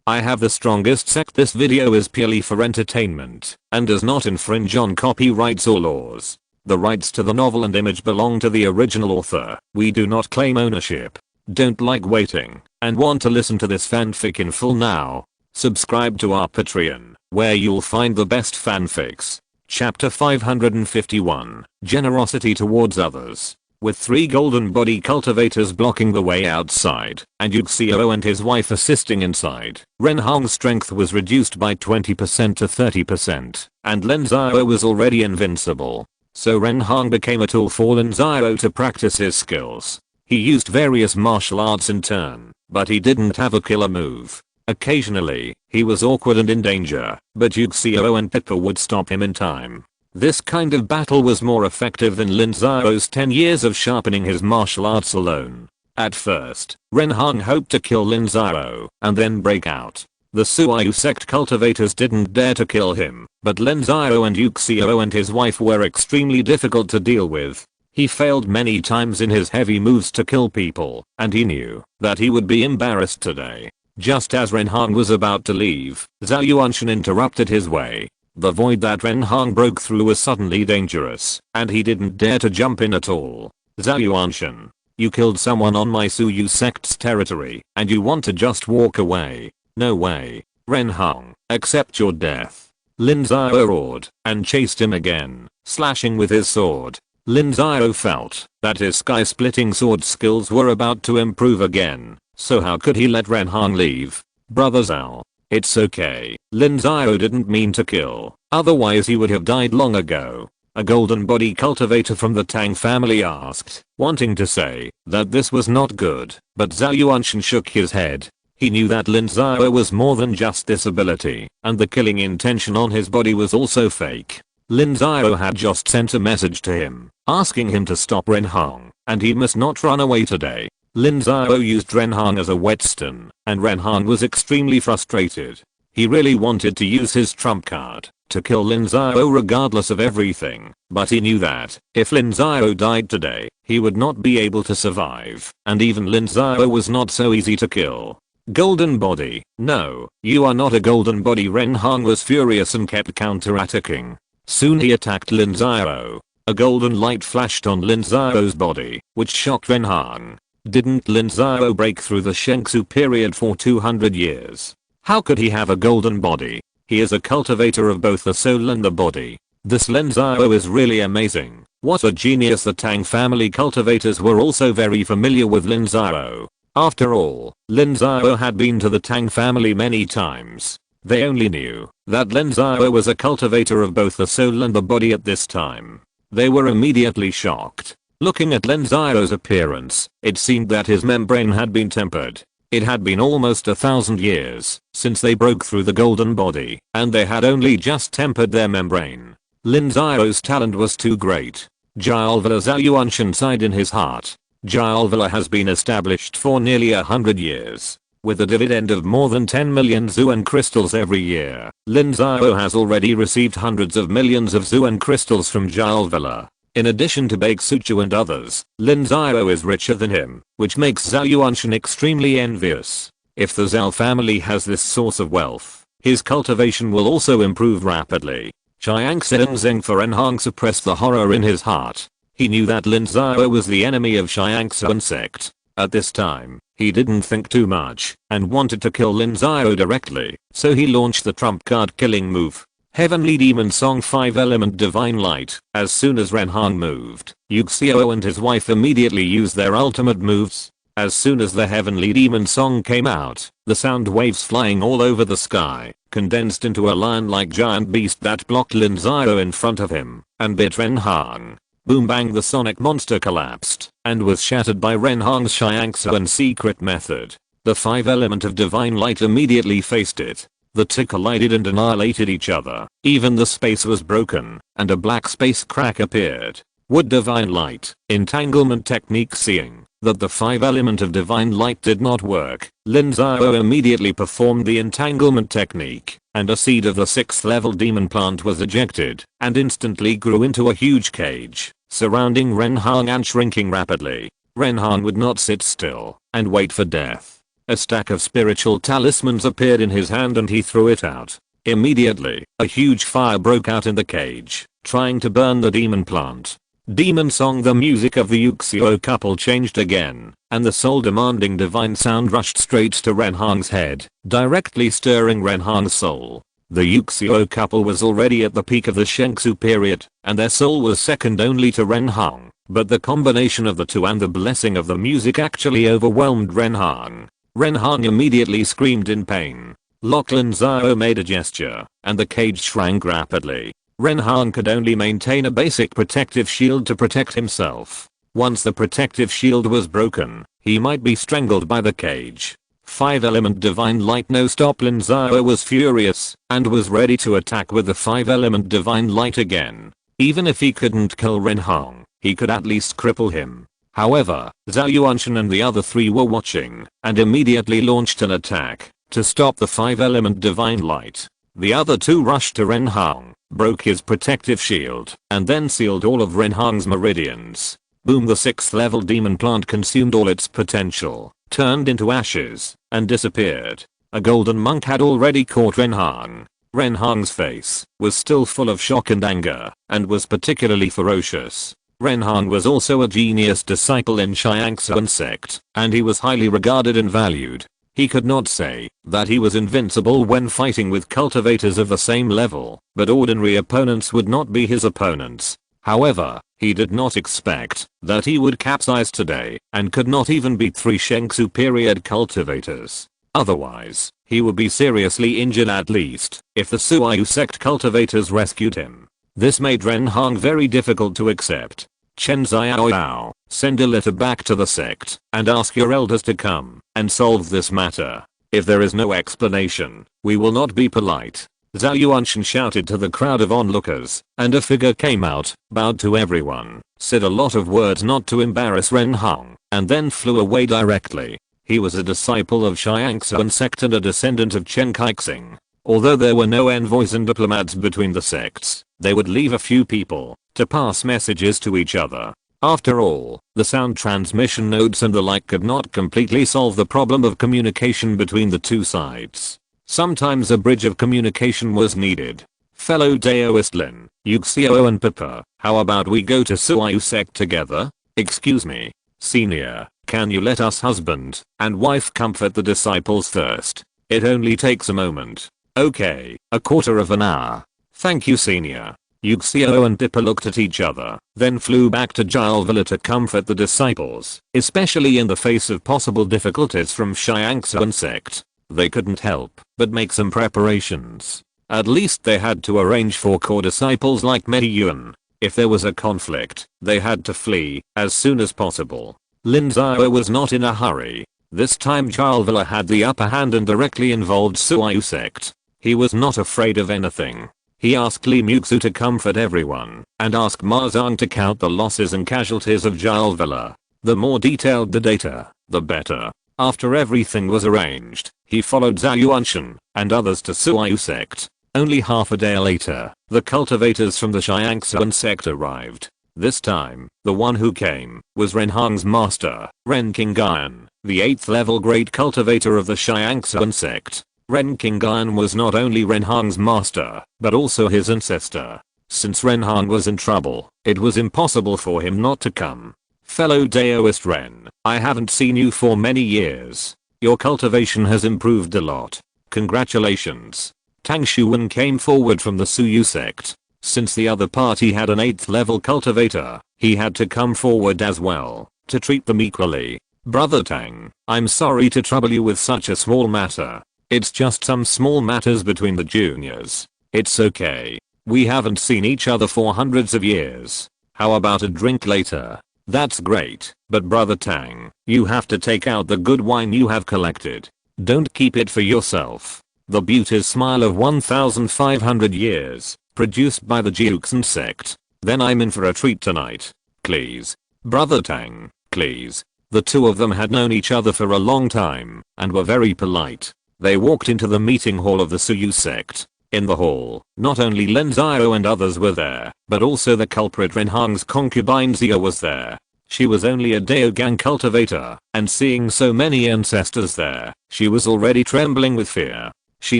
I have the strongest sect. This video is purely for entertainment and does not infringe on copyrights or laws. The rights to the novel and image belong to the original author. We do not claim ownership. Don't like waiting and want to listen to this fanfic in full now? Subscribe to our Patreon, where you'll find the best fanfics. Chapter 551, Generosity Towards Others. With 3 golden body cultivators blocking the way outside, and Lin Xiao and his wife assisting inside, Ren Hong's strength was reduced by 20% to 30%, and Lin Xiao was already invincible. So Ren Hong became a tool for Lin Xiao to practice his skills. He used various martial arts in turn, but he didn't have a killer move. Occasionally, he was awkward and in danger, but Lin Xiao and Pippa would stop him in time. This kind of battle was more effective than Lin Xiao's 10 years of sharpening his martial arts alone. At first, Ren Hong hoped to kill Lin Xiao and then break out. The SYNOPSIS sect cultivators didn't dare to kill him, but Lin Xiao and Lin Xiao and his wife were extremely difficult to deal with. He failed many times in his heavy moves to kill people, and he knew that he would be embarrassed today. Just as Ren Hong was about to leave, Zhao Yuanshan interrupted his way. The void that Ren Hong broke through was suddenly dangerous, and he didn't dare to jump in at all. Zhao Yuanshan, you killed someone on my SYNOPSIS sect's territory, and you want to just walk away? No way. Ren Hong, accept your death. Lin Xiao roared, and chased him again, slashing with his sword. Lin Xiao felt that his sky-splitting sword skills were about to improve again, so how could he let Ren Hong leave? Brother Zhao. It's okay. Lin Xiao didn't mean to kill, otherwise he would have died long ago. A golden body cultivator from the Tang family asked, wanting to say that this was not good, but Zhao Yuanshan shook his head. He knew that Lin Xiao was more than just this ability, and the killing intention on his body was also fake. Lin Xiao had just sent a message to him, asking him to stop Ren Hong, and he must not run away today. Lin Xiao used Ren Hong as a whetstone, and Ren Hong was extremely frustrated. He really wanted to use his trump card to kill Lin Xiao regardless of everything, but he knew that if Lin Xiao died today, he would not be able to survive, and even Lin Xiao was not so easy to kill. Golden body, no, you are not a golden body. Ren Hong was furious and kept counter-attacking. Soon he attacked Lin Xiao. A golden light flashed on Lin Xiao's body, which shocked Ren Hong. Didn't Lin Xiao break through the Shengsu period for 200 years? How could he have a golden body? He is a cultivator of both the soul and the body. This Lin Xiao is really amazing. What a genius. The Tang family cultivators were also very familiar with Lin Xiao. After all, Lin Xiao had been to the Tang family many times. They only knew that Lin Xiao was a cultivator of both the soul and the body at this time. They were immediately shocked. Looking at Lin Xiao's appearance, it seemed that his membrane had been tempered. It had been almost 1,000 years since they broke through the golden body, and they had only just tempered their membrane. Lin Xiao's talent was too great. Zhao Yuanshan sighed in his heart. Zhao has been established for nearly 100 years. With a dividend of more than 10 million Zuan crystals every year, Lin Xiao has already received hundreds of millions of Zuan crystals from Zhao. In addition to Baek Suchu and others, Lin Xiao is richer than him, which makes Zhao Yuanshan extremely envious. If the Zhao family has this source of wealth, his cultivation will also improve rapidly. Tiansheng for Ren Hong suppressed the horror in his heart. He knew that Lin Xiao was the enemy of Tiansheng Sect. At this time, he didn't think too much and wanted to kill Lin Xiao directly, so he launched the trump card killing move. Heavenly Demon Song 5 Element Divine Light. As soon as Ren Hong moved, Lin Xiao and his wife immediately used their ultimate moves. As soon as the Heavenly Demon Song came out, the sound waves flying all over the sky condensed into a lion-like giant beast that blocked Lin Xiao in front of him and bit Ren Hong. Boom bang, the sonic monster collapsed and was shattered by Ren Hong's Xiangsuan secret method. The 5 element of divine light immediately faced it. The two collided and annihilated each other. Even the space was broken, and a black space crack appeared. Would divine light, entanglement technique. Seeing that the 5 element of divine light did not work, Lin Xiao immediately performed the entanglement technique, and a seed of the 6th level demon plant was ejected, and instantly grew into a huge cage, surrounding Ren Hong and shrinking rapidly. Ren Hong would not sit still and wait for death. A stack of spiritual talismans appeared in his hand and he threw it out. Immediately, a huge fire broke out in the cage, trying to burn the demon plant. Demon song. The music of the Xiao couple changed again, and the soul-demanding divine sound rushed straight to Renhang's head, directly stirring Renhang's soul. The Xiao couple was already at the peak of the Shengsu period, and their soul was second only to Renhang, but the combination of the two and the blessing of the music actually overwhelmed Renhang. Renhang immediately screamed in pain. Lin Xiao made a gesture, and the cage shrank rapidly. Renhang could only maintain a basic protective shield to protect himself. Once the protective shield was broken, he might be strangled by the cage. 5-element divine light. No stop. Lin Xiao was furious, and was ready to attack with the 5-element divine light again. Even if he couldn't kill Renhang, he could at least cripple him. However, Zhao Yuanshan and the other three were watching, and immediately launched an attack to stop the 5-element divine light. The other two rushed to Renhang, broke his protective shield, and then sealed all of Renhang's meridians. Boom. The 6th level demon plant consumed all its potential, turned into ashes, and disappeared. A golden monk had already caught Renhang. Renhang's face was still full of shock and anger, and was particularly ferocious. Renhang was also a genius disciple in Tiansheng Sect, and he was highly regarded and valued. He could not say that he was invincible when fighting with cultivators of the same level, but ordinary opponents would not be his opponents. However, he did not expect that he would capsize today, and could not even beat 3 Shengsu period cultivators. Otherwise, he would be seriously injured at least, if the Suayu sect cultivators rescued him. This made Renhang very difficult to accept. Chen Xiao, send a letter back to the sect, and ask your elders to come and solve this matter. If there is no explanation, we will not be polite. Zhao Yuanshan shouted to the crowd of onlookers, and a figure came out, bowed to everyone, said a lot of words not to embarrass Renhang, and then flew away directly. He was a disciple of Tiansheng Sect and a descendant of Chen Kaixing. Although there were no envoys and diplomats between the sects, they would leave a few people to pass messages to each other. After all, the sound transmission nodes and the like could not completely solve the problem of communication between the two sides. Sometimes a bridge of communication was needed. Fellow Daoist Lin, Xiao and Papa, how about we go to Suayu sect together? Excuse me, senior, can you let us husband and wife comfort the disciples first? It only takes a moment. Okay, a quarter of an hour. Thank you, senior. Xiao and Dipper looked at each other, then flew back to Jile Villa to comfort the disciples, especially in the face of possible difficulties from Tiansheng Sect. They couldn't help but make some preparations. At least they had to arrange for core disciples like Mei Yuan. If there was a conflict, they had to flee as soon as possible. Lin Xiao was not in a hurry. This time Jile Villa had the upper hand and directly involved Suayu sect. He was not afraid of anything. He asked Li Muxu to comfort everyone, and asked Ma Zhang to count the losses and casualties of Jile Villa. The more detailed the data, the better. After everything was arranged, he followed Zhao Yuanshan and others to Suayu sect. Only half a day later, the cultivators from the Tiansheng sect arrived. This time, the one who came was Renhang's master, Ren Qingyan, the 8th level great cultivator of the Tiansheng sect. Ren Qingyan was not only Renhang's master, but also his ancestor. Since Renhang was in trouble, it was impossible for him not to come. Fellow Daoist Ren, I haven't seen you for many years. Your cultivation has improved a lot. Congratulations. Tang Shuwen came forward from the Suyu sect. Since the other party had an 8th level cultivator, he had to come forward as well, to treat them equally. Brother Tang, I'm sorry to trouble you with such a small matter. It's just some small matters between the juniors. It's okay. We haven't seen each other for hundreds of years. How about a drink later? That's great, but Brother Tang, you have to take out the good wine you have collected. Don't keep it for yourself. The Beauty's Smile of 1500 years, produced by the Jiuxin sect. Then I'm in for a treat tonight. Please. Brother Tang, please. The two of them had known each other for a long time, and were very polite. They walked into the meeting hall of the Suyu sect. In the hall, not only Lin Xiao and others were there, but also the culprit Renhang's concubine Xia was there. She was only a Daogang cultivator, and seeing so many ancestors there, she was already trembling with fear. She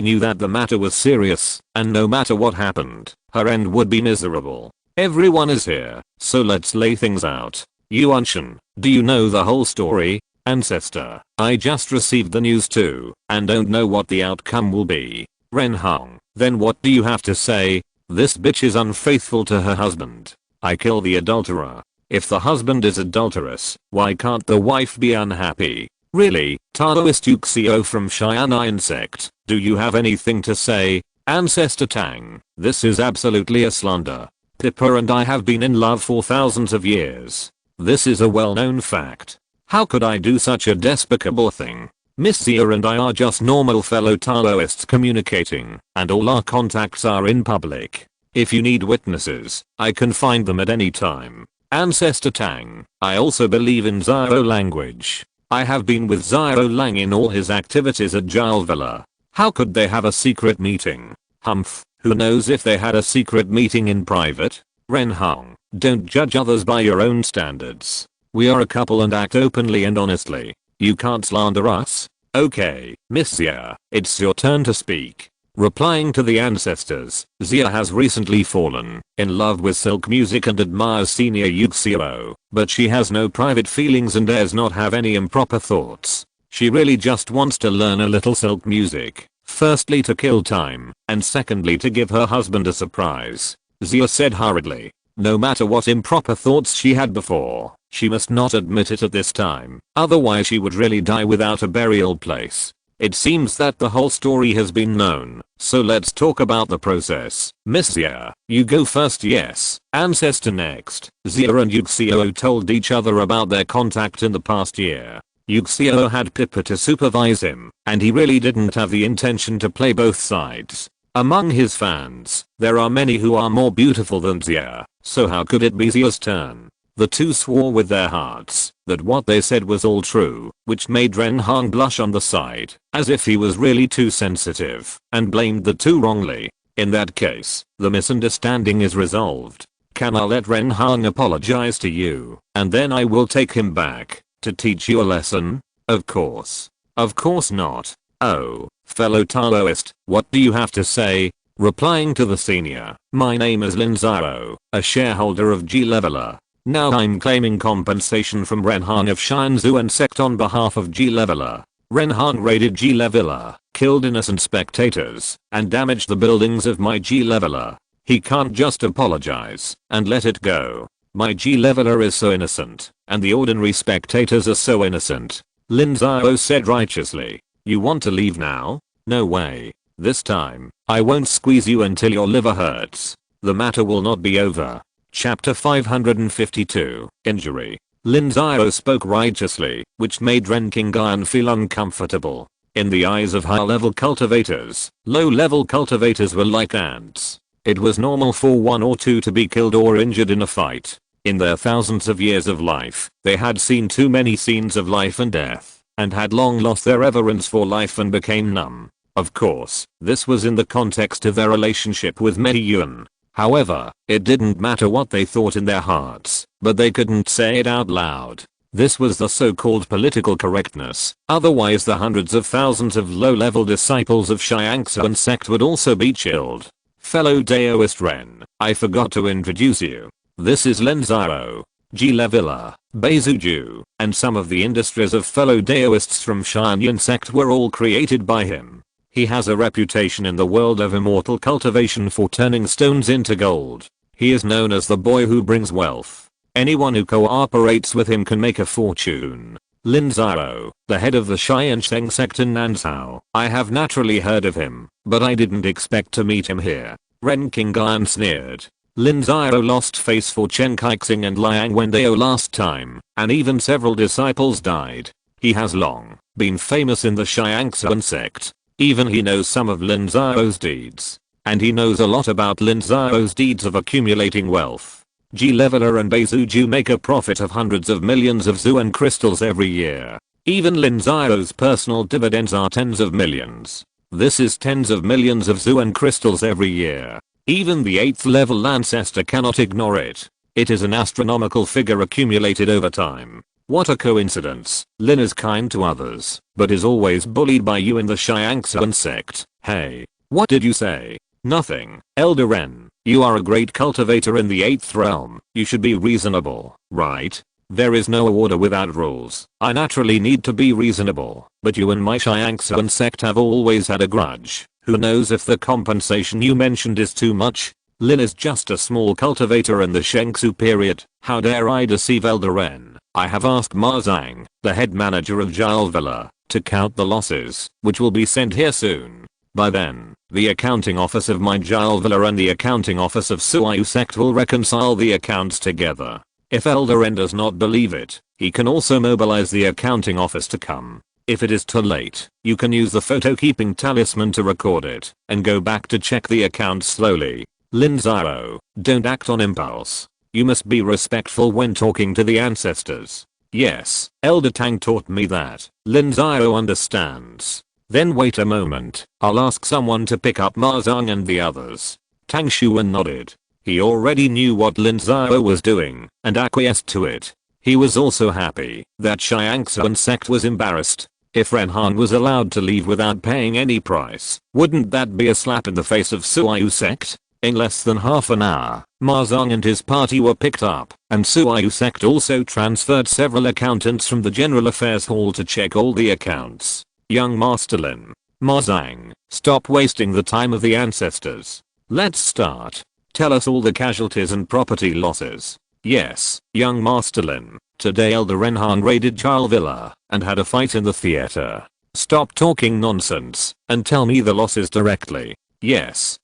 knew that the matter was serious, and no matter what happened, her end would be miserable. Everyone is here, so let's lay things out. Yuanshan, do you know the whole story? Ancestor, I just received the news too, and don't know what the outcome will be. Renhong, then what do you have to say? This bitch is unfaithful to her husband. I kill the adulterer. If the husband is adulterous, why can't the wife be unhappy? Really, Taoist Yuxiao from Tiansheng Sect, do you have anything to say? Ancestor Tang, this is absolutely a slander. Pippa and I have been in love for thousands of years. This is a well-known fact. How could I do such a despicable thing? Miss Xia and I are just normal fellow Taoists communicating, and all our contacts are in public. If you need witnesses, I can find them at any time. Ancestor Tang, I also believe in Xiao language. I have been with Xiao Lang in all his activities at Jiao Villa. How could they have a secret meeting? Humph, who knows if they had a secret meeting in private? Renhong, don't judge others by your own standards. We are a couple and act openly and honestly. You can't slander us? Okay, Miss Xia, it's your turn to speak. Replying to the ancestors, Xia has recently fallen in love with silk music and admires senior Yuxiao, but she has no private feelings and dares not have any improper thoughts. She really just wants to learn a little silk music, firstly to kill time, and secondly to give her husband a surprise. Xia said hurriedly. No matter what improper thoughts she had before, she must not admit it at this time, otherwise she would really die without a burial place. It seems that the whole story has been known, so let's talk about the process. Miss Xia, you go first. Yes. Ancestor next. Xia and Yuxiao told each other about their contact in the past year. Yuxiao had Pippa to supervise him, and he really didn't have the intention to play both sides. Among his fans, there are many who are more beautiful than Xia, so how could it be Xia's turn? The two swore with their hearts that what they said was all true, which made Renhong blush on the side, as if he was really too sensitive, and blamed the two wrongly. In that case, the misunderstanding is resolved. Can I let Renhong apologize to you, and then I will take him back to teach you a lesson? Of course. Of course not. Oh, fellow Taoist, what do you have to say? Replying to the senior, my name is Lin Xiao, a shareholder of G Leveler. Now I'm claiming compensation from Renhong of Tiansheng Sect on behalf of G Leveler. Renhong raided G Leveler, killed innocent spectators, and damaged the buildings of my G Leveler. He can't just apologize and let it go. My G Leveler is so innocent, and the ordinary spectators are so innocent. Lin Xiao said righteously. You want to leave now? No way. This time, I won't squeeze you until your liver hurts. The matter will not be over. Chapter 552, Injury. Lin Xiao spoke righteously, which made Ren Qingyan feel uncomfortable. In the eyes of high-level cultivators, low-level cultivators were like ants. It was normal for one or two to be killed or injured in a fight. In their thousands of years of life, they had seen too many scenes of life and death, and had long lost their reverence for life and became numb. Of course, this was in the context of their relationship with Mei Yuan. However, it didn't matter what they thought in their hearts, but they couldn't say it out loud. This was the so-called political correctness, otherwise the hundreds of thousands of low-level disciples of Tiansheng Sect would also be chilled. Fellow Daoist Ren, I forgot to introduce you. This is Lin Xiao, G Leveler, Beizuju, and some of the industries of fellow Daoists from Tiansheng Sect were all created by him. He has a reputation in the world of immortal cultivation for turning stones into gold. He is known as the boy who brings wealth. Anyone who cooperates with him can make a fortune. Lin Xiao, the head of the Tiansheng Sect in Nanzhao. I have naturally heard of him, but I didn't expect to meet him here. Ren Qingyan sneered. Lin Xiao lost face for Chen Kaixing and Liang Wendao last time, and even several disciples died. He has long been famous in the Tiansheng Sect. Even he knows some of Lin Xiao's deeds. And he knows a lot about Lin Xiao's deeds of accumulating wealth. G Leveler and Beizuju make a profit of hundreds of millions of Zuan crystals every year. Even Lin Xiao's personal dividends are tens of millions. This is tens of millions of Zuan crystals every year. Even the 8th level ancestor cannot ignore it. It is an astronomical figure accumulated over time. What a coincidence. Lin is kind to others, but is always bullied by you in the Tiansheng Sect. Hey. What did you say? Nothing. Elder Ren, you are a great cultivator in the 8th realm. You should be reasonable, right? There is no order without rules. I naturally need to be reasonable, but you and my Tiansheng Sect have always had a grudge. Who knows if the compensation you mentioned is too much? Lin is just a small cultivator in the Shengsu period. How dare I deceive Elder Ren? I have asked Ma Zhang, the head manager of Zhao Villa, to count the losses, which will be sent here soon. By then, the accounting office of my Zhao Villa and the accounting office of Suayu Sect will reconcile the accounts together. If Elder Ren does not believe it, he can also mobilize the accounting office to come. If it is too late, you can use the photo keeping talisman to record it, and go back to check the accounts slowly. Lin Xiao, don't act on impulse. You must be respectful when talking to the ancestors. Yes, Elder Tang taught me that. Lin Xiao understands. Then wait a moment, I'll ask someone to pick up Ma Zhang and the others. Tang Xuan nodded. He already knew what Lin Xiao was doing, and acquiesced to it. He was also happy that Tiansheng Sect was embarrassed. If Ren Han was allowed to leave without paying any price, wouldn't that be a slap in the face of Suayu Sect? In less than half an hour, Ma Zhang and his party were picked up, and Suayu Sect also transferred several accountants from the General Affairs Hall to check all the accounts. Young Master Lin, Ma Zhang, stop wasting the time of the ancestors. Let's start. Tell us all the casualties and property losses. Yes, young Master Lin. Today Elder Ren Han raided Zhao Villa and had a fight in the theater. Stop talking nonsense and tell me the losses directly. Yes,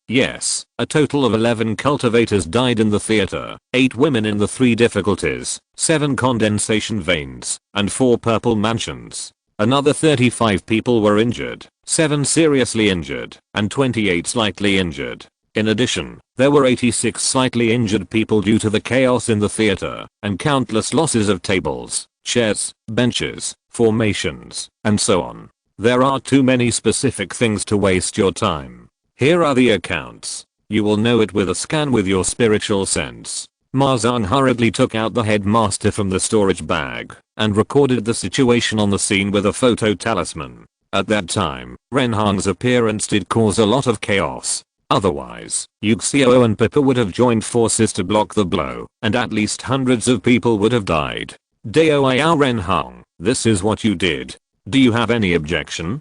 a total of 11 cultivators died in the theater, 8 women in the 3 difficulties, 7 condensation veins, and 4 purple mansions. Another 35 people were injured, 7 seriously injured, and 28 slightly injured. In addition, there were 86 slightly injured people due to the chaos in the theater, and countless losses of tables, chairs, benches, formations, and so on. There are too many specific things to waste your time. Here are the accounts. You will know it with a scan with your spiritual sense. Ma Zhang hurriedly took out the headmaster from the storage bag, and recorded the situation on the scene with a photo talisman. At that time, Ren Han's appearance did cause a lot of chaos. Otherwise, Yu Xiao and Pippa would have joined forces to block the blow, and at least hundreds of people would have died. Dao Ayao Ren Hong, this is what you did. Do you have any objection?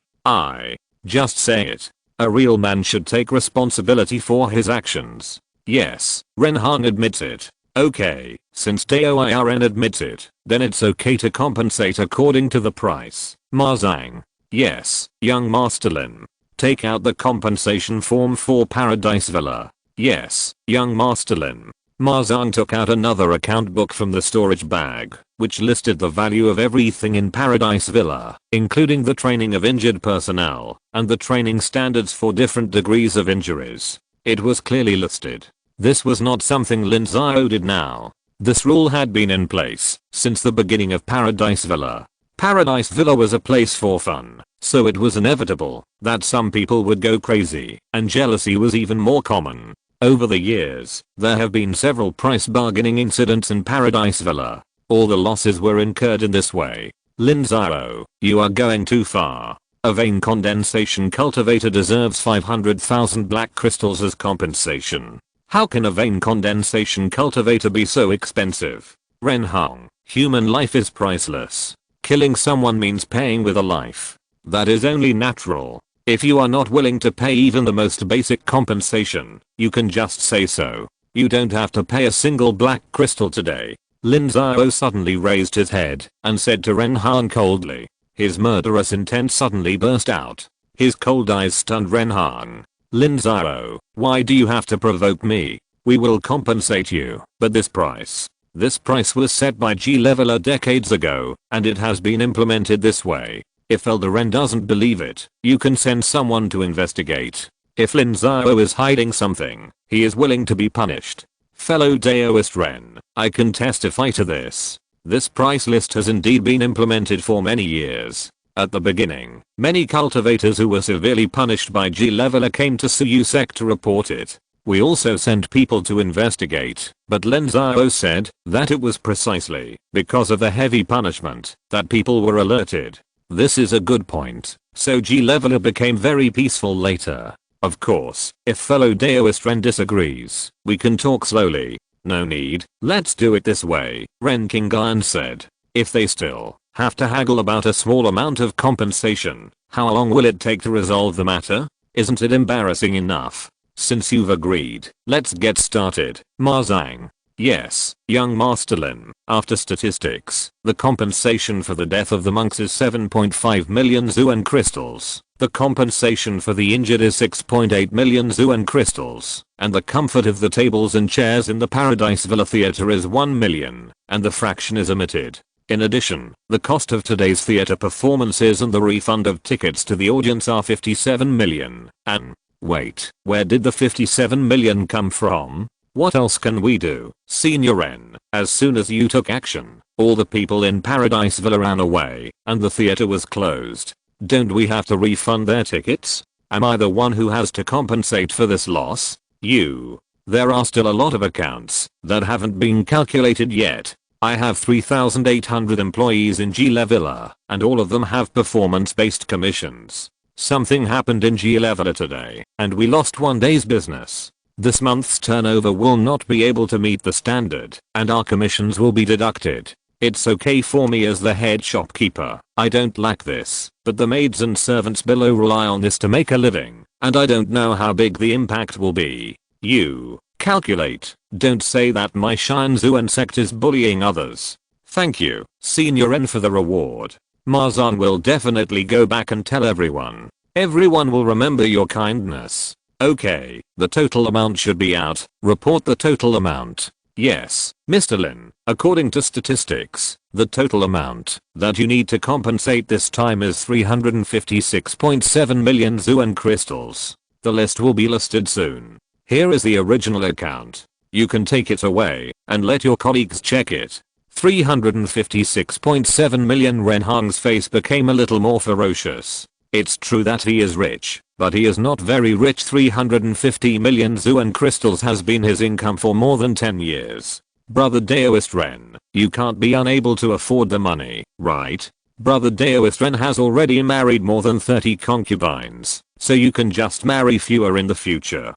Just say it. A real man should take responsibility for his actions. Yes, Ren Hong admits it. Okay, since Dao Ayao Ren admits it, then it's okay to compensate according to the price. Ma Zhang. Yes, young Master Lin. Take out the compensation form for Paradise Villa. Yes, young Master Lin. Ma Zhang took out another account book from the storage bag, which listed the value of everything in Paradise Villa, including the training of injured personnel, and the training standards for different degrees of injuries. It was clearly listed. This was not something Lin Xiao did now. This rule had been in place since the beginning of Paradise Villa. Paradise Villa was a place for fun, so it was inevitable that some people would go crazy, and jealousy was even more common. Over the years, there have been several price bargaining incidents in Paradise Villa. All the losses were incurred in this way. Lin Xiao, you are going too far. A vein condensation cultivator deserves 500,000 black crystals as compensation. How can a vein condensation cultivator be so expensive? Ren Hong, human life is priceless. Killing someone means paying with a life. That is only natural. If you are not willing to pay even the most basic compensation, you can just say so. You don't have to pay a single black crystal today. Lin Xiao suddenly raised his head and said to Ren Han coldly. His murderous intent suddenly burst out. His cold eyes stunned Ren Han. Lin Xiao, why do you have to provoke me? We will compensate you, but this price. This price was set by G-Leveler decades ago, and it has been implemented this way. If Elder Ren doesn't believe it, you can send someone to investigate. If Lin Xiao is hiding something, he is willing to be punished. Fellow Daoist Ren, I can testify to this. This price list has indeed been implemented for many years. At the beginning, many cultivators who were severely punished by G-Leveler came to Suyu Sect to report it. We also sent people to investigate, but Lin Xiao said that it was precisely because of the heavy punishment that people were alerted. This is a good point. So G-Leveler became very peaceful later. Of course, if fellow Daoist Ren disagrees, we can talk slowly. No need, let's do it this way, Ren Qingyan said. If they still have to haggle about a small amount of compensation, how long will it take to resolve the matter? Isn't it embarrassing enough? Since you've agreed, let's get started. Ma Zhang. Yes, young Master Lin. After statistics, the compensation for the death of the monks is 7.5 million Zuan crystals. The compensation for the injured is 6.8 million Zuan crystals. And the comfort of the tables and chairs in the Paradise Villa Theatre is 1 million. And the fraction is omitted. In addition, the cost of today's theatre performances and the refund of tickets to the audience are 57 million. And wait, where did the 57 million come from? What else can we do? Senior Ren, as soon as you took action, all the people in Paradise Villa ran away, and the theater was closed. Don't we have to refund their tickets? Am I the one who has to compensate for this loss? You. There are still a lot of accounts that haven't been calculated yet. I have 3,800 employees in G-Leveler, and all of them have performance-based commissions. Something happened in G-Leveler today, and we lost one day's business. This month's turnover will not be able to meet the standard, and our commissions will be deducted. It's okay for me as the head shopkeeper. I don't lack this, but the maids and servants below rely on this to make a living, and I don't know how big the impact will be. You. Calculate. Don't say that my Tiansheng Sect is bullying others. Thank you, Senior Ren, for the reward. Marzan will definitely go back and tell everyone. Everyone will remember your kindness. Okay, the total amount should be out. Report the total amount. Yes, Mr. Lin, according to statistics, the total amount that you need to compensate this time is 356.7 million Zuan crystals. The list will be listed soon. Here is the original account. You can take it away and let your colleagues check it. 356.7 million. Ren Hong's face became a little more ferocious. It's true that he is rich, but he is not very rich. 350 million Zuan crystals has been his income for more than 10 years. Brother Daoist Ren, you can't be unable to afford the money, right? Brother Daoist Ren has already married more than 30 concubines, so you can just marry fewer in the future.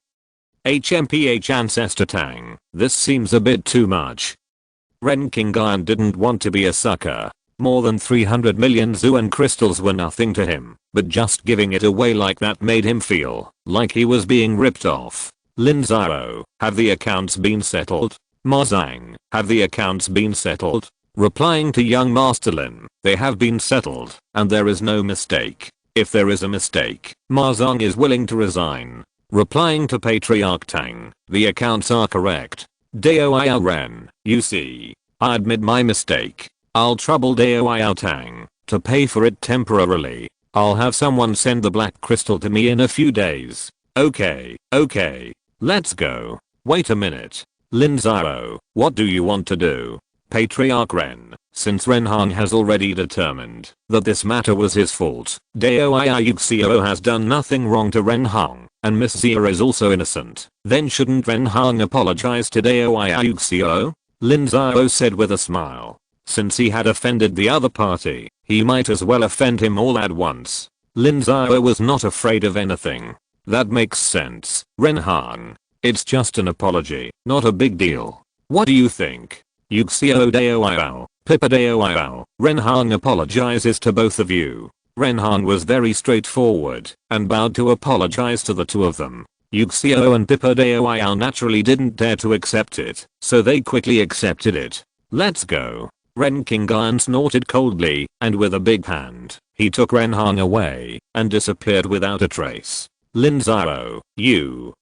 HMPH Ancestor Tang, this seems a bit too much. Ren Qingyan didn't want to be a sucker. More than 300 million Zuan crystals were nothing to him, but just giving it away like that made him feel like he was being ripped off. Lin Xiao, have the accounts been settled? Ma Zhang, have the accounts been settled? Replying to young Master Lin, they have been settled, and there is no mistake. If there is a mistake, Ma Zhang is willing to resign. Replying to Patriarch Tang, the accounts are correct. Dao Ren, you see, I admit my mistake. I'll trouble Dao Tang to pay for it temporarily. I'll have someone send the black crystal to me in a few days. Okay, let's go. Wait a minute. Lin Xiao, what do you want to do? Patriarch Ren, since Ren Hong has already determined that this matter was his fault, Dao Xiao has done nothing wrong to Ren Hong, and Miss Xia is also innocent, then shouldn't Ren Hong apologize to Dao Xiao? Lin Xiao said with a smile. Since he had offended the other party, he might as well offend him all at once. Lin Xiao was not afraid of anything. That makes sense, Ren Hong. It's just an apology, not a big deal. What do you think? Yuxiao Dao, Pippa Dao, Ren Hong apologizes to both of you. Ren Hong was very straightforward and bowed to apologize to the two of them. Yuxiao and Pippa Dao naturally didn't dare to accept it, so they quickly accepted it. Let's go. Ren Qingyan snorted coldly, and with a big hand, he took Ren Hong away and disappeared without a trace. Lin Xiao, you.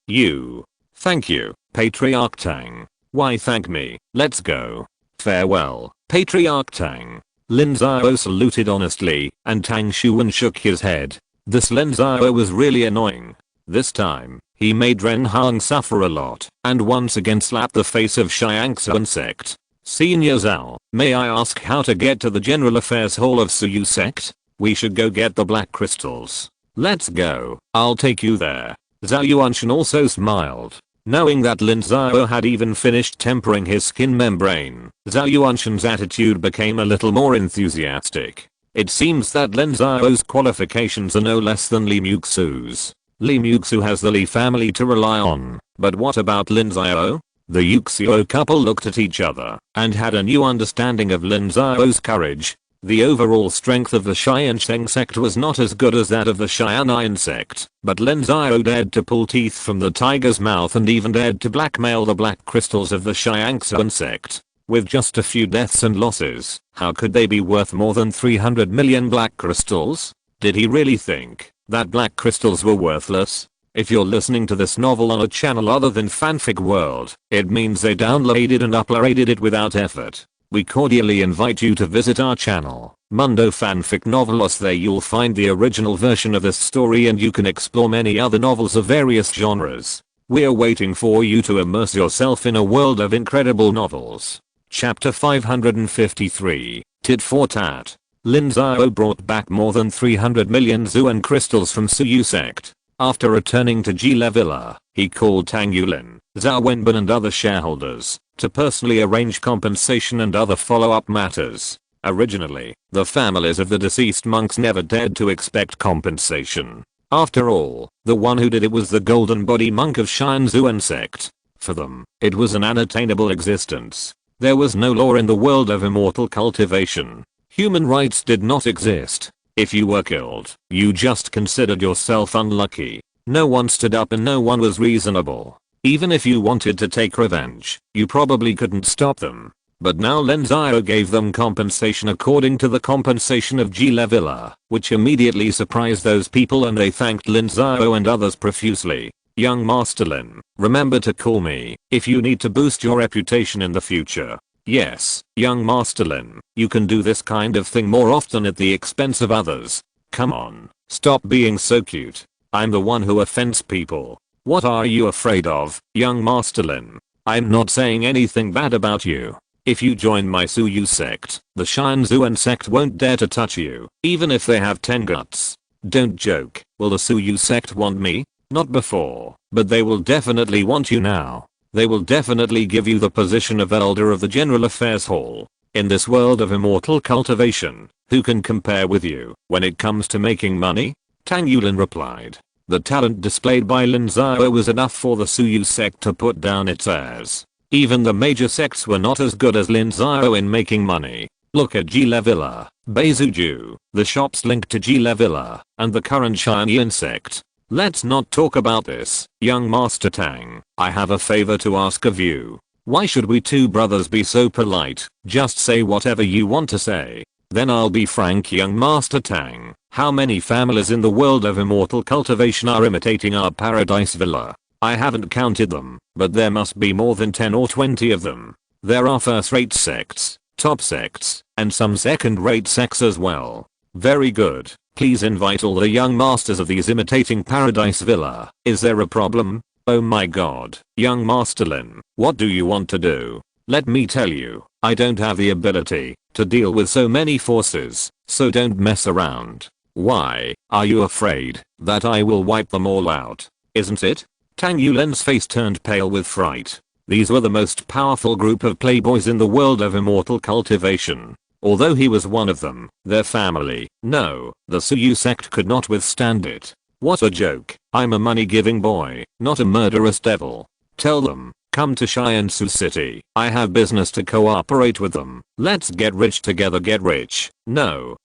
Thank you, Patriarch Tang. Why thank me? Let's go. Farewell, Patriarch Tang. Lin Xiao saluted honestly, and Tang Xuan shook his head. This Lin Xiao was really annoying. This time, he made Ren Hong suffer a lot, and once again slapped the face of Tiansheng Sect. Senior Zhao, may I ask how to get to the General Affairs Hall of Suyu Sect? We should go get the black crystals. Let's go, I'll take you there. Zhao Yuanshan also smiled. Knowing that Lin Xiao had even finished tempering his skin membrane, Zhao Yuanshan's attitude became a little more enthusiastic. It seems that Lin Xiao's qualifications are no less than Li Muxu's. Li Muxu has the Li family to rely on, but what about Lin Xiao? The Yuxiao couple looked at each other and had a new understanding of Lin Xiao's courage. The overall strength of the Tiansheng Sect was not as good as that of the Tiansheng Sect, but Lin Xiao dared to pull teeth from the tiger's mouth and even dared to blackmail the black crystals of the Tiansheng Sect. With just a few deaths and losses, how could they be worth more than 300 million black crystals? Did he really think that black crystals were worthless? If you're listening to this novel on a channel other than Fanfic World, it means they downloaded and uploaded it without effort. We cordially invite you to visit our channel, Mundo Fanfic Novelos. There you'll find the original version of this story and you can explore many other novels of various genres. We're waiting for you to immerse yourself in a world of incredible novels. Chapter 553, Tit for Tat. Lin Xiao brought back more than 300 million Zuan crystals from Suyu Sect. After returning to Jile Villa, he called Tang Yulin, Zhao Wenbin and other shareholders to personally arrange compensation and other follow-up matters. Originally, the families of the deceased monks never dared to expect compensation. After all, the one who did it was the golden body monk of Tiansheng Sect. For them, it was an unattainable existence. There was no law in the world of immortal cultivation. Human rights did not exist. If you were killed, you just considered yourself unlucky. No one stood up and no one was reasonable. Even if you wanted to take revenge, you probably couldn't stop them. But now Lin Xiao gave them compensation according to the compensation of Jile Villa, which immediately surprised those people and they thanked Lin Xiao and others profusely. Young Master Lin, remember to call me if you need to boost your reputation in the future. Yes, young Master Lin, you can do this kind of thing more often at the expense of others. Come on, stop being so cute. I'm the one who offends people. What are you afraid of, young Master Lin? I'm not saying anything bad about you. If you join my Suyu sect, the Tiansheng Sect won't dare to touch you, even if they have 10 guts. Don't joke. Will the Suyu sect want me? Not before, but they will definitely want you now. They will definitely give you the position of Elder of the General Affairs Hall. In this world of immortal cultivation, who can compare with you when it comes to making money? Tang Yulin replied. The talent displayed by Lin Xiao was enough for the Suyu sect to put down its airs. Even the major sects were not as good as Lin Xiao in making money. Look at Jile Villa, Beizuju, the shops linked to Jile Villa, and the current Tiansheng Sect. Let's not talk about this, young Master Tang. I have a favor to ask of you. Why should we two brothers be so polite? Just say whatever you want to say. Then I'll be frank, young Master Tang. How many families in the world of immortal cultivation are imitating our Paradise Villa? I haven't counted them, but there must be more than 10 or 20 of them. There are first-rate sects, top sects, and some second-rate sects as well. Very good. Please invite all the young masters of these imitating Paradise Villa. Is there a problem? Oh my god. Young Master Lin, what do you want to do? Let me tell you, I don't have the ability to deal with so many forces, so don't mess around. Why, are you afraid that I will wipe them all out? Isn't it? Tang Yulin's face turned pale with fright. These were the most powerful group of playboys in the world of immortal cultivation. Although he was one of them, their family, no, the Suyu sect could not withstand it. What a joke. I'm a money-giving boy, not a murderous devil. Tell them, come to Shiansu City. I have business to cooperate with them. Let's get rich together, get rich. No,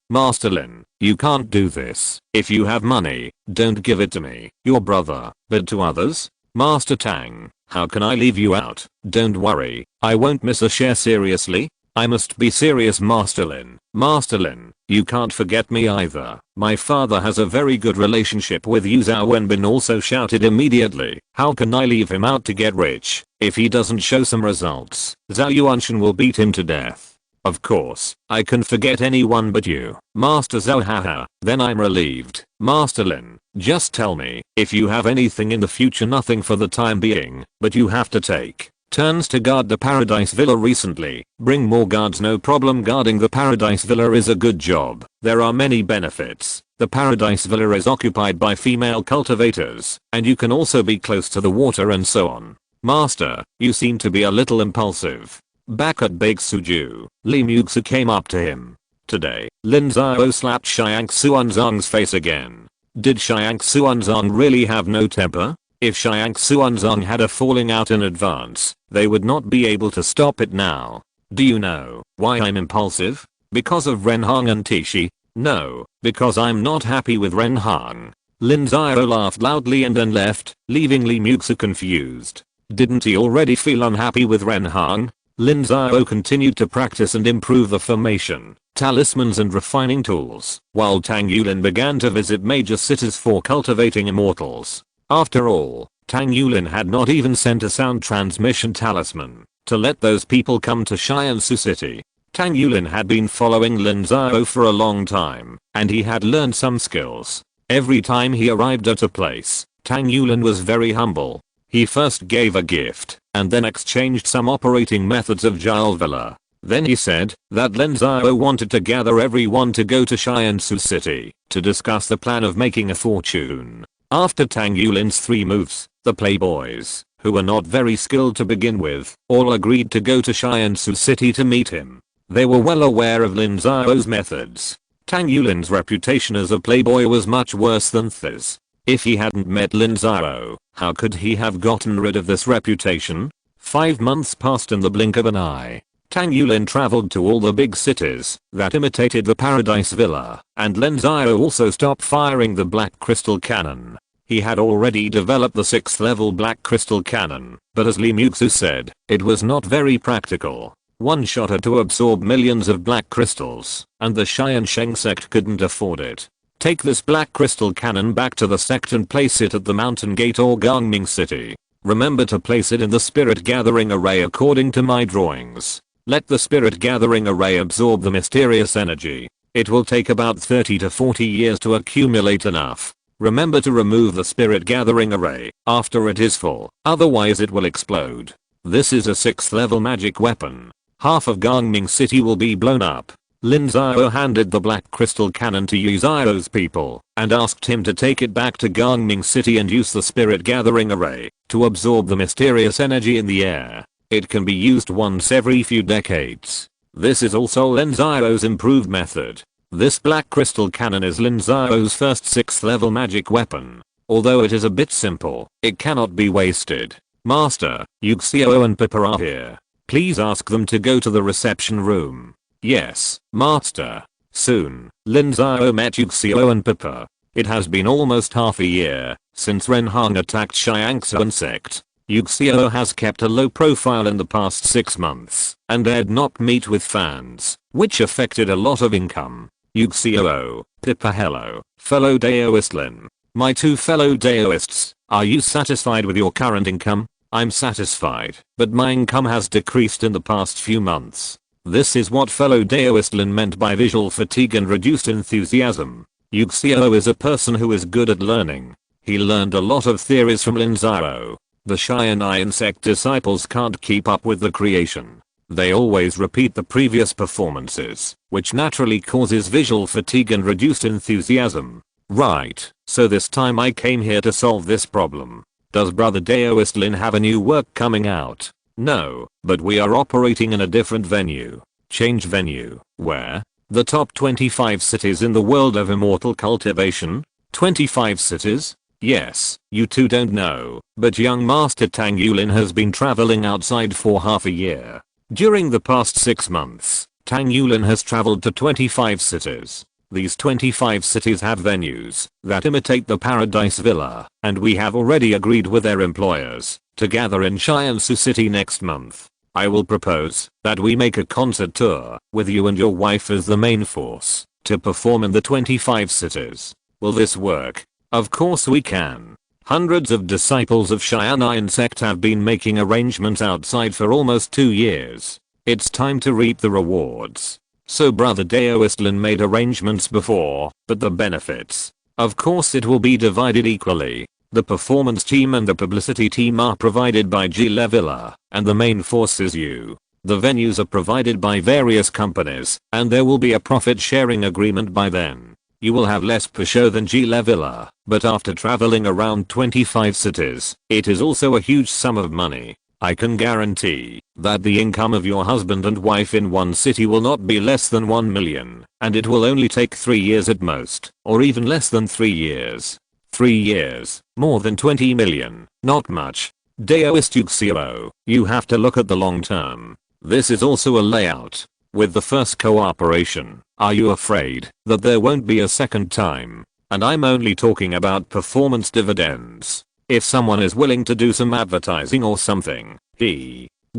Master Lin, you can't do this. If you have money, don't give it to me, your brother, but to others. Master Tang, how can I leave you out? Don't worry, I won't miss a share. Seriously? I must be serious, Master Lin. Master Lin, you can't forget me either. My father has a very good relationship with you. Zhao Wenbin also shouted immediately. How can I leave him out to get rich? If he doesn't show some results, Zhao Yuanshan will beat him to death. Of course, I can forget anyone but you, Master Zhao. Haha, then I'm relieved. Master Lin, just tell me if you have anything in the future. Nothing for the time being, but you have to take turns to guard the Paradise Villa recently. Bring more guards. No problem, guarding the Paradise Villa is a good job. There are many benefits. The Paradise Villa is occupied by female cultivators, and you can also be close to the water and so on. Master, you seem to be a little impulsive. Back at Big Suju, Li Muxu came up to him. Today, Lin Xiao slapped Xiang Xuanzang's face again. Did Xiang Xuanzang really have no temper? If Xiang Xuanzang had a falling out in advance, they would not be able to stop it now. Do you know why I'm impulsive? Because of Renhang and Tishi? No, because I'm not happy with Renhang. Lin Xiao laughed loudly and then left, leaving Li Muxu confused. Didn't he already feel unhappy with Renhang? Lin Xiao continued to practice and improve the formation, talismans and refining tools, while Tang Yulin began to visit major cities for cultivating immortals. After all, Tang Yulin had not even sent a sound transmission talisman to let those people come to Tiansheng City. Tang Yulin had been following Lin Xiao for a long time, and he had learned some skills. Every time he arrived at a place, Tang Yulin was very humble. He first gave a gift, and then exchanged some operating methods of Jile Villa. Then he said that Lin Xiao wanted to gather everyone to go to Tiansheng City to discuss the plan of making a fortune. After Tang Yulin's 3 moves, the playboys, who were not very skilled to begin with, all agreed to go to Tiansheng City to meet him. They were well aware of Lin Xiao's methods. Tang Yulin's reputation as a playboy was much worse than Thi's. If he hadn't met Lin Xiao, how could he have gotten rid of this reputation? 5 months passed in the blink of an eye. Tang Yulin traveled to all the big cities that imitated the Paradise Villa, and Lin Xiao also stopped firing the black crystal cannon. He had already developed the 6th level black crystal cannon, but as Li Muxu said, it was not very practical. One shot had to absorb millions of black crystals, and the Tiansheng Sect couldn't afford it. Take this black crystal cannon back to the sect and place it at the mountain gate or Gangming City. Remember to place it in the spirit gathering array according to my drawings. Let the spirit gathering array absorb the mysterious energy. It will take about 30 to 40 years to accumulate enough. Remember to remove the spirit gathering array after it is full, otherwise it will explode. This is a 6th level magic weapon. Half of Gangming City will be blown up. Lin Xiao handed the black crystal cannon to Yu Xiao's people and asked him to take it back to Gangming City and use the spirit gathering array to absorb the mysterious energy in the air. It can be used once every few decades. This is also Lin Xiao's improved method. This black crystal cannon is Lin Xiao's first 6th level magic weapon. Although it is a bit simple, it cannot be wasted. Master, Yu Xiao and Pippa are here. Please ask them to go to the reception room. Yes, Master. Soon, Lin Xiao met Yu Xiao and Pippa. It has been almost half a year since Renhang attacked Tiansheng Sect. Yu Xiao has kept a low profile in the past 6 months and dared not meet with fans, which affected a lot of income. Yu Xiao, Pippa, hello, fellow Daoist Lin. My 2 fellow Daoists, are you satisfied with your current income? I'm satisfied, but my income has decreased in the past few months. This is what fellow Daoist Lin meant by visual fatigue and reduced enthusiasm. Yu Xiao is a person who is good at learning. He learned a lot of theories from Lin Xiao. The Tiansheng Sect disciples can't keep up with the creation. They always repeat the previous performances, which naturally causes visual fatigue and reduced enthusiasm. Right, so this time I came here to solve this problem. Does Brother Daoist Lin have a new work coming out? No, but we are operating in a different venue. Change venue. Where? The top 25 cities in the world of immortal cultivation? 25 cities? Yes, you two don't know, but young Master Tang Yulin has been traveling outside for half a year. During the past 6 months, Tang Yulin has traveled to 25 cities. These 25 cities have venues that imitate the Paradise Villa, and we have already agreed with their employers to gather in Tiansheng City next month. I will propose that we make a concert tour with you and your wife as the main force to perform in the 25 cities. Will this work? Of course we can. Hundreds of disciples of Tiansheng Sect have been making arrangements outside for almost 2 years. It's time to reap the rewards. So Brother Daoist Lin made arrangements before, but the benefits? Of course it will be divided equally. The performance team and the publicity team are provided by Jile Villa, and the main force is you. The venues are provided by various companies, and there will be a profit sharing agreement by then. You will have less per show than G-Leveler, but after traveling around 25 cities, it is also a huge sum of money. I can guarantee that the income of your husband and wife in one city will not be less than 1 million, and it will only take 3 years at most, or even less than 3 years. 3 years, more than 20 million, not much. Daoist Yu Xiao, you have to look at the long term. This is also a layout. With the first cooperation, are you afraid that there won't be a second time? And I'm only talking about performance dividends. If someone is willing to do some advertising or something,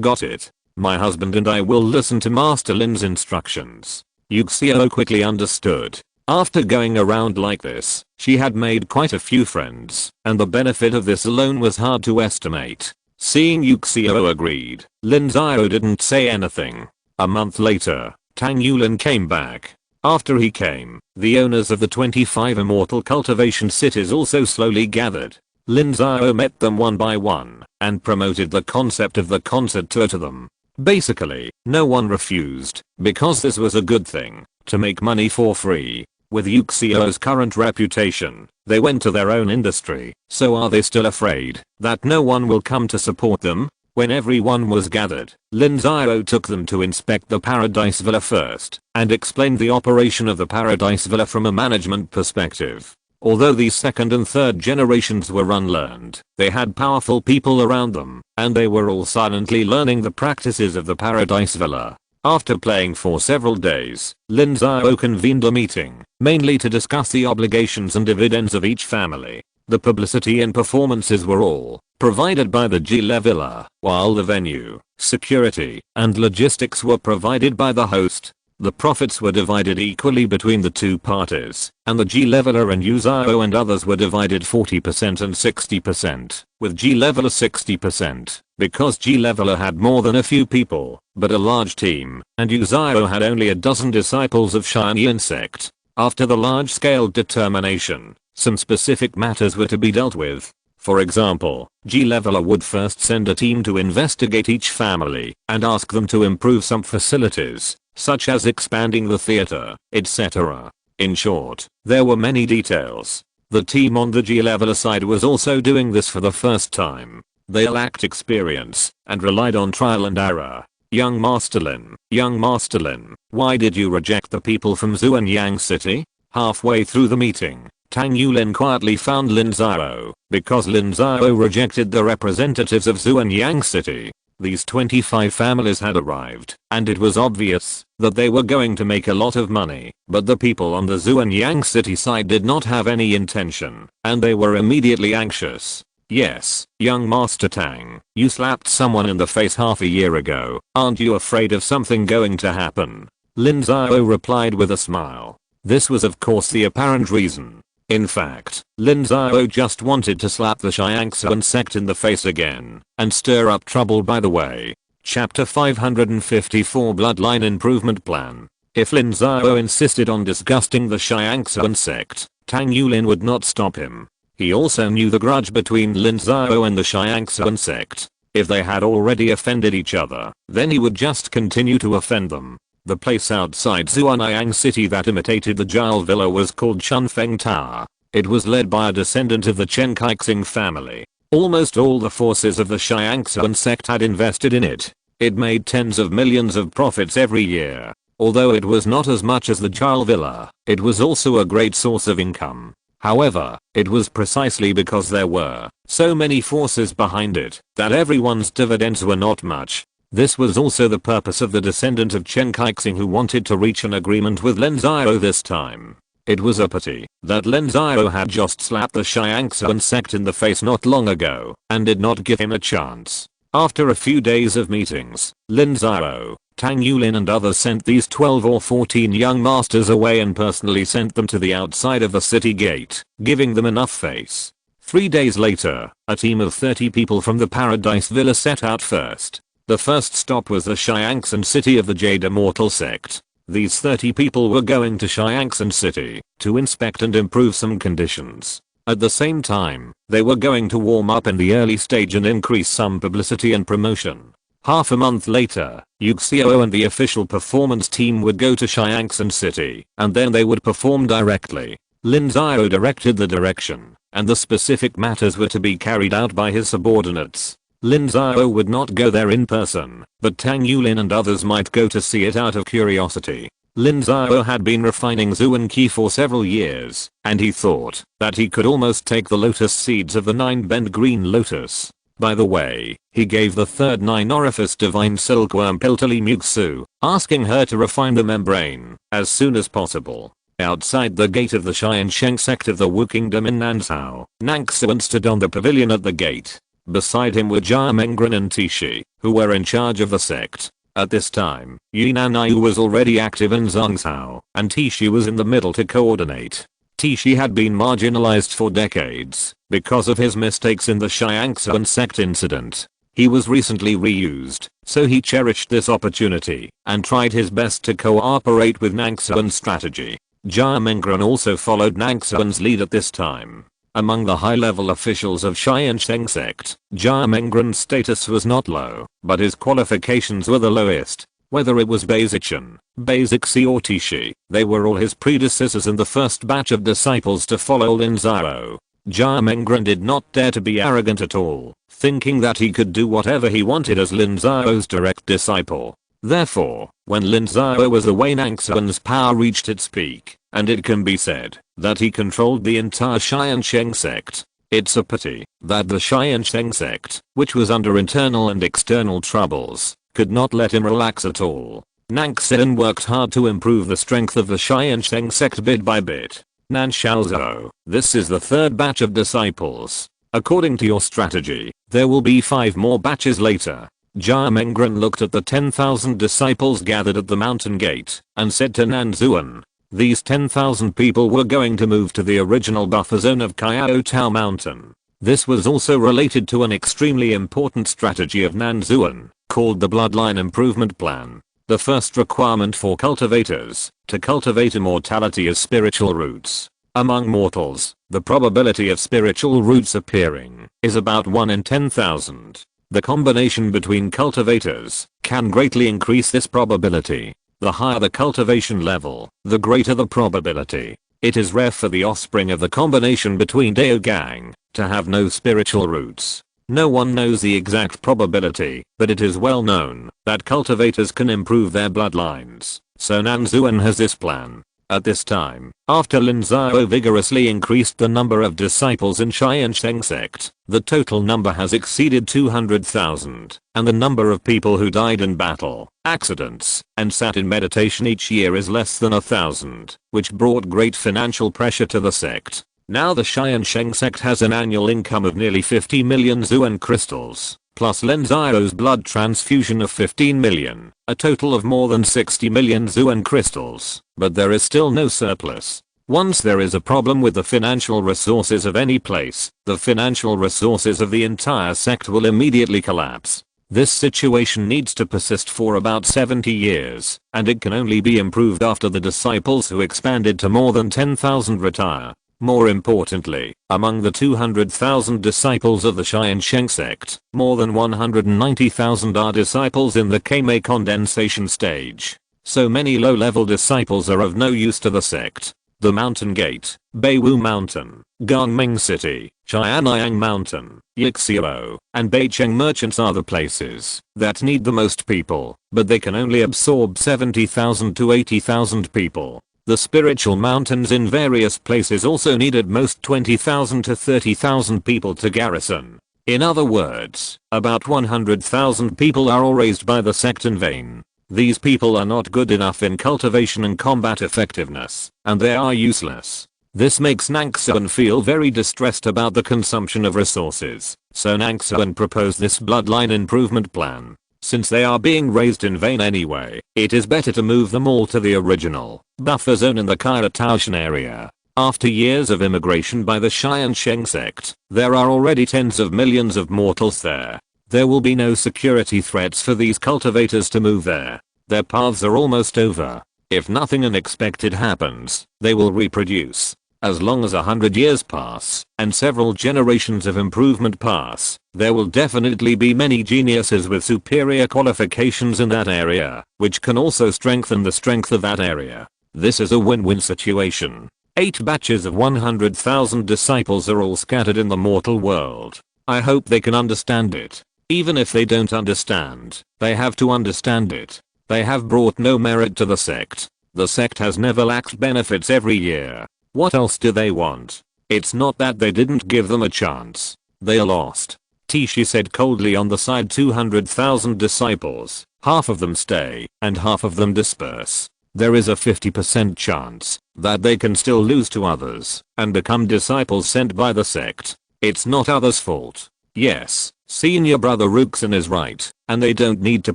got it. My husband and I will listen to Master Lin's instructions. Yu Xiao quickly understood. After going around like this, she had made quite a few friends, and the benefit of this alone was hard to estimate. Seeing Yu Xiao agreed, Lin Xiao didn't say anything. A month later, Tang Yulin came back. After he came, the owners of the 25 immortal cultivation cities also slowly gathered. Lin Xiao met them one by one and promoted the concept of the concert tour to them. Basically, no one refused, because this was a good thing, to make money for free. With Yu Xiao's current reputation, they went to their own industry, so are they still afraid that no one will come to support them? When everyone was gathered, Lin Xiao took them to inspect the Paradise Villa first, and explained the operation of the Paradise Villa from a management perspective. Although these second and third generations were unlearned, they had powerful people around them, and they were all silently learning the practices of the Paradise Villa. After playing for several days, Lin Xiao convened a meeting, mainly to discuss the obligations and dividends of each family. The publicity and performances were all provided by the G-Leveler, while the venue, security, and logistics were provided by the host. The profits were divided equally between the two parties, and the G-Leveler and Yu Xiao and others were divided 40% and 60%, with G-Leveler 60%, because G-Leveler had more than a few people, but a large team, and Yu Xiao had only a dozen disciples of Tiansheng Sect. After the large-scale determination, some specific matters were to be dealt with. For example, G-Leveler would first send a team to investigate each family and ask them to improve some facilities, such as expanding the theater, etc. In short, there were many details. The team on the G-Leveler side was also doing this for the first time. They lacked experience and relied on trial and error. Young Master Lin, why did you reject the people from Xuanyang City? Halfway through the meeting, Tang Yulin quietly found Lin Xiao, because Lin Xiao rejected the representatives of Xuanyang City. These 25 families had arrived, and it was obvious that they were going to make a lot of money, but the people on the Xuanyang City side did not have any intention, and they were immediately anxious. Yes, young Master Tang, you slapped someone in the face half a year ago, aren't you afraid of something going to happen? Lin Xiao replied with a smile. This was of course the apparent reason. In fact, Lin Xiao just wanted to slap the Tiansheng Sect in the face again, and stir up trouble by the way. Chapter 554 Bloodline Improvement Plan. If Lin Xiao insisted on disgusting the Tiansheng Sect, Tang Yulin would not stop him. He also knew the grudge between Lin Xiao and the Tiansheng Sect. If they had already offended each other, then he would just continue to offend them. The place outside Xuanyang City that imitated the Jiao Villa was called Chunfeng Tower. It was led by a descendant of the Chen Kaixing family. Almost all the forces of the Tiansheng Sect had invested in it. It made tens of millions of profits every year. Although it was not as much as the Jiao Villa, it was also a great source of income. However, it was precisely because there were so many forces behind it that everyone's dividends were not much. This was also the purpose of the descendant of Chen Kaixing who wanted to reach an agreement with Lin Xiao this time. It was a pity that Lin Xiao had just slapped the Tiansheng Sect in the face not long ago and did not give him a chance. After a few days of meetings, Lin Xiao, Tang Yulin and others sent these 12 or 14 young masters away and personally sent them to the outside of the city gate, giving them enough face. 3 days later, a team of 30 people from the Paradise Villa set out first. The first stop was the Tiansheng City of the Jade Immortal Sect. These 30 people were going to Tiansheng City to inspect and improve some conditions. At the same time, they were going to warm up in the early stage and increase some publicity and promotion. Half a month later, Lin Xiao and the official performance team would go to Tiansheng City, and then they would perform directly. Lin Xiao directed the direction, and the specific matters were to be carried out by his subordinates. Lin Xiao would not go there in person, but Tang Yulin and others might go to see it out of curiosity. Lin Xiao had been refining Zuan Qi for several years, and he thought that he could almost take the lotus seeds of the 9-bend green lotus. By the way, he gave the third 9-orifice divine silkworm pill to Li Muxu, asking her to refine the membrane as soon as possible. Outside the gate of the Tiansheng Sect of the Wu Kingdom in Nanzhou, Nangxuan stood on the pavilion at the gate. Beside him were Jia Mengren and Tishi, who were in charge of the sect. At this time, Yunan Yu was already active in Zhongzhou, and Tishi was in the middle to coordinate. Tishi had been marginalized for decades because of his mistakes in the Tiansheng Sect incident. He was recently reused, so he cherished this opportunity and tried his best to cooperate with Nangxuan's strategy. Jia Mengren also followed Nangxuan's lead at this time. Among the high-level officials of Tiansheng Sect, Jia Mengren's status was not low, but his qualifications were the lowest. Whether it was Baizichan, Baizixi or Tishi, they were all his predecessors in the first batch of disciples to follow Lin Xiao. Jia Mengren did not dare to be arrogant at all, thinking that he could do whatever he wanted as Lin Xiao's direct disciple. Therefore, when Lin Xiao was away, Nangxuan's power reached its peak, and it can be said that he controlled the entire Tiansheng Sect. It's a pity that the Tiansheng Sect, which was under internal and external troubles, could not let him relax at all. Nangxuan worked hard to improve the strength of the Tiansheng Sect bit by bit. Nan Xiaozhou, this is the third batch of disciples. According to your strategy, there will be 5 more batches later. Jia Mengren looked at the 10,000 disciples gathered at the mountain gate and said to Nanzuan, these 10,000 people were going to move to the original buffer zone of Kiao Tao Mountain. This was also related to an extremely important strategy of Nanzuan, called the Bloodline Improvement Plan. The first requirement for cultivators to cultivate immortality is spiritual roots. Among mortals, the probability of spiritual roots appearing is about 1 in 10,000. The combination between cultivators can greatly increase this probability. The higher the cultivation level, the greater the probability. It is rare for the offspring of the combination between Daogang to have no spiritual roots. No one knows the exact probability, but it is well known that cultivators can improve their bloodlines. So Nanzuan has this plan. At this time, after Lin Xiao vigorously increased the number of disciples in Tiansheng Sect, the total number has exceeded 200,000, and the number of people who died in battle, accidents, and sat in meditation each year is less than 1,000, which brought great financial pressure to the sect. Now the Tiansheng Sect has an annual income of nearly 50 million Zuan crystals, plus Lin Xiao's blood transfusion of 15 million, a total of more than 60 million Zuan crystals, but there is still no surplus. Once there is a problem with the financial resources of any place, the financial resources of the entire sect will immediately collapse. This situation needs to persist for about 70 years, and it can only be improved after the disciples who expanded to more than 10,000 retire. More importantly, among the 200,000 disciples of the Tiansheng Sect, more than 190,000 are disciples in the Kame condensation stage. So many low-level disciples are of no use to the sect. The Mountain Gate, Beiwu Mountain, Gongming City, Qianyang Mountain, Yixiao, and Beicheng Merchants are the places that need the most people, but they can only absorb 70,000 to 80,000 people. The spiritual mountains in various places also need at most 20,000 to 30,000 people to garrison. In other words, about 100,000 people are all raised by the sect in vain. These people are not good enough in cultivation and combat effectiveness, and they are useless. This makes Nangxuan feel very distressed about the consumption of resources, so Nangxuan proposed this bloodline improvement plan. Since they are being raised in vain anyway, it is better to move them all to the original buffer zone in the Kaira Taoshan area. After years of immigration by the Tiansheng Sect, there are already tens of millions of mortals there. There will be no security threats for these cultivators to move there. Their paths are almost over. If nothing unexpected happens, they will reproduce. As long as 100 years pass, and several generations of improvement pass, there will definitely be many geniuses with superior qualifications in that area, which can also strengthen the strength of that area. This is a win-win situation. 8 batches of 100,000 disciples are all scattered in the mortal world. I hope they can understand it. Even if they don't understand, they have to understand it. They have brought no merit to the sect. The sect has never lacked benefits every year. What else do they want? It's not that they didn't give them a chance. They are lost. She said coldly. On the side, 200,000 disciples. Half of them stay, and half of them disperse. There is a 50% chance that they can still lose to others and become disciples sent by the sect. It's not others' fault. Yes, senior brother Ruxin is right, and they don't need to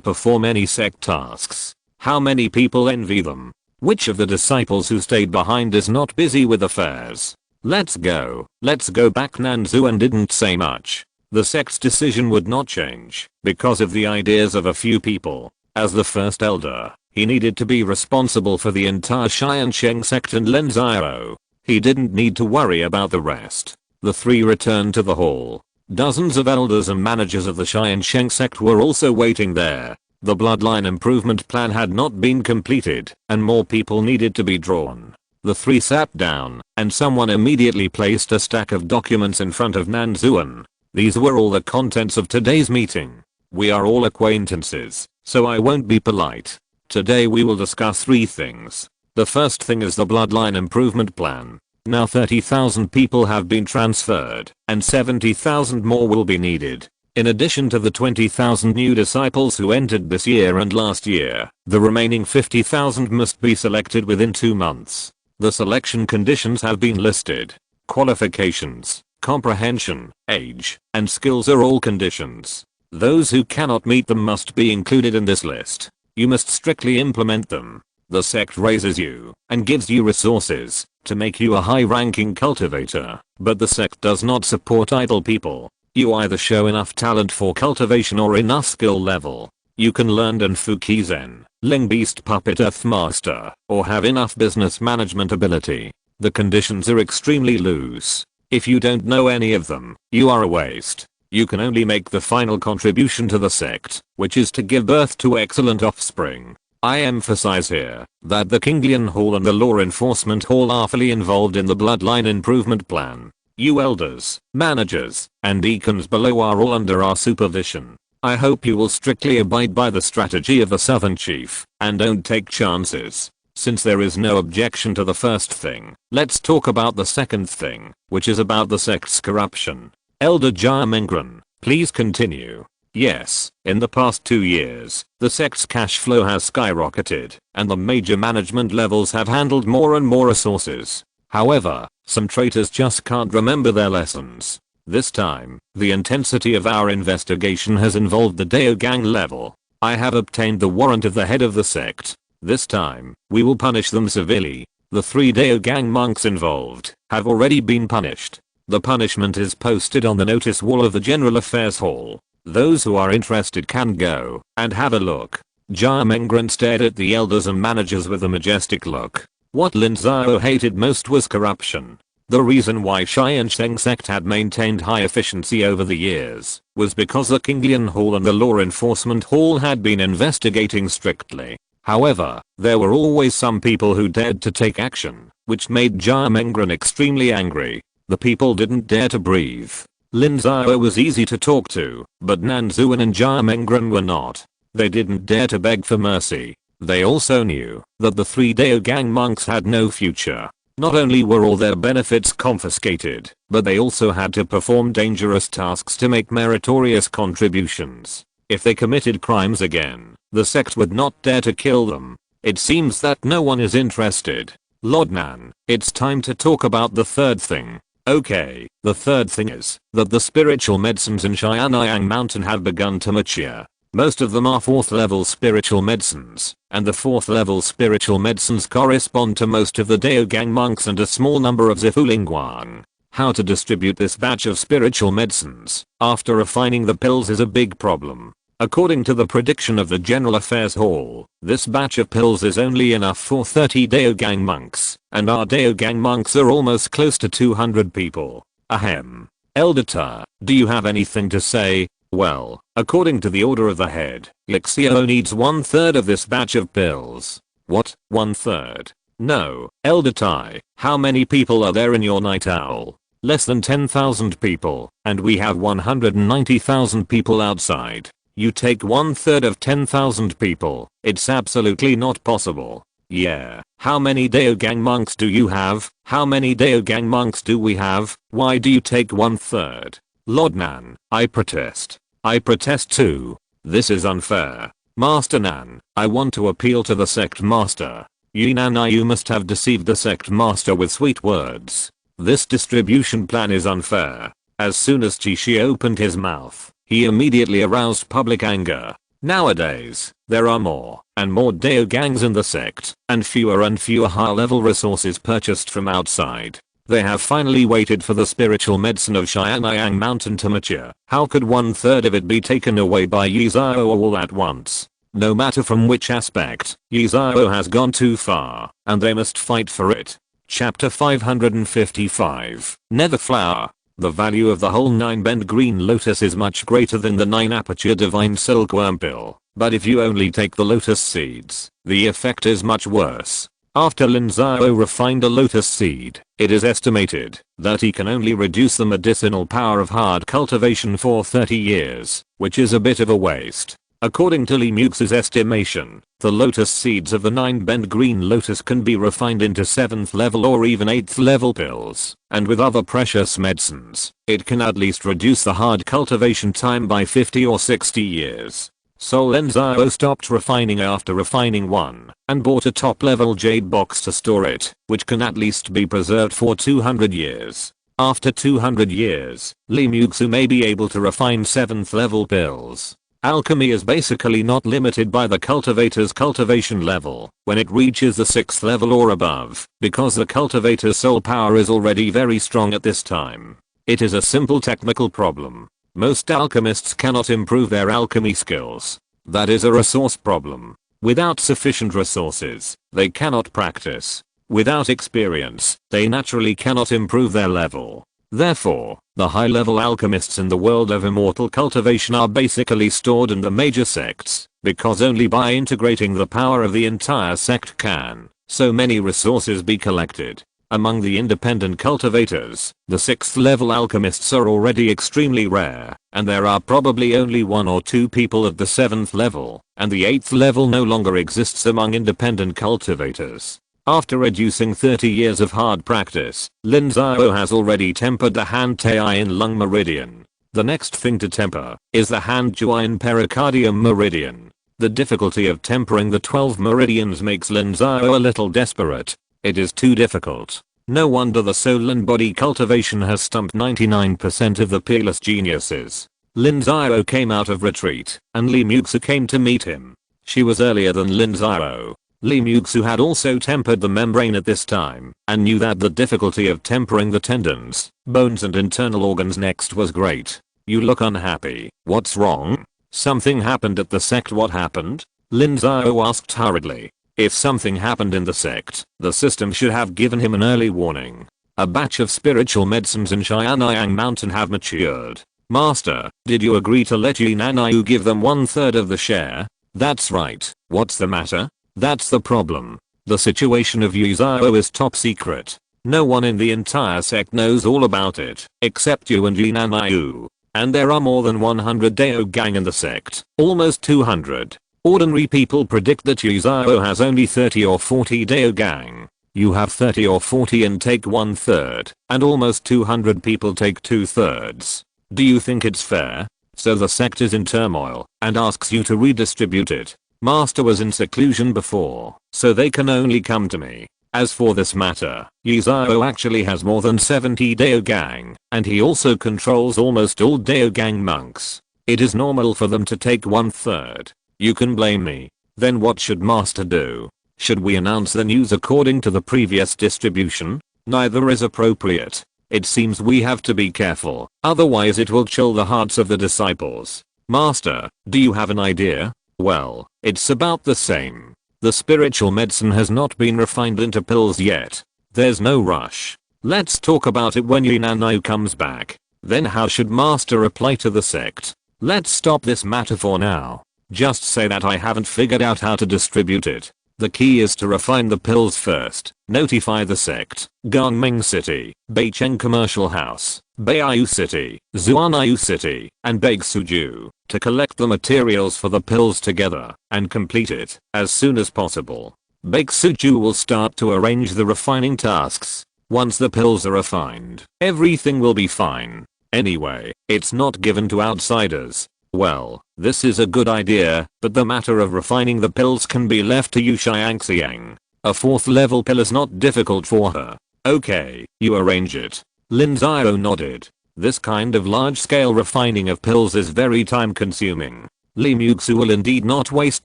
perform any sect tasks. How many people envy them? Which of the disciples who stayed behind is not busy with affairs? Let's go back. Nanzuan didn't say much. The sect's decision would not change because of the ideas of a few people. As the first elder, he needed to be responsible for the entire Tiansheng Sect and Lin Xiao. He didn't need to worry about the rest. The 3 returned to the hall. Dozens of elders and managers of the Tiansheng Sect were also waiting there. The bloodline improvement plan had not been completed, and more people needed to be drawn. The 3 sat down, and someone immediately placed a stack of documents in front of Nanzuan. These were all the contents of today's meeting. We are all acquaintances, so I won't be polite. Today we will discuss 3 things. The first thing is the bloodline improvement plan. Now 30,000 people have been transferred, and 70,000 more will be needed. In addition to the 20,000 new disciples who entered this year and last year, the remaining 50,000 must be selected within 2 months. The selection conditions have been listed. Qualifications, comprehension, age, and skills are all conditions. Those who cannot meet them must be included in this list. You must strictly implement them. The sect raises you and gives you resources to make you a high-ranking cultivator, but the sect does not support idle people. You either show enough talent for cultivation or enough skill level. You can learn Danfuki Zen, Ling Beast Puppet Earth Master, or have enough business management ability. The conditions are extremely loose. If you don't know any of them, you are a waste. You can only make the final contribution to the sect, which is to give birth to excellent offspring. I emphasize here that the Kinglian Hall and the Law Enforcement Hall are fully involved in the Bloodline Improvement Plan. You elders, managers, and deacons below are all under our supervision. I hope you will strictly abide by the strategy of the Southern Chief, and don't take chances. Since there is no objection to the first thing, let's talk about the second thing, which is about the sect's corruption. Elder Jia Mengren, please continue. Yes, in the past 2 years, the sect's cash flow has skyrocketed, and the major management levels have handled more and more resources. However, some traitors just can't remember their lessons. This time, the intensity of our investigation has involved the Dao Gang level. I have obtained the warrant of the head of the sect. This time, we will punish them severely. The 3 Dao Gang monks involved have already been punished. The punishment is posted on the notice wall of the General Affairs Hall. Those who are interested can go and have a look. Jia Mengren stared at the elders and managers with a majestic look. What Lin Xiao hated most was corruption. The reason why Tiansheng Sect had maintained high efficiency over the years was because the Kinglian Hall and the Law Enforcement Hall had been investigating strictly. However, there were always some people who dared to take action, which made Jia Mengren extremely angry. The people didn't dare to breathe. Lin Xiao was easy to talk to, but Nanzuan and Jia Mengren were not. They didn't dare to beg for mercy. They also knew that the 3 Dao Gang monks had no future. Not only were all their benefits confiscated, but they also had to perform dangerous tasks to make meritorious contributions. If they committed crimes again, the sect would not dare to kill them. It seems that no one is interested. Lordnan, it's time to talk about the third thing. Okay, the third thing is that the spiritual medicines in Xianyang Mountain have begun to mature. Most of them are 4th level spiritual medicines, and the 4th level spiritual medicines correspond to most of the Dao Gang monks and a small number of Zifulingguang. How to distribute this batch of spiritual medicines after refining the pills is a big problem. According to the prediction of the General Affairs Hall, this batch of pills is only enough for 30 Daogang monks, and our Daogang monks are almost close to 200 people. Ahem. Elder Ta, do you have anything to say? Well, according to the order of the head, Lin Xiao needs 1/3 of this batch of pills. What, 1/3? No, Elder Tai, how many people are there in your night owl? Less than 10,000 people, and we have 190,000 people outside. You take 1/3 of 10,000 people, it's absolutely not possible. Yeah, how many Daogang monks do you have? How many Daogang monks do we have? Why do you take 1/3? Lord Nan, I protest. I protest too. This is unfair. Master Nan, I want to appeal to the sect master. Yi Nan, you must have deceived the sect master with sweet words. This distribution plan is unfair. As soon as Chi opened his mouth, he immediately aroused public anger. Nowadays, there are more and more Daogangs in the sect, and fewer high-level resources purchased from outside. They have finally waited for the spiritual medicine of Xianyang Mountain to mature. How could 1/3 of it be taken away by Yi Xiao all at once? No matter from which aspect, Yi Xiao has gone too far, and they must fight for it. Chapter 555. Nether Flower. The value of the whole 9-bend green lotus is much greater than the 9-aperture divine silkworm pill, but if you only take the lotus seeds, the effect is much worse. After Lin Xiao refined a lotus seed, it is estimated that he can only reduce the medicinal power of hard cultivation for 30 years, which is a bit of a waste. According to Li Mux's estimation, the lotus seeds of the 9-bend green lotus can be refined into 7th level or even 8th level pills, and with other precious medicines, it can at least reduce the hard cultivation time by 50 or 60 years. So Lin Xiao stopped refining after refining one, and bought a top-level jade box to store it, which can at least be preserved for 200 years. After 200 years, Li Muxu may be able to refine 7th level pills. Alchemy is basically not limited by the cultivator's cultivation level when it reaches the 6th level or above, because the cultivator's soul power is already very strong at this time. It is a simple technical problem. Most alchemists cannot improve their alchemy skills. That is a resource problem. Without sufficient resources, they cannot practice. Without experience, they naturally cannot improve their level. Therefore, the high-level alchemists in the world of immortal cultivation are basically stored in the major sects, because only by integrating the power of the entire sect can so many resources be collected. Among the independent cultivators, the 6th level alchemists are already extremely rare, and there are probably only 1 or 2 people at the 7th level, and the 8th level no longer exists among independent cultivators. After reducing 30 years of hard practice, Lin Xiao has already tempered the hand Tai in lung meridian. The next thing to temper is the hand Jui in pericardium meridian. The difficulty of tempering the 12 meridians makes Lin Xiao a little desperate. It is too difficult. No wonder the soul and body cultivation has stumped 99% of the peerless geniuses. Lin Xiao came out of retreat, and Li Muxu came to meet him. She was earlier than Lin Xiao. Li Muxu had also tempered the membrane at this time, and knew that the difficulty of tempering the tendons, bones and internal organs next was great. You look unhappy. What's wrong? Something happened at the sect. What happened? Lin Xiao asked hurriedly. If something happened in the sect, the system should have given him an early warning. A batch of spiritual medicines in Xianyang Mountain have matured. Master, did you agree to let Yi Nanayu give them 1/3 of the share? That's right. What's the matter? That's the problem. The situation of Yi Xiao is top secret. No one in the entire sect knows all about it, except you and Yi Nanayu. And there are more than 100 Daogang in the sect, almost 200. Ordinary people predict that Yi Xiao has only 30 or 40 Daogang. You have 30 or 40 and take 1/3, and almost 200 people take 2/3. Do you think it's fair? So the sect is in turmoil, and asks you to redistribute it. Master was in seclusion before, so they can only come to me. As for this matter, Yi Xiao actually has more than 70 Daogang, and he also controls almost all Daogang monks. It is normal for them to take 1/3. You can blame me. Then what should Master do? Should we announce the news according to the previous distribution? Neither is appropriate. It seems we have to be careful, otherwise it will chill the hearts of the disciples. Master, do you have an idea? Well, it's about the same. The spiritual medicine has not been refined into pills yet. There's no rush. Let's talk about it when Yinanyu comes back. Then how should Master reply to the sect? Let's stop this matter for now. Just say that I haven't figured out how to distribute it. The key is to refine the pills first. Notify the sect. Gangming City, Beicheng Commercial House, Beiyu City, Zuanayu City, and Baeksuju to collect the materials for the pills together and complete it as soon as possible. Baeksuju will start to arrange the refining tasks. Once the pills are refined, everything will be fine. Anyway, it's not given to outsiders. Well, this is a good idea, but the matter of refining the pills can be left to Yu Xiangxiang. A 4th level pill is not difficult for her. Okay, you arrange it. Lin Xiao nodded. This kind of large-scale refining of pills is very time-consuming. Li Muxu will indeed not waste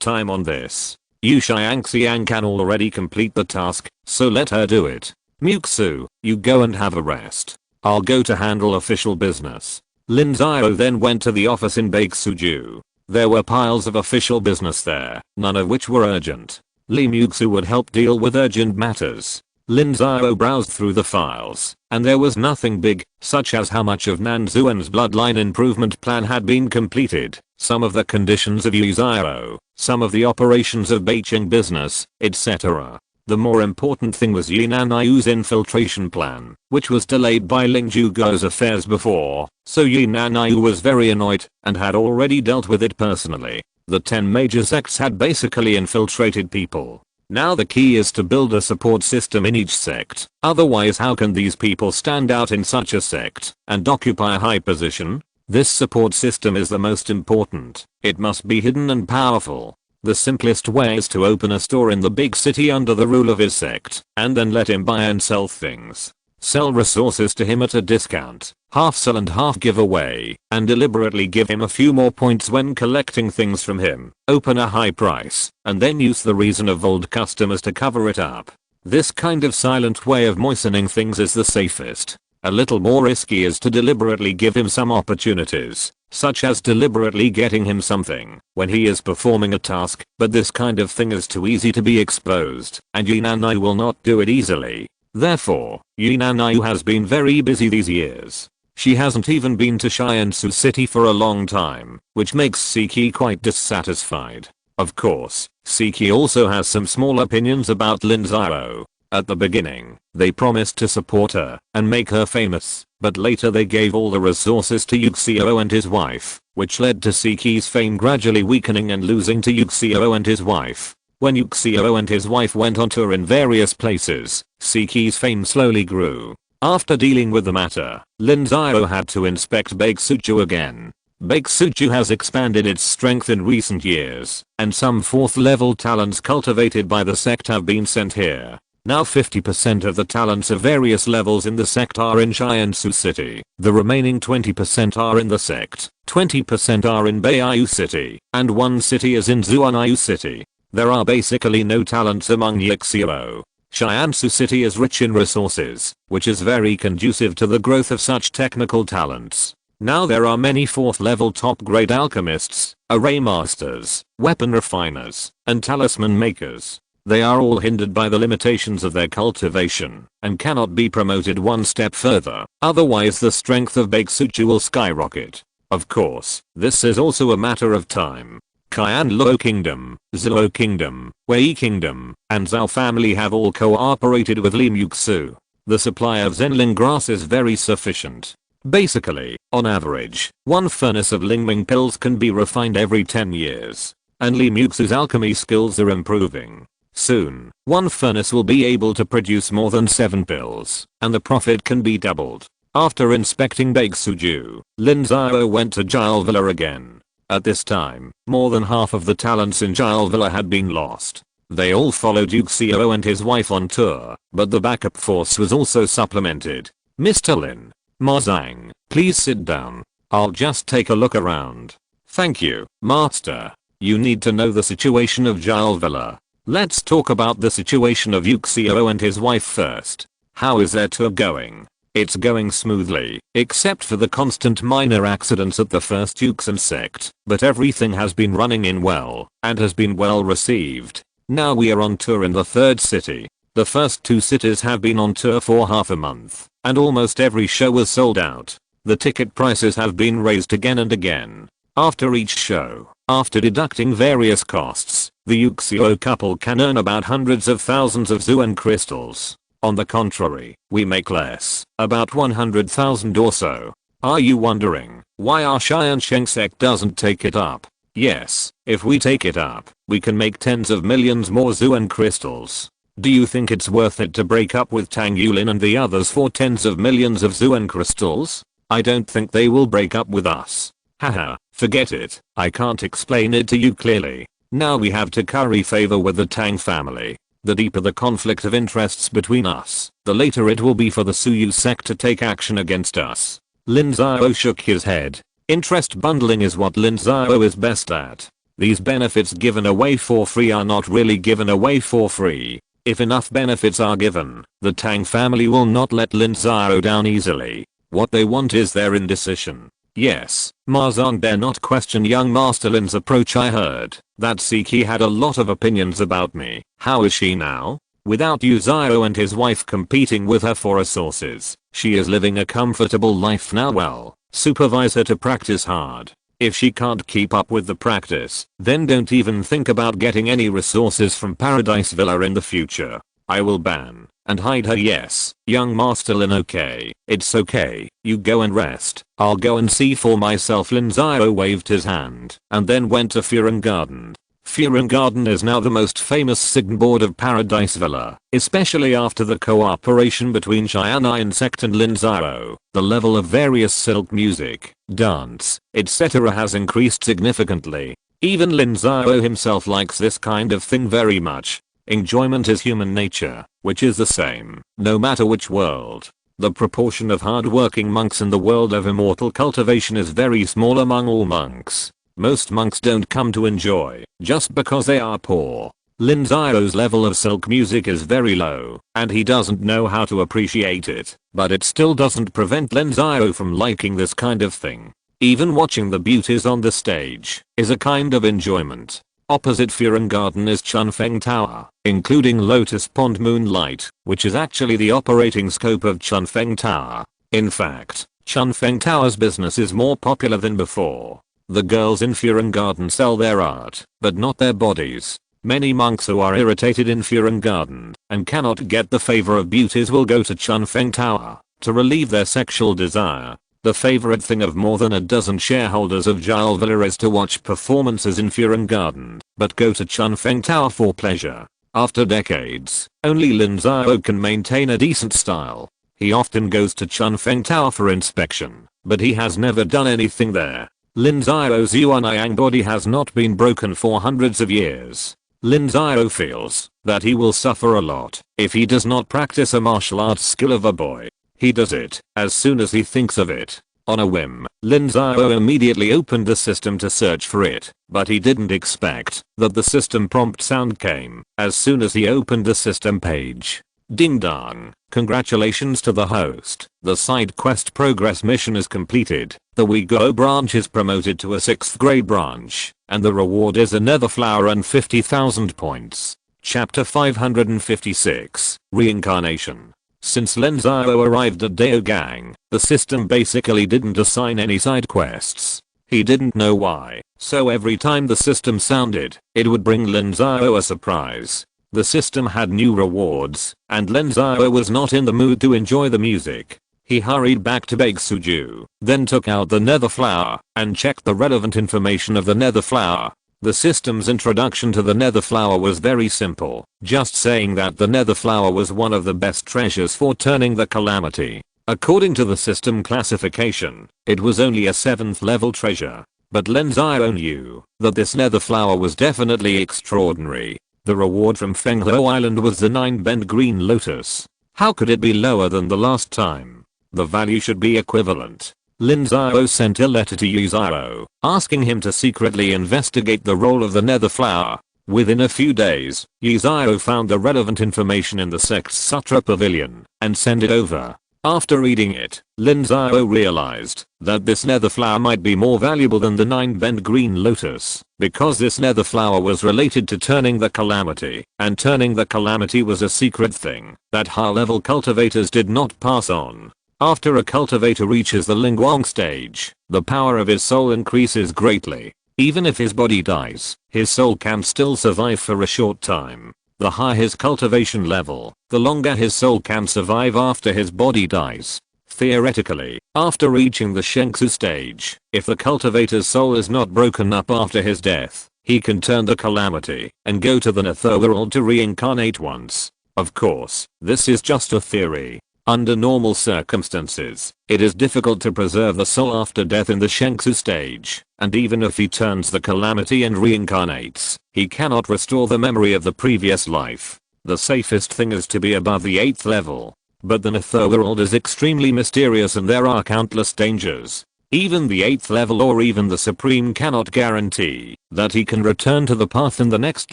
time on this. Yu Xiangxiang can already complete the task, so let her do it. Muxu, you go and have a rest. I'll go to handle official business. Lin Xiao then went to the office in Baeksuju. There were piles of official business there, none of which were urgent. Li Muxu would help deal with urgent matters. Lin Xiao browsed through the files, and there was nothing big, such as how much of Nan Zuan's bloodline improvement plan had been completed, some of the conditions of Yu Xiao, some of the operations of Beicheng business, etc. The more important thing was Yinanyu's infiltration plan, which was delayed by Ling Zhugo's affairs before, so Yinanyu was very annoyed and had already dealt with it personally. The 10 major sects had basically infiltrated people. Now the key is to build a support system in each sect, otherwise how can these people stand out in such a sect and occupy a high position? This support system is the most important. It must be hidden and powerful. The simplest way is to open a store in the big city under the rule of his sect, and then let him buy and sell things. Sell resources to him at a discount, half sell and half give away, and deliberately give him a few more points when collecting things from him. Open a high price, and then use the reason of old customers to cover it up. This kind of silent way of moistening things is the safest. A little more risky is to deliberately give him some opportunities, such as deliberately getting him something when he is performing a task, but this kind of thing is too easy to be exposed, and Yinanyu will not do it easily. Therefore, Yinanyu has been very busy these years. She hasn't even been to Tiansheng City for a long time, which makes Siki quite dissatisfied. Of course, Siki also has some small opinions about Lin Xiao. At the beginning, they promised to support her and make her famous, but later they gave all the resources to Yu Xiao and his wife, which led to Siki's fame gradually weakening and losing to Yu Xiao and his wife. When Yu Xiao and his wife went on tour in various places, Siki's fame slowly grew. After dealing with the matter, Lin Xiao had to inspect Baeksuju again. Baeksuju has expanded its strength in recent years, and some 4th level talents cultivated by the sect have been sent here. Now 50% of the talents of various levels in the sect are in Tiansheng City. The remaining 20% are in the sect, 20% are in Beiyu City, and 1 city is in Zuanayu City. There are basically no talents among Yixiao. Tiansheng City is rich in resources, which is very conducive to the growth of such technical talents. Now there are many 4th level top grade alchemists, array masters, weapon refiners, and talisman makers. They are all hindered by the limitations of their cultivation and cannot be promoted one step further, otherwise the strength of Baeksuju will skyrocket. Of course, this is also a matter of time. Qianluo Kingdom, Zuo Kingdom, Wei Kingdom, and Zhao family have all cooperated with Li Muxu. The supply of Zenling grass is very sufficient. Basically, on average, 1 furnace of Lingming pills can be refined every 10 years. And Li Muxu's alchemy skills are improving. Soon, 1 furnace will be able to produce more than 7 pills, and the profit can be doubled. After inspecting Baeksuju, Lin Xiao went to Jile Villa again. At this time, more than half of the talents in Jile Villa had been lost. They all followed Yu Xiao and his wife on tour, but the backup force was also supplemented. Mr. Lin, Ma Zhang, please sit down. I'll just take a look around. Thank you, Master. You need to know the situation of Jile Villa. Let's talk about the situation of Yu Xiao and his wife first. How is their tour going? It's going smoothly, except for the constant minor accidents at the first Tiansheng Sect, but everything has been running in well, and has been well received. Now we are on tour in the third city. The first two cities have been on tour for half a month, and almost every show was sold out. The ticket prices have been raised again and again. After each show, after deducting various costs, the Lin Xiao couple can earn about hundreds of thousands of yuan crystals. On the contrary, we make less, about 100,000 or so. Are you wondering why our Tiansheng Sect doesn't take it up? Yes, if we take it up, we can make tens of millions more yuan crystals. Do you think it's worth it to break up with Tang Yulin and the others for tens of millions of yuan crystals? I don't think they will break up with us. Haha, forget it, I can't explain it to you clearly. Now we have to curry favor with the Tang family. The deeper the conflict of interests between us, the later it will be for the Suyu sect to take action against us. Lin Xiao shook his head. Interest bundling is what Lin Xiao is best at. These benefits given away for free are not really given away for free. If enough benefits are given, the Tang family will not let Lin Xiao down easily. What they want is their indecision. Yes, Ma Zong dare not question young Master Lin's approach. I heard that Siki had a lot of opinions about me. How is she now? Without Yu Xiao and his wife competing with her for resources, she is living a comfortable life now. Well, supervise her to practice hard. If she can't keep up with the practice, then don't even think about getting any resources from Paradise Villa in the future. I will ban and hide her. Yes, young Master Lin. Okay, it's okay, you go and rest. I'll go and see for myself. Lin Xiao waved his hand and then went to Furen Garden. Furen Garden is now the most famous signboard of Paradise Villa, especially after the cooperation between Tiansheng Sect and Lin Xiao. The level of various silk music, dance, etc. has increased significantly. Even Lin Xiao himself likes this kind of thing very much. Enjoyment is human nature, which is the same, no matter which world. The proportion of hard-working monks in the world of immortal cultivation is very small among all monks. Most monks don't come to enjoy, just because they are poor. Lin Xiao's level of silk music is very low, and he doesn't know how to appreciate it, but it still doesn't prevent Lin Xiao from liking this kind of thing. Even watching the beauties on the stage is a kind of enjoyment. Opposite Furen Garden is Chunfeng Tower, including Lotus Pond Moonlight, which is actually the operating scope of Chunfeng Tower. In fact, Chunfeng Tower's business is more popular than before. The girls in Furen Garden sell their art, but not their bodies. Many monks who are irritated in Furen Garden and cannot get the favor of beauties will go to Chunfeng Tower to relieve their sexual desire. The favorite thing of more than a dozen shareholders of Jile Villa is to watch performances in Furen Garden, but go to Chunfeng Tower for pleasure. After decades, only Lin Xiao can maintain a decent style. He often goes to Chunfeng Tower for inspection, but he has never done anything there. Lin Xiao's Yuan body has not been broken for hundreds of years. Lin Xiao feels that he will suffer a lot if he does not practice a martial arts skill of a boy. He does it as soon as he thinks of it. On a whim, Lin Xiao immediately opened the system to search for it, but he didn't expect that the system prompt sound came as soon as he opened the system page. Ding dong, congratulations to the host. The side quest progress mission is completed. The Uyghur branch is promoted to a 6th grade branch, and the reward is a nether flower and 50,000 points. Chapter 556, Reincarnation. Since Lin Xiao arrived at Daogang, the system basically didn't assign any side quests. He didn't know why, so every time the system sounded, it would bring Lin Xiao a surprise. The system had new rewards, and Lin Xiao was not in the mood to enjoy the music. He hurried back to Beg Suju, then took out the nether flower, and checked the relevant information of the nether flower. The system's introduction to the nether flower was very simple, just saying that the nether flower was one of the best treasures for turning the calamity. According to the system classification, it was only a 7th level treasure, but Lin Xiao knew that this nether flower was definitely extraordinary. The reward from Fenghe Island was the 9-bend green lotus. How could it be lower than the last time? The value should be equivalent. Lin Xiao sent a letter to Yu Xiao, asking him to secretly investigate the role of the nether flower. Within a few days, Yu Xiao found the relevant information in the sect's Sutra Pavilion, and sent it over. After reading it, Lin Xiao realized that this nether flower might be more valuable than the 9-bend green lotus, because this nether flower was related to turning the calamity, and turning the calamity was a secret thing that high-level cultivators did not pass on. After a cultivator reaches the Lingguang stage, the power of his soul increases greatly. Even if his body dies, his soul can still survive for a short time. The higher his cultivation level, the longer his soul can survive after his body dies. Theoretically, after reaching the Shengsu stage, if the cultivator's soul is not broken up after his death, he can turn the calamity and go to the netherworld to reincarnate once. Of course, this is just a theory. Under normal circumstances, it is difficult to preserve the soul after death in the Shengsu stage, and even if he turns the calamity and reincarnates, he cannot restore the memory of the previous life. The safest thing is to be above the 8th level. But the netherworld is extremely mysterious and there are countless dangers. Even the 8th level or even the Supreme cannot guarantee that he can return to the path in the next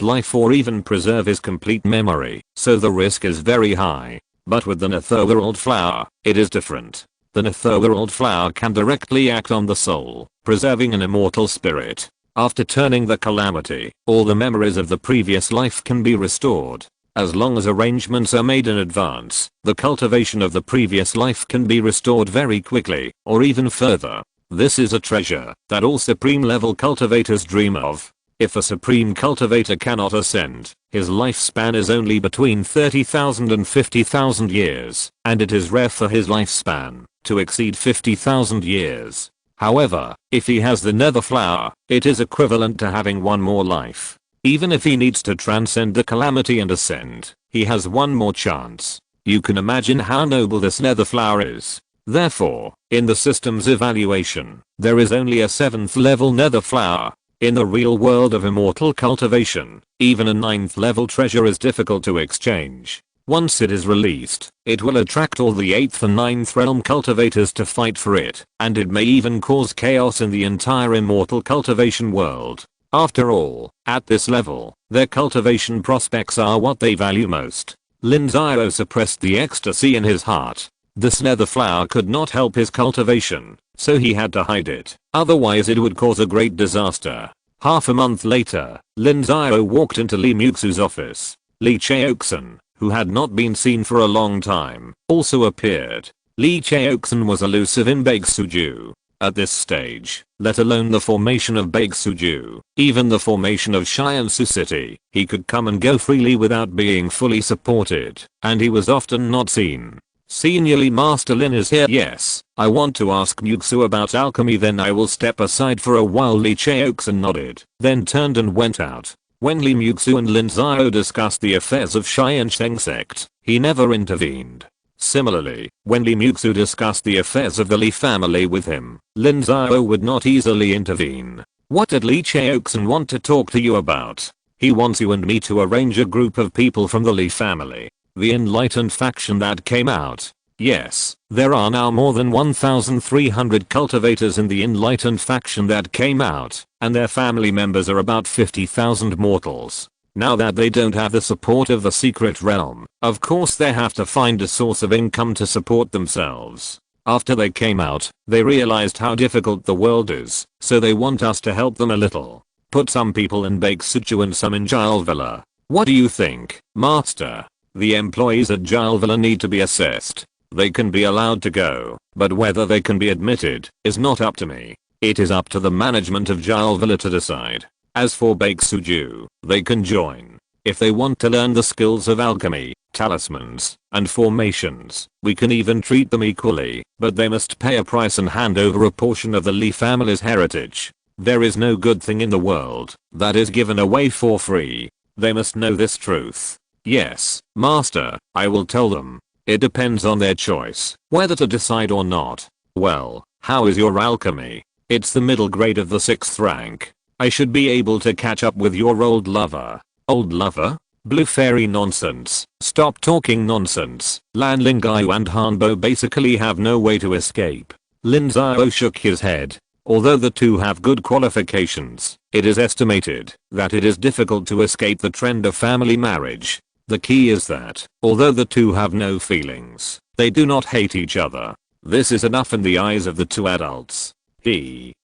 life or even preserve his complete memory, so the risk is very high. But with the netherworld flower, it is different. The netherworld flower can directly act on the soul, preserving an immortal spirit. After turning the calamity, all the memories of the previous life can be restored. As long as arrangements are made in advance, the cultivation of the previous life can be restored very quickly, or even further. This is a treasure that all supreme level cultivators dream of. If a supreme cultivator cannot ascend, his lifespan is only between 30,000 and 50,000 years, and it is rare for his lifespan to exceed 50,000 years. However, if he has the nether flower, it is equivalent to having one more life. Even if he needs to transcend the calamity and ascend, he has one more chance. You can imagine how noble this nether flower is. Therefore, in the system's evaluation, there is only a 7th level nether flower. In the real world of immortal cultivation, even a 9th level treasure is difficult to exchange. Once it is released, it will attract all the 8th and 9th realm cultivators to fight for it, and it may even cause chaos in the entire immortal cultivation world. After all, at this level, their cultivation prospects are what they value most. Lin Xiao suppressed the ecstasy in his heart. This nether flower could not help his cultivation, so he had to hide it, otherwise it would cause a great disaster. Half a month later, Lin Xiao walked into Li Muxu's office. Li Xiaoxin, who had not been seen for a long time, also appeared. Li Xiaoxin was elusive in Baixuju. At this stage, let alone the formation of Baixuju, even the formation of Tiansheng City, he could come and go freely without being fully supported, and he was often not seen. Seniorly Master Lin is here. Yes, I want to ask Muxu about alchemy, then I will step aside for a while. Li Xiaoxin nodded, then turned and went out. When Li Muxu and Lin Xiao discussed the affairs of Tiansheng Sect, he never intervened. Similarly, when Li Muxu discussed the affairs of the Li family with him, Lin Xiao would not easily intervene. What did Li Xiaoxin want to talk to you about? He wants you and me to arrange a group of people from the Li family. The enlightened faction that came out. Yes, there are now more than 1,300 cultivators in the enlightened faction that came out, and their family members are about 50,000 mortals. Now that they don't have the support of the secret realm, of course they have to find a source of income to support themselves. After they came out, they realized how difficult the world is, so they want us to help them a little. Put some people in Baixuju and some in Villa. What do you think, Master? The employees at Villa need to be assessed. They can be allowed to go, but whether they can be admitted is not up to me. It is up to the management of Villa to decide. As for Baixuju, they can join. If they want to learn the skills of alchemy, talismans, and formations, we can even treat them equally, but they must pay a price and hand over a portion of the Li family's heritage. There is no good thing in the world that is given away for free. They must know this truth. Yes, Master, I will tell them. It depends on their choice, whether to decide or not. Well, how is your alchemy? It's the middle grade of the 6th rank. I should be able to catch up with your old lover. Old lover? Blue fairy nonsense. Stop talking nonsense. Lan Linggao and Hanbo basically have no way to escape. Lin Xiao shook his head. Although the two have good qualifications, it is estimated that it is difficult to escape the trend of family marriage. The key is that, although the two have no feelings, they do not hate each other. This is enough in the eyes of the two adults.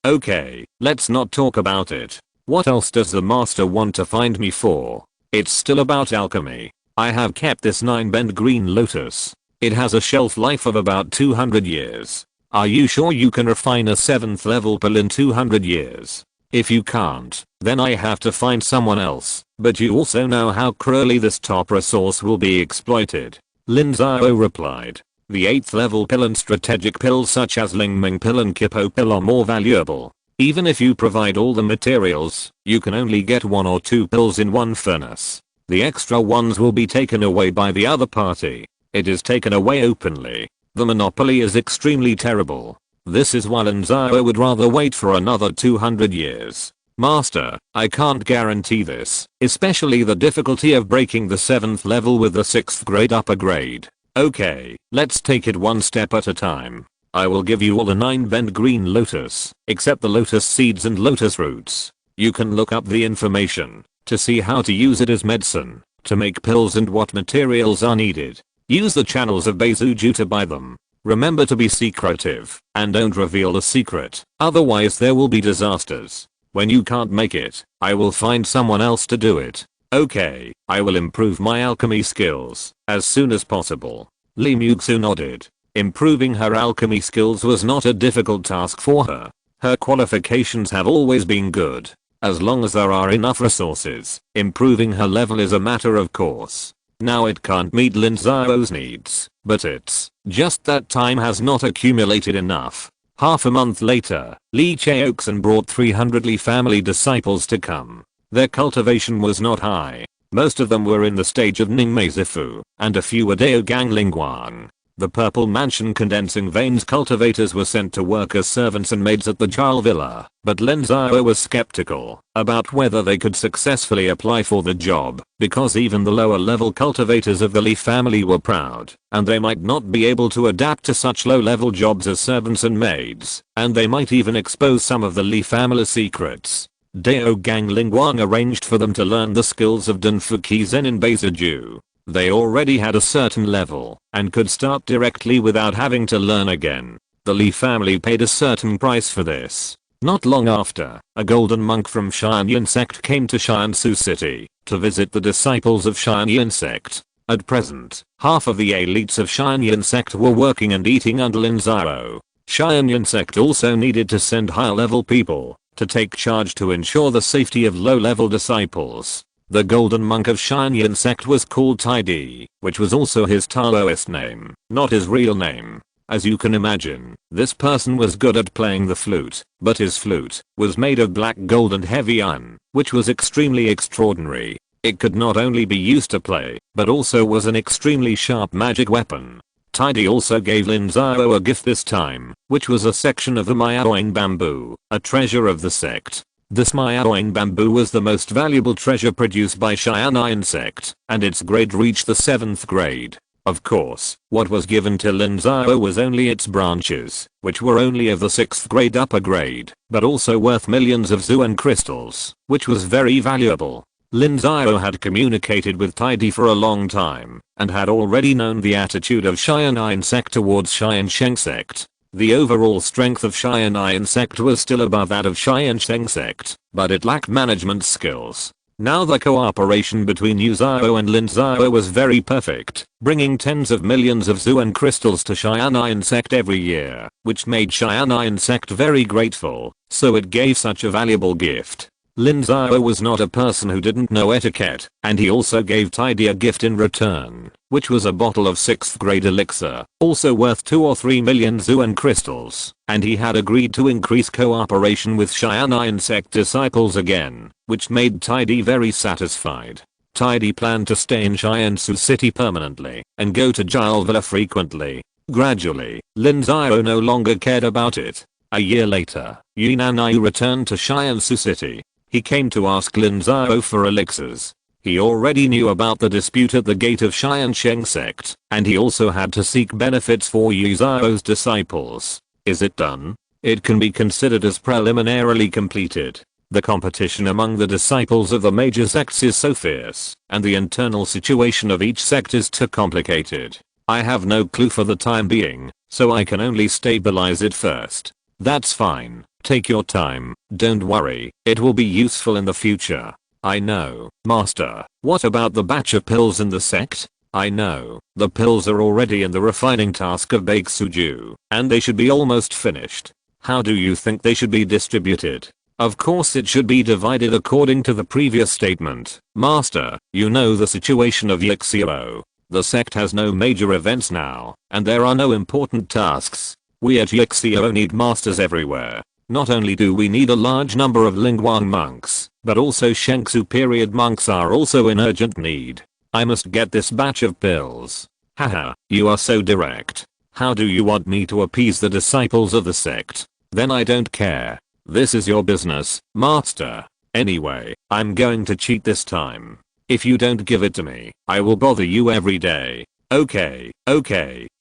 Okay, let's not talk about it. What else does the master want to find me for? It's still about alchemy. I have kept this 9-bend green lotus. It has a shelf life of about 200 years. Are you sure you can refine a 7th level pill in 200 years? If you can't, then I have to find someone else. But you also know how cruelly this top resource will be exploited. Lin Xiao replied. The 8th level pill and strategic pills such as Ling Ming pill and Kippo pill are more valuable. Even if you provide all the materials, you can only get 1 or 2 pills in one furnace. The extra ones will be taken away by the other party. It is taken away openly. The monopoly is extremely terrible. This is why Lin Xiao would rather wait for another 200 years. Master, I can't guarantee this, especially the difficulty of breaking the 7th level with the 6th grade upper grade. Okay, let's take it one step at a time. I will give you all the 9-bend green lotus, except the lotus seeds and lotus roots. You can look up the information to see how to use it as medicine, to make pills and what materials are needed. Use the channels of Beizuju to buy them. Remember to be secretive and don't reveal the secret, otherwise there will be disasters. When you can't make it, I will find someone else to do it. Okay, I will improve my alchemy skills as soon as possible. Li Muxu nodded. Improving her alchemy skills was not a difficult task for her. Her qualifications have always been good. As long as there are enough resources, improving her level is a matter of course. Now it can't meet Lin Xiao's needs, but it's just that time has not accumulated enough. Half a month later, Li Xiao brought 300 Li family disciples to come. Their cultivation was not high. Most of them were in the stage of Ningmei Zifu, and a few were Dao Gang Lingguang. The Purple Mansion condensing veins cultivators were sent to work as servants and maids at the Jal Villa, but Lin Xiao was skeptical about whether they could successfully apply for the job, because even the lower level cultivators of the Li family were proud, and they might not be able to adapt to such low level jobs as servants and maids, and they might even expose some of the Li family secrets. Dao Gang Lingguang arranged for them to learn the skills of Dunfuki Zen in Beiziju. They already had a certain level and could start directly without having to learn again. The Li family paid a certain price for this. Not long after, a golden monk from Tiansheng Sect came to Tiansheng City to visit the disciples of Tiansheng Sect. At present, half of the elites of Tiansheng Sect were working and eating under Lin Xiao. Tiansheng Sect also needed to send higher level people to take charge to ensure the safety of low level disciples. The golden monk of Tiansheng Sect was called Taidi, which was also his Taoist name, not his real name. As you can imagine, this person was good at playing the flute, but his flute was made of black gold and heavy iron, which was extremely extraordinary. It could not only be used to play, but also was an extremely sharp magic weapon. Taidi also gave Lin Xiao a gift this time, which was a section of the Miaoing bamboo, a treasure of the sect. This Miaoing bamboo was the most valuable treasure produced by Tiansheng Sect, and its grade reached the 7th grade. Of course, what was given to Lin Xiao was only its branches, which were only of the 6th grade upper grade, but also worth millions of Zuan crystals, which was very valuable. Lin Xiao had communicated with Taidi for a long time, and had already known the attitude of Tiansheng Sect towards Tiansheng Sect. The overall strength of Tiansheng Sect was still above that of Tiansheng Sect, but it lacked management skills. Now the cooperation between Yu Xiao and Lin Xiao was very perfect, bringing tens of millions of Zuan crystals to Tiansheng Sect every year, which made Tiansheng Sect very grateful, so it gave such a valuable gift. Lin Xiao was not a person who didn't know etiquette, and he also gave Taidi a gift in return, which was a bottle of 6th grade elixir, also worth 2 or 3 million Zuan crystals, and he had agreed to increase cooperation with Tiansheng Sect disciples again, which made Taidi very satisfied. Taidi planned to stay in Tiansheng City permanently, and go to Jal Villa frequently. Gradually, Lin Xiao no longer cared about it. A year later, Yunanai returned to Tiansheng City. He came to ask Lin Xiao for elixirs. He already knew about the dispute at the gate of Tiansheng Sect, and he also had to seek benefits for Yu Xiao's disciples. Is it done? It can be considered as preliminarily completed. The competition among the disciples of the major sects is so fierce, and the internal situation of each sect is too complicated. I have no clue for the time being, so I can only stabilize it first. That's fine, take your time, don't worry, it will be useful in the future. I know, Master. What about the batch of pills in the sect? I know, the pills are already in the refining task of Baeksuju, and they should be almost finished. How do you think they should be distributed? Of course it should be divided according to the previous statement. Master, you know the situation of Lin Xiao. The sect has no major events now, and there are no important tasks. We at Lin Xiao need masters everywhere. Not only do we need a large number of Lingguang monks, but also Shengsu period monks are also in urgent need. I must get this batch of pills. Haha, you are so direct. How do you want me to appease the disciples of the sect? Then I don't care. This is your business, Master. Anyway, I'm going to cheat this time. If you don't give it to me, I will bother you every day. Okay,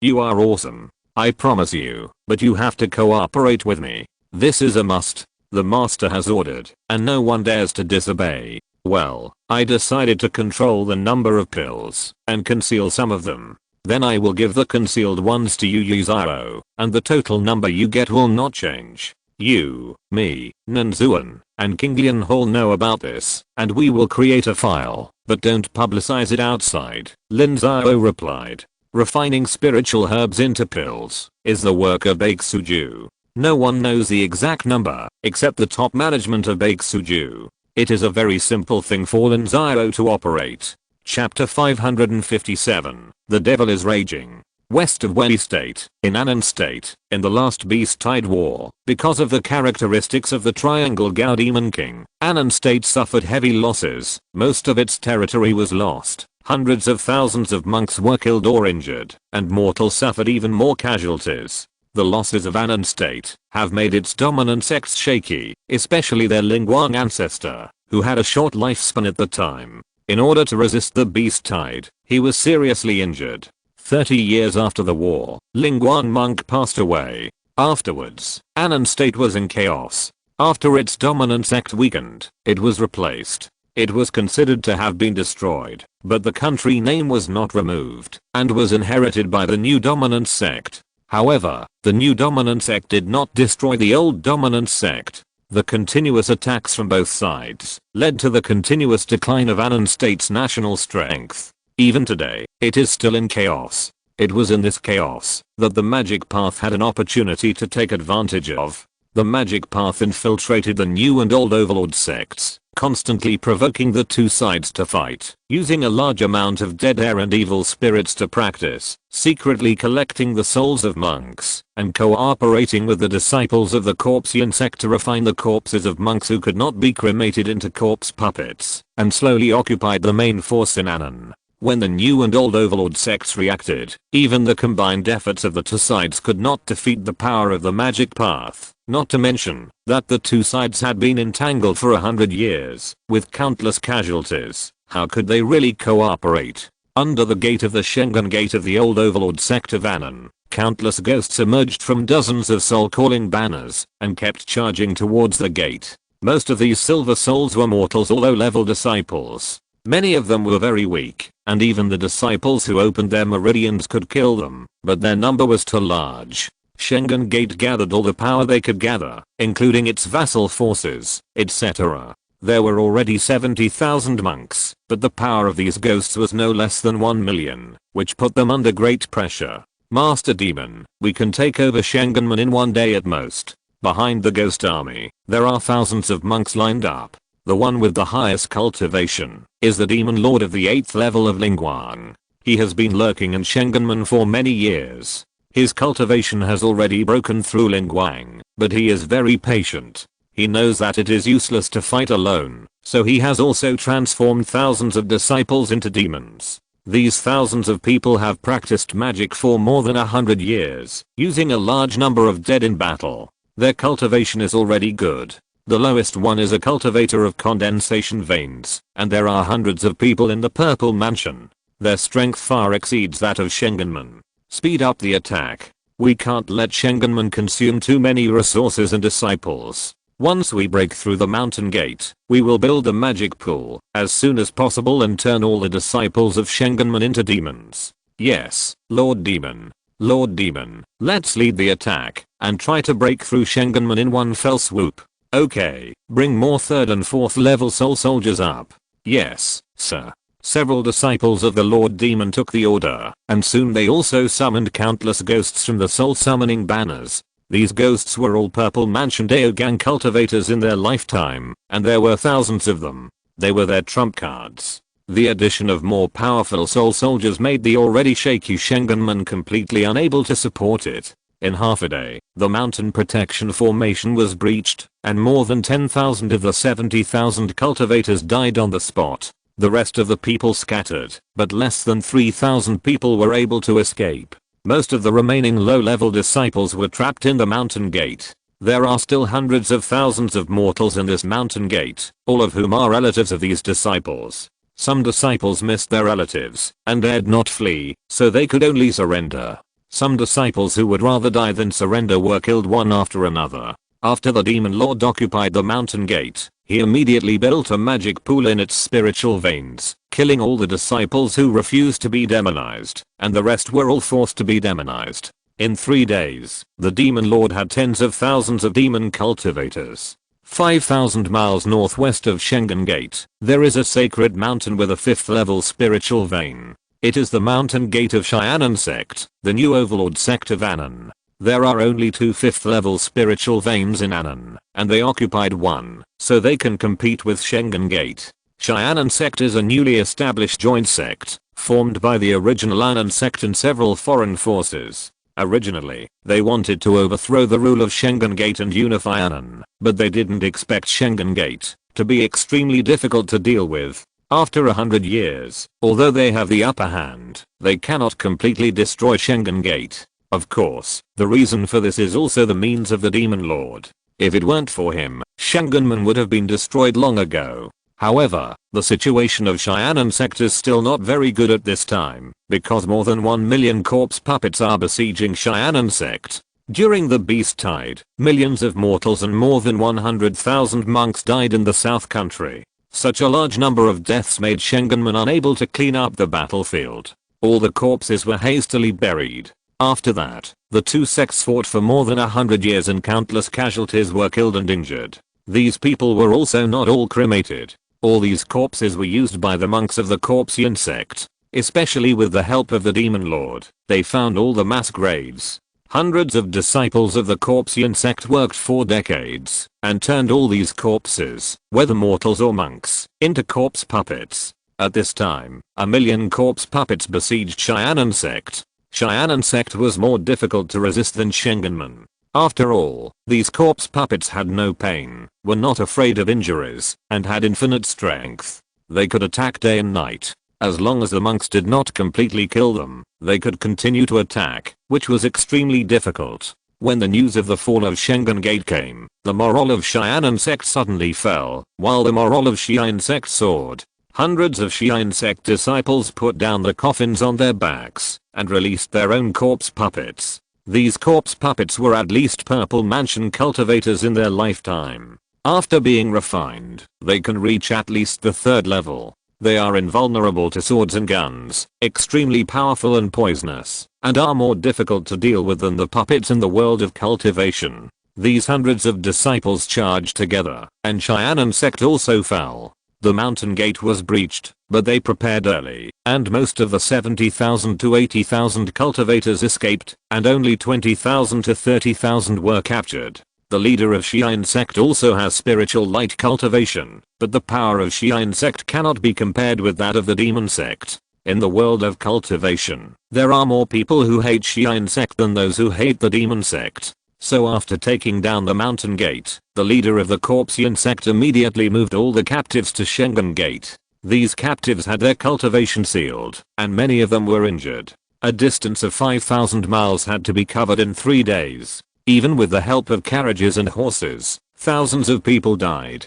you are awesome. I promise you, but you have to cooperate with me. This is a must. The master has ordered, and no one dares to disobey. Well, I decided to control the number of pills, and conceal some of them. Then I will give the concealed ones to you Yuzaro, and the total number you get will not change. You, me, Nanzuan, and King Lian Hall know about this, and we will create a file, but don't publicize it outside. Lin Xiao replied. Refining spiritual herbs into pills is the work of Baeksuju. No one knows the exact number, except the top management of Baeksuju. It is a very simple thing for Lin Xiao to operate. Chapter 557. The Devil is Raging. West of Wei State, in Annan State, in the last Beast Tide War, because of the characteristics of the Triangle Gao Demon King, Annan State suffered heavy losses. Most of its territory was lost. Hundreds of thousands of monks were killed or injured, and mortals suffered even more casualties. The losses of Annan State have made its dominant sects shaky, especially their Lingguang ancestor, who had a short lifespan at the time. In order to resist the beast tide, he was seriously injured. 30 years after the war, Lingguang monk passed away. Afterwards, Annan State was in chaos. After its dominant sect weakened, it was replaced. It was considered to have been destroyed, but the country name was not removed, and was inherited by the new dominant sect. However, the new dominant sect did not destroy the old dominant sect. The continuous attacks from both sides led to the continuous decline of Annan State's national strength. Even today, it is still in chaos. It was in this chaos that the magic path had an opportunity to take advantage of. The magic path infiltrated the new and old overlord sects, constantly provoking the two sides to fight, using a large amount of dead air and evil spirits to practice, secretly collecting the souls of monks, and cooperating with the disciples of the Corpsean sect to refine the corpses of monks who could not be cremated into corpse puppets, and slowly occupied the main force in Annan. When the new and old overlord sects reacted, even the combined efforts of the two sides could not defeat the power of the magic path, not to mention that the two sides had been entangled for 100 years, with countless casualties. How could they really cooperate? Under the gate of the Shengun Gate of the old overlord sect of Annan, countless ghosts emerged from dozens of soul-calling banners, and kept charging towards the gate. Most of these silver souls were mortals or low-level disciples. Many of them were very weak, and even the disciples who opened their meridians could kill them, but their number was too large. Shengun Gate gathered all the power they could gather, including its vassal forces, etc. There were already 70,000 monks, but the power of these ghosts was no less than 1 million, which put them under great pressure. Master Demon, we can take over Shengunman in one day at most. Behind the ghost army, there are thousands of monks lined up. The one with the highest cultivation is the demon lord of the 8th level of Lingguang. He has been lurking in Shengunman for many years. His cultivation has already broken through Lingguang, but he is very patient. He knows that it is useless to fight alone, so he has also transformed thousands of disciples into demons. These thousands of people have practiced magic for more than 100 years, using a large number of dead in battle. Their cultivation is already good. The lowest one is a cultivator of condensation veins, and there are hundreds of people in the purple mansion. Their strength far exceeds that of Shengunman. Speed up the attack. We can't let Shengunman consume too many resources and disciples. Once we break through the mountain gate, we will build a magic pool as soon as possible and turn all the disciples of Shengenman into demons. Yes, Lord Demon. Lord Demon, let's lead the attack and try to break through Shengenman in one fell swoop. Okay, bring more 3rd and 4th level soul soldiers up. Yes, sir. Several disciples of the Lord Demon took the order, and soon they also summoned countless ghosts from the soul summoning banners. These ghosts were all Purple Mansion Daogang cultivators in their lifetime, and there were thousands of them. They were their trump cards. The addition of more powerful soul soldiers made the already shaky Shengenman completely unable to support it. In half a day, the mountain protection formation was breached, and more than 10,000 of the 70,000 cultivators died on the spot. The rest of the people scattered, but less than 3,000 people were able to escape. Most of the remaining low-level disciples were trapped in the mountain gate. There are still hundreds of thousands of mortals in this mountain gate, all of whom are relatives of these disciples. Some disciples missed their relatives and dared not flee, so they could only surrender. Some disciples who would rather die than surrender were killed one after another. After the Demon Lord occupied the mountain gate, he immediately built a magic pool in its spiritual veins, killing all the disciples who refused to be demonized, and the rest were all forced to be demonized. In 3 days, the Demon Lord had tens of thousands of demon cultivators. 5,000 miles northwest of Shengen Gate, there is a sacred mountain with a 5th level spiritual vein. It is the mountain gate of Tiansheng Sect, the new overlord sect of Anan. There are only 2 5th level spiritual veins in Anan, and they occupied one, so they can compete with Shengen Gate. Tiansheng Sect is a newly established joint sect, formed by the original Anan sect and several foreign forces. Originally, they wanted to overthrow the rule of Shengen Gate and unify Anan, but they didn't expect Shengen Gate to be extremely difficult to deal with. After 100 years, although they have the upper hand, they cannot completely destroy Shengen Gate. Of course, the reason for this is also the means of the Demon Lord. If it weren't for him, Shengenman would have been destroyed long ago. However, the situation of Tiansheng Sect is still not very good at this time, because more than 1 million corpse puppets are besieging Tiansheng Sect. During the Beast Tide, millions of mortals and more than 100,000 monks died in the South Country. Such a large number of deaths made Shengenman unable to clean up the battlefield. All the corpses were hastily buried. After that, the two sects fought for more than 100 years and countless casualties were killed and injured. These people were also not all cremated. All these corpses were used by the monks of the Tiansheng Sect. Especially with the help of the Demon Lord, they found all the mass graves. Hundreds of disciples of the Tiansheng Sect worked for decades and turned all these corpses, whether mortals or monks, into corpse puppets. At this time, 1 million corpse puppets besieged Tiansheng Sect. Tiansheng Sect was more difficult to resist than Shengenman. After all, these corpse puppets had no pain, were not afraid of injuries, and had infinite strength. They could attack day and night. As long as the monks did not completely kill them, they could continue to attack, which was extremely difficult. When the news of the fall of Shengen Gate came, the morale of Tiansheng Sect suddenly fell, while the morale of Tiansheng Sect soared. Hundreds of Tiansheng Sect disciples put down the coffins on their backs and released their own corpse puppets. These corpse puppets were at least Purple Mansion cultivators in their lifetime. After being refined, they can reach at least the 3rd level. They are invulnerable to swords and guns, extremely powerful and poisonous, and are more difficult to deal with than the puppets in the world of cultivation. These hundreds of disciples charged together, and Tiansheng Sect also fell. The mountain gate was breached, but they prepared early, and most of the 70,000 to 80,000 cultivators escaped, and only 20,000 to 30,000 were captured. The leader of Tiansheng Sect also has spiritual light cultivation, but the power of Tiansheng Sect cannot be compared with that of the Demon Sect. In the world of cultivation, there are more people who hate Tiansheng Sect than those who hate the Demon Sect. So after taking down the mountain gate, the leader of the Tiansheng Sect immediately moved all the captives to Shengen Gate. These captives had their cultivation sealed, and many of them were injured. A distance of 5,000 miles had to be covered in 3 days. Even with the help of carriages and horses, thousands of people died.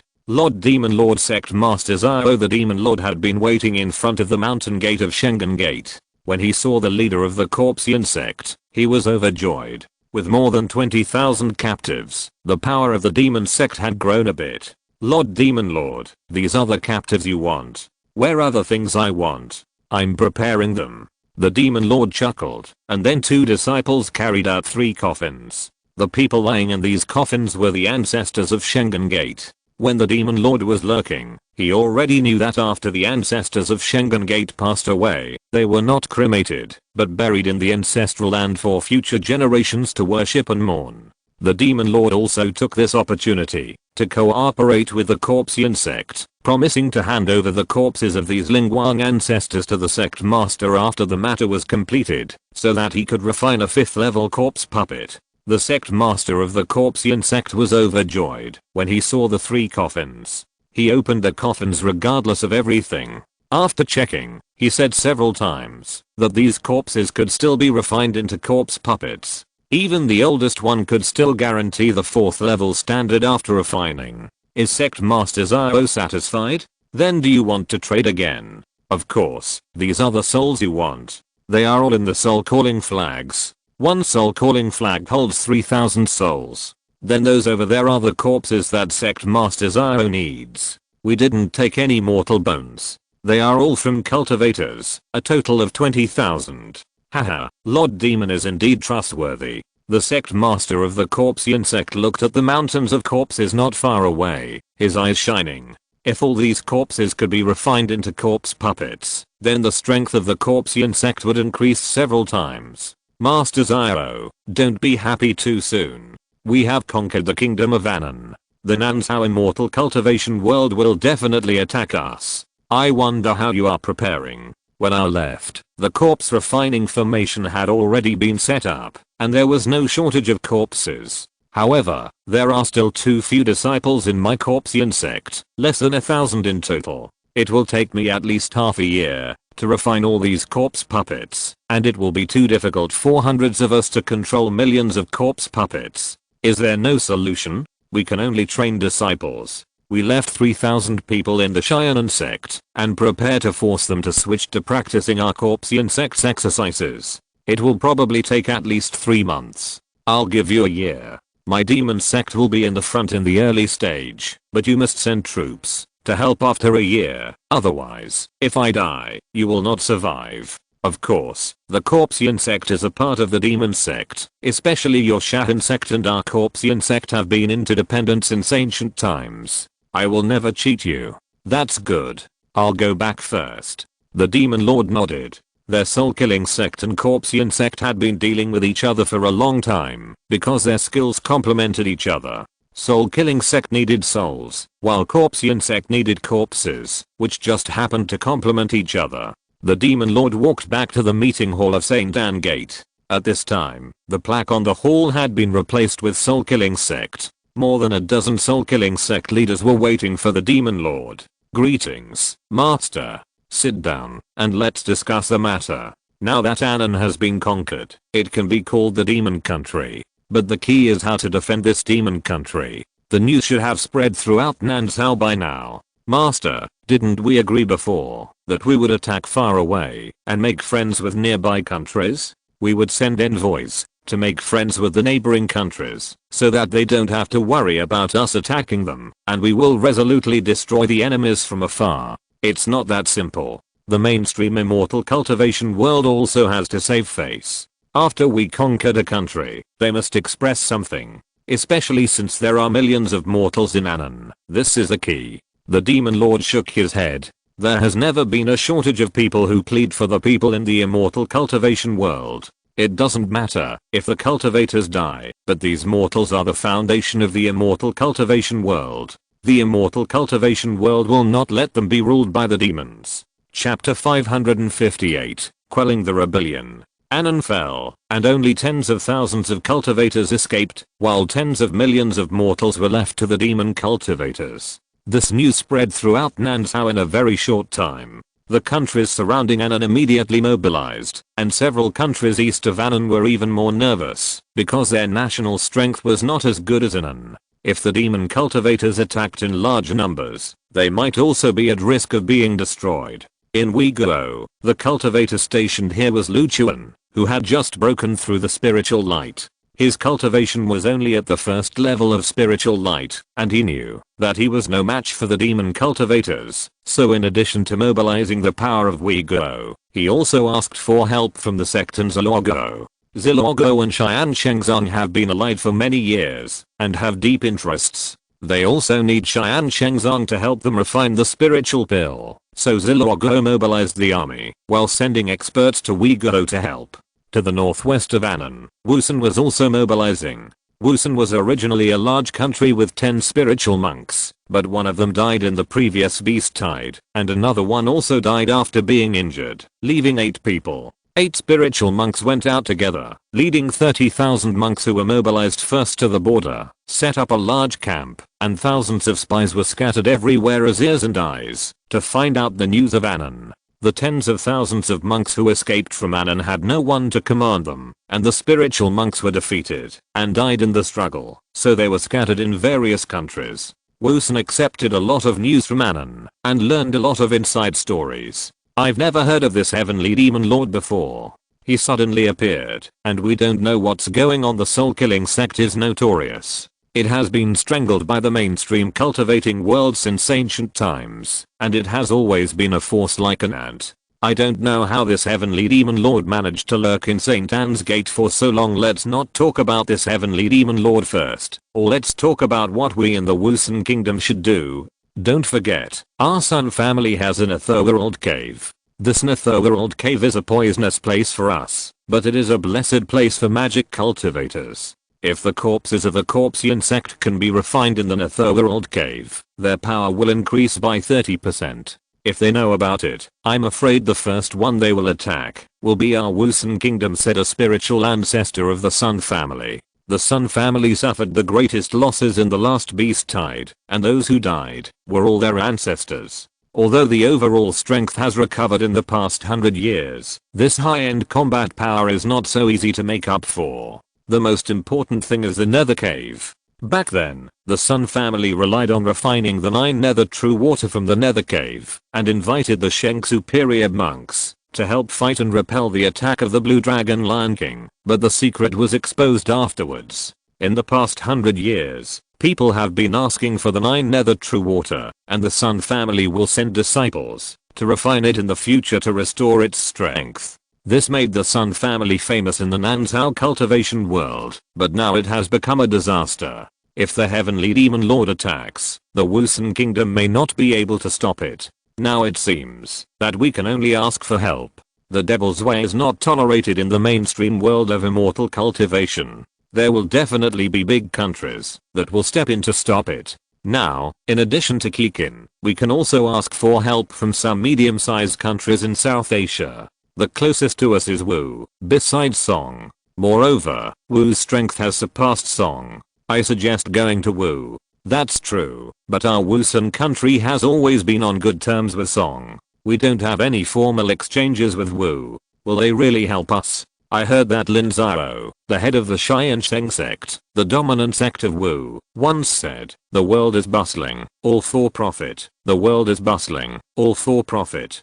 Demon Lord Sect Master Xiao the Demon Lord had been waiting in front of the mountain gate of Shengen Gate. When he saw the leader of the Tiansheng Sect, he was overjoyed. With more than 20,000 captives, the power of the demon sect had grown a bit. Lord Demon Lord, these are the captives you want. Where are the things I want? I'm preparing them. The Demon Lord chuckled, and then 2 disciples carried out 3 coffins. The people lying in these coffins were the ancestors of Schengen Gate. When the Demon Lord was lurking, he already knew that after the ancestors of Schengen Gate passed away, they were not cremated, but buried in the ancestral land for future generations to worship and mourn. The Demon Lord also took this opportunity to cooperate with the Corpsian sect, promising to hand over the corpses of these Lingguang ancestors to the sect master after the matter was completed, so that he could refine a 5th level corpse puppet. The sect master of the Corpsian sect was overjoyed when he saw the 3 coffins. He opened the coffins regardless of everything. After checking, he said several times that these corpses could still be refined into corpse puppets. Even the oldest one could still guarantee the 4th level standard after refining. Is Sect Master Xiao satisfied? Then do you want to trade again? Of course, these are the souls you want. They are all in the soul calling flags. One soul calling flag holds 3,000 souls. Then those over there are the corpses that Sect Master Xiao needs. We didn't take any mortal bones. They are all from cultivators, a total of 20,000. Haha, Lord Demon is indeed trustworthy. The sect master of the Corpsian sect looked at the mountains of corpses not far away, his eyes shining. If all these corpses could be refined into corpse puppets, then the strength of the Corpsian sect would increase several times. Master Xiao, don't be happy too soon. We have conquered the kingdom of Anan. The Nansao immortal cultivation world will definitely attack us. I wonder how you are preparing. When I left, the corpse refining formation had already been set up, and there was no shortage of corpses. However, there are still too few disciples in my Corpsian sect, less than 1,000 in total. It will take me at least half a year to refine all these corpse puppets, and it will be too difficult for hundreds of us to control millions of corpse puppets. Is there no solution? We can only train disciples. We left 3,000 people in the Tiansheng Sect and prepare to force them to switch to practicing our Corpsian sect's exercises. It will probably take at least 3 months. I'll give you a year. My demon sect will be in the front in the early stage, but you must send troops to help after a year. Otherwise, if I die, you will not survive. Of course, the Corpsian sect is a part of the demon sect, especially your Shahan sect and our Corpsian sect have been interdependent since ancient times. I will never cheat you. That's good. I'll go back first. The Demon Lord nodded. Their soul-killing sect and Corpsian sect had been dealing with each other for a long time because their skills complemented each other. Soul-killing sect needed souls, while Corpsian sect needed corpses, which just happened to complement each other. The Demon Lord walked back to the meeting hall of St. Anne Gate. At this time, the plaque on the hall had been replaced with soul-killing sect. More than a dozen soul-killing sect leaders were waiting for the Demon Lord. Greetings, Master. Sit down, and let's discuss the matter. Now that Anan has been conquered, it can be called the Demon Country. But the key is how to defend this Demon Country. The news should have spread throughout Nansao by now. Master, didn't we agree before that we would attack far away and make friends with nearby countries? We would send envoys to make friends with the neighboring countries so that they don't have to worry about us attacking them, and we will resolutely destroy the enemies from afar. It's not that simple. The mainstream immortal cultivation world also has to save face. After we conquered a country, they must express something. Especially since there are millions of mortals in Anan. This is the key. The Demon Lord shook his head. There has never been a shortage of people who plead for the people in the immortal cultivation world. It doesn't matter if the cultivators die, but these mortals are the foundation of the immortal cultivation world. The immortal cultivation world will not let them be ruled by the demons. Chapter 558, Quelling the Rebellion. Anan fell, and only tens of thousands of cultivators escaped, while tens of millions of mortals were left to the demon cultivators. This news spread throughout Nansao in a very short time. The countries surrounding Anan immediately mobilized, and several countries east of Anan were even more nervous, because their national strength was not as good as Anan. If the demon cultivators attacked in large numbers, they might also be at risk of being destroyed. In Uiguo, the cultivator stationed here was Lu Chuan, who had just broken through the spiritual light. His cultivation was only at the first level of spiritual light, and he knew that he was no match for the demon cultivators, so in addition to mobilizing the power of Uyghur, he also asked for help from the sect and Zilorgo. Zilorgo and Tiansheng Sect have been allied for many years, and have deep interests. They also need Tiansheng Sect to help them refine the spiritual pill, so Zilorgo mobilized the army, while sending experts to Uyghur to help. To the northwest of Annan, Wusun was also mobilizing. Wusun was originally a large country with 10 spiritual monks, but one of them died in the previous beast tide, and another one also died after being injured, leaving 8 people. 8 spiritual monks went out together, leading 30,000 monks who were mobilized first to the border, set up a large camp, and thousands of spies were scattered everywhere as ears and eyes, to find out the news of Annan. The tens of thousands of monks who escaped from Annan had no one to command them, and the spiritual monks were defeated, and died in the struggle, so they were scattered in various countries. Wusun accepted a lot of news from Annan, and learned a lot of inside stories. I've never heard of this heavenly demon lord before. He suddenly appeared, and we don't know what's going on. The soul killing sect is notorious. It has been strangled by the mainstream cultivating world since ancient times, and it has always been a force like an ant. I don't know how this heavenly demon lord managed to lurk in St. Anne's Gate for so long. Let's not talk about this heavenly demon lord first, or let's talk about what we in the Wusun kingdom should do. Don't forget, our Sun family has an Netherworld cave. This Netherworld cave is a poisonous place for us, but it is a blessed place for magic cultivators. If the corpses of a Tiansheng Sect can be refined in the Netherworld cave, their power will increase by 30%. If they know about it, I'm afraid the first one they will attack will be our Wusun kingdom, said a spiritual ancestor of the Sun family. The Sun family suffered the greatest losses in the last beast tide, and those who died were all their ancestors. Although the overall strength has recovered in the past 100 years, this high-end combat power is not so easy to make up for. The most important thing is the nether cave. Back then, the Sun family relied on refining the 9 nether true water from the nether cave, and invited the Sheng superior monks to help fight and repel the attack of the Blue Dragon Lion King, but the secret was exposed afterwards. In the past 100 years, people have been asking for the 9 nether true water, and the Sun family will send disciples to refine it in the future to restore its strength. This made the Sun family famous in the Nanzhao cultivation world, but now it has become a disaster. If the heavenly demon lord attacks, the Wusun kingdom may not be able to stop it. Now it seems that we can only ask for help. The devil's way is not tolerated in the mainstream world of immortal cultivation. There will definitely be big countries that will step in to stop it. Now, in addition to Kikin, we can also ask for help from some medium-sized countries in South Asia. The closest to us is Wu, besides Song. Moreover, Wu's strength has surpassed Song. I suggest going to Wu. That's true, but our Wusun country has always been on good terms with Song. We don't have any formal exchanges with Wu. Will they really help us? I heard that Lin Xiao, the head of the Tiansheng Sect, the dominant sect of Wu, once said, "The world is bustling, all for profit. The world is bustling, all for profit."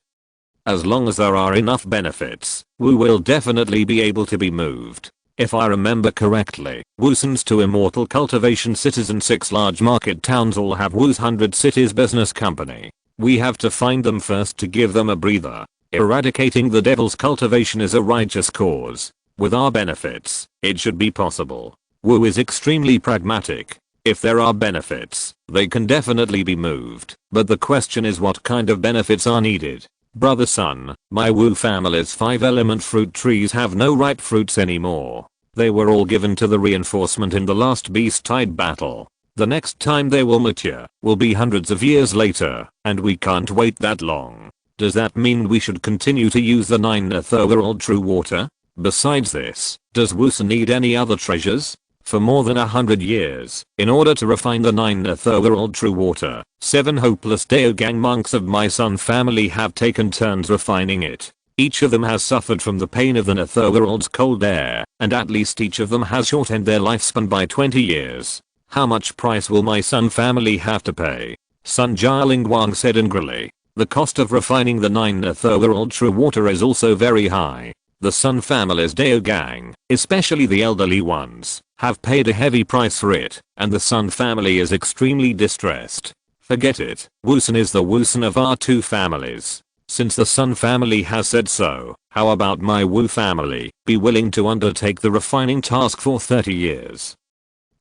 As long as there are enough benefits, Wu will definitely be able to be moved. If I remember correctly, Wusun's 2 immortal cultivation cities and 6 large market towns all have Wu's 100 cities business company. We have to find them first to give them a breather. Eradicating the devil's cultivation is a righteous cause. With our benefits, it should be possible. Wu is extremely pragmatic. If there are benefits, they can definitely be moved, but the question is what kind of benefits are needed. Brother Sun, my Wu family's 5-element fruit trees have no ripe fruits anymore. They were all given to the reinforcement in the last beast tide battle. The next time they will mature will be hundreds of years later, and we can't wait that long. Does that mean we should continue to use the 9 Netherworld true water? Besides this, does Wusun need any other treasures? For more than 100 years, in order to refine the 9 Netherworld true water, 7 hopeless Daogang monks of my Sun family have taken turns refining it. Each of them has suffered from the pain of the Netherworld's cold air, and at least each of them has shortened their lifespan by 20 years. How much price will my Sun family have to pay? Sun Jialing Wang said angrily. The cost of refining the 9 Netherworld true water is also very high. The Sun family's Dao gang, especially the elderly ones, have paid a heavy price for it, and the Sun family is extremely distressed. Forget it, Wusun is the Wusun of our two families. Since the Sun family has said so, how about my Wu family be willing to undertake the refining task for 30 years?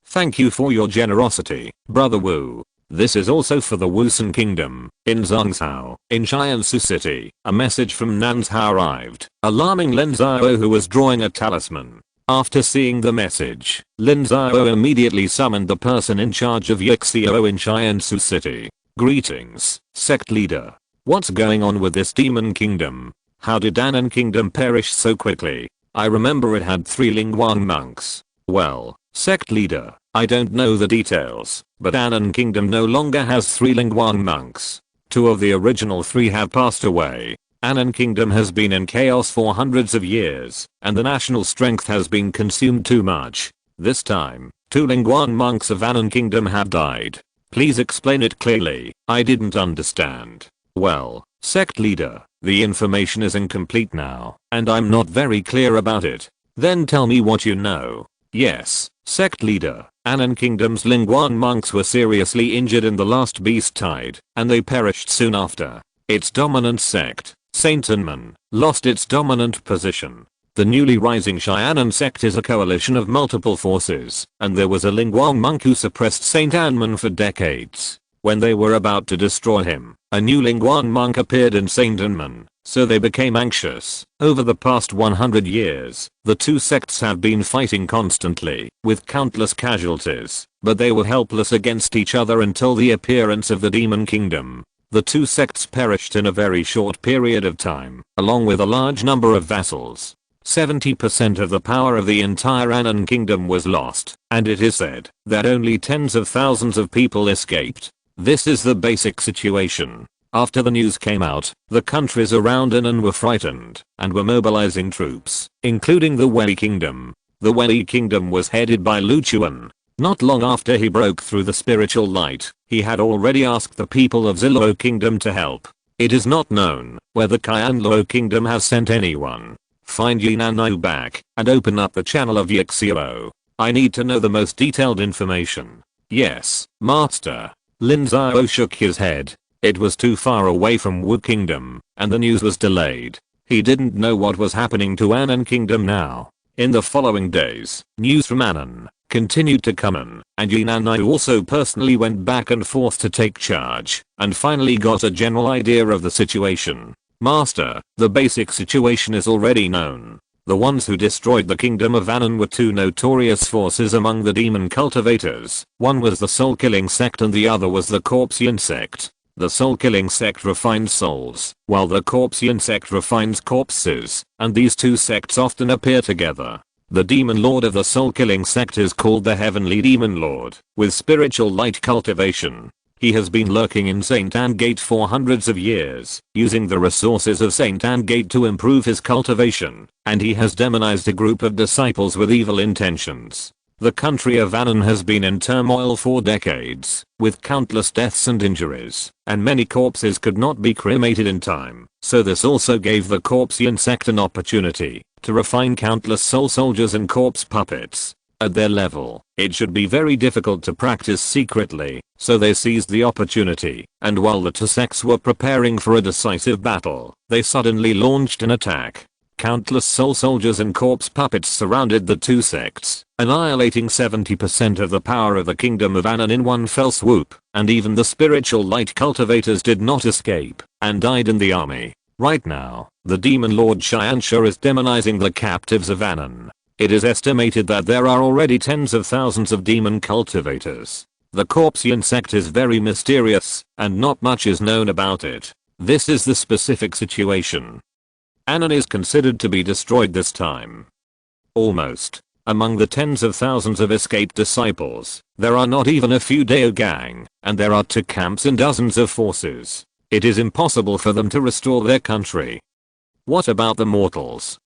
Thank you for your generosity, Brother Wu. This is also for the Wusun Kingdom. In Zhongzhou, in Tiansheng City, a message from Nanzhao arrived, alarming Lin Xiao, who was drawing a talisman. After seeing the message, Lin Xiao immediately summoned the person in charge of Yixiao in Tiansheng City. Greetings, sect leader. What's going on with this demon kingdom? How did Anan Kingdom perish so quickly? I remember it had 3 Lingguang monks. Well, sect leader, I don't know the details, but Anan Kingdom no longer has 3 Lingguang monks. 2 of the original 3 have passed away. Anan Kingdom has been in chaos for hundreds of years, and the national strength has been consumed too much. This time, 2 Lingguang monks of Anan Kingdom have died. Please explain it clearly, I didn't understand. Well, sect leader, the information is incomplete now, and I'm not very clear about it. Then tell me what you know. Yes, sect leader, Anan Kingdom's Lingguang monks were seriously injured in the last beast tide, and they perished soon after. Its dominant sect, Saint Anman, lost its dominant position. The newly rising Xiaonan sect is a coalition of multiple forces, and there was a Lingguang monk who suppressed Saint Anman for decades. When they were about to destroy him, a new Lingguang monk appeared in Saint Anman, so they became anxious. Over the past 100 years, the two sects have been fighting constantly, with countless casualties, but they were helpless against each other until the appearance of the Demon Kingdom. The two sects perished in a very short period of time, along with a large number of vassals. 70% of the power of the entire Anan Kingdom was lost, and it is said that only tens of thousands of people escaped. This is the basic situation. After the news came out, the countries around Anan were frightened and were mobilizing troops, including the Wei Kingdom. The Wei Kingdom was headed by Lu Chuan. Not long after he broke through the spiritual light, he had already asked the people of Ziluo Kingdom to help. It is not known whether Qianluo Kingdom has sent anyone. Find Yinanyu back and open up the channel of Yixiao. I need to know the most detailed information. Yes, Master. Lin Xiao shook his head. It was too far away from Wu Kingdom, and the news was delayed. He didn't know what was happening to Anan Kingdom now. In the following days, news from Anan continued to come in, and Yinanyu also personally went back and forth to take charge, and finally got a general idea of the situation. Master, the basic situation is already known. The ones who destroyed the kingdom of Anan were 2 notorious forces among the demon cultivators. One was the soul-killing sect and the other was the Tiansheng Sect. The soul-killing sect refined souls, while the Tiansheng Sect refines corpses, and these two sects often appear together. The demon lord of the soul-killing sect is called the Heavenly Demon Lord, with spiritual light cultivation. He has been lurking in St. Anne Gate for hundreds of years, using the resources of St. Anne Gate to improve his cultivation, and he has demonized a group of disciples with evil intentions. The country of Anan has been in turmoil for decades, with countless deaths and injuries, and many corpses could not be cremated in time, so this also gave the Tiansheng Sect an opportunity to refine countless soul soldiers and corpse puppets. At their level, it should be very difficult to practice secretly, so they seized the opportunity, and while the two sects were preparing for a decisive battle, they suddenly launched an attack. Countless soul soldiers and corpse puppets surrounded the two sects, annihilating 70% of the power of the kingdom of Anan in one fell swoop, and even the spiritual light cultivators did not escape, and died in the army. Right now, the demon lord Xiansha is demonizing the captives of Anan. It is estimated that there are already tens of thousands of demon cultivators. The Tiansheng Sect is very mysterious, and not much is known about it. This is the specific situation. Anan is considered to be destroyed this time. Almost. Among the tens of thousands of escaped disciples, there are not even a few Dao gang, and there are 2 camps and dozens of forces. It is impossible for them to restore their country. What about the mortals?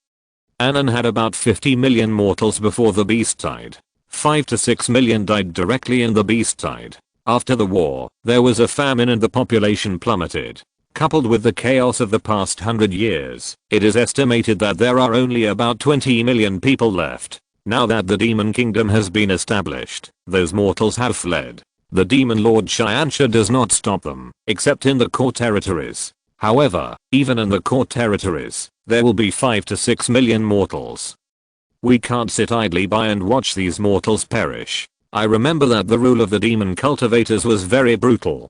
Anan had about 50 million mortals before the beast tide. 5 to 6 million died directly in the beast tide. After the war, there was a famine and the population plummeted. Coupled with the chaos of the past 100 years, it is estimated that there are only about 20 million people left. Now that the demon kingdom has been established, those mortals have fled. The demon lord Tiansheng does not stop them, except in the core territories. However, even in the core territories, there will be 5 to 6 million mortals. We can't sit idly by and watch these mortals perish. I remember that the rule of the demon cultivators was very brutal.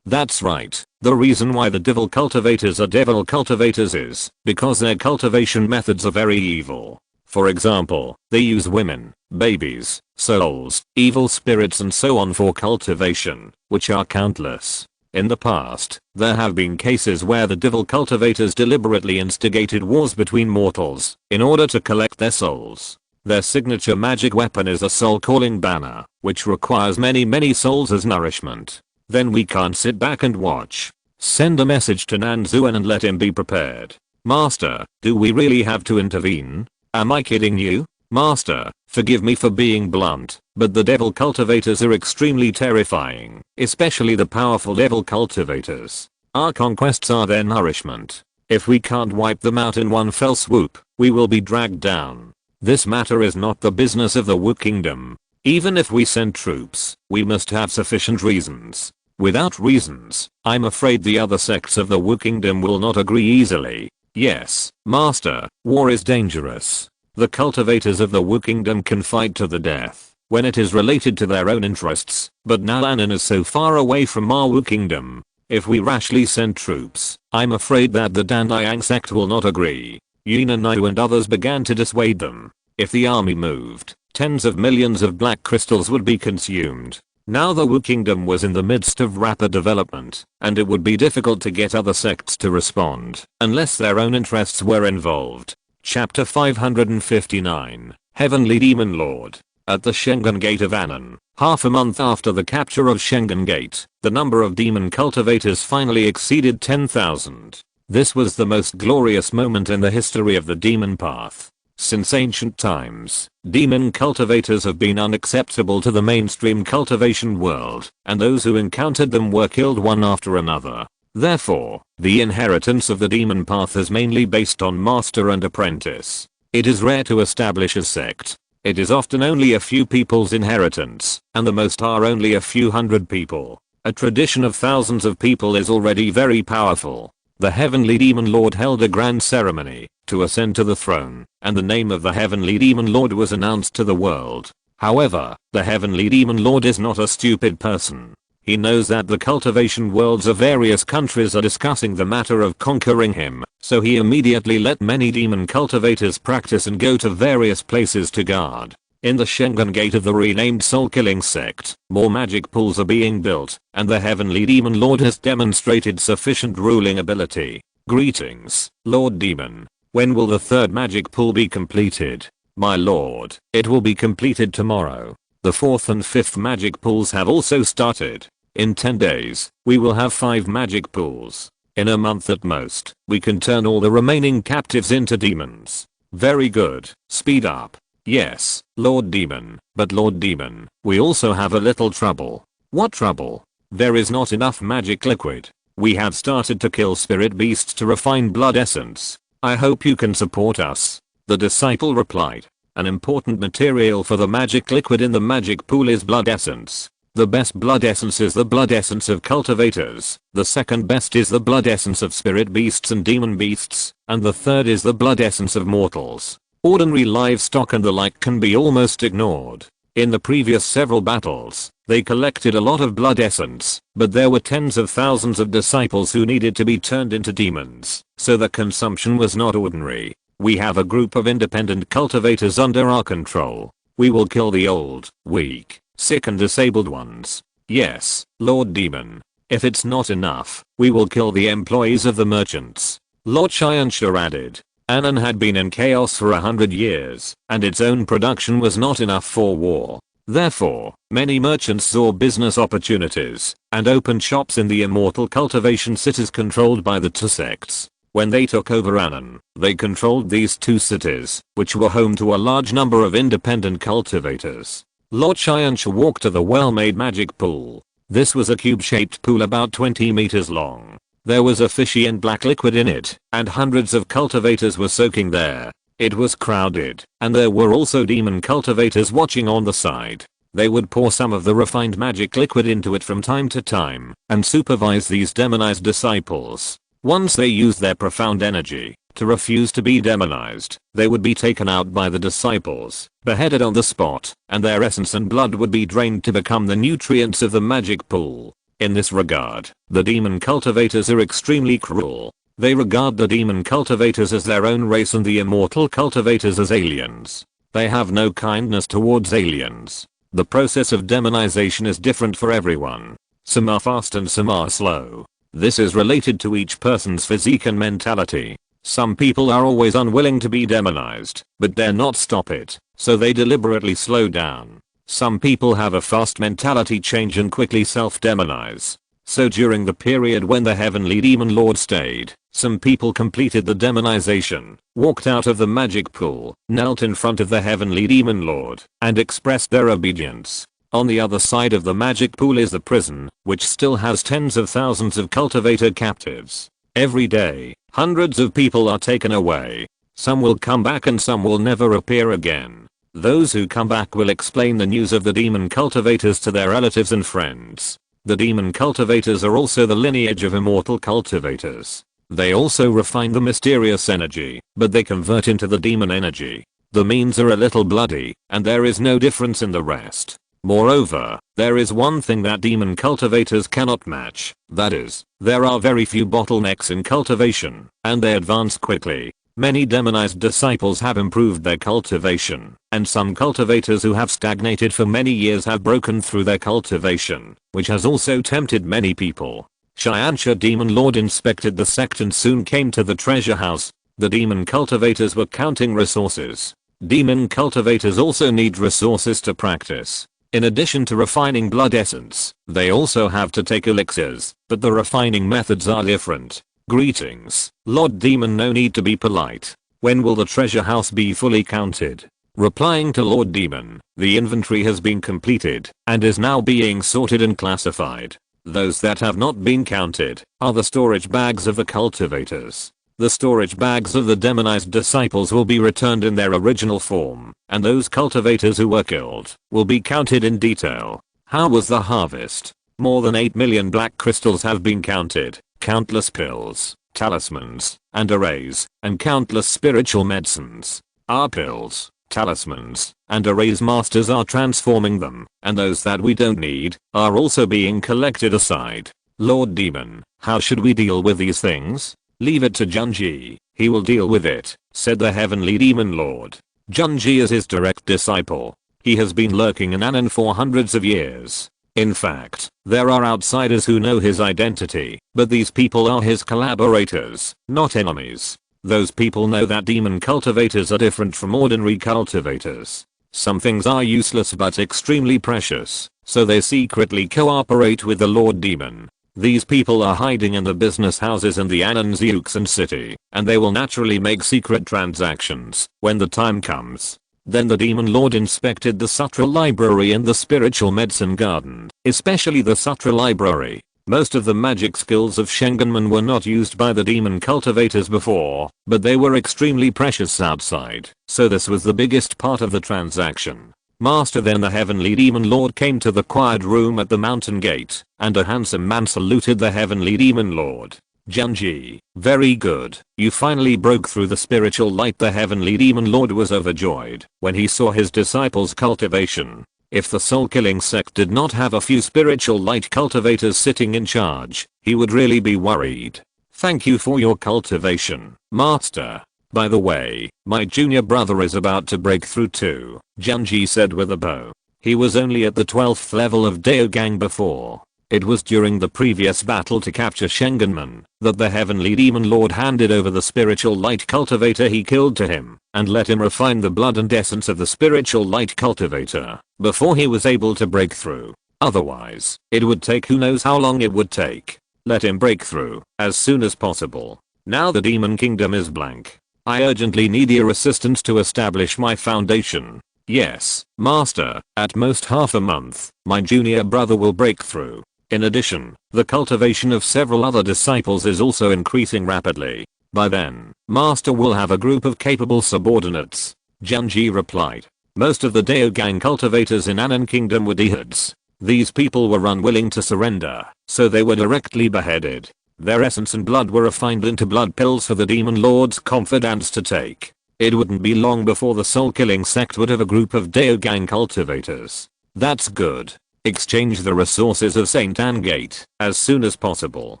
That's right, the reason why the devil cultivators are devil cultivators is because their cultivation methods are very evil. For example, they use women, babies, souls, evil spirits and so on for cultivation, which are countless. In the past, there have been cases where the devil cultivators deliberately instigated wars between mortals in order to collect their souls. Their signature magic weapon is a soul-calling banner, which requires many souls as nourishment. Then we can't sit back and watch. Send a message to Nanzuan and let him be prepared. Master, do we really have to intervene? Am I kidding you? Master, forgive me for being blunt, but the devil cultivators are extremely terrifying, especially the powerful devil cultivators. Our conquests are their nourishment. If we can't wipe them out in one fell swoop, we will be dragged down. This matter is not the business of the Wu Kingdom. Even if we send troops, we must have sufficient reasons. Without reasons, I'm afraid the other sects of the Wu Kingdom will not agree easily. Yes, Master, war is dangerous. The cultivators of the Wu Kingdom can fight to the death when it is related to their own interests, but now Anan is so far away from our Wu Kingdom. If we rashly send troops, I'm afraid that the Tiansheng Sect will not agree. Yunanai and others began to dissuade them. If the army moved, tens of millions of black crystals would be consumed. Now the Wu Kingdom was in the midst of rapid development, and it would be difficult to get other sects to respond, unless their own interests were involved. Chapter 559, Heavenly Demon Lord. At the Shengen Gate of Anan, half a month after the capture of Shengen Gate, the number of demon cultivators finally exceeded 10,000. This was the most glorious moment in the history of the demon path. Since ancient times, demon cultivators have been unacceptable to the mainstream cultivation world, and those who encountered them were killed one after another. Therefore, the inheritance of the demon path is mainly based on master and apprentice. It is rare to establish a sect. It is often only a few people's inheritance, and the most are only a few hundred people. A tradition of thousands of people is already very powerful. The Heavenly Demon Lord held a grand ceremony to ascend to the throne, and the name of the Heavenly Demon Lord was announced to the world. However, the Heavenly Demon Lord is not a stupid person. He knows that the cultivation worlds of various countries are discussing the matter of conquering him, so he immediately let many demon cultivators practice and go to various places to guard. In the Shengen Gate of the renamed soul-killing sect, more magic pools are being built, and the Heavenly Demon Lord has demonstrated sufficient ruling ability. Greetings, Lord Demon. When will the third magic pool be completed? My lord, it will be completed tomorrow. The fourth and fifth magic pools have also started. In 10 days, we will have 5 magic pools. In a month at most, we can turn all the remaining captives into demons. Very good, speed up. Yes, Lord Demon, but Lord Demon, we also have a little trouble. What trouble? There is not enough magic liquid. We have started to kill spirit beasts to refine blood essence. I hope you can support us. The disciple replied. An important material for the magic liquid in the magic pool is blood essence. The best blood essence is the blood essence of cultivators, the second best is the blood essence of spirit beasts and demon beasts, and the third is the blood essence of mortals. Ordinary livestock and the like can be almost ignored. In the previous several battles, they collected a lot of blood essence, but there were tens of thousands of disciples who needed to be turned into demons, so the consumption was not ordinary. We have a group of independent cultivators under our control. We will kill the old, weak, sick and disabled ones. Yes, Lord Demon. If it's not enough, we will kill the employees of the merchants. Lord Tiansheng added. Anan had been in chaos for 100 years, and its own production was not enough for war. Therefore, many merchants saw business opportunities, and opened shops in the immortal cultivation cities controlled by the 2 sects. When they took over Anan, they controlled these 2 cities, which were home to a large number of independent cultivators. Lord Tiansheng walked to the well-made magic pool. This was a cube-shaped pool about 20 meters long. There was a fishy and black liquid in it, and hundreds of cultivators were soaking there. It was crowded, and there were also demon cultivators watching on the side. They would pour some of the refined magic liquid into it from time to time, and supervise these demonized disciples. Once they used their profound energy to refuse to be demonized, they would be taken out by the disciples, beheaded on the spot, and their essence and blood would be drained to become the nutrients of the magic pool. In this regard, the demon cultivators are extremely cruel. They regard the demon cultivators as their own race and the immortal cultivators as aliens. They have no kindness towards aliens. The process of demonization is different for everyone. Some are fast and some are slow. This is related to each person's physique and mentality. Some people are always unwilling to be demonized, but dare not stop it, so they deliberately slow down. Some people have a fast mentality change and quickly self-demonize. So during the period when the Heavenly Demon Lord stayed, some people completed the demonization, walked out of the magic pool, knelt in front of the Heavenly Demon Lord, and expressed their obedience. On the other side of the magic pool is the prison, which still has tens of thousands of cultivator captives. Every day, hundreds of people are taken away. Some will come back and some will never appear again. Those who come back will explain the news of the demon cultivators to their relatives and friends. The demon cultivators are also the lineage of immortal cultivators. They also refine the mysterious energy, but they convert into the demon energy. The means are a little bloody, and there is no difference in the rest. Moreover, there is one thing that demon cultivators cannot match, that is, there are very few bottlenecks in cultivation, and they advance quickly. Many demonized disciples have improved their cultivation, and some cultivators who have stagnated for many years have broken through their cultivation, which has also tempted many people. Tiansheng Demon Lord inspected the sect and soon came to the treasure house. The demon cultivators were counting resources. Demon cultivators also need resources to practice. In addition to refining blood essence, they also have to take elixirs, but the refining methods are different. Greetings, Lord Demon, no need to be polite. When will the treasure house be fully counted? Replying to Lord Demon, the inventory has been completed, and is now being sorted and classified. Those that have not been counted are the storage bags of the cultivators. The storage bags of the demonized disciples will be returned in their original form, and those cultivators who were killed will be counted in detail. How was the harvest? More than 8 million black crystals have been counted. Countless pills, talismans, and arrays, and countless spiritual medicines. Our pills, talismans, and arrays masters are transforming them, and those that we don't need are also being collected aside. Lord Demon, how should we deal with these things? Leave it to Junji, he will deal with it, said the Heavenly Demon Lord. Junji is his direct disciple. He has been lurking in Anan for hundreds of years. In fact, there are outsiders who know his identity, but these people are his collaborators, not enemies. Those people know that demon cultivators are different from ordinary cultivators. Some things are useless but extremely precious, so they secretly cooperate with the Lord Demon. These people are hiding in the business houses in the Anansiuxan city, and they will naturally make secret transactions when the time comes. Then the Demon Lord inspected the Sutra Library and the Spiritual Medicine Garden, especially the Sutra Library. Most of the magic skills of Shengenman were not used by the demon cultivators before, but they were extremely precious outside, so this was the biggest part of the transaction. Master, then the Heavenly Demon Lord came to the quiet room at the mountain gate, and a handsome man saluted the Heavenly Demon Lord. Junji, very good, you finally broke through the spiritual light. The Heavenly Demon Lord was overjoyed when he saw his disciples' cultivation. If the soul-killing sect did not have a few spiritual light cultivators sitting in charge, he would really be worried. Thank you for your cultivation, Master. By the way, my junior brother is about to break through too, Junji said with a bow. He was only at the 12th level of Daogang before. It was during the previous battle to capture Shengenman that the Heavenly Demon Lord handed over the spiritual light cultivator he killed to him, and let him refine the blood and essence of the spiritual light cultivator before he was able to break through. Otherwise, it would take who knows how long it would take. Let him break through as soon as possible. Now the Demon Kingdom is blank. I urgently need your assistance to establish my foundation. Yes, Master, at most half a month, my junior brother will break through. In addition, the cultivation of several other disciples is also increasing rapidly. By then, Master will have a group of capable subordinates. Jianji replied. Most of the Daogang cultivators in Anan Kingdom were deherds. These people were unwilling to surrender, so they were directly beheaded. Their essence and blood were refined into blood pills for the demon lord's confidants to take. It wouldn't be long before the soul-killing sect would have a group of Daogang cultivators. That's good. Exchange the resources of St. Anne Gate as soon as possible.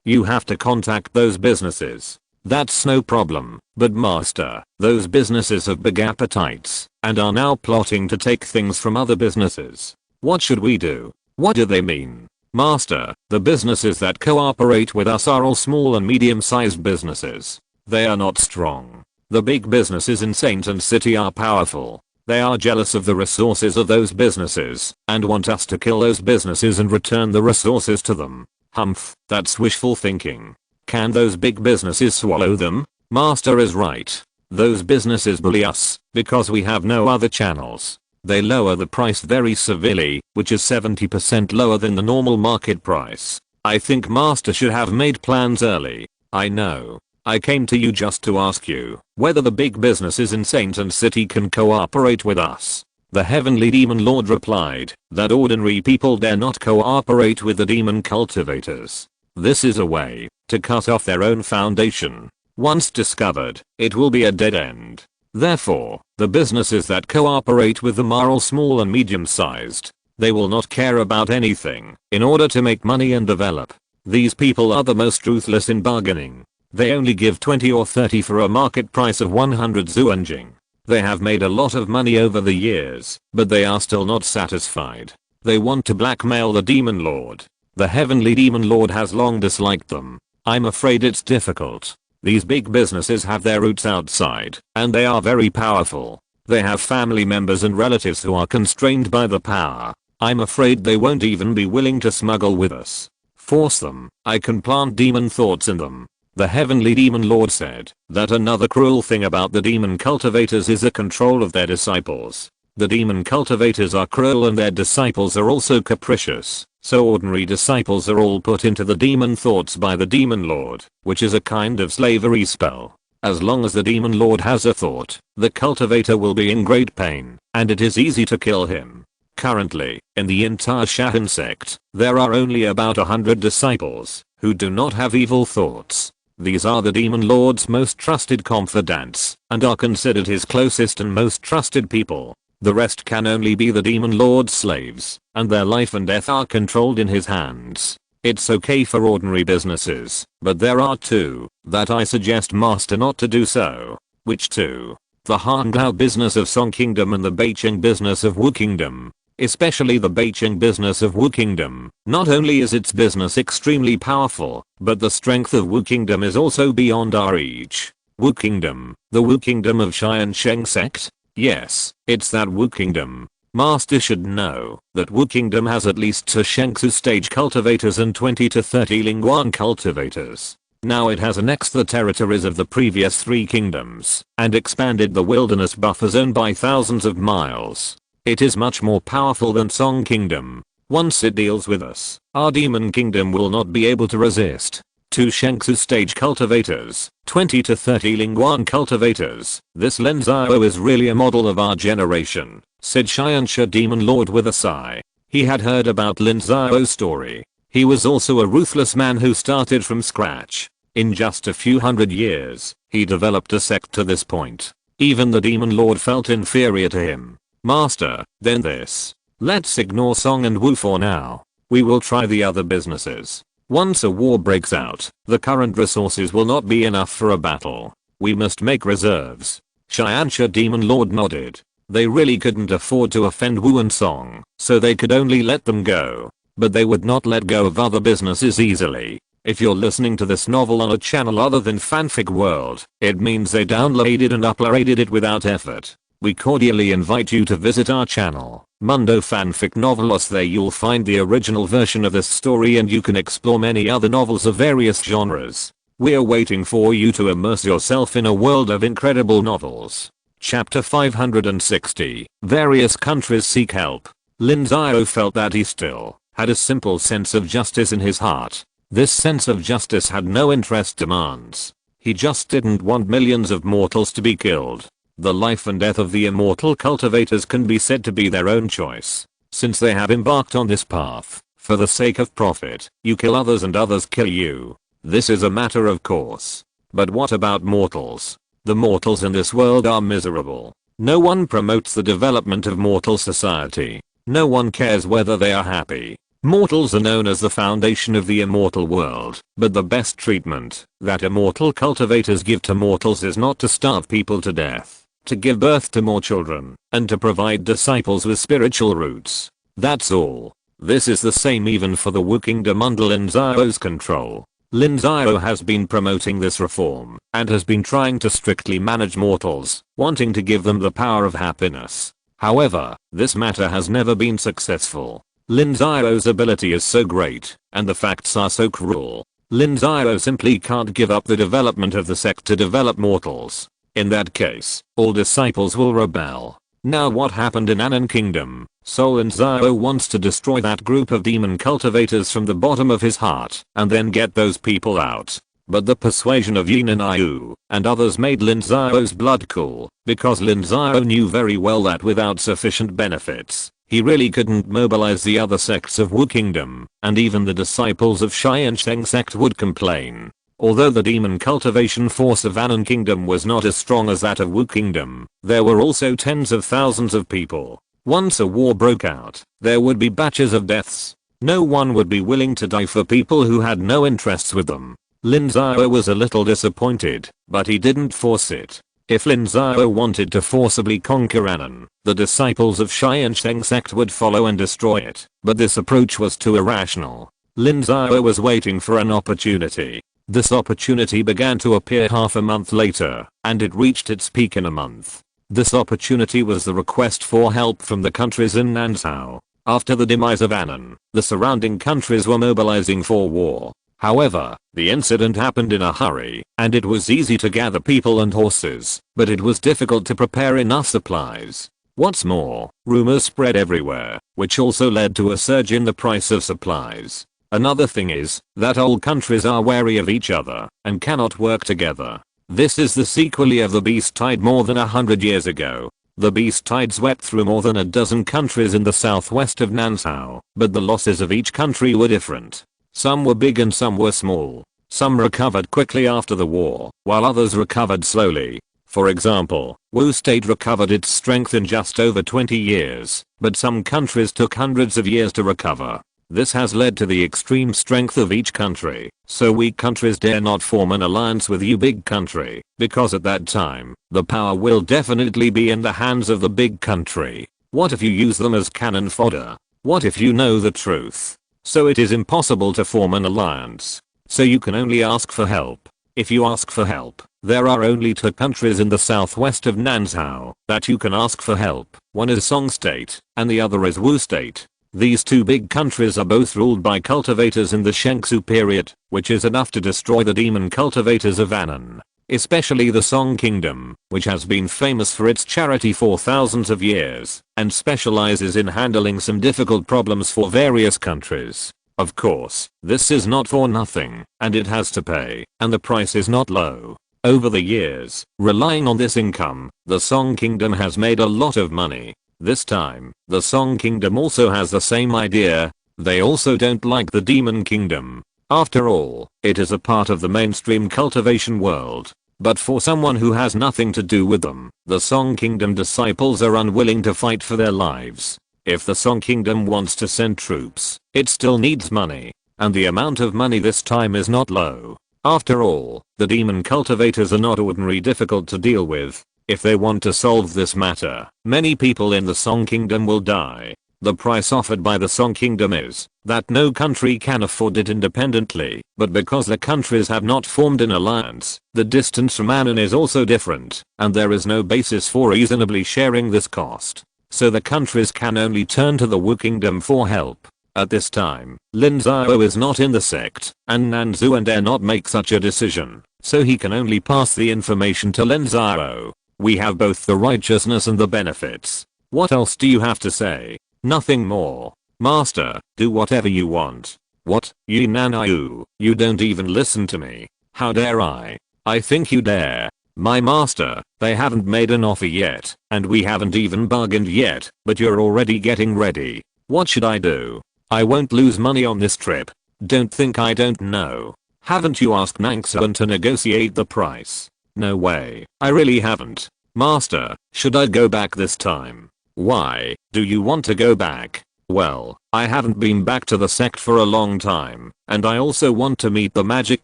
You have to contact those businesses. That's no problem, but Master, those businesses have big appetites and are now plotting to take things from other businesses. What should we do? What do they mean? Master, the businesses that cooperate with us are all small and medium-sized businesses. They are not strong. The big businesses in St. Anne City are powerful. They are jealous of the resources of those businesses and want us to kill those businesses and return the resources to them. Humph, that's wishful thinking. Can those big businesses swallow them? Master is right. Those businesses bully us because we have no other channels. They lower the price very severely, which is 70% lower than the normal market price. I think Master should have made plans early. I know. I came to you just to ask you whether the big businesses in St. Anne City can cooperate with us. The Heavenly Demon Lord replied that ordinary people dare not cooperate with the demon cultivators. This is a way to cut off their own foundation. Once discovered, it will be a dead end. Therefore, the businesses that cooperate with them are all small and medium-sized. They will not care about anything in order to make money and develop. These people are the most ruthless in bargaining. They only give 20 or 30 for a market price of 100 zuanjing. They have made a lot of money over the years, but they are still not satisfied. They want to blackmail the Demon Lord. The Heavenly Demon Lord has long disliked them. I'm afraid it's difficult. These big businesses have their roots outside, and they are very powerful. They have family members and relatives who are constrained by the power. I'm afraid they won't even be willing to smuggle with us. Force them. I can plant demon thoughts in them. The Heavenly Demon Lord said that another cruel thing about the demon cultivators is the control of their disciples. The demon cultivators are cruel and their disciples are also capricious. So ordinary disciples are all put into the demon thoughts by the Demon Lord, which is a kind of slavery spell. As long as the Demon Lord has a thought, the cultivator will be in great pain, and it is easy to kill him. Currently, in the entire Tiansheng Sect, there are only about 100 disciples who do not have evil thoughts. These are the Demon Lord's most trusted confidants, and are considered his closest and most trusted people. The rest can only be the Demon Lord's slaves, and their life and death are controlled in his hands. It's okay for ordinary businesses, but there are two that I suggest Master not to do so. Which two? The Hanglao business of Song Kingdom and the Beiqing business of Wu Kingdom. Especially the Beiqing business of Wu Kingdom. Not only is its business extremely powerful, but the strength of Wu Kingdom is also beyond our reach. Wu Kingdom, the Wu Kingdom of Tiansheng Sect? Yes, it's that Wu Kingdom. Master should know that Wu Kingdom has at least 2 Shengsu stage cultivators and 20 to 30 Lingguan cultivators. Now it has annexed the territories of the previous 3 kingdoms and expanded the wilderness buffer zone by thousands of miles. It is much more powerful than Song Kingdom. Once it deals with us, our Demon Kingdom will not be able to resist. 2 Shengsu stage cultivators, 20 to 30 Lingguan cultivators. This Lin Xiao is really a model of our generation, said Tiansheng Demon Lord with a sigh. He had heard about Lin Xiao's story. He was also a ruthless man who started from scratch. In just a few hundred years, he developed a sect to this point. Even the Demon Lord felt inferior to him. Master, then this. Let's ignore Song and Wu for now. We will try the other businesses. Once a war breaks out, the current resources will not be enough for a battle. We must make reserves. Tiansheng Demon Lord nodded. They really couldn't afford to offend Wu and Song, so they could only let them go. But they would not let go of other businesses easily. If you're listening to this novel on a channel other than Fanfic World, it means they downloaded and uploaded it without effort. We cordially invite you to visit our channel, Mundo Fanfic Novelos. There you'll find the original version of this story and you can explore many other novels of various genres. We're waiting for you to immerse yourself in a world of incredible novels. Chapter 560. Various countries seek help. Lin Xiao felt that he still had a simple sense of justice in his heart. This sense of justice had no interest demands. He just didn't want millions of mortals to be killed. The life and death of the immortal cultivators can be said to be their own choice. Since they have embarked on this path, for the sake of profit, you kill others and others kill you. This is a matter of course. But what about mortals? The mortals in this world are miserable. No one promotes the development of mortal society. No one cares whether they are happy. Mortals are known as the foundation of the immortal world, but the best treatment that immortal cultivators give to mortals is not to starve people to death, to give birth to more children, and to provide disciples with spiritual roots. That's all. This is the same even for the Wu Kingdom under Lin Xiao's control. Lin Xiao has been promoting this reform, and has been trying to strictly manage mortals, wanting to give them the power of happiness. However, this matter has never been successful. Lin Xiao's ability is so great, and the facts are so cruel. Lin Xiao simply can't give up the development of the sect to develop mortals. In that case, all disciples will rebel. Now what happened in Anan Kingdom? So Lin Xiao wants to destroy that group of demon cultivators from the bottom of his heart, and then get those people out. But the persuasion of Yin and Yu and others made Lin Xiao's blood cool, because Lin Xiao knew very well that without sufficient benefits, he really couldn't mobilize the other sects of Wu Kingdom, and even the disciples of Tiansheng Sect would complain. Although the demon cultivation force of Anan Kingdom was not as strong as that of Wu Kingdom, there were also tens of thousands of people. Once a war broke out, there would be batches of deaths. No one would be willing to die for people who had no interests with them. Lin Xiao was a little disappointed, but he didn't force it. If Lin Xiao wanted to forcibly conquer Anan, the disciples of Tiansheng Sect would follow and destroy it, but this approach was too irrational. Lin Xiao was waiting for an opportunity. This opportunity began to appear half a month later, and it reached its peak in a month. This opportunity was the request for help from the countries in Nansao. After the demise of Anan, the surrounding countries were mobilizing for war. However, the incident happened in a hurry, and it was easy to gather people and horses, but it was difficult to prepare enough supplies. What's more, rumors spread everywhere, which also led to a surge in the price of supplies. Another thing is that all countries are wary of each other and cannot work together. This is the sequel of the Beast Tide more than 100 years ago. The Beast Tide swept through more than a dozen countries in the southwest of Nansao, but the losses of each country were different. Some were big and some were small. Some recovered quickly after the war, while others recovered slowly. For example, Wu State recovered its strength in just over 20 years, but some countries took hundreds of years to recover. This has led to the extreme strength of each country, so weak countries dare not form an alliance with you big country, because at that time, the power will definitely be in the hands of the big country. What if you use them as cannon fodder? What if you know the truth? So it is impossible to form an alliance. So you can only ask for help. If you ask for help, there are only two countries in the southwest of Nansao that you can ask for help. One is Song State, and the other is Wu State. These two big countries are both ruled by cultivators in the Shengsu period, which is enough to destroy the demon cultivators of Anan. Especially the Song Kingdom, which has been famous for its charity for thousands of years, and specializes in handling some difficult problems for various countries. Of course, this is not for nothing, and it has to pay, and the price is not low. Over the years, relying on this income, the Song Kingdom has made a lot of money. This time, the Song Kingdom also has the same idea. They also don't like the Demon Kingdom. After all, it is a part of the mainstream cultivation world. But for someone who has nothing to do with them, the Song Kingdom disciples are unwilling to fight for their lives. If the Song Kingdom wants to send troops, it still needs money. And the amount of money this time is not low. After all, the demon cultivators are not ordinarily difficult to deal with. If they want to solve this matter, many people in the Song Kingdom will die. The price offered by the Song Kingdom is that no country can afford it independently, but because the countries have not formed an alliance, the distance from Anan is also different, and there is no basis for reasonably sharing this cost. So the countries can only turn to the Wu Kingdom for help. At this time, Lin Xiao is not in the sect, and Nanzu dare not make such a decision, so he can only pass the information to Lin Xiao. We have both the righteousness and the benefits. What else do you have to say? Nothing more. Master, do whatever you want. What, Yunanayu, you don't even listen to me. How dare I? I think you dare. My master, they haven't made an offer yet, and we haven't even bargained yet, but you're already getting ready. What should I do? I won't lose money on this trip. Don't think I don't know. Haven't you asked Lin Xiao to negotiate the price? No way, I really haven't. Master, should I go back this time? Why, do you want to go back? Well, I haven't been back to the sect for a long time, and I also want to meet the magic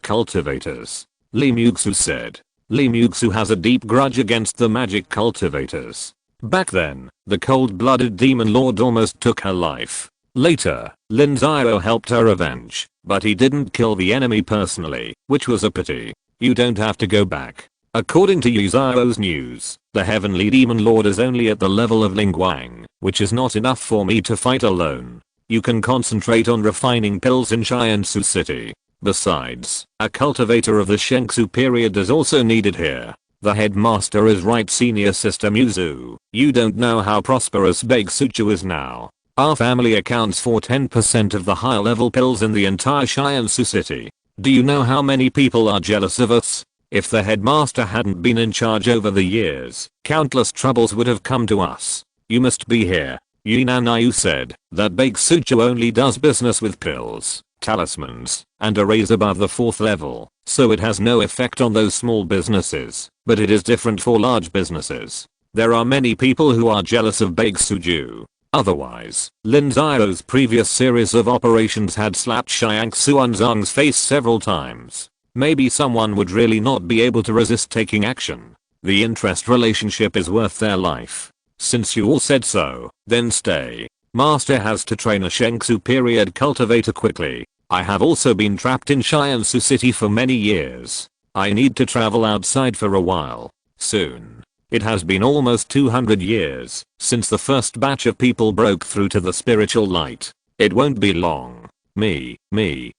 cultivators. Li Xiao said. Li Xiao has a deep grudge against the magic cultivators. Back then, the cold-blooded demon lord almost took her life. Later, Lin Xiao helped her avenge, but he didn't kill the enemy personally, which was a pity. You don't have to go back. According to Yu Xiao's news, the heavenly demon lord is only at the level of Ling Guang, which is not enough for me to fight alone. You can concentrate on refining pills in Tiansheng City. Besides, a cultivator of the Shengsu period is also needed here. The headmaster is right, Senior Sister Muzu. You don't know how prosperous Big Suchu is now. Our family accounts for 10% of the high level pills in the entire Tiansheng City. Do you know how many people are jealous of us? If the headmaster hadn't been in charge over the years, countless troubles would have come to us. You must be here. Yunanayu said that Big Suchu only does business with pills, talismans, and arrays above the 4th level, so it has no effect on those small businesses, but it is different for large businesses. There are many people who are jealous of Big Suju. Otherwise, Lin Xiao's previous series of operations had slapped Xiang Xuanzang's face several times. Maybe someone would really not be able to resist taking action. The interest relationship is worth their life. Since you all said so, then stay. Master has to train a Shengsu period cultivator quickly. I have also been trapped in Tiansheng City for many years. I need to travel outside for a while. Soon. It has been almost 200 years since the first batch of people broke through to the spiritual light. It won't be long. Me,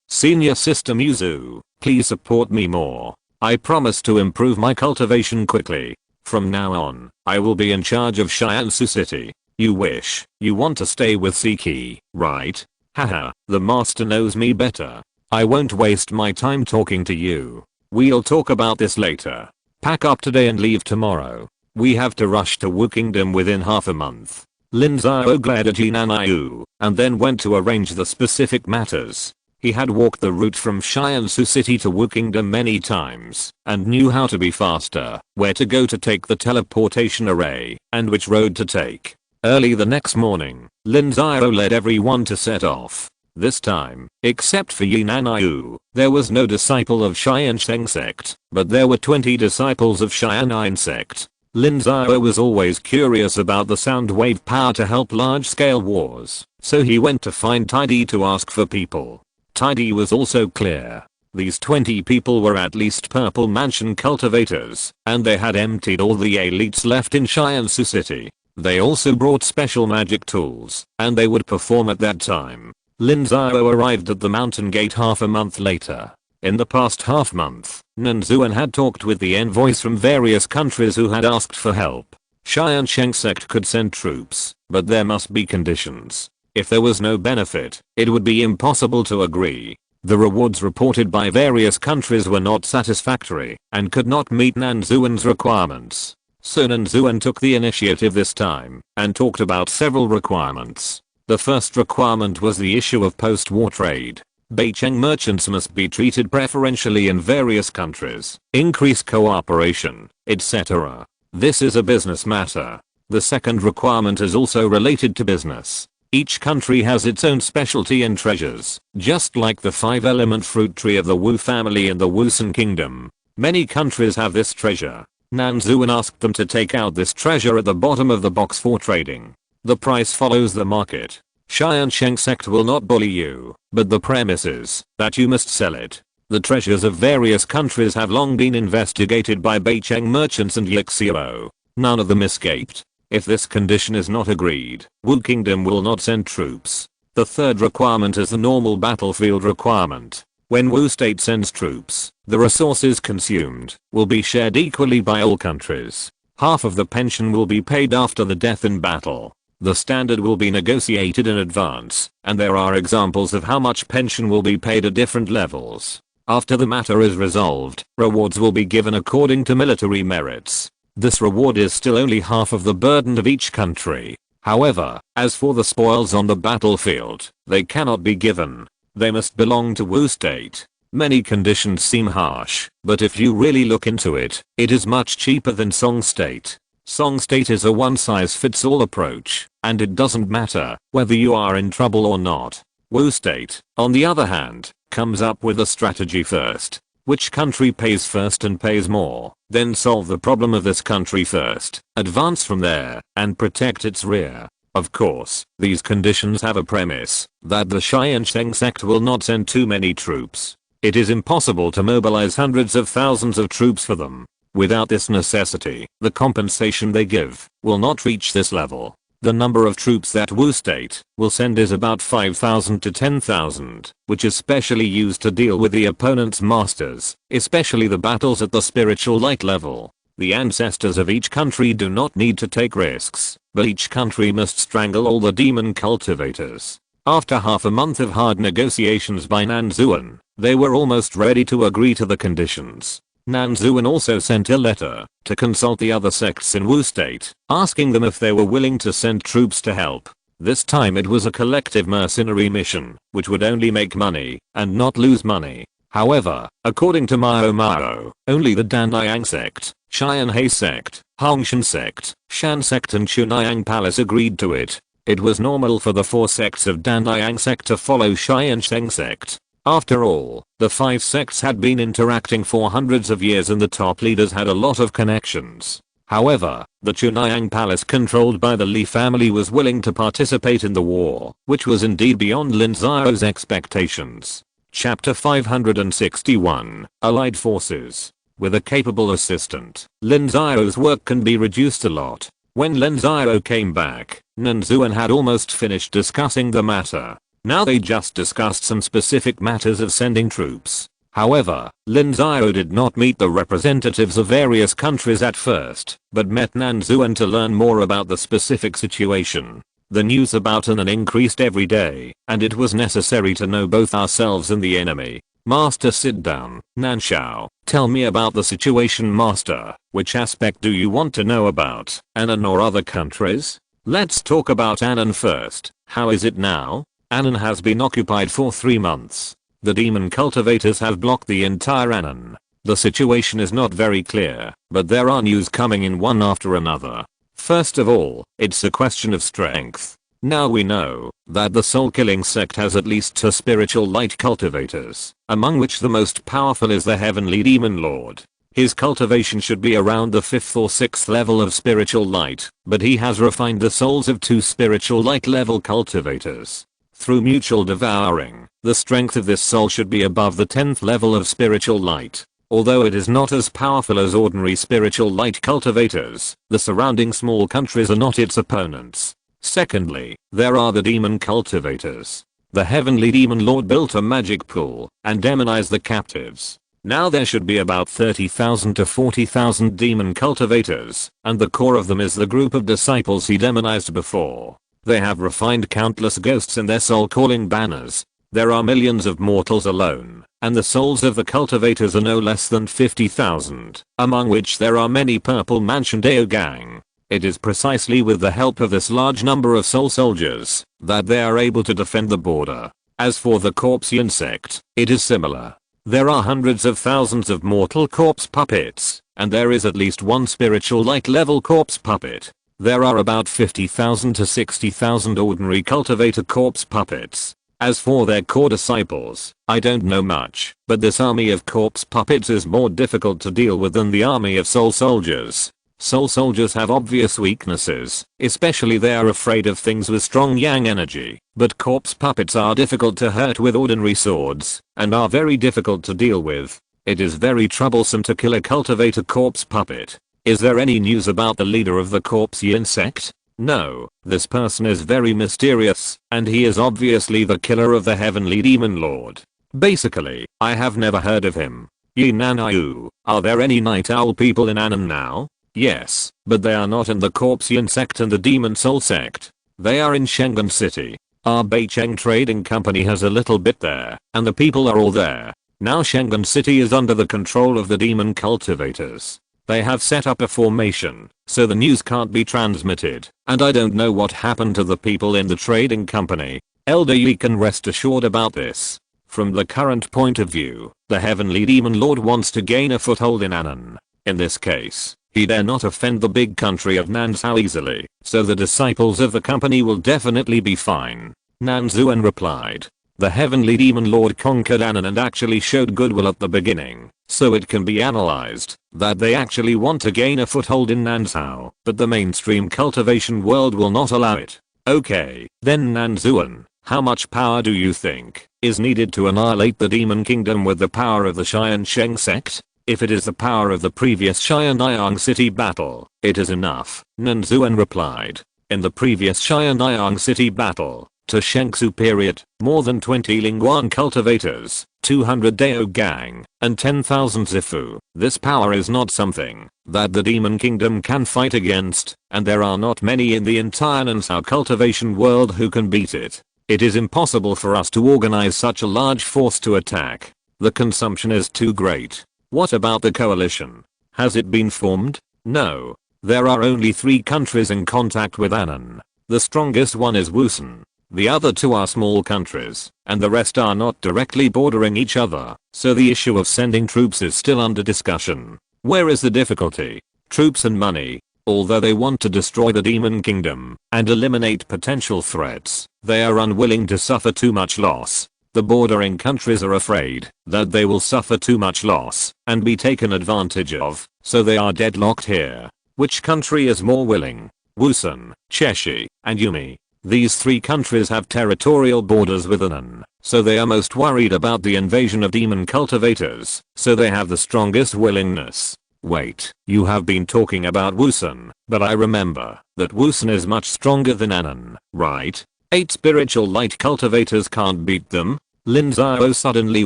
Senior Sister Muzu, please support me more. I promise to improve my cultivation quickly. From now on, I will be in charge of Tiansheng City. You want to stay with Siki, right? Haha, the master knows me better. I won't waste my time talking to you. We'll talk about this later. Pack up today and leave tomorrow. We have to rush to Wu Kingdom within half a month. Lin Xiao glared at Jinanayu, and then went to arrange the specific matters. He had walked the route from Tiansheng City to Wu Kingdom many times, and knew how to be faster, where to go to take the teleportation array, and which road to take. Early the next morning, Lin Xiao led everyone to set off. This time, except for Yunanayu, there was no disciple of Tiansheng Sect, but there were 20 disciples of Tiansheng Sect. Lin Xiao was always curious about the sound wave power to help large-scale wars, so he went to find Tidy to ask for people. Tidy was also clear. These 20 people were at least Purple Mansion cultivators, and they had emptied all the elites left in Tiansheng City. They also brought special magic tools, and they would perform at that time. Lin Xiao arrived at the mountain gate half a month later. In the past half month, Nanzuan had talked with the envoys from various countries who had asked for help. Tiansheng Sect could send troops, but there must be conditions. If there was no benefit, it would be impossible to agree. The rewards reported by various countries were not satisfactory and could not meet Nanzuan's requirements. So Nanzuan took the initiative this time and talked about several requirements. The first requirement was the issue of post-war trade. Beicheng merchants must be treated preferentially in various countries, increase cooperation, etc. This is a business matter. The second requirement is also related to business. Each country has its own specialty and treasures, just like the 5-element fruit tree of the Wu family in the Wusun Kingdom. Many countries have this treasure. Nanzuan asked them to take out this treasure at the bottom of the box for trading. The price follows the market. Tiansheng Sect will not bully you, but the premise is that you must sell it. The treasures of various countries have long been investigated by Beicheng merchants and Lin Xiao. None of them escaped. If this condition is not agreed, Wu Kingdom will not send troops. The third requirement is the normal battlefield requirement. When Wu State sends troops, the resources consumed will be shared equally by all countries. Half of the pension will be paid after the death in battle. The standard will be negotiated in advance, and there are examples of how much pension will be paid at different levels. After the matter is resolved, rewards will be given according to military merits. This reward is still only half of the burden of each country. However, as for the spoils on the battlefield, they cannot be given. They must belong to Wu state. Many conditions seem harsh, but if you really look into it, it is much cheaper than Song state. Song state is a one-size-fits-all approach, and it doesn't matter whether you are in trouble or not. Wu state, on the other hand, comes up with a strategy first. Which country pays first and pays more, then solve the problem of this country first, advance from there, and protect its rear. Of course, these conditions have a premise, that the Tiansheng Sect will not send too many troops. It is impossible to mobilize hundreds of thousands of troops for them. Without this necessity, the compensation they give will not reach this level. The number of troops that Wu state will send is about 5,000 to 10,000, which is specially used to deal with the opponent's masters, especially the battles at the spiritual light level. The ancestors of each country do not need to take risks, but each country must strangle all the demon cultivators. After half a month of hard negotiations by Nanzuan, they were almost ready to agree to the conditions. Nanzuan also sent a letter to consult the other sects in Wu state, asking them if they were willing to send troops to help. This time it was a collective mercenary mission, which would only make money and not lose money. However, according to Mao, only the Tiansheng Sect, Tiansheng Sect, Hongshan Sect, Shan Sect and Chunayang Palace agreed to it. It was normal for the 4 sects of Tiansheng Sect to follow Tiansheng Sect. After all, the 5 sects had been interacting for hundreds of years and the top leaders had a lot of connections. However, the Chunayang Palace controlled by the Li family was willing to participate in the war, which was indeed beyond Lin Xiao's expectations. Chapter 561, Allied Forces. With a capable assistant, Lin Xiao's work can be reduced a lot. When Lin Xiao came back, Nanzuan had almost finished discussing the matter. Now they just discussed some specific matters of sending troops. However, Lin Xiao did not meet the representatives of various countries at first, but met Nanzuan to learn more about the specific situation. The news about Anan increased every day, and it was necessary to know both ourselves and the enemy. Master, sit down. Lin Xiao, tell me about the situation, Master. Which aspect do you want to know about, Anan or other countries? Let's talk about Anan first. How is it now? Anan has been occupied for 3 months. The demon cultivators have blocked the entire Anan. The situation is not very clear, but there are news coming in one after another. First of all, it's a question of strength. Now we know that the soul-killing sect has at least 2 spiritual light cultivators, among which the most powerful is the heavenly demon lord. His cultivation should be around the 5th or 6th level of spiritual light, but he has refined the souls of 2 spiritual light level cultivators. Through mutual devouring, the strength of this soul should be above the 10th level of spiritual light. Although it is not as powerful as ordinary spiritual light cultivators, the surrounding small countries are not its opponents. Secondly, there are the demon cultivators. The heavenly demon lord built a magic pool and demonized the captives. Now there should be about 30,000 to 40,000 demon cultivators, and the core of them is the group of disciples he demonized before. They have refined countless ghosts in their soul-calling banners. There are millions of mortals alone, and the souls of the cultivators are no less than 50,000, among which there are many Purple Mansion Dao gang. It is precisely with the help of this large number of soul soldiers that they are able to defend the border. As for the Tiansheng Sect, it is similar. There are hundreds of thousands of mortal corpse puppets, and there is at least 1 spiritual light level corpse puppet. There are about 50,000 to 60,000 ordinary cultivator corpse puppets. As for their core disciples, I don't know much, but this army of corpse puppets is more difficult to deal with than the army of soul soldiers. Soul soldiers have obvious weaknesses, especially they are afraid of things with strong yang energy, but corpse puppets are difficult to hurt with ordinary swords, and are very difficult to deal with. It is very troublesome to kill a cultivator corpse puppet. Is there any news about the leader of the Tiansheng Sect? No, this person is very mysterious, and he is obviously the killer of the heavenly demon lord. Basically, I have never heard of him. Yinanayu, are there any night owl people in Anan now? Yes, but they are not in the Tiansheng Sect and the Demon Soul Sect. They are in Shenzhen City. Our Beicheng Trading Company has a little bit there, and the people are all there. Now Shenzhen City is under the control of the demon cultivators. They have set up a formation, so the news can't be transmitted, and I don't know what happened to the people in the trading company. Elder Yi can rest assured about this. From the current point of view, the Heavenly Demon Lord wants to gain a foothold in Anan. In this case, he dare not offend the big country of Nanzhao easily, so the disciples of the company will definitely be fine. Nanzuan replied. The Heavenly Demon Lord conquered Anan and actually showed goodwill at the beginning, so it can be analyzed that they actually want to gain a foothold in Nanzhao, but the mainstream cultivation world will not allow it. Okay, then Nanzuan, how much power do you think is needed to annihilate the demon kingdom with the power of the Tiansheng Sect? If it is the power of the previous Xianyang City battle, it is enough, Nanzuan replied. In the previous Xianyang City battle, to Shengsu period, more than 20 Lingguan cultivators, 200 Dao Gang, and 10,000 Zifu. This power is not something that the demon kingdom can fight against, and there are not many in the entire Nanzhao cultivation world who can beat it. It is impossible for us to organize such a large force to attack. The consumption is too great. What about the coalition? Has it been formed? No. There are only 3 countries in contact with Anan. The strongest one is Wusun. The other 2 are small countries, and the rest are not directly bordering each other, so the issue of sending troops is still under discussion. Where is the difficulty? Troops and money. Although they want to destroy the demon kingdom and eliminate potential threats, they are unwilling to suffer too much loss. The bordering countries are afraid that they will suffer too much loss and be taken advantage of, so they are deadlocked here. Which country is more willing? Wusun, Cheshi, and Yumi. These 3 countries have territorial borders with Anan, so they are most worried about the invasion of demon cultivators, so they have the strongest willingness. Wait, you have been talking about Wusun, but I remember that Wusun is much stronger than Anan, right? 8 spiritual light cultivators can't beat them? Lin Xiao suddenly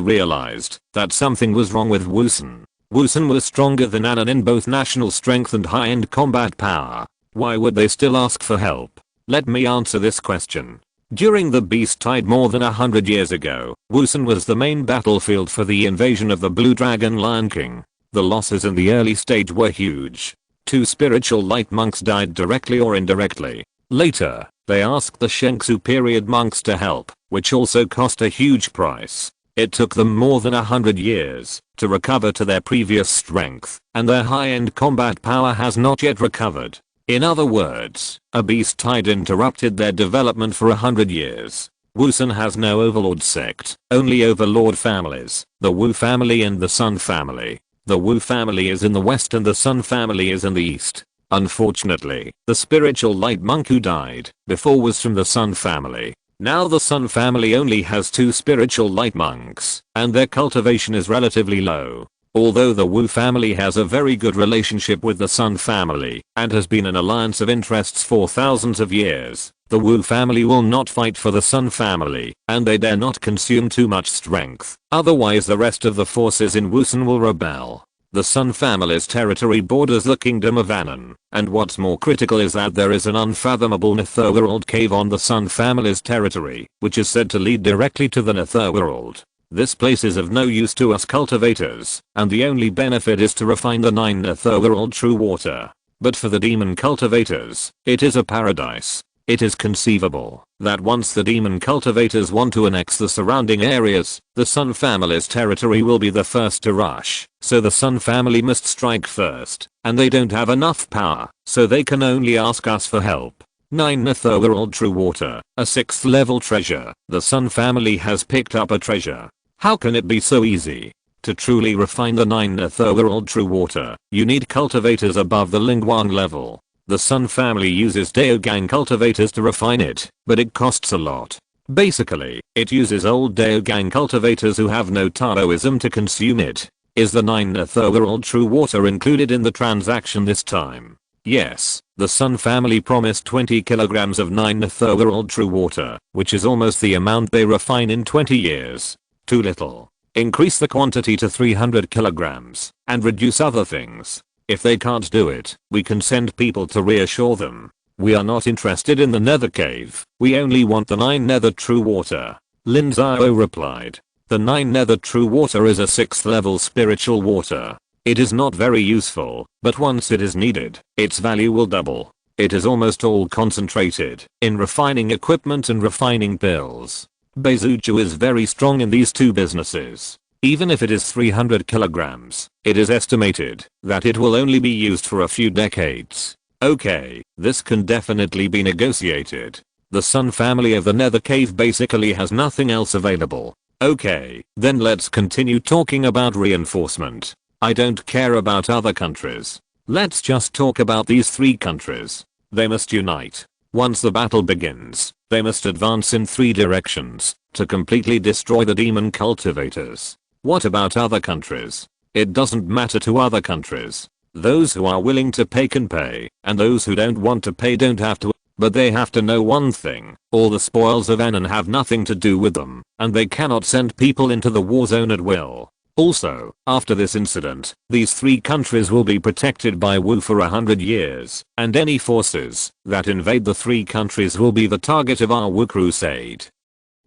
realized that something was wrong with Wusun. Wusun was stronger than Anan in both national strength and high-end combat power. Why would they still ask for help? Let me answer this question. During the Beast Tide more than 100 years ago, Wusun was the main battlefield for the invasion of the Blue Dragon Lion King. The losses in the early stage were huge. 2 spiritual light monks died directly or indirectly. Later, they asked the Shengsu period monks to help, which also cost a huge price. It took them more than 100 years to recover to their previous strength, and their high-end combat power has not yet recovered. In other words, a beast tide interrupted their development for 100 years. Wusun has no overlord sect, only overlord families, the Wu family and the Sun family. The Wu family is in the west and the Sun family is in the east. Unfortunately, the spiritual light monk who died before was from the Sun family. Now the Sun family only has 2 spiritual light monks, and their cultivation is relatively low. Although the Wu family has a very good relationship with the Sun family and has been an alliance of interests for thousands of years, the Wu family will not fight for the Sun family, and they dare not consume too much strength, otherwise the rest of the forces in Wusun will rebel. The Sun family's territory borders the kingdom of Anan, and what's more critical is that there is an unfathomable netherworld cave on the Sun family's territory, which is said to lead directly to the netherworld. This place is of no use to us cultivators, and the only benefit is to refine the 9 netherworld true water. But for the demon cultivators, it is a paradise. It is conceivable that once the demon cultivators want to annex the surrounding areas, the Sun family's territory will be the first to rush, so the Sun family must strike first, and they don't have enough power, so they can only ask us for help. 9 netherworld true water, a 6th level treasure. The Sun family has picked up a treasure. How can it be so easy? To truly refine the 9 netherworld true water, you need cultivators above the Lingguang level. The Sun family uses Daogang cultivators to refine it, but it costs a lot. Basically, it uses old Daogang cultivators who have no Taoism to consume it. Is the 9 netherworld true water included in the transaction this time? Yes, the Sun family promised 20 kilograms of 9 netherworld true water, which is almost the amount they refine in 20 years. Too little. Increase the quantity to 300 kilograms, and reduce other things. If they can't do it, we can send people to reassure them. We are not interested in the nether cave. We only want the 9 nether true water. Lin Xiao replied. The 9 nether true water is a 6th level spiritual water. It is not very useful, but once it is needed, its value will double. It is almost all concentrated in refining equipment and refining pills. Beizuju is very strong in these two businesses. Even if it is 300 kilograms, it is estimated that it will only be used for a few decades. Okay, this can definitely be negotiated. The Sun family of the Nether Cave basically has nothing else available. Okay, then let's continue talking about reinforcement. I don't care about other countries. Let's just talk about these 3 countries. They must unite. Once the battle begins, they must advance in 3 directions to completely destroy the demon cultivators. What about other countries? It doesn't matter to other countries. Those who are willing to pay can pay, and those who don't want to pay don't have to. But they have to know one thing, all the spoils of Anan have nothing to do with them, and they cannot send people into the war zone at will. Also, after this incident, these 3 countries will be protected by Wu for 100 years, and any forces that invade the 3 countries will be the target of our Wu crusade.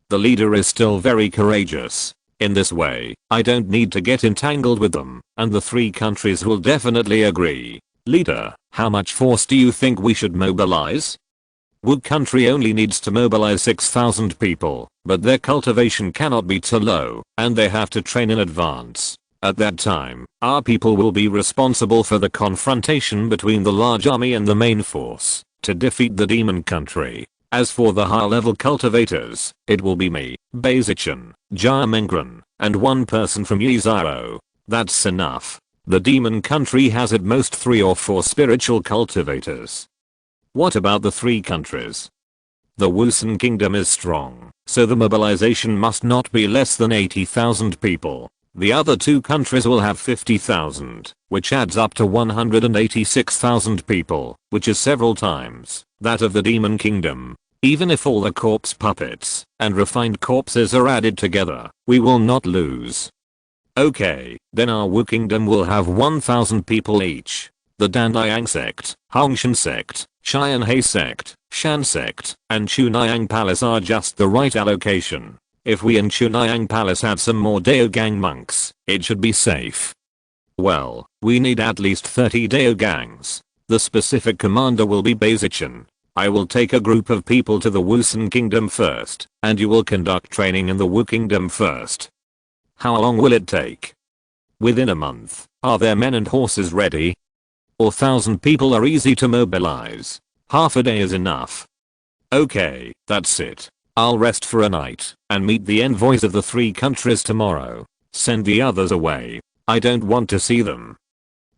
The leader is still very courageous. In this way, I don't need to get entangled with them, and the 3 countries will definitely agree. Leader, how much force do you think we should mobilize? Wu country only needs to mobilize 6,000 people, but their cultivation cannot be too low, and they have to train in advance. At that time, our people will be responsible for the confrontation between the large army and the main force to defeat the demon country. As for the high-level cultivators, it will be me, Beizichen, Jia Mengren, and 1 person from Yizaro. That's enough. The demon country has at most 3 or 4 spiritual cultivators. What about the 3 countries? The Wusun kingdom is strong, so the mobilization must not be less than 80,000 people. The other 2 countries will have 50,000, which adds up to 186,000 people, which is several times that of the demon kingdom. Even if all the corpse puppets and refined corpses are added together, we will not lose. Okay, then our Wu kingdom will have 1,000 people each. The Danyang Sect, Hongshan Sect, Qianhe Sect, Shan Sect, and Chunayang Palace are just the right allocation. If we in Chunayang Palace have some more Daogang monks, it should be safe. Well, we need at least 30 Daogangs. The specific commander will be Beizichen. I will take a group of people to the Wusun kingdom first, and you will conduct training in the Wu kingdom first. How long will it take? Within a month. Are their men and horses ready? 1,000 people are easy to mobilize. Half a day is enough. Okay, that's it. I'll rest for a night and meet the envoys of the 3 countries tomorrow. Send the others away. I don't want to see them.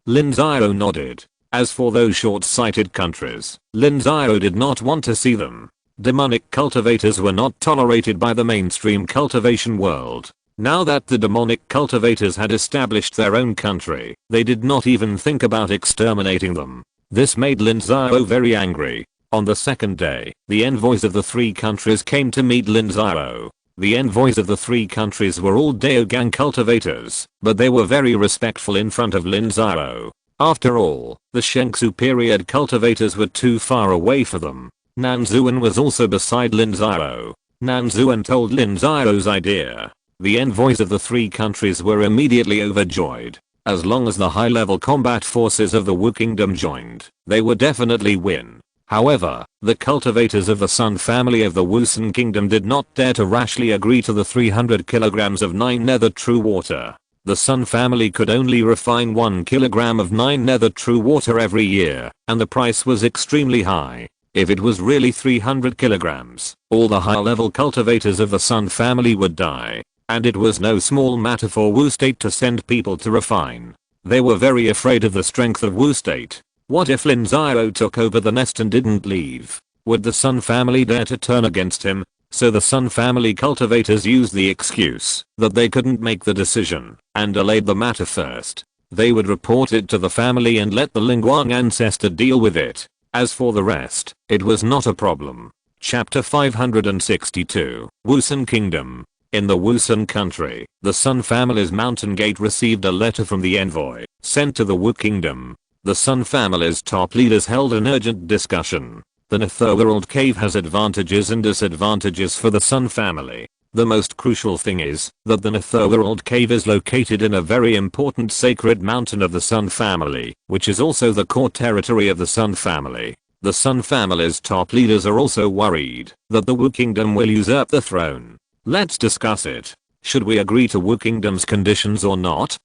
Lin Xiao nodded. As for those short-sighted countries, Lin Xiao did not want to see them. Demonic cultivators were not tolerated by the mainstream cultivation world. Now that the demonic cultivators had established their own country, they did not even think about exterminating them. This made Lin Xiao very angry. On the 2nd day, the envoys of the 3 countries came to meet Lin Xiao. The envoys of the 3 countries were all Daogang cultivators, but they were very respectful in front of Lin Xiao. After all, the Shengsu period cultivators were too far away for them. Nanzuan was also beside Lin Xiao. Nanzuan told Lin Xiao's idea. The envoys of the 3 countries were immediately overjoyed. As long as the high-level combat forces of the Wu Kingdom joined, they would definitely win. However, the cultivators of the Sun family of the Wusun Kingdom did not dare to rashly agree to the 300 kilograms of 9 nether true water. The Sun family could only refine 1 kilogram of 9 nether true water every year, and the price was extremely high. If it was really 300 kilograms, all the high-level cultivators of the Sun family would die. And it was no small matter for Wu State to send people to refine. They were very afraid of the strength of Wu State. What if Lin Xiao took over the nest and didn't leave? Would the Sun family dare to turn against him? So the Sun family cultivators used the excuse that they couldn't make the decision and delayed the matter first. They would report it to the family and let the Lingguang ancestor deal with it. As for the rest, it was not a problem. Chapter 562, Wusun Kingdom. In the Wusun country, the Sun family's mountain gate received a letter from the envoy sent to the Wu Kingdom. The Sun family's top leaders held an urgent discussion. The netherworld cave has advantages and disadvantages for the Sun family. The most crucial thing is that the netherworld cave is located in a very important sacred mountain of the Sun family, which is also the core territory of the Sun family. The Sun family's top leaders are also worried that the Wu Kingdom will usurp the throne. Let's discuss it. Should we agree to Wu Kingdom's conditions or not?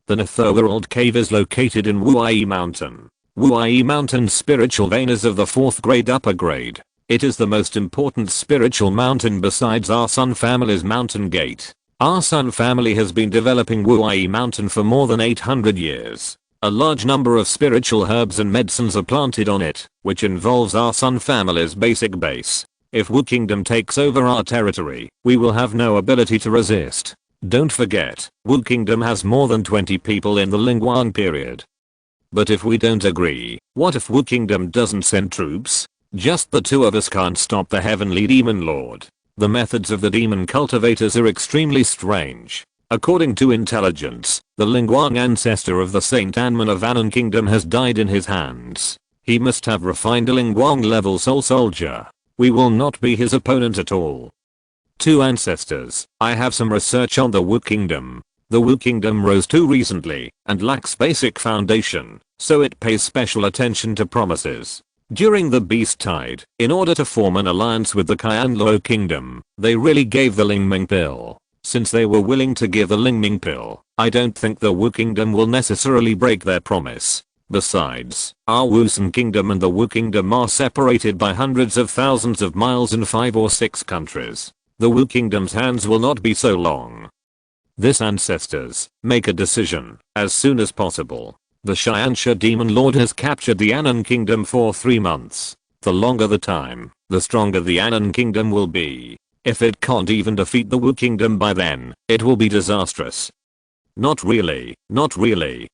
The netherworld cave is located in Wuai Mountain. Wuai Mountain's spiritual vein is of the 4th grade upper grade. It is the most important spiritual mountain besides our Sun family's mountain gate. Our Sun family has been developing Wuai Mountain for more than 800 years. A large number of spiritual herbs and medicines are planted on it, which involves our Sun family's basic base. If Wu Kingdom takes over our territory, we will have no ability to resist. Don't forget, Wu Kingdom has more than 20 people in the Lingguang period. But if we don't agree, what if Wu Kingdom doesn't send troops? Just the two of us can't stop the heavenly demon lord. The methods of the demon cultivators are extremely strange. According to intelligence, the Lingguang ancestor of the Saint Anman of Anan Kingdom has died in his hands. He must have refined a Lingguang level soul soldier. We will not be his opponent at all. 2 ancestors. I have some research on the Wu Kingdom. The Wu Kingdom rose too recently and lacks basic foundation, so it pays special attention to promises. During the Beast Tide, in order to form an alliance with the Qianluo Kingdom, they really gave the Lingming Pill. Since they were willing to give the Lingming Pill, I don't think the Wu Kingdom will necessarily break their promise. Besides, our Wusun Kingdom and the Wu Kingdom are separated by hundreds of thousands of miles in 5 or 6 countries. The Wu Kingdom's hands will not be so long. This ancestors, make a decision, as soon as possible. The Xianxia Demon Lord has captured the Anan Kingdom for 3 months. The longer the time, the stronger the Anan Kingdom will be. If it can't even defeat the Wu Kingdom by then, it will be disastrous. Not really, not really.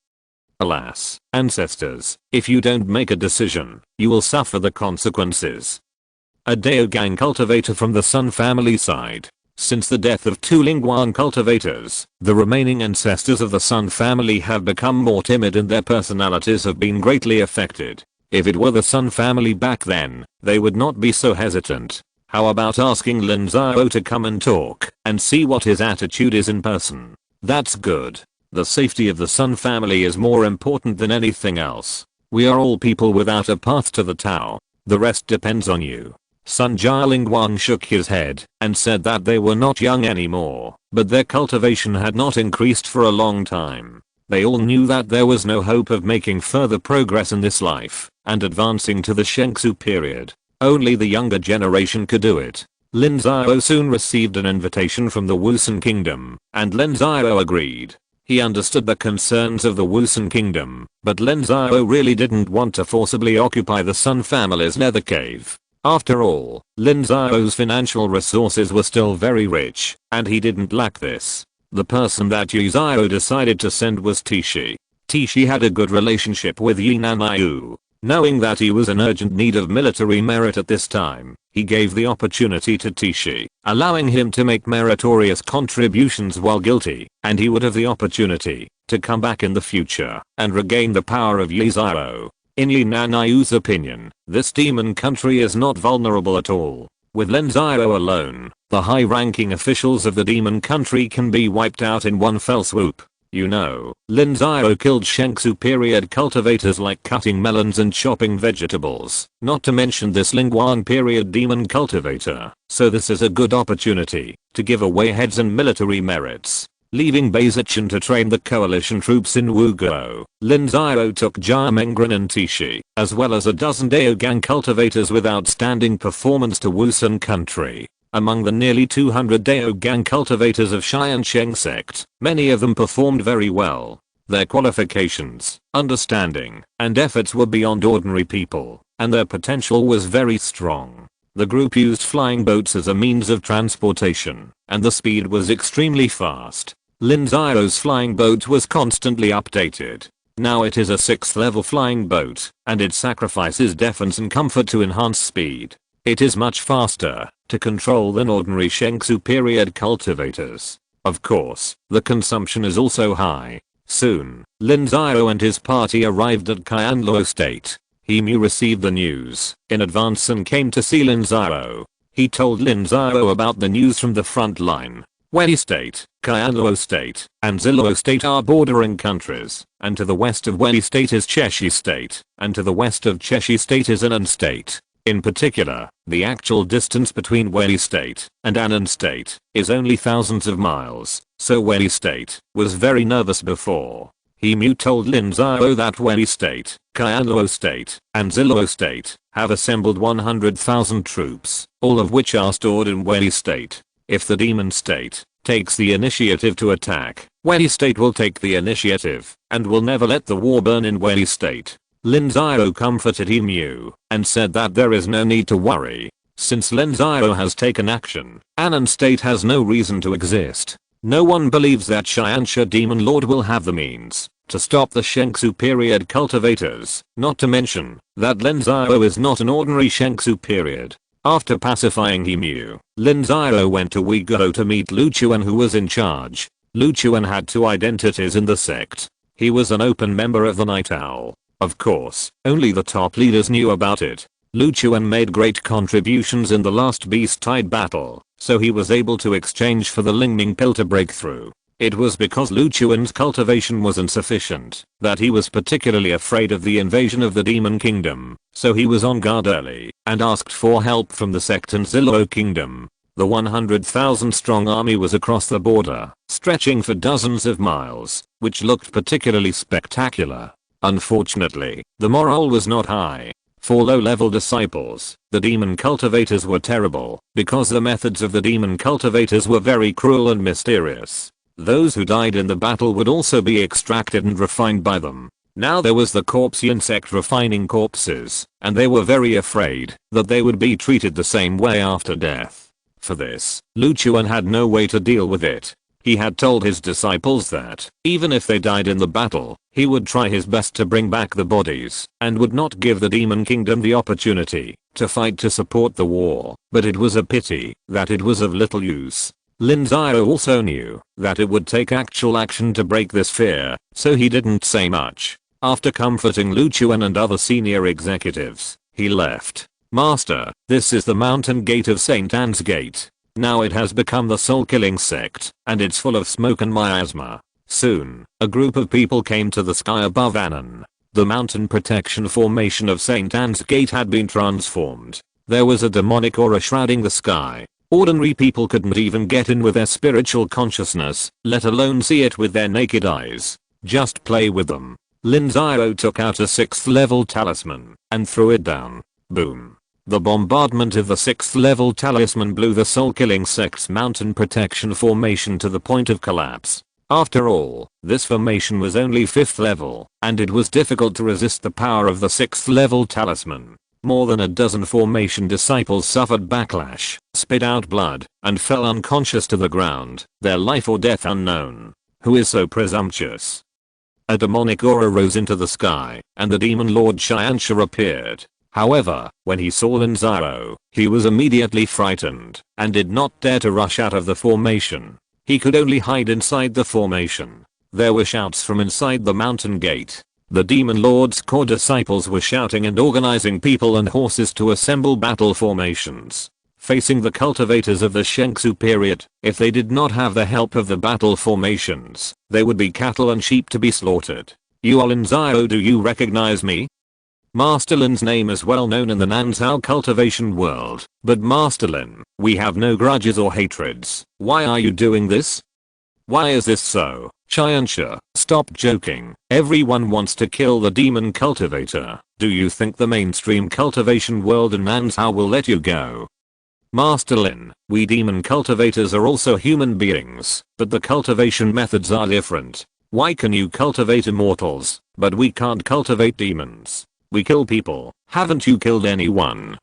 Alas, ancestors, if you don't make a decision, you will suffer the consequences. A Daogang cultivator from the Sun family side. Since the death of 2 Lingguang cultivators, the remaining ancestors of the Sun family have become more timid and their personalities have been greatly affected. If it were the Sun family back then, they would not be so hesitant. How about asking Lin Xiao to come and talk and see what his attitude is in person? That's good. The safety of the Sun family is more important than anything else. We are all people without a path to the Tao. The rest depends on you. Sun Jialingguang shook his head and said that they were not young anymore, but their cultivation had not increased for a long time. They all knew that there was no hope of making further progress in this life and advancing to the Shengsu period. Only the younger generation could do it. Lin Xiao soon received an invitation from the Wusun Kingdom, and Lin Xiao agreed. He understood the concerns of the Wusun Kingdom, but Lin Xiao really didn't want to forcibly occupy the Sun family's nether cave. After all, Lin Xiao's financial resources were still very rich, and he didn't lack this. The person that Yu Xiao decided to send was Tishi. Tishi had a good relationship with Yinan Yu. Knowing that he was in urgent need of military merit at this time, he gave the opportunity to Tishi, allowing him to make meritorious contributions while guilty, and he would have the opportunity to come back in the future and regain the power of Yi Xiao. In Yinan Yu's opinion, this demon country is not vulnerable at all. With Lin Xiao alone, the high-ranking officials of the demon country can be wiped out in one fell swoop. You know, Lin Xiao killed Shengsu period cultivators like cutting melons and chopping vegetables, not to mention this Lingguang period demon cultivator, so this is a good opportunity to give away heads and military merits. Leaving Beizichan to train the coalition troops in Wuguo, Lin Xiao took Jia Mengren and Tishi, as well as a dozen Daogang cultivators with outstanding performance to Wusun country. Among the nearly 200 Daogang cultivators of Tiansheng Sect, many of them performed very well. Their qualifications, understanding, and efforts were beyond ordinary people, and their potential was very strong. The group used flying boats as a means of transportation, and the speed was extremely fast. Lin Xiao's flying boat was constantly updated. Now it is a 6th level flying boat, and it sacrifices defense and comfort to enhance speed. It is much faster to control than ordinary Shengsu period cultivators. Of course, the consumption is also high. Soon, Lin Xiao and his party arrived at Qianluo State. He Mu received the news in advance and came to see Lin Xiao. He told Lin Xiao about the news from the front line. Wei State, Qianluo State, and Ziluo State are bordering countries, and to the west of Wei State is Cheshi State, and to the west of Cheshi State is Annan State. In particular, the actual distance between Wei State and Annan State is only thousands of miles, so Wei State was very nervous before. He Mu told Lin Xiao that Wei State, Qianluo State, and Ziluo State have assembled 100,000 troops, all of which are stored in Wei State. If the demon state takes the initiative to attack, Wei State will take the initiative and will never let the war burn in Wei State. Lin Xiao comforted He Mu and said that there is no need to worry. Since Lin Xiao has taken action, Annan State has no reason to exist. No one believes that Tiansheng Demon Lord will have the means to stop the Shengsu period cultivators, not to mention that Lin Xiao is not an ordinary Shengsu period. After pacifying He Mu, Lin Xiao went to Weiguo to meet Lu Chuan, who was in charge. Lu Chuan had two identities in the sect. He was an open member of the Night Owl. Of course, only the top leaders knew about it. Lu Chuan made great contributions in the last Beast Tide battle, so he was able to exchange for the Lingming pill to break through. It was because Lu Chuan's cultivation was insufficient that he was particularly afraid of the invasion of the Demon Kingdom, so he was on guard early and asked for help from the sect and Ziluo Kingdom. The 100,000 strong army was across the border, stretching for dozens of miles, which looked particularly spectacular. Unfortunately, the morale was not high. For low-level disciples, the demon cultivators were terrible because the methods of the demon cultivators were very cruel and mysterious. Those who died in the battle would also be extracted and refined by them. Now there was the Tiansheng Sect refining corpses, and they were very afraid that they would be treated the same way after death. For this, Lu Chuan had no way to deal with it. He had told his disciples that, even if they died in the battle, he would try his best to bring back the bodies, and would not give the Demon Kingdom the opportunity to fight to support the war. But it was a pity that it was of little use. Lin Xiao also knew that it would take actual action to break this fear, so he didn't say much. After comforting Lu Chuan and other senior executives, he left. Master, this is the mountain gate of St. Anne's Gate. Now it has become the soul-killing sect, and it's full of smoke and miasma. Soon, a group of people came to the sky above Annan. The mountain protection formation of St. Anne's Gate had been transformed. There was a demonic aura shrouding the sky. Ordinary people couldn't even get in with their spiritual consciousness, let alone see it with their naked eyes. Just play with them. Lin Xiao took out a 6th level talisman and threw it down. Boom. The bombardment of the 6th level talisman blew the soul-killing sect's mountain protection formation to the point of collapse. After all, this formation was only 5th level, and it was difficult to resist the power of the 6th level talisman. More than a dozen formation disciples suffered backlash, spit out blood, and fell unconscious to the ground, their life or death unknown. Who is so presumptuous? A demonic aura rose into the sky, and the demon lord Tiansheng appeared. However, when he saw Lin Xiao, he was immediately frightened, and did not dare to rush out of the formation. He could only hide inside the formation. There were shouts from inside the mountain gate. The demon lord's core disciples were shouting and organizing people and horses to assemble battle formations. Facing the cultivators of the Shengsu period, if they did not have the help of the battle formations, they would be cattle and sheep to be slaughtered. You are Lin Xiao, do you recognize me? Master Lin's name is well known in the Nanzhao cultivation world, but Master Lin, we have no grudges or hatreds. Why are you doing this? Why is this so? Tiansheng, stop joking. Everyone wants to kill the demon cultivator. Do you think the mainstream cultivation world in Nanzhao will let you go? Master Lin, we demon cultivators are also human beings, but the cultivation methods are different. Why can you cultivate immortals, but we can't cultivate demons? We kill people. Haven't you killed anyone?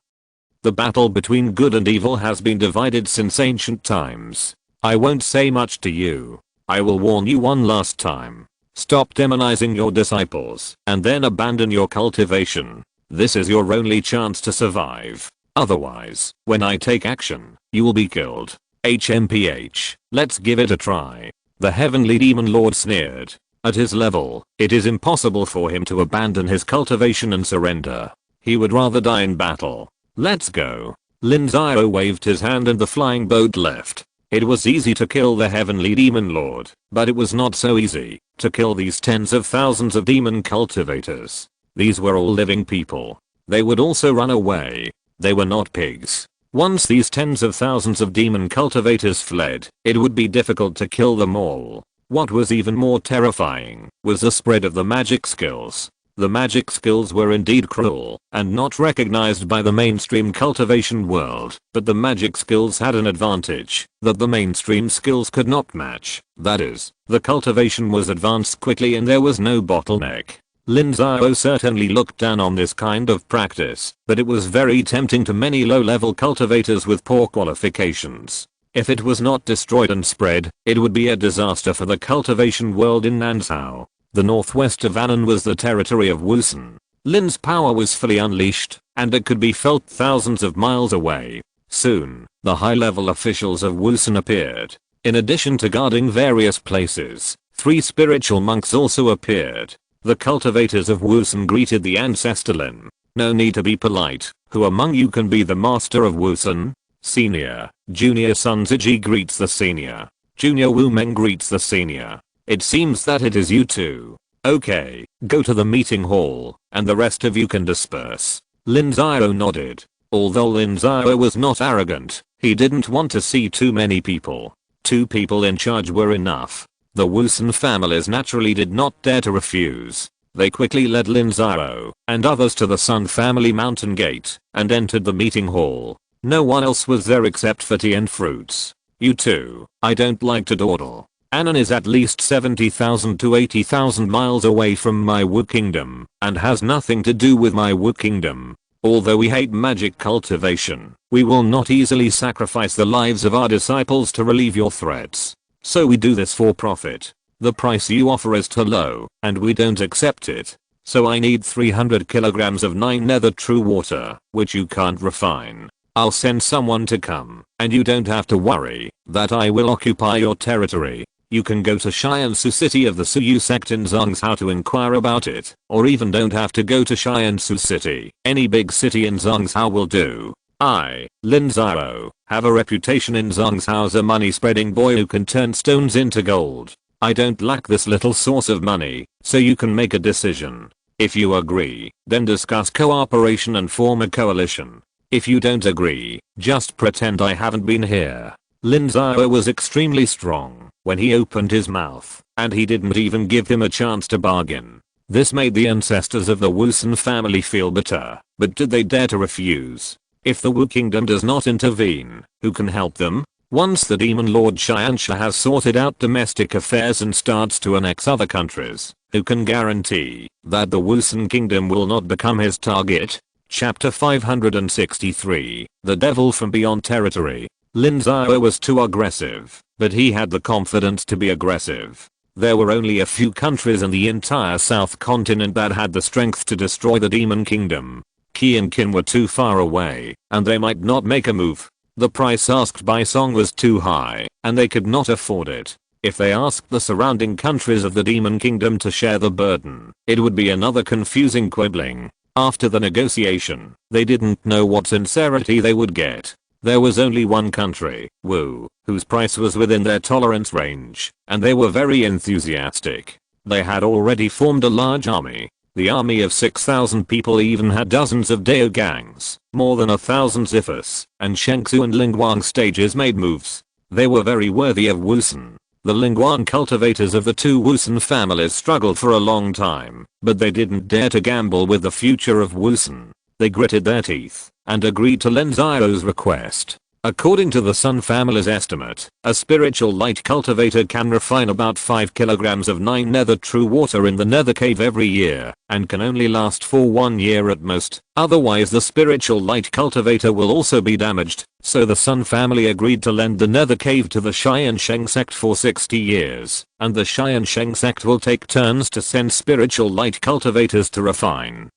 The battle between good and evil has been divided since ancient times. I won't say much to you. I will warn you one last time. Stop demonizing your disciples and then abandon your cultivation. This is your only chance to survive. Otherwise, when I take action, you will be killed. HMPH, let's give it a try. The heavenly demon lord sneered. At his level, it is impossible for him to abandon his cultivation and surrender. He would rather die in battle. Let's go. Lin Xiao waved his hand and the flying boat left. It was easy to kill the heavenly demon lord, but it was not so easy to kill these tens of thousands of demon cultivators. These were all living people. They would also run away. They were not pigs. Once these tens of thousands of demon cultivators fled, it would be difficult to kill them all. What was even more terrifying was the spread of the magic skills. The magic skills were indeed cruel and not recognized by the mainstream cultivation world, but the magic skills had an advantage that the mainstream skills could not match. That is, the cultivation was advanced quickly and there was no bottleneck. Lin Xiao certainly looked down on this kind of practice, but it was very tempting to many low-level cultivators with poor qualifications. If it was not destroyed and spread, it would be a disaster for the cultivation world in Nanzhao. The northwest of Annan was the territory of Wusun. Lin's power was fully unleashed, and it could be felt thousands of miles away. Soon, the high-level officials of Wusun appeared. In addition to guarding various places, 3 spiritual monks also appeared. The cultivators of Wusun greeted the ancestor Lin. No need to be polite. Who among you can be the master of Wusun? Senior. Junior Sun Ziji greets the senior. Junior Wu Meng greets the senior. It seems that it is you two. Okay, go to the meeting hall, and the rest of you can disperse. Lin Xiao nodded. Although Lin Xiao was not arrogant, he didn't want to see too many people. 2 people in charge were enough. The Wusun families naturally did not dare to refuse. They quickly led Lin Xiao and others to the Sun family mountain gate and entered the meeting hall. No one else was there except for tea and fruits. You two, I don't like to dawdle. Annan is at least 70,000 to 80,000 miles away from my wood kingdom and has nothing to do with my wood kingdom. Although we hate magic cultivation, we will not easily sacrifice the lives of our disciples to relieve your threats. So we do this for profit. The price you offer is too low, and we don't accept it. So I need 300 kilograms of 9 nether true water, which you can't refine. I'll send someone to come, and you don't have to worry that I will occupy your territory. You can go to Tiansheng city of the Suyu sect in Zhangzhou to inquire about it, or even don't have to go to Tiansheng city. Any big city in Zhangzhou will do. I, Lin Xiao, have a reputation in Zhangzhou as a money-spreading boy who can turn stones into gold. I don't lack this little source of money, so you can make a decision. If you agree, then discuss cooperation and form a coalition. If you don't agree, just pretend I haven't been here. Lin Xiao was extremely strong when he opened his mouth, and he didn't even give him a chance to bargain. This made the ancestors of the Wusun family feel bitter, but did they dare to refuse? If the Wu Kingdom does not intervene, who can help them? Once the demon lord Tiansheng has sorted out domestic affairs and starts to annex other countries, who can guarantee that the Wusun Kingdom will not become his target? Chapter 563, The Devil from Beyond Territory. Lin Xiao was too aggressive, but he had the confidence to be aggressive. There were only a few countries in the entire South continent that had the strength to destroy the Demon Kingdom. Qi and Qin were too far away, and they might not make a move. The price asked by Song was too high, and they could not afford it. If they asked the surrounding countries of the Demon Kingdom to share the burden, it would be another confusing quibbling. After the negotiation, they didn't know what sincerity they would get. There was only one country, Wu, whose price was within their tolerance range, and they were very enthusiastic. They had already formed a large army. The army of 6,000 people even had dozens of Dao gangs, more than 1,000 Ziphus, and Shengsu and Lingguang stages made moves. They were very worthy of Wusun. The Lingguang cultivators of the 2 Wusun families struggled for a long time, but they didn't dare to gamble with the future of Wusun. They gritted their teeth and agreed to Lin Xiao's request. According to the Sun family's estimate, a spiritual light cultivator can refine about 5 kilograms of 9 nether true water in the nether cave every year, and can only last for 1 year at most. Otherwise the spiritual light cultivator will also be damaged, so the Sun family agreed to lend the nether cave to the Tiansheng Sect for 60 years, and the Tiansheng Sect will take turns to send spiritual light cultivators to refine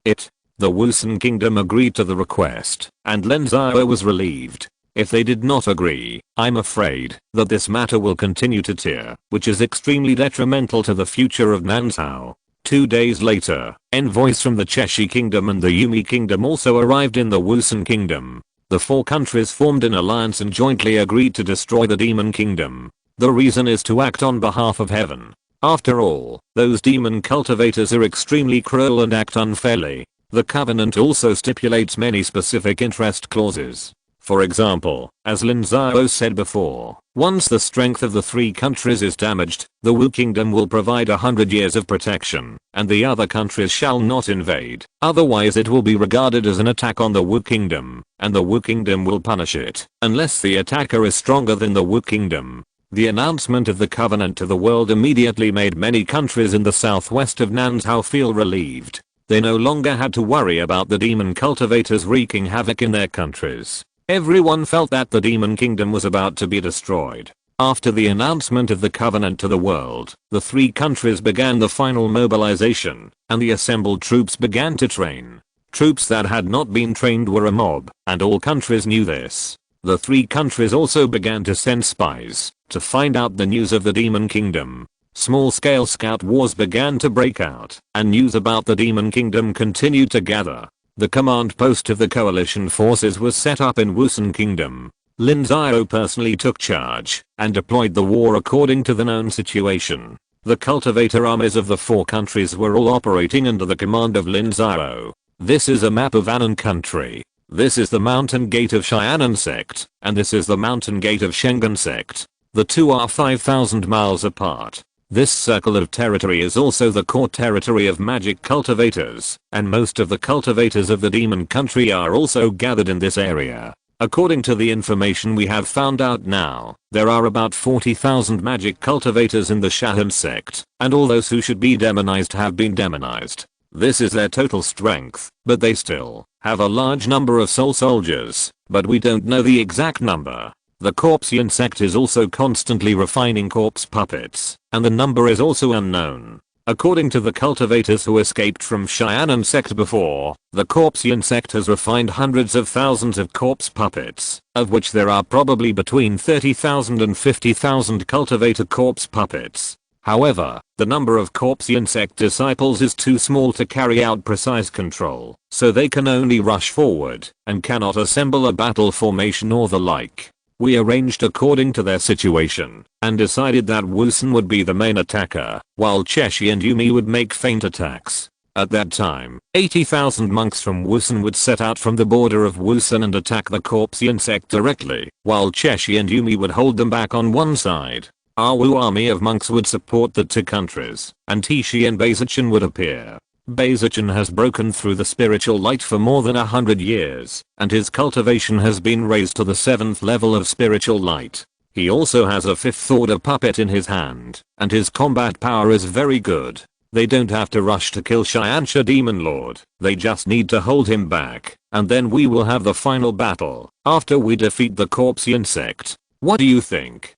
it. The Wusun Kingdom agreed to the request, and Lin Xiao was relieved. If they did not agree, I'm afraid that this matter will continue to tear, which is extremely detrimental to the future of Nansao. 2 days later, envoys from the Cheshi Kingdom and the Yumi Kingdom also arrived in the Wusun Kingdom. The 4 countries formed an alliance and jointly agreed to destroy the Demon Kingdom. The reason is to act on behalf of heaven. After all, those demon cultivators are extremely cruel and act unfairly. The covenant also stipulates many specific interest clauses. For example, as Lin Xiao said before, once the strength of the 3 countries is damaged, the Wu Kingdom will provide 100 years of protection, and the other countries shall not invade, otherwise it will be regarded as an attack on the Wu Kingdom, and the Wu Kingdom will punish it, unless the attacker is stronger than the Wu Kingdom. The announcement of the covenant to the world immediately made many countries in the southwest of Nansao feel relieved. They no longer had to worry about the demon cultivators wreaking havoc in their countries. Everyone felt that the Demon Kingdom was about to be destroyed. After the announcement of the covenant to the world, the 3 countries began the final mobilization, and the assembled troops began to train. Troops that had not been trained were a mob, and all countries knew this. The 3 countries also began to send spies to find out the news of the Demon Kingdom. Small-scale scout wars began to break out, and news about the Demon Kingdom continued to gather. The command post of the coalition forces was set up in Wusun Kingdom. Lin Xiao personally took charge and deployed the war according to the known situation. The cultivator armies of the 4 countries were all operating under the command of Lin Xiao. This is a map of Anan country. This is the mountain gate of Tiansheng Sect, and this is the mountain gate of Shengan Sect. The 2 are 5,000 miles apart. This circle of territory is also the core territory of magic cultivators, and most of the cultivators of the demon country are also gathered in this area. According to the information we have found out now, there are about 40,000 magic cultivators in the Tiansheng Sect, and all those who should be demonized have been demonized. This is their total strength, but they still have a large number of soul soldiers, but we don't know the exact number. The Tiansheng Sect is also constantly refining corpse puppets, and the number is also unknown. According to the cultivators who escaped from Tiansheng Sect before, the Tiansheng Sect has refined hundreds of thousands of corpse puppets, of which there are probably between 30,000 and 50,000 cultivator corpse puppets. However, the number of Tiansheng Sect disciples is too small to carry out precise control, so they can only rush forward, and cannot assemble a battle formation or the like. We arranged according to their situation, and decided that Wusun would be the main attacker, while Cheshi and Yumi would make feint attacks. At that time, 80,000 monks from Wusun would set out from the border of Wusun and attack the Tiansheng Sect directly, while Cheshi and Yumi would hold them back on one side. Our Wu army of monks would support the 2 countries, and Tishi and Beizichin would appear. Beizichin has broken through the spiritual light for more than 100 years, and his cultivation has been raised to the 7th level of spiritual light. He also has a 5th order puppet in his hand, and his combat power is very good. They don't have to rush to kill Tiansheng Demon Lord, they just need to hold him back, and then we will have the final battle, after we defeat the Tiansheng Sect. What do you think?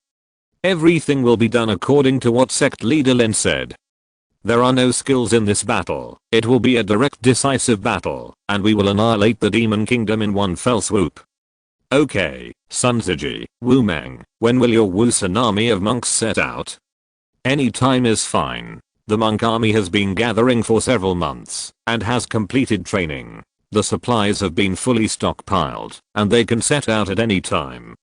Everything will be done according to what sect leader Lin said. There are no skills in this battle, it will be a direct decisive battle, and we will annihilate the Demon Kingdom in one fell swoop. Okay, Sun Ziji, Wu Meng, when will your Wusun army of monks set out? Any time is fine. The monk army has been gathering for several months, and has completed training. The supplies have been fully stockpiled, and they can set out at any time.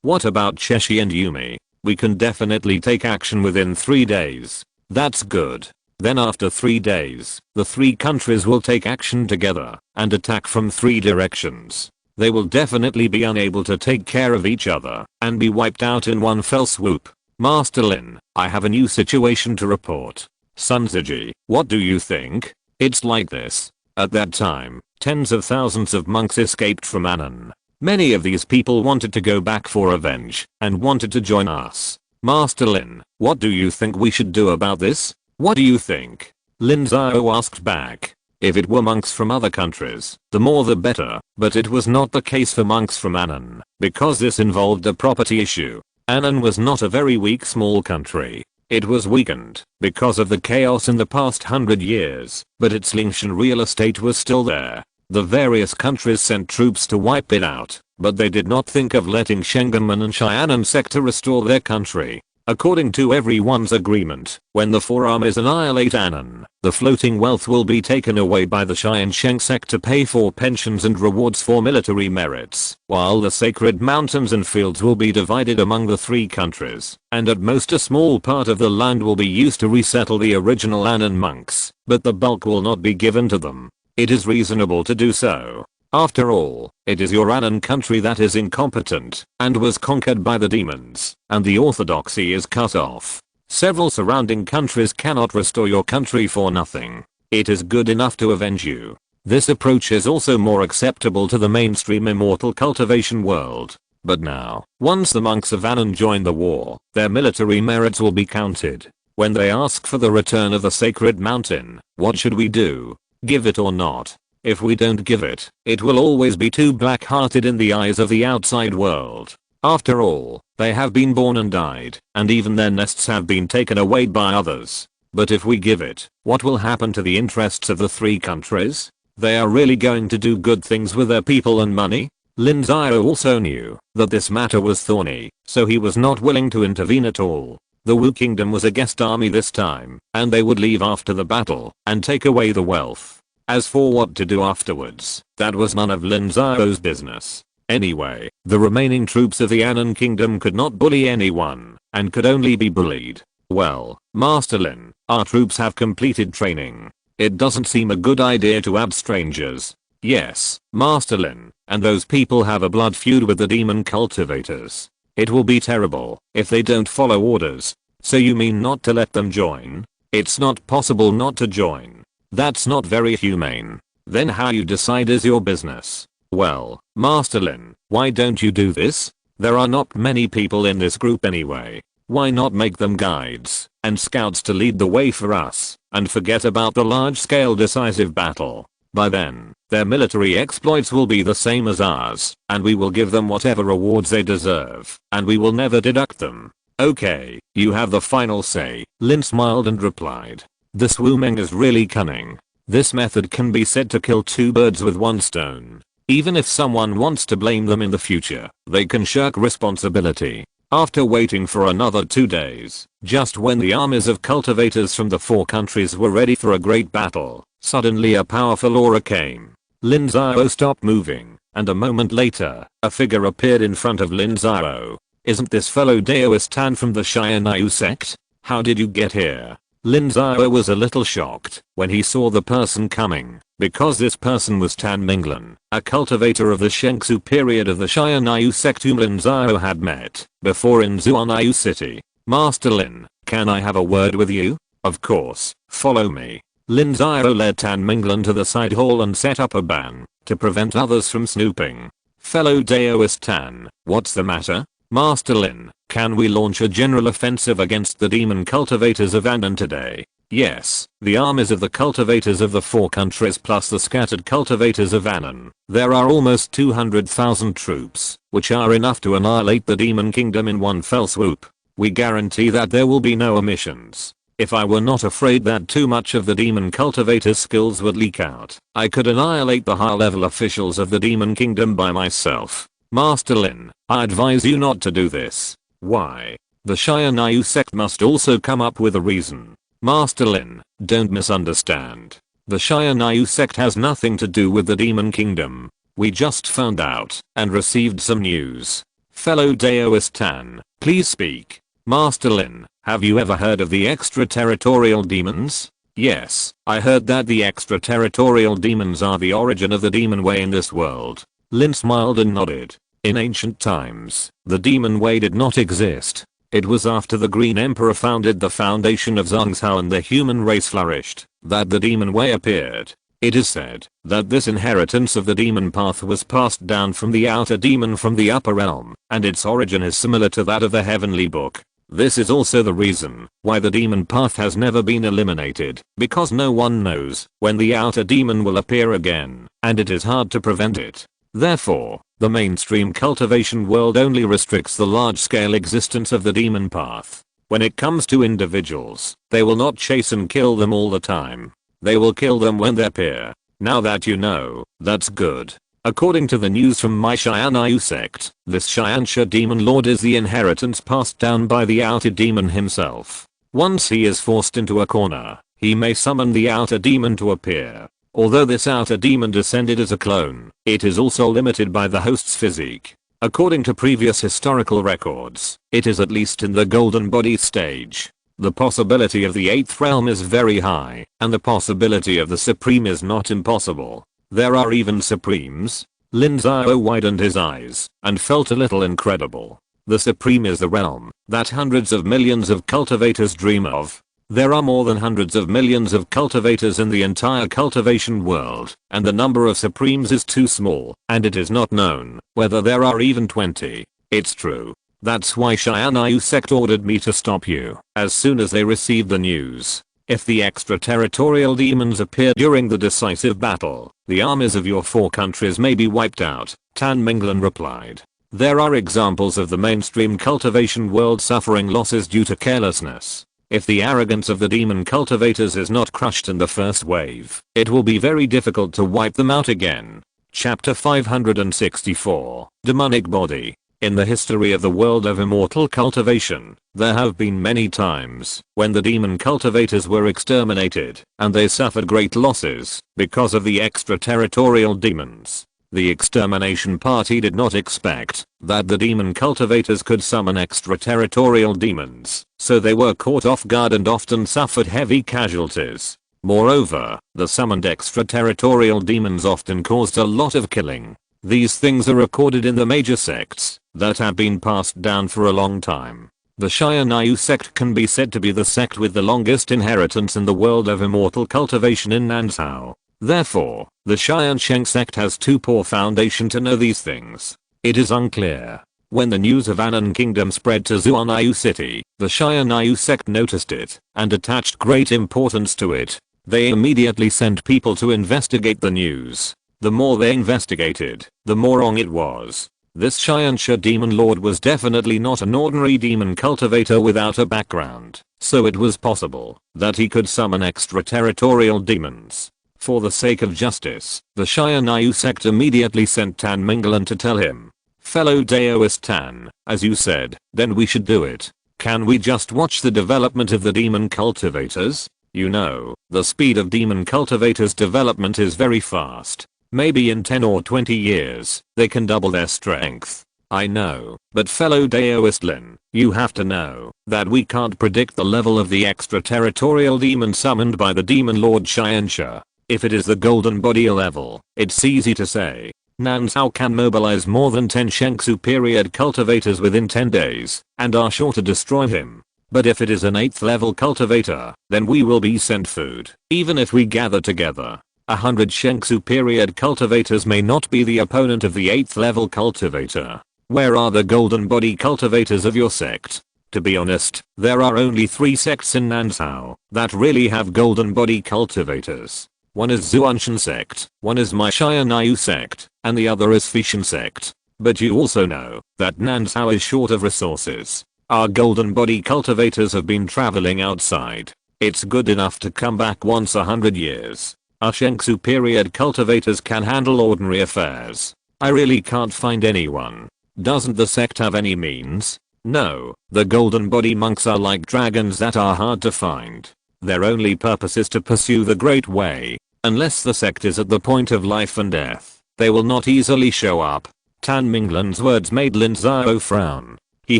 What about Cheshi and Yumi? We can definitely take action within 3 days. That's good. Then after 3 days, the 3 countries will take action together and attack from 3 directions. They will definitely be unable to take care of each other and be wiped out in one fell swoop. Master Lin, I have a new situation to report. Sun Ziji, what do you think? It's like this. At that time, tens of thousands of monks escaped from Anan. Many of these people wanted to go back for revenge and wanted to join us. Master Lin, what do you think we should do about this? What do you think? Lin Xiao asked back. If it were monks from other countries, the more the better, but it was not the case for monks from Anan, because this involved a property issue. Anan was not a very weak small country. It was weakened because of the chaos in the past 100 years, but its Lingshan real estate was still there. The various countries sent troops to wipe it out, but they did not think of letting Shengenman and Tiansheng Sect to restore their country. According to everyone's agreement, when the four armies annihilate Annan, the floating wealth will be taken away by the Tiansheng Sect to pay for pensions and rewards for military merits, while the sacred mountains and fields will be divided among the three countries, and at most a small part of the land will be used to resettle the original Annan monks, but the bulk will not be given to them. It is reasonable to do so. After all, it is your Annan country that is incompetent and was conquered by the demons, and the orthodoxy is cut off. Several surrounding countries cannot restore your country for nothing. It is good enough to avenge you. This approach is also more acceptable to the mainstream immortal cultivation world. But now, once the monks of Annan join the war, their military merits will be counted. When they ask for the return of the sacred mountain, what should we do? Give it or not? If we don't give it, it will always be too black-hearted in the eyes of the outside world. After all, they have been born and died, and even their nests have been taken away by others. But if we give it, what will happen to the interests of the three countries? They are really going to do good things with their people and money? Lin Xiao also knew that this matter was thorny, so he was not willing to intervene at all. The Wu Kingdom was a guest army this time, and they would leave after the battle and take away the wealth. As for what to do afterwards, that was none of Lin Xiao's business. Anyway, the remaining troops of the Annan Kingdom could not bully anyone, and could only be bullied. Well, Master Lin, our troops have completed training. It doesn't seem a good idea to add strangers. Yes, Master Lin, and those people have a blood feud with the demon cultivators. It will be terrible if they don't follow orders. So you mean not to let them join? It's not possible not to join. That's not very humane. Then how you decide is your business. Well, Master Lin, why don't you do this? There are not many people in this group anyway. Why not make them guides and scouts to lead the way for us, and forget about the large-scale decisive battle? By then, their military exploits will be the same as ours, and we will give them whatever rewards they deserve, and we will never deduct them. Okay, you have the final say. Lin smiled and replied. This Wu Meng is really cunning. This method can be said to kill two birds with one stone. Even if someone wants to blame them in the future, they can shirk responsibility. After waiting for another 2 days, just when the armies of cultivators from the four countries were ready for a great battle, suddenly a powerful aura came. Lin Xiao stopped moving, and a moment later, a figure appeared in front of Lin Xiao. Isn't this fellow Daoist Tan from the Tiansheng Sect? How did you get here? Lin Xiao was a little shocked when he saw the person coming, because this person was Tan Minglan, a cultivator of the Shengsu period of the Tiansheng Sect whom Lin Xiao had met before in Zuanyu City. Master Lin, can I have a word with you? Of course, follow me. Lin Xiao led Tan Minglan to the side hall and set up a ban to prevent others from snooping. Fellow Daoist Tan, what's the matter? Master Lin, can we launch a general offensive against the demon cultivators of Annan today? Yes, the armies of the cultivators of the four countries plus the scattered cultivators of Annan. There are almost 200,000 troops, which are enough to annihilate the demon kingdom in one fell swoop. We guarantee that there will be no omissions. If I were not afraid that too much of the demon cultivator's skills would leak out, I could annihilate the high-level officials of the demon kingdom by myself. Master Lin, I advise you not to do this. Why? The Tiansheng Sect must also come up with a reason. Master Lin, don't misunderstand. The Tiansheng Sect has nothing to do with the demon kingdom. We just found out and received some news. Fellow Daoist Tan, please speak. Master Lin, have you ever heard of the extraterritorial demons? Yes, I heard that the extraterritorial demons are the origin of the demon way in this world. Lin smiled and nodded. In ancient times, the demon way did not exist. It was after the Green Emperor founded the foundation of Zhongzhou and the human race flourished, that the demon way appeared. It is said that this inheritance of the demon path was passed down from the outer demon from the upper realm, and its origin is similar to that of the heavenly book. This is also the reason why the demon path has never been eliminated, because no one knows when the outer demon will appear again, and it is hard to prevent it. Therefore, the mainstream cultivation world only restricts the large-scale existence of the demon path. When it comes to individuals, they will not chase and kill them all the time. They will kill them when they appear. Now that you know, that's good. According to the news from my Xianyu sect, this Tiansheng demon lord is the inheritance passed down by the outer demon himself. Once he is forced into a corner, he may summon the outer demon to appear. Although this outer demon descended as a clone, it is also limited by the host's physique. According to previous historical records, it is at least in the golden body stage. The possibility of the 8th realm is very high, and the possibility of the supreme is not impossible. There are even supremes. Lin Xiao widened his eyes and felt a little incredible. The supreme is the realm that hundreds of millions of cultivators dream of. There are more than hundreds of millions of cultivators in the entire cultivation world, and the number of supremes is too small, and it is not known whether there are even 20. It's true. That's why Xianyu sect ordered me to stop you as soon as they received the news. If the extraterritorial demons appear during the decisive battle, the armies of your 4 countries may be wiped out, Tan Minglan replied. There are examples of the mainstream cultivation world suffering losses due to carelessness. If the arrogance of the demon cultivators is not crushed in the first wave, it will be very difficult to wipe them out again. Chapter 564, Demonic Body. In the history of the world of immortal cultivation, there have been many times when the demon cultivators were exterminated, and they suffered great losses because of the extraterritorial demons. The extermination party did not expect that the demon cultivators could summon extraterritorial demons, so they were caught off guard and often suffered heavy casualties. Moreover, the summoned extraterritorial demons often caused a lot of killing. These things are recorded in the major sects that have been passed down for a long time. The Xianyu sect can be said to be the sect with the longest inheritance in the world of immortal cultivation in Nansao. Therefore, the Tiansheng Sect has too poor foundation to know these things. It is unclear. When the news of Anan Kingdom spread to Xuanyu City, the Xianyu Sect noticed it and attached great importance to it. They immediately sent people to investigate the news. The more they investigated, the more wrong it was. This Tiansheng demon lord was definitely not an ordinary demon cultivator without a background, so it was possible that he could summon extraterritorial demons. For the sake of justice, the Xianyu sect immediately sent Tan Minglan to tell him, "Fellow Daoist Tan, as you said, then we should do it. Can we just watch the development of the demon cultivators? You know, the speed of demon cultivators development is very fast. Maybe in 10 or 20 years, they can double their strength." I know, but fellow Daoist Lin, you have to know that we can't predict the level of the extraterritorial demon summoned by the demon lord Tiansheng. If it is the golden body level, it's easy to say. Nansao can mobilize more than 10 Shengsu period cultivators within 10 days, and are sure to destroy him. But if it is an 8th level cultivator, then we will be sent food. Even if we gather together, 100 Shengsu period cultivators may not be the opponent of the 8th level cultivator. Where are the golden body cultivators of your sect? To be honest, there are only 3 sects in Nansao that really have golden body cultivators. One is Tiansheng Sect, one is my Xianyu Sect, and the other is Tiansheng Sect. But you also know that Nansao is short of resources. Our golden body cultivators have been traveling outside. It's good enough to come back once 100 years. Our Shengsu period cultivators can handle ordinary affairs. I really can't find anyone. Doesn't the sect have any means? No, the golden body monks are like dragons that are hard to find. Their only purpose is to pursue the great way. Unless the sect is at the point of life and death, they will not easily show up. Tan Minglan's words made Lin Xiao frown. He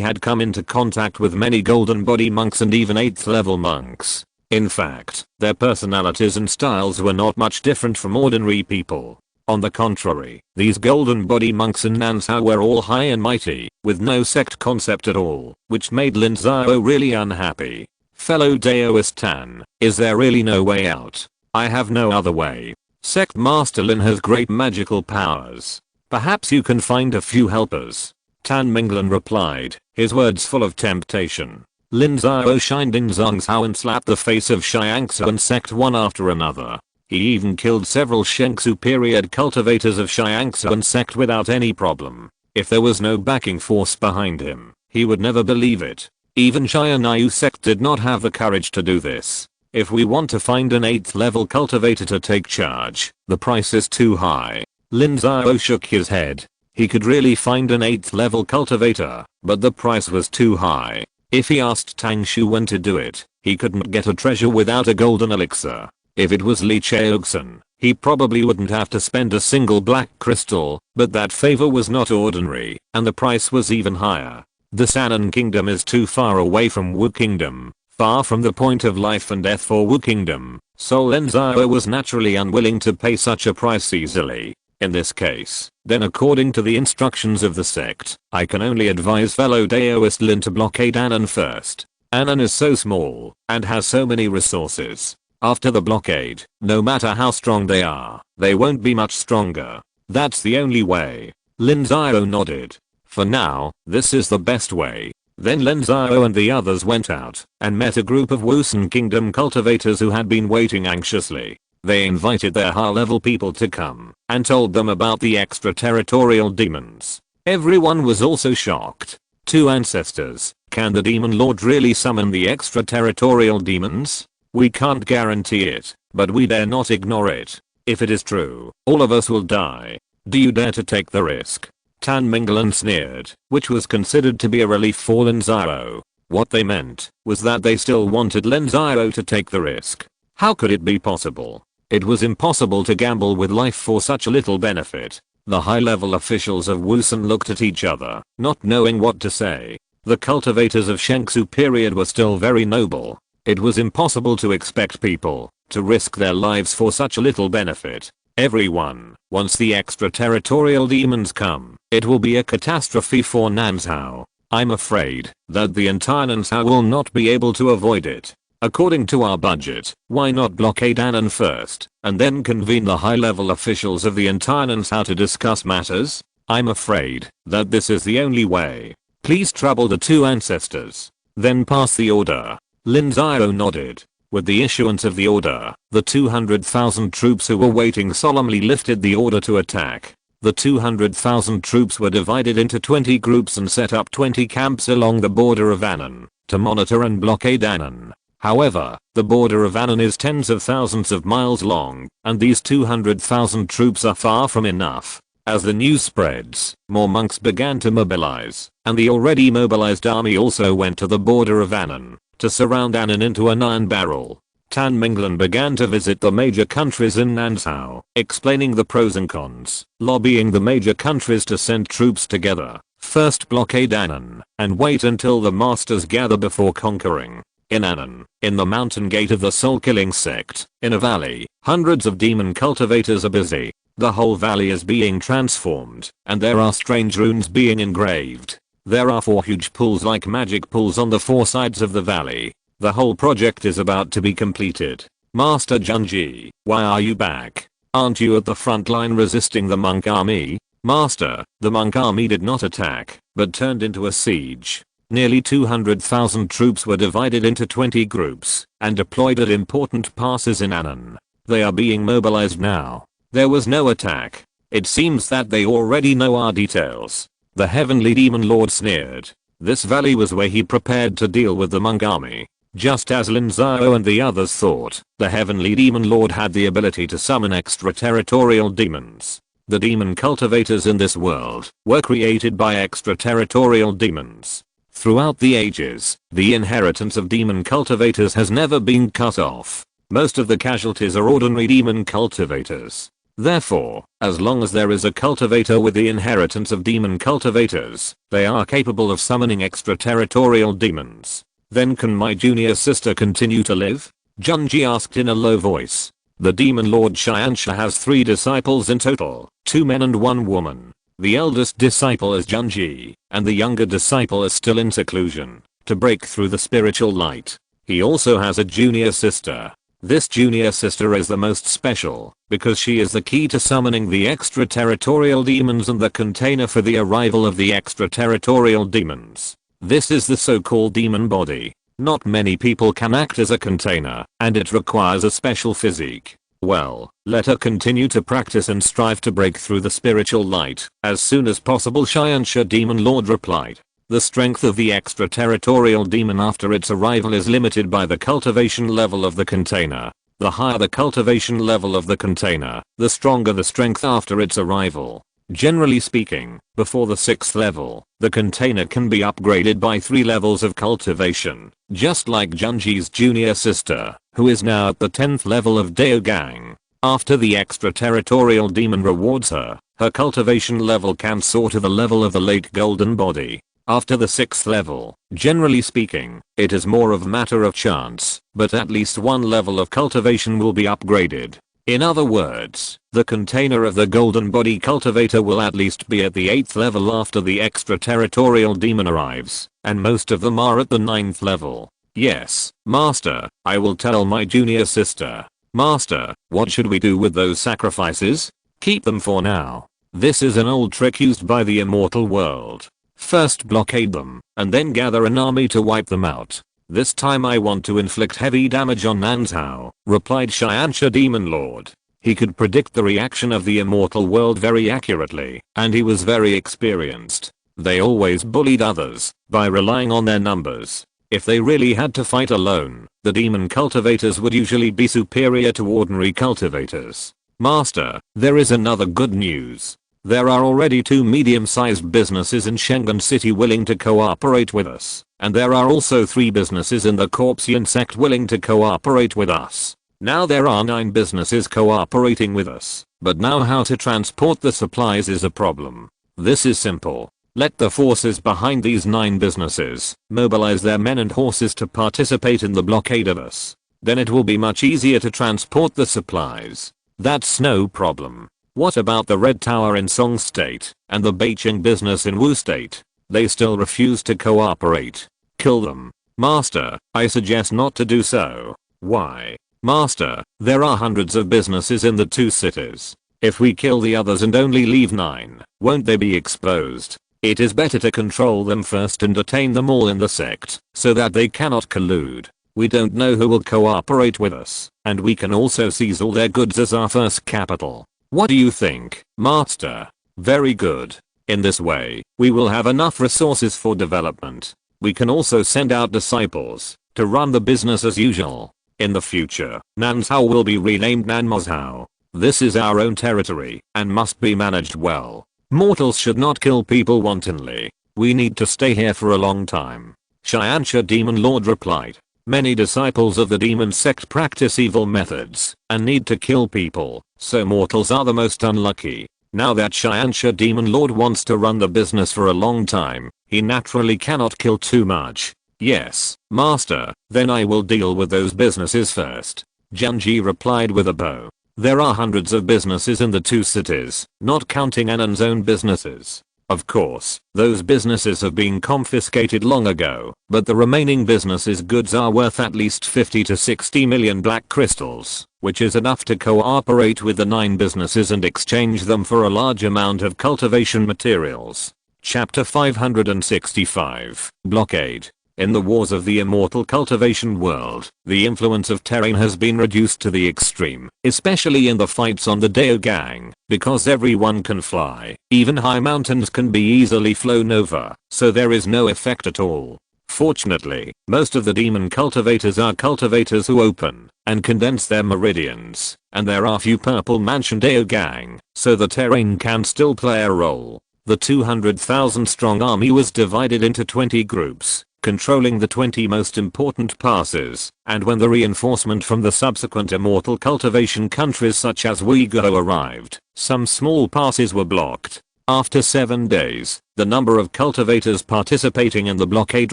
had come into contact with many golden body monks and even 8th level monks. In fact, their personalities and styles were not much different from ordinary people. On the contrary, these golden body monks in Nansao were all high and mighty, with no sect concept at all, which made Lin Xiao really unhappy. Fellow Daoist Tan, is there really no way out? I have no other way. Sect Master Lin has great magical powers. Perhaps you can find a few helpers. Tan Minglan replied, his words full of temptation. Lin Xiao shined in Zhongzhou and slapped the face of Xiangsu Sect one after another. He even killed several Shengsu period cultivators of Xiangsu Sect without any problem. If there was no backing force behind him, he would never believe it. Even Xianyu Sect did not have the courage to do this. If we want to find an 8th level cultivator to take charge, the price is too high. Lin Xiao shook his head. He could really find an 8th level cultivator, but the price was too high. If he asked Tang Shu when to do it, he couldn't get a treasure without a golden elixir. If it was Li Xiaoxin, he probably wouldn't have to spend a single black crystal, but that favor was not ordinary, and the price was even higher. The Sanan Kingdom is too far away from Wu Kingdom, far from the point of life and death for Wu Kingdom, so Lin Xiao was naturally unwilling to pay such a price easily. In this case, then according to the instructions of the sect, I can only advise fellow Daoist Lin to blockade Annan first. Annan is so small, and has so many resources. After the blockade, no matter how strong they are, they won't be much stronger. That's the only way. Lin Xiao nodded. For now, this is the best way. Then Lin Xiao and the others went out, and met a group of Wusun Kingdom cultivators who had been waiting anxiously. They invited their high-level people to come, and told them about the extraterritorial demons. Everyone was also shocked. 2 ancestors, can the demon lord really summon the extraterritorial demons? We can't guarantee it, but we dare not ignore it. If it is true, all of us will die. Do you dare to take the risk? Tan Minglan sneered, which was considered to be a relief for Lin Xiao. What they meant was that they still wanted Lin Xiao to take the risk. How could it be possible? It was impossible to gamble with life for such a little benefit. The high-level officials of Wusun looked at each other, not knowing what to say. The cultivators of Shengsu period were still very noble. It was impossible to expect people to risk their lives for such a little benefit. Everyone, once the extraterritorial demons come, it will be a catastrophe for Nanzhao. I'm afraid that the entire Nanzhao will not be able to avoid it. According to our budget, why not blockade Annan first, and then convene the high-level officials of the entire Nanzhao to discuss matters? I'm afraid that this is the only way. Please trouble the 2 ancestors. Then pass the order. Lin Xiao nodded. With the issuance of the order, the 200,000 troops who were waiting solemnly lifted the order to attack. The 200,000 troops were divided into 20 groups and set up 20 camps along the border of Annan to monitor and blockade Annan. However, the border of Annan is tens of thousands of miles long, and these 200,000 troops are far from enough. As the news spreads, more monks began to mobilize, and the already mobilized army also went to the border of Annan to surround Annan into an iron barrel. Tan Minglan began to visit the major countries in Nanzhao, explaining the pros and cons, lobbying the major countries to send troops together. First blockade Annan, and wait until the masters gather before conquering. In Annan, in the mountain gate of the soul-killing sect, in a valley, hundreds of demon cultivators are busy. The whole valley is being transformed, and there are strange runes being engraved. There are 4 huge pools like magic pools on the 4 sides of the valley. The whole project is about to be completed. Master Junji, why are you back? Aren't you at the front line resisting the monk army? Master, the monk army did not attack, but turned into a siege. Nearly 200,000 troops were divided into 20 groups and deployed at important passes in Annan. They are being mobilized now. There was no attack. It seems that they already know our details. The heavenly demon lord sneered. This valley was where he prepared to deal with the monk army. Just as Lin Xiao and the others thought, the heavenly demon lord had the ability to summon extraterritorial demons. The demon cultivators in this world were created by extraterritorial demons. Throughout the ages, the inheritance of demon cultivators has never been cut off. Most of the casualties are ordinary demon cultivators. Therefore, as long as there is a cultivator with the inheritance of demon cultivators, they are capable of summoning extraterritorial demons. Then can my junior sister continue to live? Junji asked in a low voice. The demon lord Tiansheng has 3 disciples in total, 2 men and 1 woman. The eldest disciple is Junji, and the younger disciple is still in seclusion, to break through the spiritual light. He also has a junior sister. This junior sister is the most special, because she is the key to summoning the extraterritorial demons and the container for the arrival of the extraterritorial demons. This is the so-called demon body. Not many people can act as a container, and it requires a special physique. Well, let her continue to practice and strive to break through the spiritual light as soon as possible, Tiansheng Demon Lord replied. The strength of the extraterritorial demon after its arrival is limited by the cultivation level of the container. The higher the cultivation level of the container, the stronger the strength after its arrival. Generally speaking, before the 6th level, the container can be upgraded by 3 levels of cultivation, just like Junji's junior sister, who is now at the 10th level of Daogang. After the extraterritorial demon rewards her, her cultivation level can soar to the level of the late golden body. After the 6th level, generally speaking, it is more of a matter of chance, but at least one level of cultivation will be upgraded. In other words, the container of the golden body cultivator will at least be at the 8th level after the extraterritorial demon arrives, and most of them are at the 9th level. Yes, Master, I will tell my junior sister. Master, what should we do with those sacrifices? Keep them for now. This is an old trick used by the immortal world. First blockade them, and then gather an army to wipe them out. This time I want to inflict heavy damage on Lin Xiao, replied Tiansheng Demon Lord. He could predict the reaction of the immortal world very accurately, and he was very experienced. They always bullied others, by relying on their numbers. If they really had to fight alone, the demon cultivators would usually be superior to ordinary cultivators. Master, there is another good news. There are already 2 medium-sized businesses in Tiansheng City willing to cooperate with us, and there are also 3 businesses in the Tiansheng Sect willing to cooperate with us. Now there are 9 businesses cooperating with us, but now how to transport the supplies is a problem. This is simple. Let the forces behind these 9 businesses mobilize their men and horses to participate in the blockade of us. Then it will be much easier to transport the supplies. That's no problem. What about the Red Tower in Song State and the Beiqing business in Wu State? They still refuse to cooperate. Kill them. Master, I suggest not to do so. Why? Master, there are hundreds of businesses in the 2 cities. If we kill the others and only leave 9, won't they be exposed? It is better to control them first and detain them all in the sect, so that they cannot collude. We don't know who will cooperate with us, and we can also seize all their goods as our first capital. What do you think, Master? Very good. In this way, we will have enough resources for development. We can also send out disciples to run the business as usual. In the future, Nanzhao will be renamed Nanmozhao. This is our own territory and must be managed well. Mortals should not kill people wantonly. We need to stay here for a long time. Tiansheng Demon Lord replied. Many disciples of the demon sect practice evil methods and need to kill people, so mortals are the most unlucky. Now that Tiansheng Demon Lord wants to run the business for a long time, he naturally cannot kill too much. Yes, Master, then I will deal with those businesses first. Junji replied with a bow. There are hundreds of businesses in the 2 cities, not counting Annan's own businesses. Of course, those businesses have been confiscated long ago, but the remaining businesses' goods are worth at least 50 to 60 million black crystals, which is enough to cooperate with the 9 businesses and exchange them for a large amount of cultivation materials. Chapter 565, Blockade. In the wars of the immortal cultivation world, the influence of terrain has been reduced to the extreme, especially in the fights on the Daogang, because everyone can fly. Even high mountains can be easily flown over, so there is no effect at all. Fortunately, most of the demon cultivators are cultivators who open and condense their meridians, and there are few purple mansion Daogang, so the terrain can still play a role. The 200,000 strong army was divided into 20 groups, controlling the 20 most important passes, and when the reinforcement from the subsequent immortal cultivation countries such as Uyghur arrived, some small passes were blocked. After 7 days, the number of cultivators participating in the blockade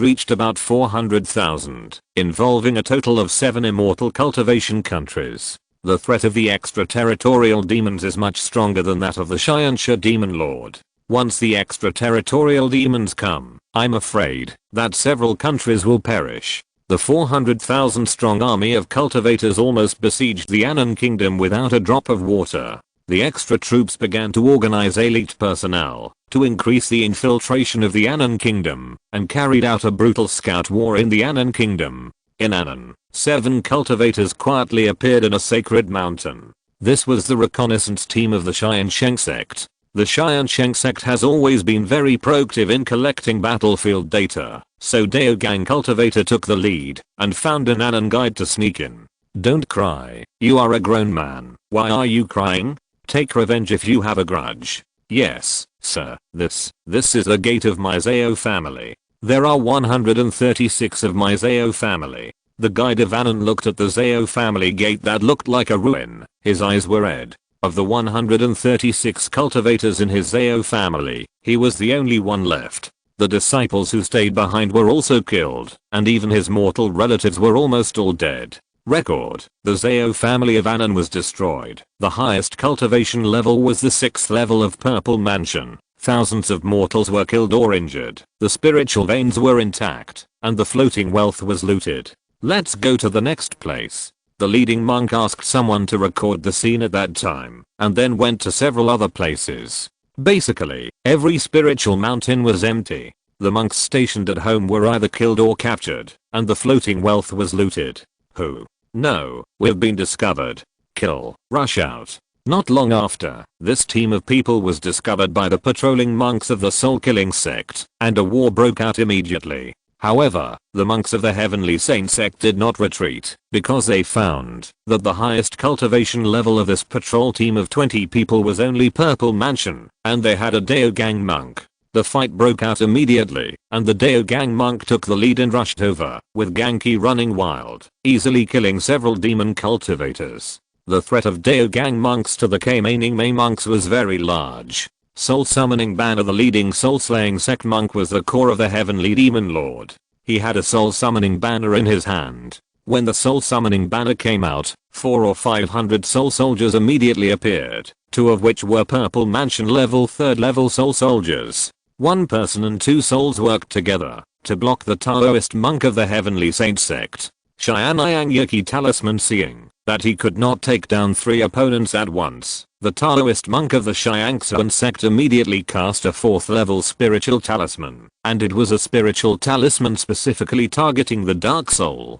reached about 400,000, involving a total of 7 immortal cultivation countries. The threat of the extraterritorial demons is much stronger than that of the Tiansheng Demon Lord. Once the extraterritorial demons come, I'm afraid that several countries will perish. The 400,000 strong army of cultivators almost besieged the Annan Kingdom without a drop of water. The extra troops began to organize elite personnel to increase the infiltration of the Annan Kingdom and carried out a brutal scout war in the Annan Kingdom. In Annan, 7 cultivators quietly appeared in a sacred mountain. This was the reconnaissance team of the Tiansheng Sect. The Tiansheng Sect has always been very proactive in collecting battlefield data, so Daogang Cultivator took the lead and found an Annan guide to sneak in. Don't cry. You are a grown man. Why are you crying? Take revenge if you have a grudge. Yes, sir. This is the gate of my Xiao family. There are 136 of my Xiao family. The guide of Anon looked at the Xiao family gate that looked like a ruin. His eyes were red. Of the 136 cultivators in his Xiao family, he was the only one left. The disciples who stayed behind were also killed, and even his mortal relatives were almost all dead. Record: the Xiao family of Anon was destroyed. The highest cultivation level was the 6th level of Purple Mansion. Thousands of mortals were killed or injured. The spiritual veins were intact, and the floating wealth was looted. Let's go to the next place. The leading monk asked someone to record the scene at that time, and then went to several other places. Basically, every spiritual mountain was empty. The monks stationed at home were either killed or captured, and the floating wealth was looted. Who? No, we've been discovered. Kill. Rush out. Not long after, this team of people was discovered by the patrolling monks of the Soul-Killing Sect, and a war broke out immediately. However, the monks of the Heavenly Saint Sect did not retreat, because they found that the highest cultivation level of this patrol team of 20 people was only Purple Mansion, and they had a Dao Gang monk. The fight broke out immediately, and the Dao Gang monk took the lead and rushed over, with Ganki running wild, easily killing several demon cultivators. The threat of Dao Gang monks to the Kamaning Mei monks was very large. Soul Summoning Banner. The leading soul-slaying sect monk was the core of the Heavenly Demon Lord. He had a soul summoning banner in his hand. When the soul summoning banner came out, 400 or 500 soul soldiers immediately appeared, 2 of which were Purple Mansion level 3rd level soul soldiers. 1 person and 2 souls worked together to block the Taoist monk of the Heavenly Saint Sect. Xianyang Yuki talisman. Seeing that he could not take down 3 opponents at once, the Taoist monk of the Tiansheng Sect immediately cast a 4th level spiritual talisman, and it was a spiritual talisman specifically targeting the Dark Soul.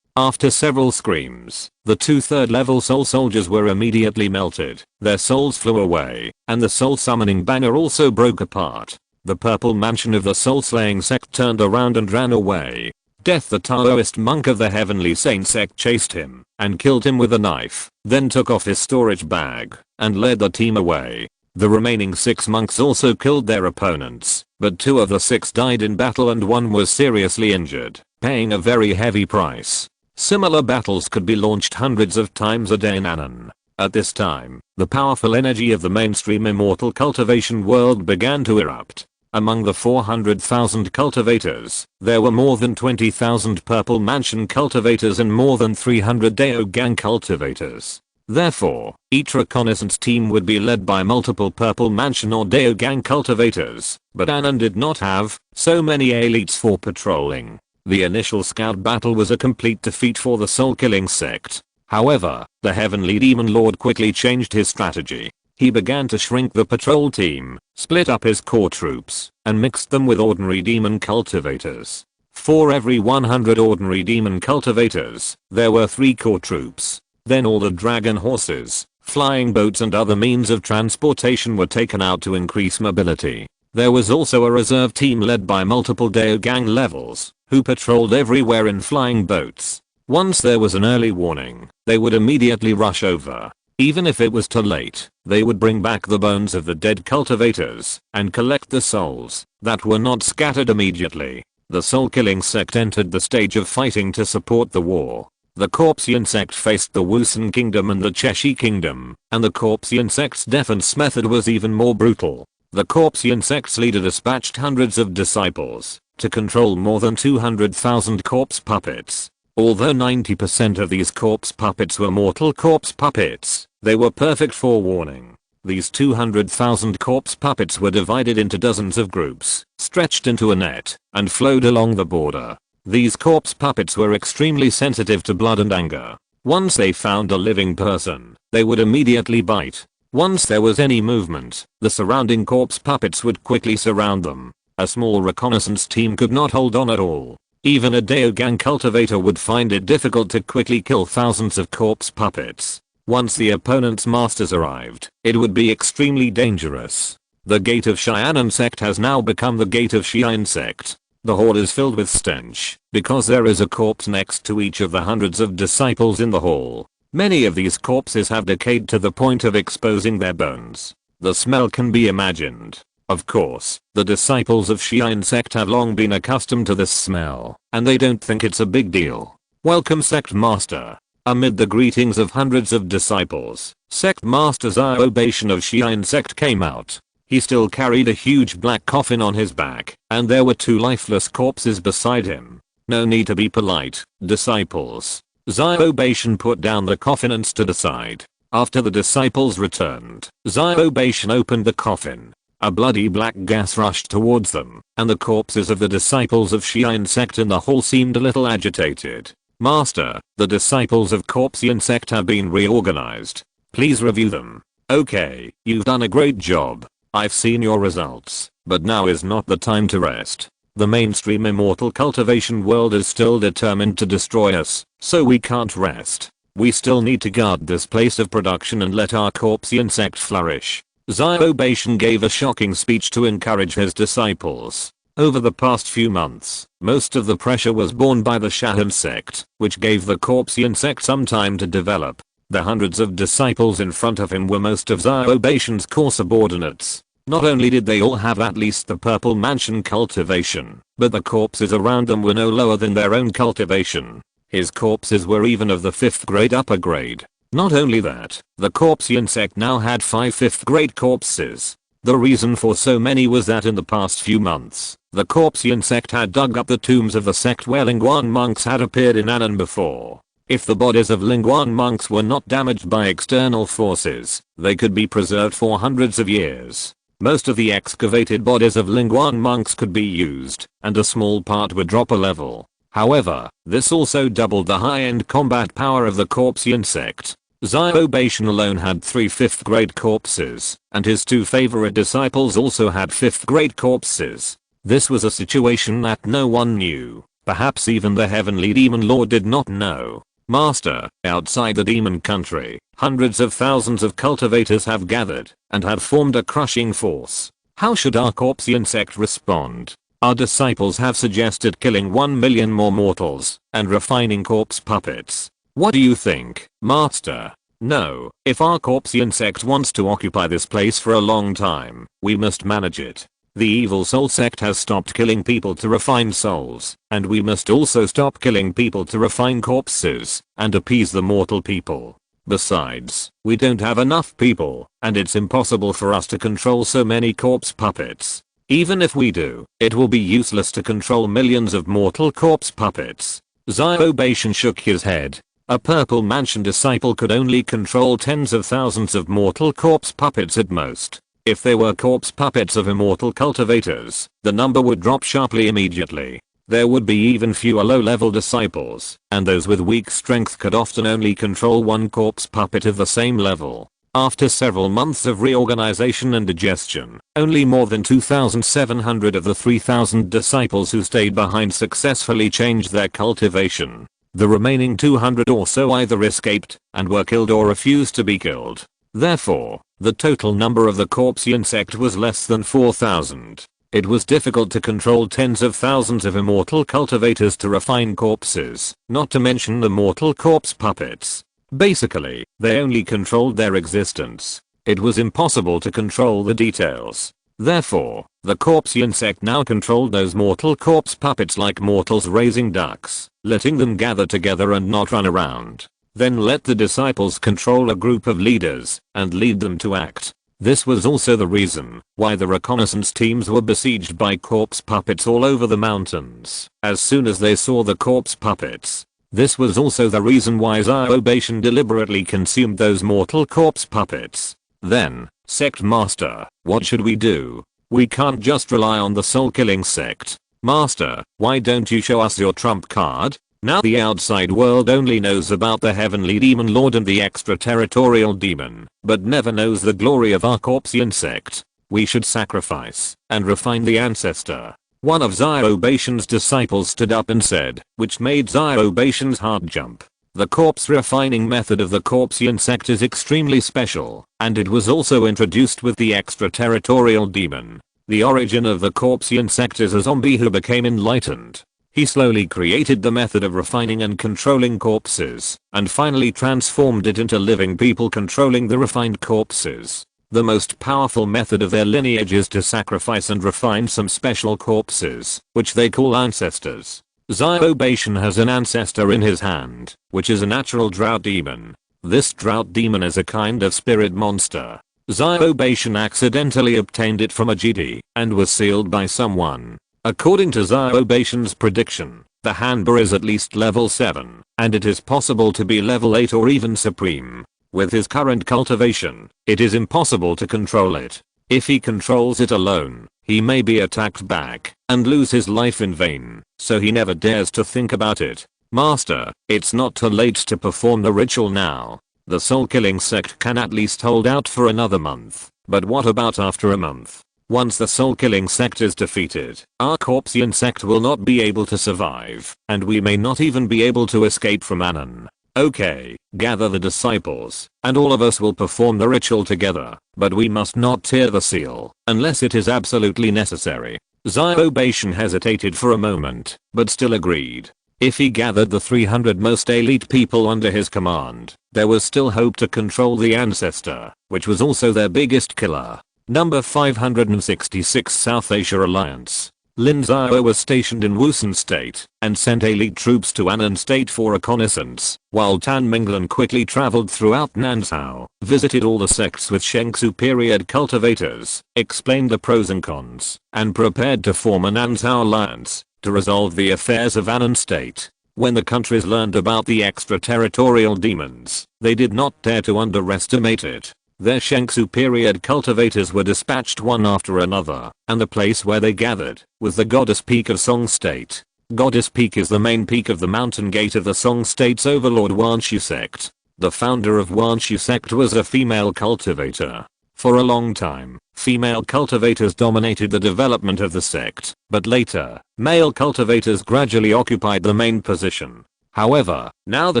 After several screams, the 2 3rd level soul soldiers were immediately melted, their souls flew away, and the soul summoning banner also broke apart. The Purple Mansion of the Soul Slaying Sect turned around and ran away. Death. The Taoist monk of the Heavenly Saint Sect chased him, and killed him with a knife, then took off his storage bag, and led the team away. The remaining 6 monks also killed their opponents, but 2 of the 6 died in battle and 1 was seriously injured, paying a very heavy price. Similar battles could be launched hundreds of times a day in Anon. At this time, the powerful energy of the mainstream immortal cultivation world began to erupt. Among the 400,000 cultivators, there were more than 20,000 Purple Mansion cultivators and more than 300 Dao Gang cultivators. Therefore, each reconnaissance team would be led by multiple Purple Mansion or Dao Gang cultivators, but Anon did not have so many elites for patrolling. The initial scout battle was a complete defeat for the Soul-Killing Sect. However, the Heavenly Demon Lord quickly changed his strategy. He began to shrink the patrol team, split up his core troops, and mixed them with ordinary demon cultivators. For every 100 ordinary demon cultivators, there were 3 core troops. Then all the dragon horses, flying boats and other means of transportation were taken out to increase mobility. There was also a reserve team led by multiple Dao Gang levels, who patrolled everywhere in flying boats. Once there was an early warning, they would immediately rush over. Even if it was too late, they would bring back the bones of the dead cultivators, and collect the souls that were not scattered immediately. The Soul-Killing Sect entered the stage of fighting to support the war. The Corpsean Sect faced the Wusun Kingdom and the Cheshi Kingdom, and the Corpsean Sect's defense method was even more brutal. The Corpsean Sect's leader dispatched hundreds of disciples to control more than 200,000 corpse puppets. Although 90% of these corpse puppets were mortal corpse puppets, they were perfect for warning. These 200,000 corpse puppets were divided into dozens of groups, stretched into a net, and flowed along the border. These corpse puppets were extremely sensitive to blood and anger. Once they found a living person, they would immediately bite. Once there was any movement, the surrounding corpse puppets would quickly surround them. A small reconnaissance team could not hold on at all. Even a Dao Gang cultivator would find it difficult to quickly kill thousands of corpse puppets. Once the opponent's masters arrived, it would be extremely dangerous. The gate of Xianan Sect has now become the gate of Xian Sect. The hall is filled with stench because there is a corpse next to each of the hundreds of disciples in the hall. Many of these corpses have decayed to the point of exposing their bones. The smell can be imagined. Of course, the disciples of Tiansheng Sect have long been accustomed to this smell, and they don't think it's a big deal. Welcome Sect Master. Amid the greetings of hundreds of disciples, Sect Master Xiao Bashan of Tiansheng Sect came out. He still carried a huge black coffin on his back, and there were 2 lifeless corpses beside him. No need to be polite, disciples. Xiao Bashan put down the coffin and stood aside. After the disciples returned, Xiao Bashan opened the coffin. A bloody black gas rushed towards them, and the corpses of the disciples of Tiansheng Sect in the hall seemed a little agitated. Master, the disciples of Tiansheng Sect have been reorganized. Please review them. Okay, you've done a great job. I've seen your results, but now is not the time to rest. The mainstream immortal cultivation world is still determined to destroy us, so we can't rest. We still need to guard this place of production and let our Tiansheng Sect flourish. Xiao Bashan gave a shocking speech to encourage his disciples. Over the past few months, most of the pressure was borne by the Tiansheng Sect, which gave the Tiansheng Sect some time to develop. The hundreds of disciples in front of him were most of Xiao Bashan's core subordinates. Not only did they all have at least the purple mansion cultivation, but the corpses around them were no lower than their own cultivation. His corpses were even of the 5th grade upper grade. Not only that, the Tiansheng Sect now had 5 5th grade corpses. The reason for so many was that in the past few months, the Tiansheng Sect had dug up the tombs of the sect where Lingguan monks had appeared in Annan before. If the bodies of Lingguan monks were not damaged by external forces, they could be preserved for hundreds of years. Most of the excavated bodies of Lingguan monks could be used, and a small part would drop a level. However, this also doubled the high-end combat power of the Tiansheng Sect. Xiao Bashan alone had 3 5th grade corpses, and his 2 favorite disciples also had 5th grade corpses. This was a situation that no one knew. Perhaps even the heavenly demon lord did not know. Master, outside the demon country, hundreds of thousands of cultivators have gathered and have formed a crushing force. How should our Tiansheng Sect respond? Our disciples have suggested killing 1 million more mortals and refining corpse puppets. What do you think, Master? No, if our Tiansheng Sect wants to occupy this place for a long time, we must manage it. The evil soul sect has stopped killing people to refine souls, and we must also stop killing people to refine corpses and appease the mortal people. Besides, we don't have enough people, and it's impossible for us to control so many corpse puppets. Even if we do, it will be useless to control millions of mortal corpse puppets. Xiao Bashan shook his head. A purple mansion disciple could only control tens of thousands of mortal corpse puppets at most. If there were corpse puppets of immortal cultivators, the number would drop sharply immediately. There would be even fewer low-level disciples, and those with weak strength could often only control 1 corpse puppet of the same level. After several months of reorganization and digestion, only more than 2,700 of the 3,000 disciples who stayed behind successfully changed their cultivation. The remaining 200 or so either escaped and were killed or refused to be killed. Therefore, the total number of the Tiansheng Sect was less than 4,000. It was difficult to control tens of thousands of immortal cultivators to refine corpses, not to mention the mortal corpse puppets. Basically, they only controlled their existence. It was impossible to control the details. Therefore, the Tiansheng Sect now controlled those mortal corpse puppets like mortals raising ducks, letting them gather together and not run around. Then let the disciples control a group of leaders and lead them to act. This was also the reason why the reconnaissance teams were besieged by corpse puppets all over the mountains as soon as they saw the corpse puppets. This was also the reason why Xiao Bashan deliberately consumed those mortal corpse puppets. Then, Sect Master, what should we do? We can't just rely on the soul-killing sect. Master, why don't you show us your trump card? Now the outside world only knows about the heavenly demon lord and the extraterritorial demon, but never knows the glory of our Tiansheng Sect. We should sacrifice and refine the ancestor. One of Xiao Bashan's disciples stood up and said, which made Xiao Bashan's heart jump. The corpse refining method of the Tiansheng Sect is extremely special, and it was also introduced with the extraterritorial demon. The origin of the Corpsian sect is a zombie who became enlightened. He slowly created the method of refining and controlling corpses, and finally transformed it into living people controlling the refined corpses. The most powerful method of their lineage is to sacrifice and refine some special corpses, which they call ancestors. Xiao Beishan has an ancestor in his hand, which is a natural drought demon. This drought demon is a kind of spirit monster. Xiao Beishan accidentally obtained it from a GD, and was sealed by someone. According to Xiao Beishan's prediction, the Hanba is at least level 7, and it is possible to be level 8 or even supreme. With his current cultivation, it is impossible to control it. If he controls it alone, he may be attacked back, and lose his life in vain, so he never dares to think about it. Master, it's not too late to perform the ritual now. The soul-killing sect can at least hold out for another month, but what about after a month? Once the soul-killing sect is defeated, our Corpsian sect will not be able to survive, and we may not even be able to escape from Anon. Okay, gather the disciples, and all of us will perform the ritual together, but we must not tear the seal, unless it is absolutely necessary. Xiao Beishan hesitated for a moment, but still agreed. If he gathered the 300 most elite people under his command, there was still hope to control the ancestor, which was also their biggest killer. Number 566 South Asia Alliance. Lin Xiao was stationed in Wusun State and sent elite troops to Anan State for reconnaissance, while Tan Minglan quickly traveled throughout Nanzhao, visited all the sects with Shengsu period cultivators, explained the pros and cons, and prepared to form a Nanzhao alliance to resolve the affairs of Anan State. When the countries learned about the extraterritorial demons, they did not dare to underestimate it. Their Shengsu period cultivators were dispatched one after another, and the place where they gathered was the Goddess Peak of Song State. Goddess Peak is the main peak of the mountain gate of the Song State's overlord Wanshu Sect. The founder of Wanshu Sect was a female cultivator. For a long time, female cultivators dominated the development of the sect, but later, male cultivators gradually occupied the main position. However, now the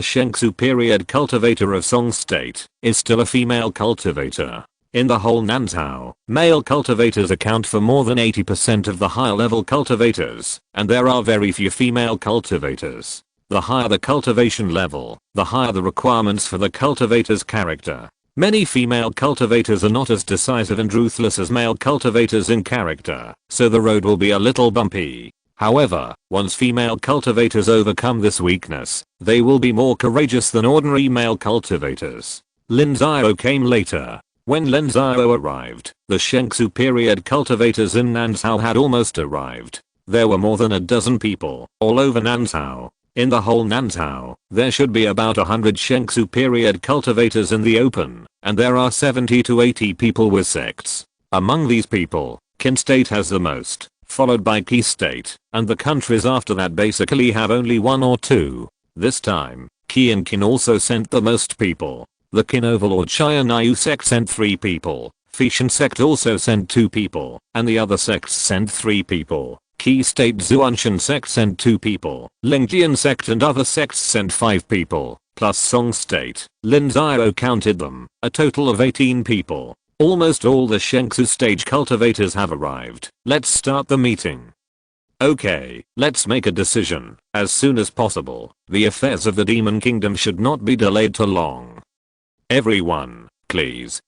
Shengsu period cultivator of Song State is still a female cultivator. In the whole Nanzhao, male cultivators account for more than 80% of the higher level cultivators, and there are very few female cultivators. The higher the cultivation level, the higher the requirements for the cultivator's character. Many female cultivators are not as decisive and ruthless as male cultivators in character, so the road will be a little bumpy. However, once female cultivators overcome this weakness, they will be more courageous than ordinary male cultivators. Lin Xiao came later. When Lin Xiao arrived, the Shengsu period cultivators in Nanzhao had almost arrived. There were more than a dozen people all over Nanzhao. In the whole Nanzhao, there should be about 100 Shengsu period cultivators in the open, and there are 70 to 80 people with sects. Among these people, Qin State has the most, followed by Qi State, and the countries after that basically have only one or two. This time, Qi and Qin also sent the most people. The Qin overlord Xianyu sect sent 3 people, Tiansheng Sect also sent 2 people, and the other sects sent 3 people. Qi State Tiansheng Sect sent 2 people, Lin Xiao Sect and other sects sent 5 people, plus Song State. Lin Xiao counted them, a total of 18 people. Almost all the Shengsu stage cultivators have arrived. Let's start the meeting. Okay, let's make a decision, as soon as possible. The affairs of the Demon Kingdom should not be delayed too long. Everyone, please.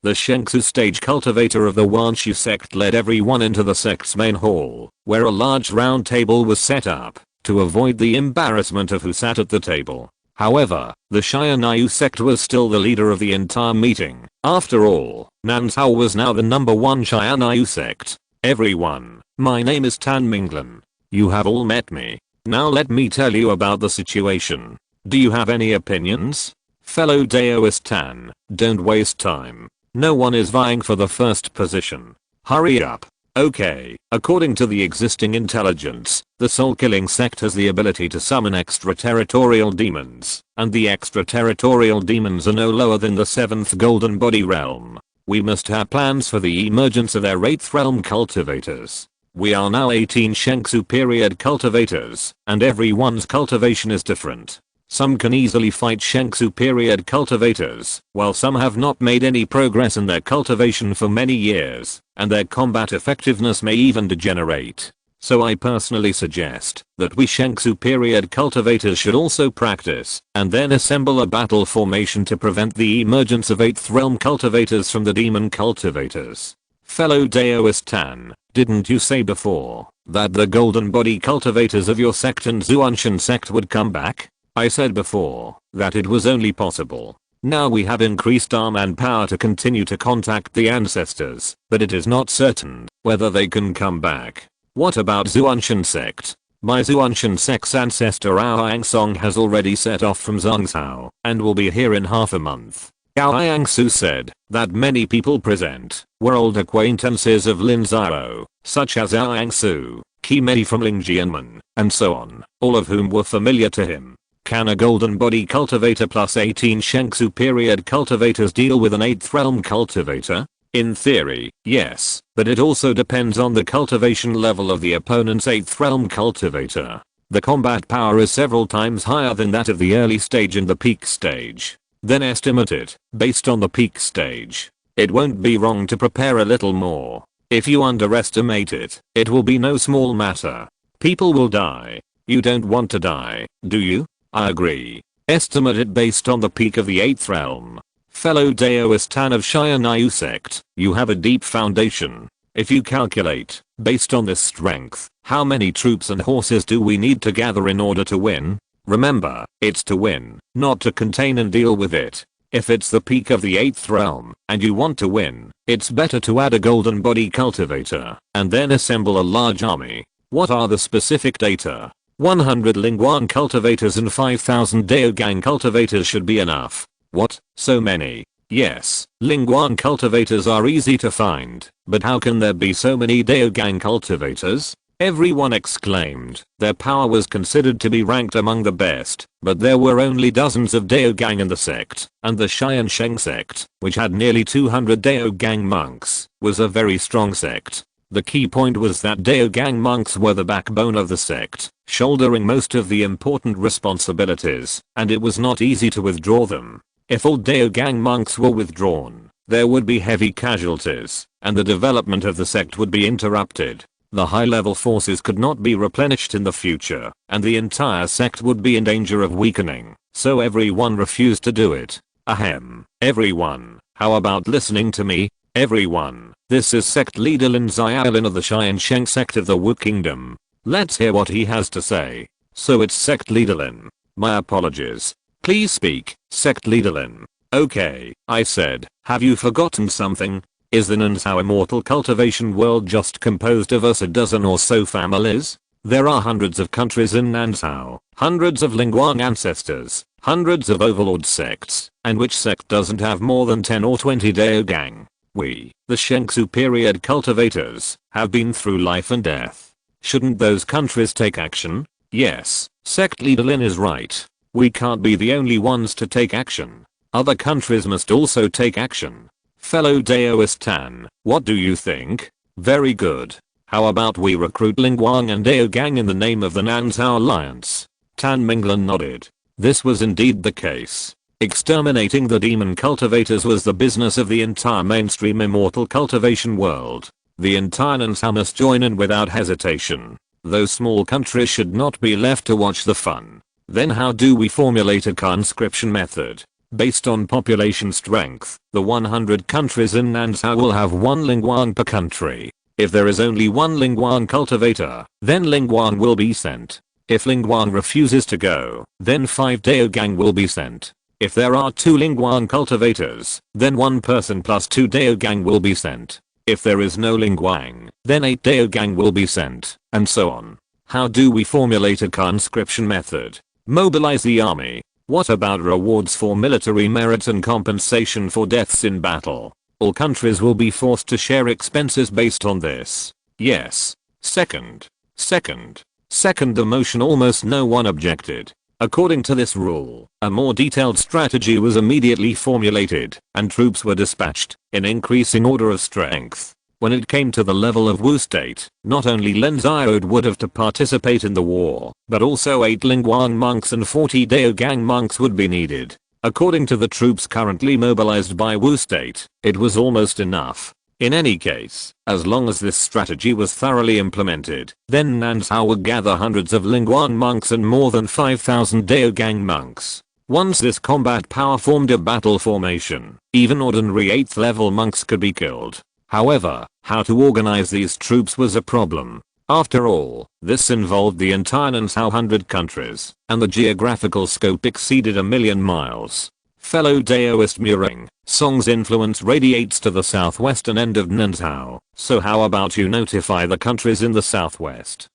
The Shengsu stage cultivator of the Wanshu sect led everyone into the sect's main hall, where a large round table was set up, to avoid the embarrassment of who sat at the table. However, the Xianyu sect was still the leader of the entire meeting. After all, Nanzhao was now the number 1 Xianyu sect. Everyone, my name is Tan Minglan. You have all met me. Now let me tell you about the situation. Do you have any opinions? Fellow Daoist Tan, don't waste time. No one is vying for the first position. Hurry up. Okay, according to the existing intelligence, the soul-killing sect has the ability to summon extraterritorial demons, and the extraterritorial demons are no lower than the 7th golden body realm. We must have plans for the emergence of their 8th realm cultivators. We are now 18 Shengsu period cultivators, and everyone's cultivation is different. Some can easily fight Shenksu period cultivators, while some have not made any progress in their cultivation for many years, and their combat effectiveness may even degenerate. So I personally suggest that we Shenksu period cultivators should also practice and then assemble a battle formation to prevent the emergence of 8th realm cultivators from the demon cultivators. Fellow Daoist Tan, didn't you say before that the golden body cultivators of your sect and Tiansheng Sect would come back? I said before that it was only possible. Now we have increased our manpower to continue to contact the ancestors, but it is not certain whether they can come back. What about Tiansheng Sect? My Tiansheng Sect's ancestor Ao Angsong has already set off from Zhangzhou and will be here in half a month. Ao Angsu said that many people present were old acquaintances of Lin Xiao, such as Ao Angsu, Kimei from Lingjianmen, and so on, all of whom were familiar to him. Can a golden body cultivator plus 18 Shenksu period cultivators deal with an 8th realm cultivator? In theory, yes, but it also depends on the cultivation level of the opponent's 8th realm cultivator. The combat power is several times higher than that of the early stage and the peak stage. Then estimate it based on the peak stage. It won't be wrong to prepare a little more. If you underestimate it, it will be no small matter. People will die. You don't want to die, do you? I agree. Estimate it based on the peak of the 8th realm. Fellow Daoist Tan of Xianyu sect, you have a deep foundation. If you calculate, based on this strength, how many troops and horses do we need to gather in order to win? Remember, it's to win, not to contain and deal with it. If it's the peak of the 8th realm, and you want to win, it's better to add a golden body cultivator, and then assemble a large army. What are the specific data? 100 Lingguang cultivators and 5,000 Daogang cultivators should be enough. What? So many? Yes, Lingguang cultivators are easy to find, but how can there be so many Daogang cultivators? Everyone exclaimed. Their power was considered to be ranked among the best, but there were only dozens of Daogang in the sect, and the Tiansheng Sect, which had nearly 200 Daogang monks, was a very strong sect. The key point was that Daogang monks were the backbone of the sect, shouldering most of the important responsibilities, and it was not easy to withdraw them. If all Daogang monks were withdrawn, there would be heavy casualties, and the development of the sect would be interrupted. The high-level forces could not be replenished in the future, and the entire sect would be in danger of weakening, so everyone refused to do it. Ahem. Everyone, how about listening to me? Everyone, this is sect leader Lin Xiao of the Tiansheng Sect of the Wu Kingdom. Let's hear what he has to say. So it's sect leader Lin. My apologies. Please speak, sect leader Lin. Okay, I said, have you forgotten something? Is the Nansao immortal cultivation world just composed of us a dozen or so families? There are hundreds of countries in Nansao, hundreds of Lingguang ancestors, hundreds of overlord sects, and which sect doesn't have more than 10 or 20 Daogang? We, the Shenksu period cultivators, have been through life and death. Shouldn't those countries take action? Yes, sect leader Lin is right. We can't be the only ones to take action. Other countries must also take action. Fellow Daoist Tan, what do you think? Very good. How about we recruit Lingguang and Daogang in the name of the Nansao Alliance? Tan Minglan nodded. This was indeed the case. Exterminating the demon cultivators was the business of the entire mainstream immortal cultivation world. The entire Nansao must join in without hesitation. Those small countries should not be left to watch the fun. Then how do we formulate a conscription method? Based on population strength, the 100 countries in Nansao will have one Lingguang per country. If there is only one Lingguang cultivator, then Lingguang will be sent. If Lingguang refuses to go, then 5 Daogang will be sent. If there are 2 Lingguang cultivators, then 1 person plus 2 Daogang will be sent. If there is no Lingguang, then 8 Daogang will be sent, and so on. How do we formulate a conscription method? Mobilize the army. What about rewards for military merit and compensation for deaths in battle? All countries will be forced to share expenses based on this. Yes. Second. The motion almost no one objected. According to this rule, a more detailed strategy was immediately formulated, and troops were dispatched, in increasing order of strength. When it came to the level of Wu state, not only Lin Xiao would have to participate in the war, but also 8 Lingguang monks and 40 Daogang monks would be needed. According to the troops currently mobilized by Wu state, it was almost enough. In any case, as long as this strategy was thoroughly implemented, then Nansao would gather hundreds of Lingguang monks and more than 5,000 Daogang monks. Once this combat power formed a battle formation, even ordinary 8th level monks could be killed. However, how to organize these troops was a problem. After all, this involved the entire Nansao 100 countries, and the geographical scope exceeded 1,000,000 miles. Fellow Daoist Muring, Song's influence radiates to the southwestern end of Nansao, so how about you notify the countries in the southwest?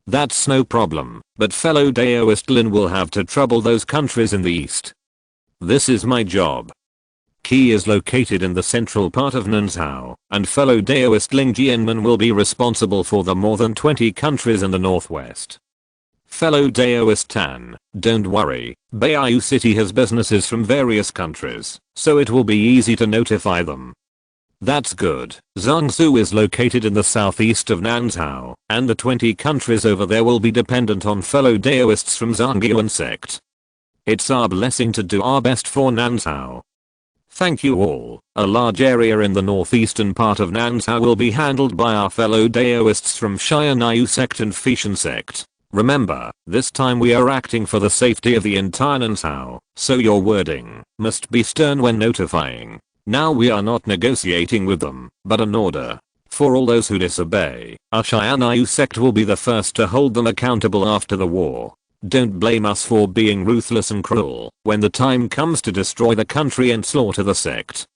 That's no problem, but fellow Daoist Lin will have to trouble those countries in the east. This is my job. Qi is located in the central part of Nansao, and fellow Daoist Ling Jianmen will be responsible for the more than 20 countries in the northwest. Fellow Daoist Tan, don't worry, Beiyu City has businesses from various countries, so it will be easy to notify them. That's good. Zhangsu is located in the southeast of Nansao, and the 20 countries over there will be dependent on fellow Daoists from Tiansheng Sect. It's our blessing to do our best for Nansao. Thank you all. A large area in the northeastern part of Nansao will be handled by our fellow Daoists from Tiansheng Sect and Tiansheng Sect. Remember, this time we are acting for the safety of the entire Nansao, so your wording must be stern when notifying. Now we are not negotiating with them, but an order. For all those who disobey, our Tiansheng Sect will be the first to hold them accountable after the war. Don't blame us for being ruthless and cruel when the time comes to destroy the country and slaughter the sect.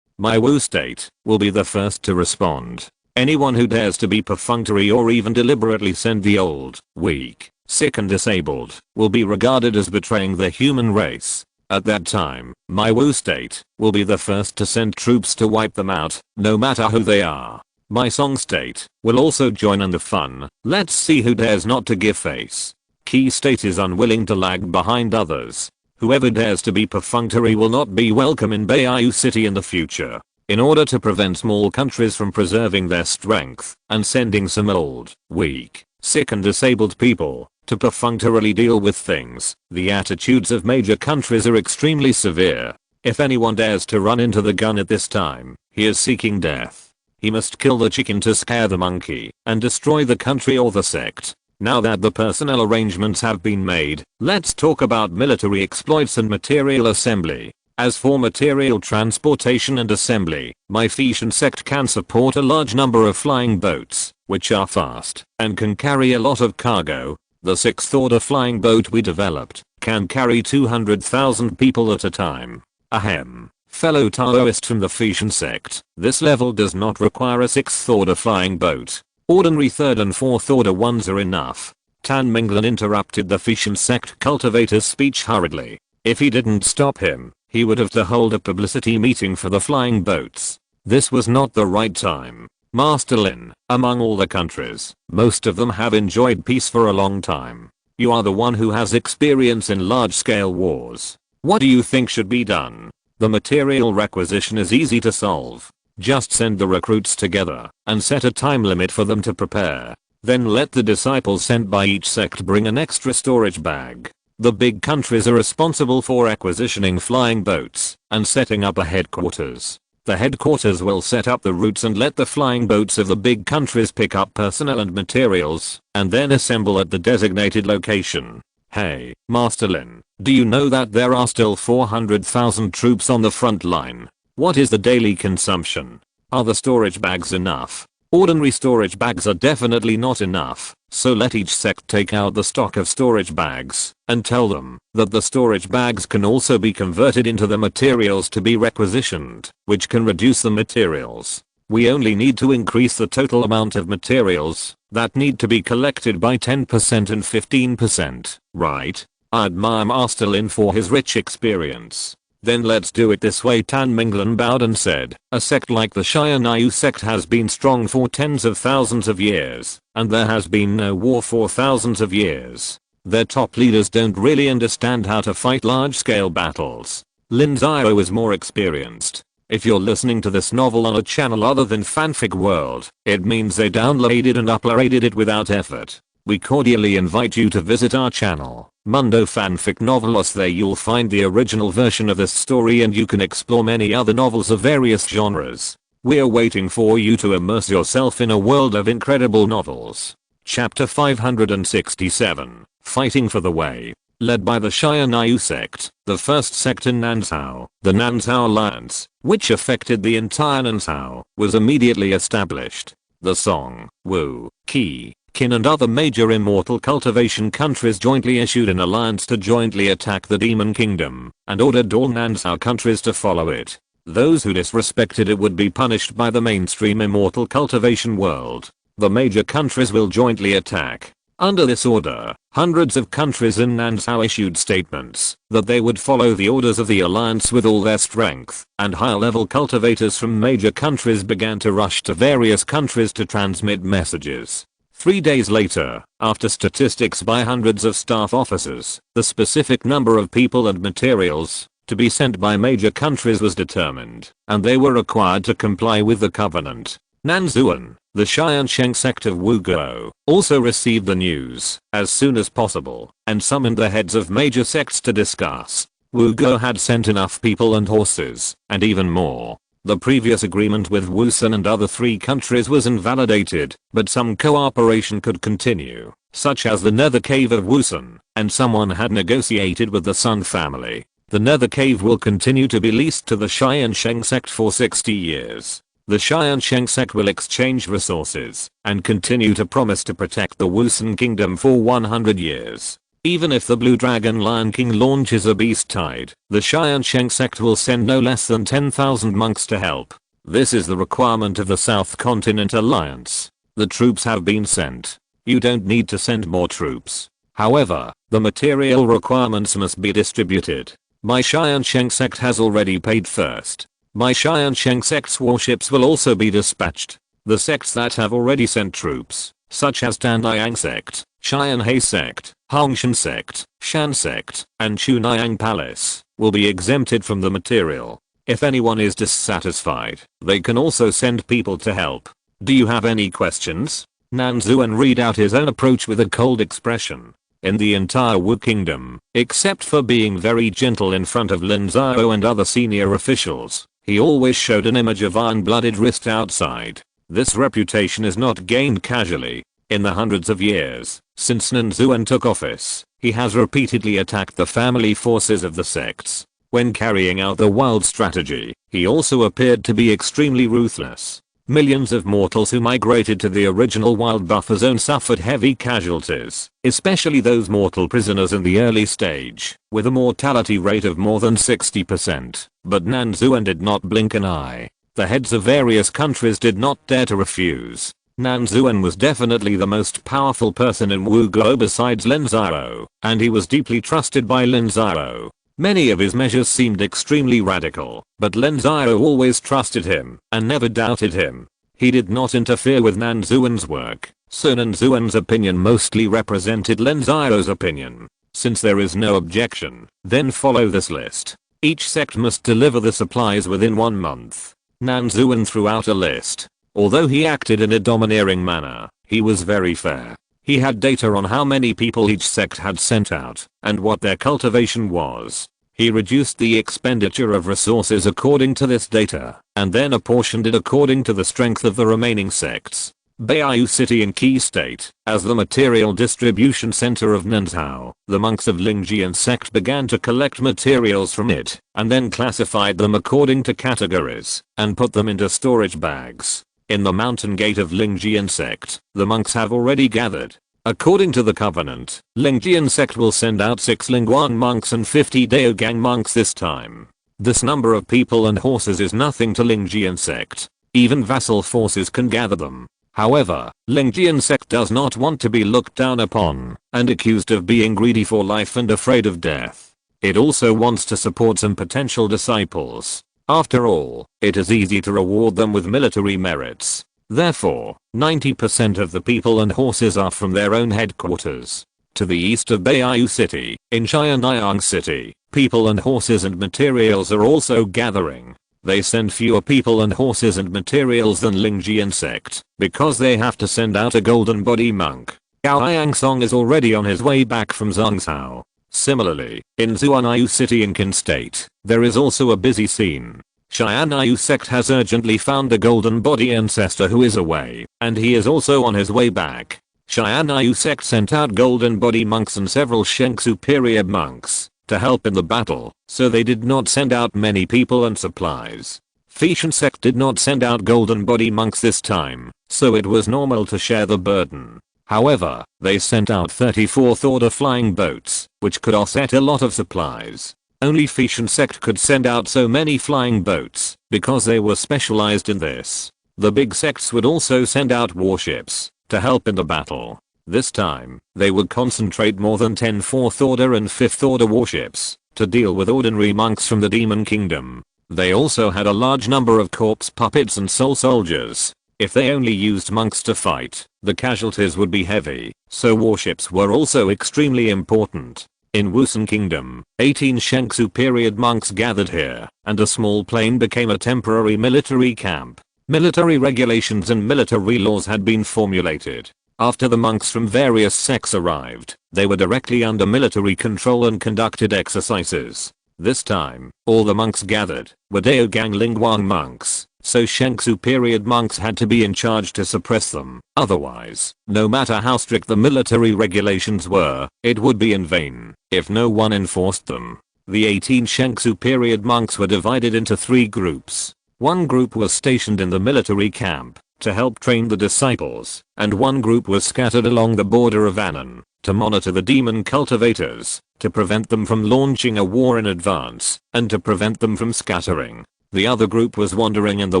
My Wu state will be the first to respond. Anyone who dares to be perfunctory or even deliberately send the old, weak, sick and disabled will be regarded as betraying the human race. At that time, my Wu state will be the first to send troops to wipe them out, no matter who they are. My Song state will also join in the fun. Let's see who dares not to give face. Qi state is unwilling to lag behind others. Whoever dares to be perfunctory will not be welcome in Beiyu City in the future. In order to prevent small countries from preserving their strength and sending some old, weak, sick and disabled people to perfunctorily deal with things, the attitudes of major countries are extremely severe. If anyone dares to run into the gun at this time, he is seeking death. He must kill the chicken to scare the monkey and destroy the country or the sect. Now that the personnel arrangements have been made, let's talk about military exploits and material assembly. As for material transportation and assembly, my Tiansheng Sect can support a large number of flying boats, which are fast and can carry a lot of cargo. The 6th order flying boat we developed can carry 200,000 people at a time. Ahem. Fellow Taoist from the Tiansheng Sect, this level does not require a 6th order flying boat. Ordinary 3rd and 4th order ones are enough. Tan Minglan interrupted the Tiansheng Sect cultivator's speech hurriedly. If he didn't stop him, he would have to hold a publicity meeting for the flying boats. This was not the right time. Master Lin, among all the countries, most of them have enjoyed peace for a long time. You are the one who has experience in large-scale wars. What do you think should be done? The material requisition is easy to solve. Just send the recruits together and set a time limit for them to prepare. Then let the disciples sent by each sect bring an extra storage bag. The big countries are responsible for acquisitioning flying boats and setting up a headquarters. The headquarters will set up the routes and let the flying boats of the big countries pick up personnel and materials and then assemble at the designated location. Hey, Master Lin, do you know that there are still 400,000 troops on the front line? What is the daily consumption? Are the storage bags enough? Ordinary storage bags are definitely not enough, so let each sect take out the stock of storage bags and tell them that the storage bags can also be converted into the materials to be requisitioned, which can reduce the materials. We only need to increase the total amount of materials that need to be collected by 10% and 15%, right? I admire Master Lin for his rich experience. Then let's do it this way. Tan Minglan bowed and said, a sect like the Tiansheng Sect has been strong for tens of thousands of years, and there has been no war for thousands of years. Their top leaders don't really understand how to fight large-scale battles. Lin Xiao is more experienced. If you're listening to this novel on a channel other than Fanfic World, it means they downloaded and uploaded it without effort. We cordially invite you to visit our channel, Mundo Fanfic Novelos. There you'll find the original version of this story and you can explore many other novels of various genres. We're waiting for you to immerse yourself in a world of incredible novels. Chapter 567, Fighting for the Way. Led by the Xianyu sect, the first sect in Nanzhao, the Nanzhao Alliance, which affected the entire Nanzhao, was immediately established. The Song, Wu, Qi, Qin and other major immortal cultivation countries jointly issued an alliance to jointly attack the Demon Kingdom, and ordered all Nanzhao countries to follow it. Those who disrespected it would be punished by the mainstream immortal cultivation world. The major countries will jointly attack. Under this order, hundreds of countries in Nanzhao issued statements that they would follow the orders of the alliance with all their strength, and higher-level cultivators from major countries began to rush to various countries to transmit messages. 3 days later, after statistics by hundreds of staff officers, the specific number of people and materials to be sent by major countries was determined, and they were required to comply with the covenant. Nanzuan, the Tiansheng Sect of Wuguo, also received the news as soon as possible and summoned the heads of major sects to discuss. Wuguo had sent enough people and horses, and even more. The previous agreement with Wusun and other 3 countries was invalidated, but some cooperation could continue, such as the Nether Cave of Wusun, and someone had negotiated with the Sun family. The Nether Cave will continue to be leased to the Tiansheng Sect for 60 years. The Tiansheng Sect will exchange resources and continue to promise to protect the Wusun Kingdom for 100 years. Even if the Blue Dragon Lion King launches a beast tide, the Tiansheng Sect will send no less than 10,000 monks to help. This is the requirement of the South Continent Alliance. The troops have been sent. You don't need to send more troops. However, the material requirements must be distributed. My Tiansheng Sect has already paid first. My Tiansheng Sect's warships will also be dispatched. The sects that have already sent troops, such as Danyang Sect, Xianhe Sect, Hongshan Sect, Shan Sect, and Chunayang Palace, will be exempted from the material. If anyone is dissatisfied, they can also send people to help. Do you have any questions? Nanzuan read out his own approach with a cold expression. In the entire Wu Kingdom, except for being very gentle in front of Lin Xiao and other senior officials, he always showed an image of iron-blooded wrist outside. This reputation is not gained casually. In the hundreds of years since Nanzuan took office, he has repeatedly attacked the family forces of the sects. When carrying out the wild strategy, he also appeared to be extremely ruthless. Millions of mortals who migrated to the original wild buffer zone suffered heavy casualties, especially those mortal prisoners in the early stage, with a mortality rate of more than 60%. But Nanzuan did not blink an eye. The heads of various countries did not dare to refuse. Nanzuan was definitely the most powerful person in Wuguo besides Lin Xiao, and he was deeply trusted by Lin Xiao. Many of his measures seemed extremely radical, but Lin Xiao always trusted him and never doubted him. He did not interfere with Nanzuan's work, so Nanzuan's opinion mostly represented Lin Xiao's opinion. Since there is no objection, then follow this list. Each sect must deliver the supplies within 1 month. Nanzuan threw out a list. Although he acted in a domineering manner, he was very fair. He had data on how many people each sect had sent out, and what their cultivation was. He reduced the expenditure of resources according to this data, and then apportioned it according to the strength of the remaining sects. Beiyu City in Qi State, as the material distribution center of Nanzhao, the monks of Lingjian sect began to collect materials from it, and then classified them according to categories, and put them into storage bags. In the mountain gate of Lingjian sect, the monks have already gathered. According to the covenant, Lingjian sect will send out 6 Lingguan monks and 50 Daogang monks this time. This number of people and horses is nothing to Lingjian sect. Even vassal forces can gather them. However, Lingjian sect does not want to be looked down upon and accused of being greedy for life and afraid of death. It also wants to support some potential disciples. After all, it is easy to reward them with military merits. Therefore, 90% of the people and horses are from their own headquarters. To the east of Beiyu City, in Xianyang City, people and horses and materials are also gathering. they send fewer people and horses and materials than Lin Xiao Sect, because they have to send out a golden body monk. Gao Yangsong is already on his way back from Zhongshan. Similarly, in Zuanayu City in Qin State, there is also a busy scene. Xianayu Sect has urgently found a golden body ancestor who is away, and he is also on his way back. Xianayu Sect sent out golden body monks and several Shengsu period monks to help in the battle, so they did not send out many people and supplies. Tiansheng Sect did not send out golden body monks this time, so it was normal to share the burden. However, they sent out 34th order flying boats, which could offset a lot of supplies. Only Tiansheng Sect could send out so many flying boats, because they were specialized in this. The big sects would also send out warships to help in the battle. This time, they would concentrate more than 10 4th order and 5th order warships to deal with ordinary monks from the Demon Kingdom. They also had a large number of corpse puppets and soul soldiers. If they only used monks to fight, the casualties would be heavy, so warships were also extremely important. In Wusun Kingdom, 18 Shengsu period monks gathered here, and a small plain became a temporary military camp. Military regulations and military laws had been formulated. After the monks from various sects arrived, they were directly under military control and conducted exercises. This time, all the monks gathered were Daogang Lingguang monks, so Shengsu period monks had to be in charge to suppress them. Otherwise, no matter how strict the military regulations were, it would be in vain if no one enforced them. The 18 Shengsu period monks were divided into 3 groups. One group was stationed in the military camp to help train the disciples, and one group was scattered along the border of Annan to monitor the demon cultivators, to prevent them from launching a war in advance, and to prevent them from scattering. The other group was wandering in the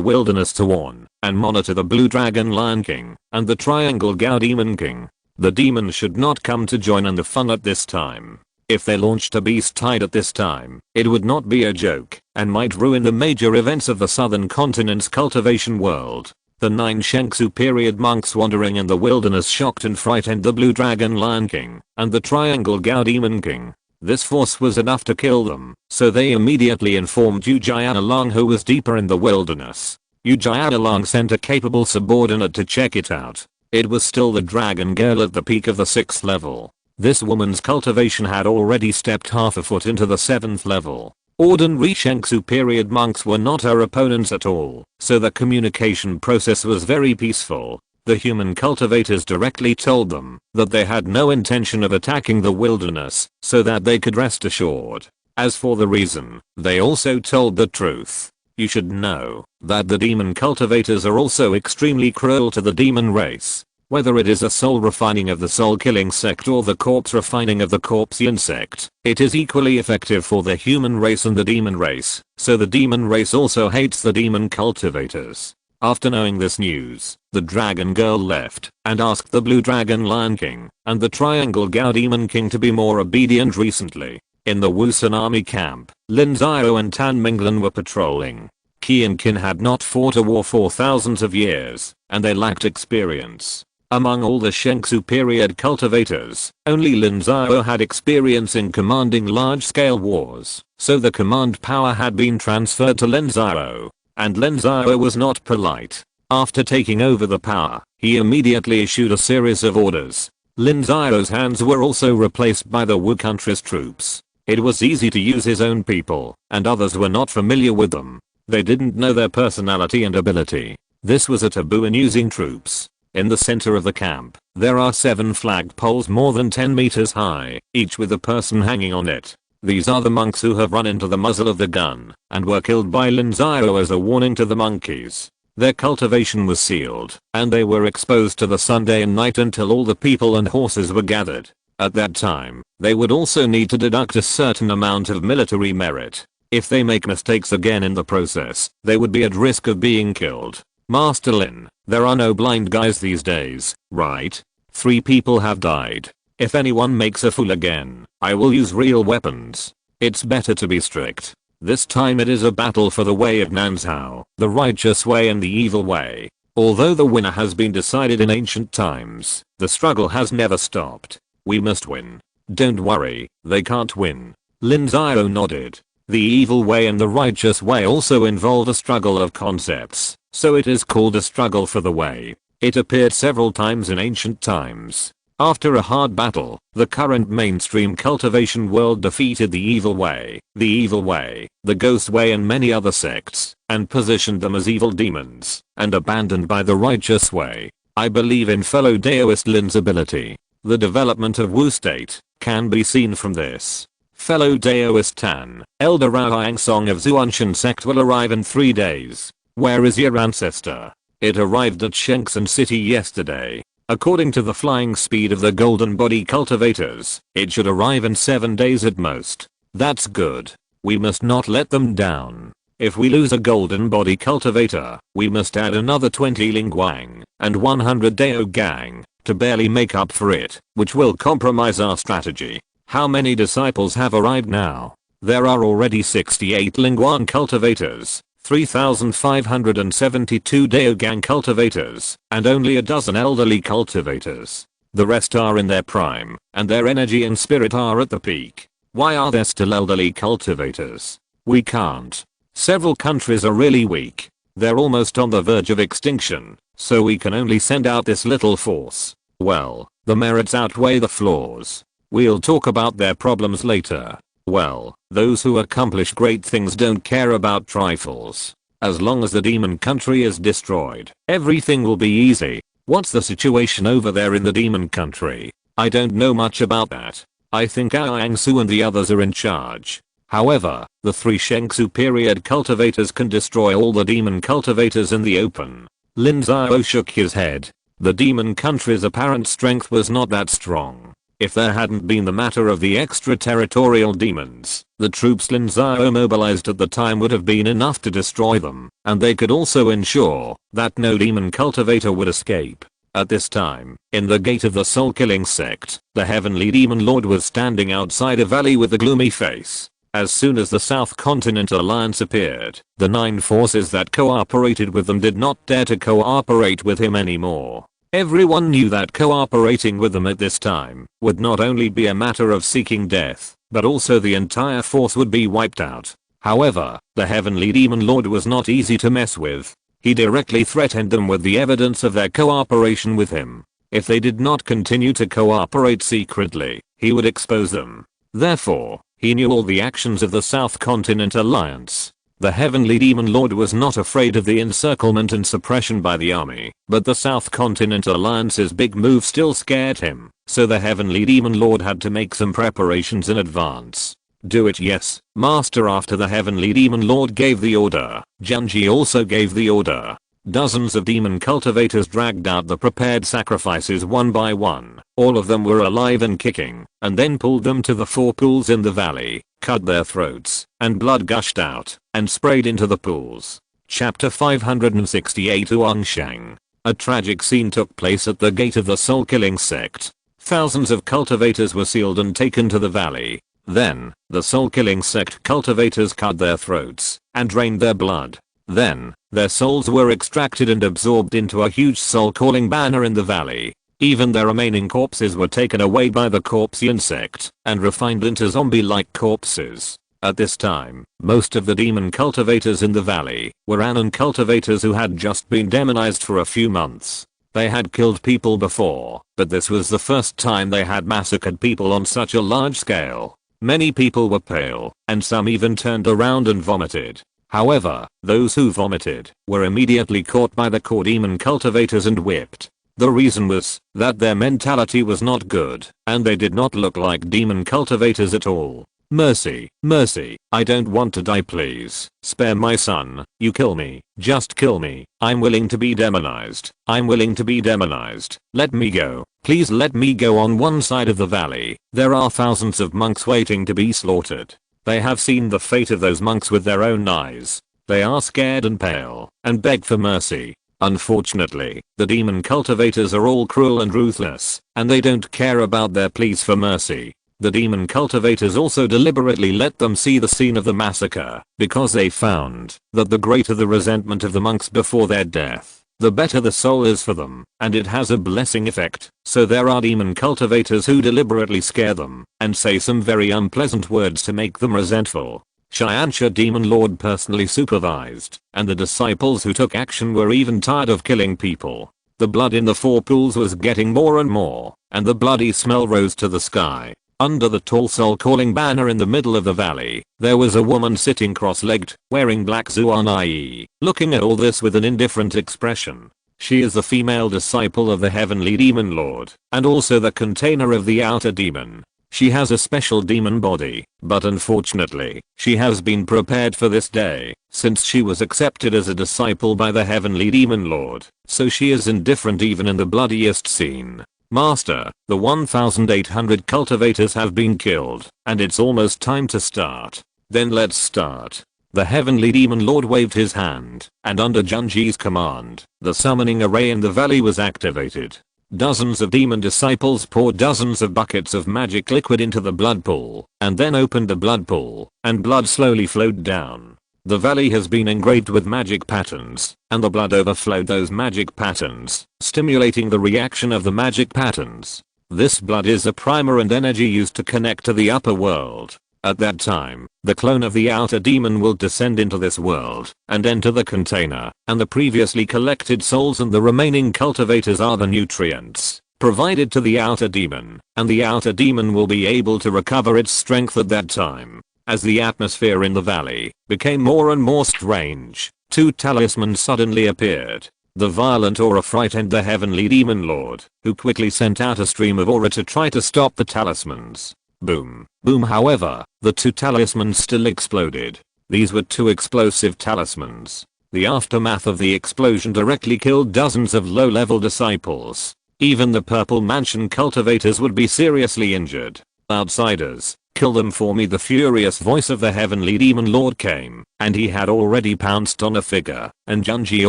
wilderness to warn and monitor the Blue Dragon Lion King and the Triangle Gao Demon King. The demons should not come to join in the fun at this time. If they launched a beast tide at this time, it would not be a joke and might ruin the major events of the southern continent's cultivation world. The 9 Shengsu period monks wandering in the wilderness shocked and frightened the Blue Dragon Lion King and the Triangle Gao Demon King. This force was enough to kill them, so they immediately informed Yu Jianlong, who was deeper in the wilderness. Yu Jianlong sent a capable subordinate to check it out. It was still the dragon girl at the peak of the 6th level. This woman's cultivation had already stepped half a foot into the 7th level. Ordinary Shengsu period monks were not her opponents at all, so the communication process was very peaceful. The human cultivators directly told them that they had no intention of attacking the wilderness, so that they could rest assured. As for the reason, they also told the truth. You should know that the demon cultivators are also extremely cruel to the demon race. Whether it is a soul refining of the soul killing sect or the corpse refining of the corpsean sect, it is equally effective for the human race and the demon race, so the demon race also hates the demon cultivators. After knowing this news, the dragon girl left and asked the Blue Dragon Lion King and the Triangle Gao Demon King to be more obedient. Recently, in the Wusun army camp, Lin Xiao and Tan Minglan were patrolling. Qi and Qin had not fought a war for thousands of years, and they lacked experience. Among all the Shengsu period cultivators, only Lin Xiao had experience in commanding large-scale wars, so the command power had been transferred to Lin Xiao. And Lin Xiao was not polite. After taking over the power, he immediately issued a series of orders. Lin Xiao's hands were also replaced by the Wu country's troops. It was easy to use his own people, and others were not familiar with them. They didn't know their personality and ability. This was a taboo in using troops. In the center of the camp, there are 7 flag poles more than 10 meters high, each with a person hanging on it. These are the monks who have run into the muzzle of the gun and were killed by Lin Xiao as a warning to the monkeys. Their cultivation was sealed, and they were exposed to the sun day and night until all the people and horses were gathered. At that time, they would also need to deduct a certain amount of military merit. If they make mistakes again in the process, they would be at risk of being killed. Master Lin, there are no blind guys these days, right? 3 people have died. If anyone makes a fool again, I will use real weapons. It's better to be strict. This time it is a battle for the way of Nanzhao, the righteous way and the evil way. Although the winner has been decided in ancient times, the struggle has never stopped. We must win. Don't worry, they can't win. Lin Xiao nodded. The evil way and the righteous way also involve a struggle of concepts, so it is called a struggle for the way. It appeared several times in ancient times. After a hard battle, the current mainstream cultivation world defeated the evil way, the ghost way and many other sects, and positioned them as evil demons, and abandoned by the righteous way. I believe in fellow Daoist Lin's ability. The development of Wu state can be seen from this. Fellow Daoist Tan, Elder Raoyang Song of Tiansheng Sect will arrive in 3 days. Where is your ancestor? It arrived at Shenzhen City yesterday. According to the flying speed of the golden body cultivators, it should arrive in 7 days at most. That's good. We must not let them down. If we lose a golden body cultivator, we must add another 20 Lingguang and 100 Dao Gang to barely make up for it, which will compromise our strategy. How many disciples have arrived now? There are already 68 Lingguang cultivators, 3,572 Daogang cultivators, and only a dozen elderly cultivators. The rest are in their prime, and their energy and spirit are at the peak. Why are there still elderly cultivators? We can't. Several countries are really weak. They're almost on the verge of extinction, so we can only send out this little force. Well, the merits outweigh the flaws. We'll talk about their problems later. Well, those who accomplish great things don't care about trifles. As long as the demon country is destroyed, everything will be easy. What's the situation over there in the demon country? I don't know much about that. I think Aoyang Su and the others are in charge. However, the 3 Shengsu period cultivators can destroy all the demon cultivators in the open. Lin Xiao shook his head. The demon country's apparent strength was not that strong. If there hadn't been the matter of the extraterritorial demons, the troops Lin Xiao mobilized at the time would have been enough to destroy them, and they could also ensure that no demon cultivator would escape. At this time, in the gate of the soul-killing sect, the heavenly demon lord was standing outside a valley with a gloomy face. As soon as the South Continent Alliance appeared, the 9 forces that cooperated with them did not dare to cooperate with him anymore. Everyone knew that cooperating with them at this time would not only be a matter of seeking death, but also the entire force would be wiped out. However, the heavenly demon lord was not easy to mess with. He directly threatened them with the evidence of their cooperation with him. If they did not continue to cooperate secretly, he would expose them. Therefore, he knew all the actions of the South Continent Alliance. The heavenly demon lord was not afraid of the encirclement and suppression by the army, but the South Continent Alliance's big move still scared him, so the heavenly demon lord had to make some preparations in advance. Do it, yes, master. After the heavenly demon lord gave the order, Jianji also gave the order. Dozens of demon cultivators dragged out the prepared sacrifices one by one. All of them were alive and kicking, and then pulled them to the 4 pools in the valley, cut their throats, and blood gushed out, and sprayed into the pools. Chapter 568 Huangshang. A tragic scene took place at the gate of the soul-killing sect. Thousands of cultivators were sealed and taken to the valley. Then, the soul-killing sect cultivators cut their throats, and drained their blood. Then, their souls were extracted and absorbed into a huge soul-calling banner in the valley. Even their remaining corpses were taken away by the Corpsean sect and refined into zombie-like corpses. At this time, most of the demon cultivators in the valley were Anon cultivators who had just been demonized for a few months. They had killed people before, but this was the first time they had massacred people on such a large scale. Many people were pale, and some even turned around and vomited. However, those who vomited were immediately caught by the core demon cultivators and whipped. The reason was that their mentality was not good, and they did not look like demon cultivators at all. Mercy, mercy, I don't want to die, please. Spare my son. You kill me. Just kill me. I'm willing to be demonized. I'm willing to be demonized. Let me go. Please let me go. On one side of the valley, there are thousands of monks waiting to be slaughtered. They have seen the fate of those monks with their own eyes. They are scared and pale, and beg for mercy. Unfortunately, the demon cultivators are all cruel and ruthless, and they don't care about their pleas for mercy. The demon cultivators also deliberately let them see the scene of the massacre, because they found that the greater the resentment of the monks before their death, the better the soul is for them, and it has a blessing effect. So there are demon cultivators who deliberately scare them, and say some very unpleasant words to make them resentful. Tiansheng Demon Lord personally supervised, and the disciples who took action were even tired of killing people. The blood in the 4 pools was getting more and more, and the bloody smell rose to the sky. Under the tall soul calling banner in the middle of the valley, there was a woman sitting cross-legged, wearing black zuan, looking at all this with an indifferent expression. She is the female disciple of the heavenly demon lord, and also the container of the outer demon. She has a special demon body, but unfortunately, she has been prepared for this day, since she was accepted as a disciple by the heavenly demon lord, so she is indifferent even in the bloodiest scene. Master, the 1,800 cultivators have been killed, and it's almost time to start. Then let's start. The heavenly demon lord waved his hand, and under Junji's command, the summoning array in the valley was activated. Dozens of demon disciples poured dozens of buckets of magic liquid into the blood pool, and then opened the blood pool, and blood slowly flowed down. The valley has been engraved with magic patterns, and the blood overflowed those magic patterns, stimulating the reaction of the magic patterns. This blood is a primer and energy used to connect to the upper world. At that time, the clone of the outer demon will descend into this world and enter the container, and the previously collected souls and the remaining cultivators are the nutrients provided to the outer demon, and the outer demon will be able to recover its strength at that time. As the atmosphere in the valley became more and more strange, 2 talismans suddenly appeared. The violent aura frightened the heavenly demon lord, who quickly sent out a stream of aura to try to stop the talismans. Boom, boom. However, the 2 talismans still exploded. These were 2 explosive talismans. The aftermath of the explosion directly killed dozens of low-level disciples. Even the Purple Mansion cultivators would be seriously injured. Outsiders, kill them for me. The furious voice of the heavenly demon lord came, and he had already pounced on a figure, and Junji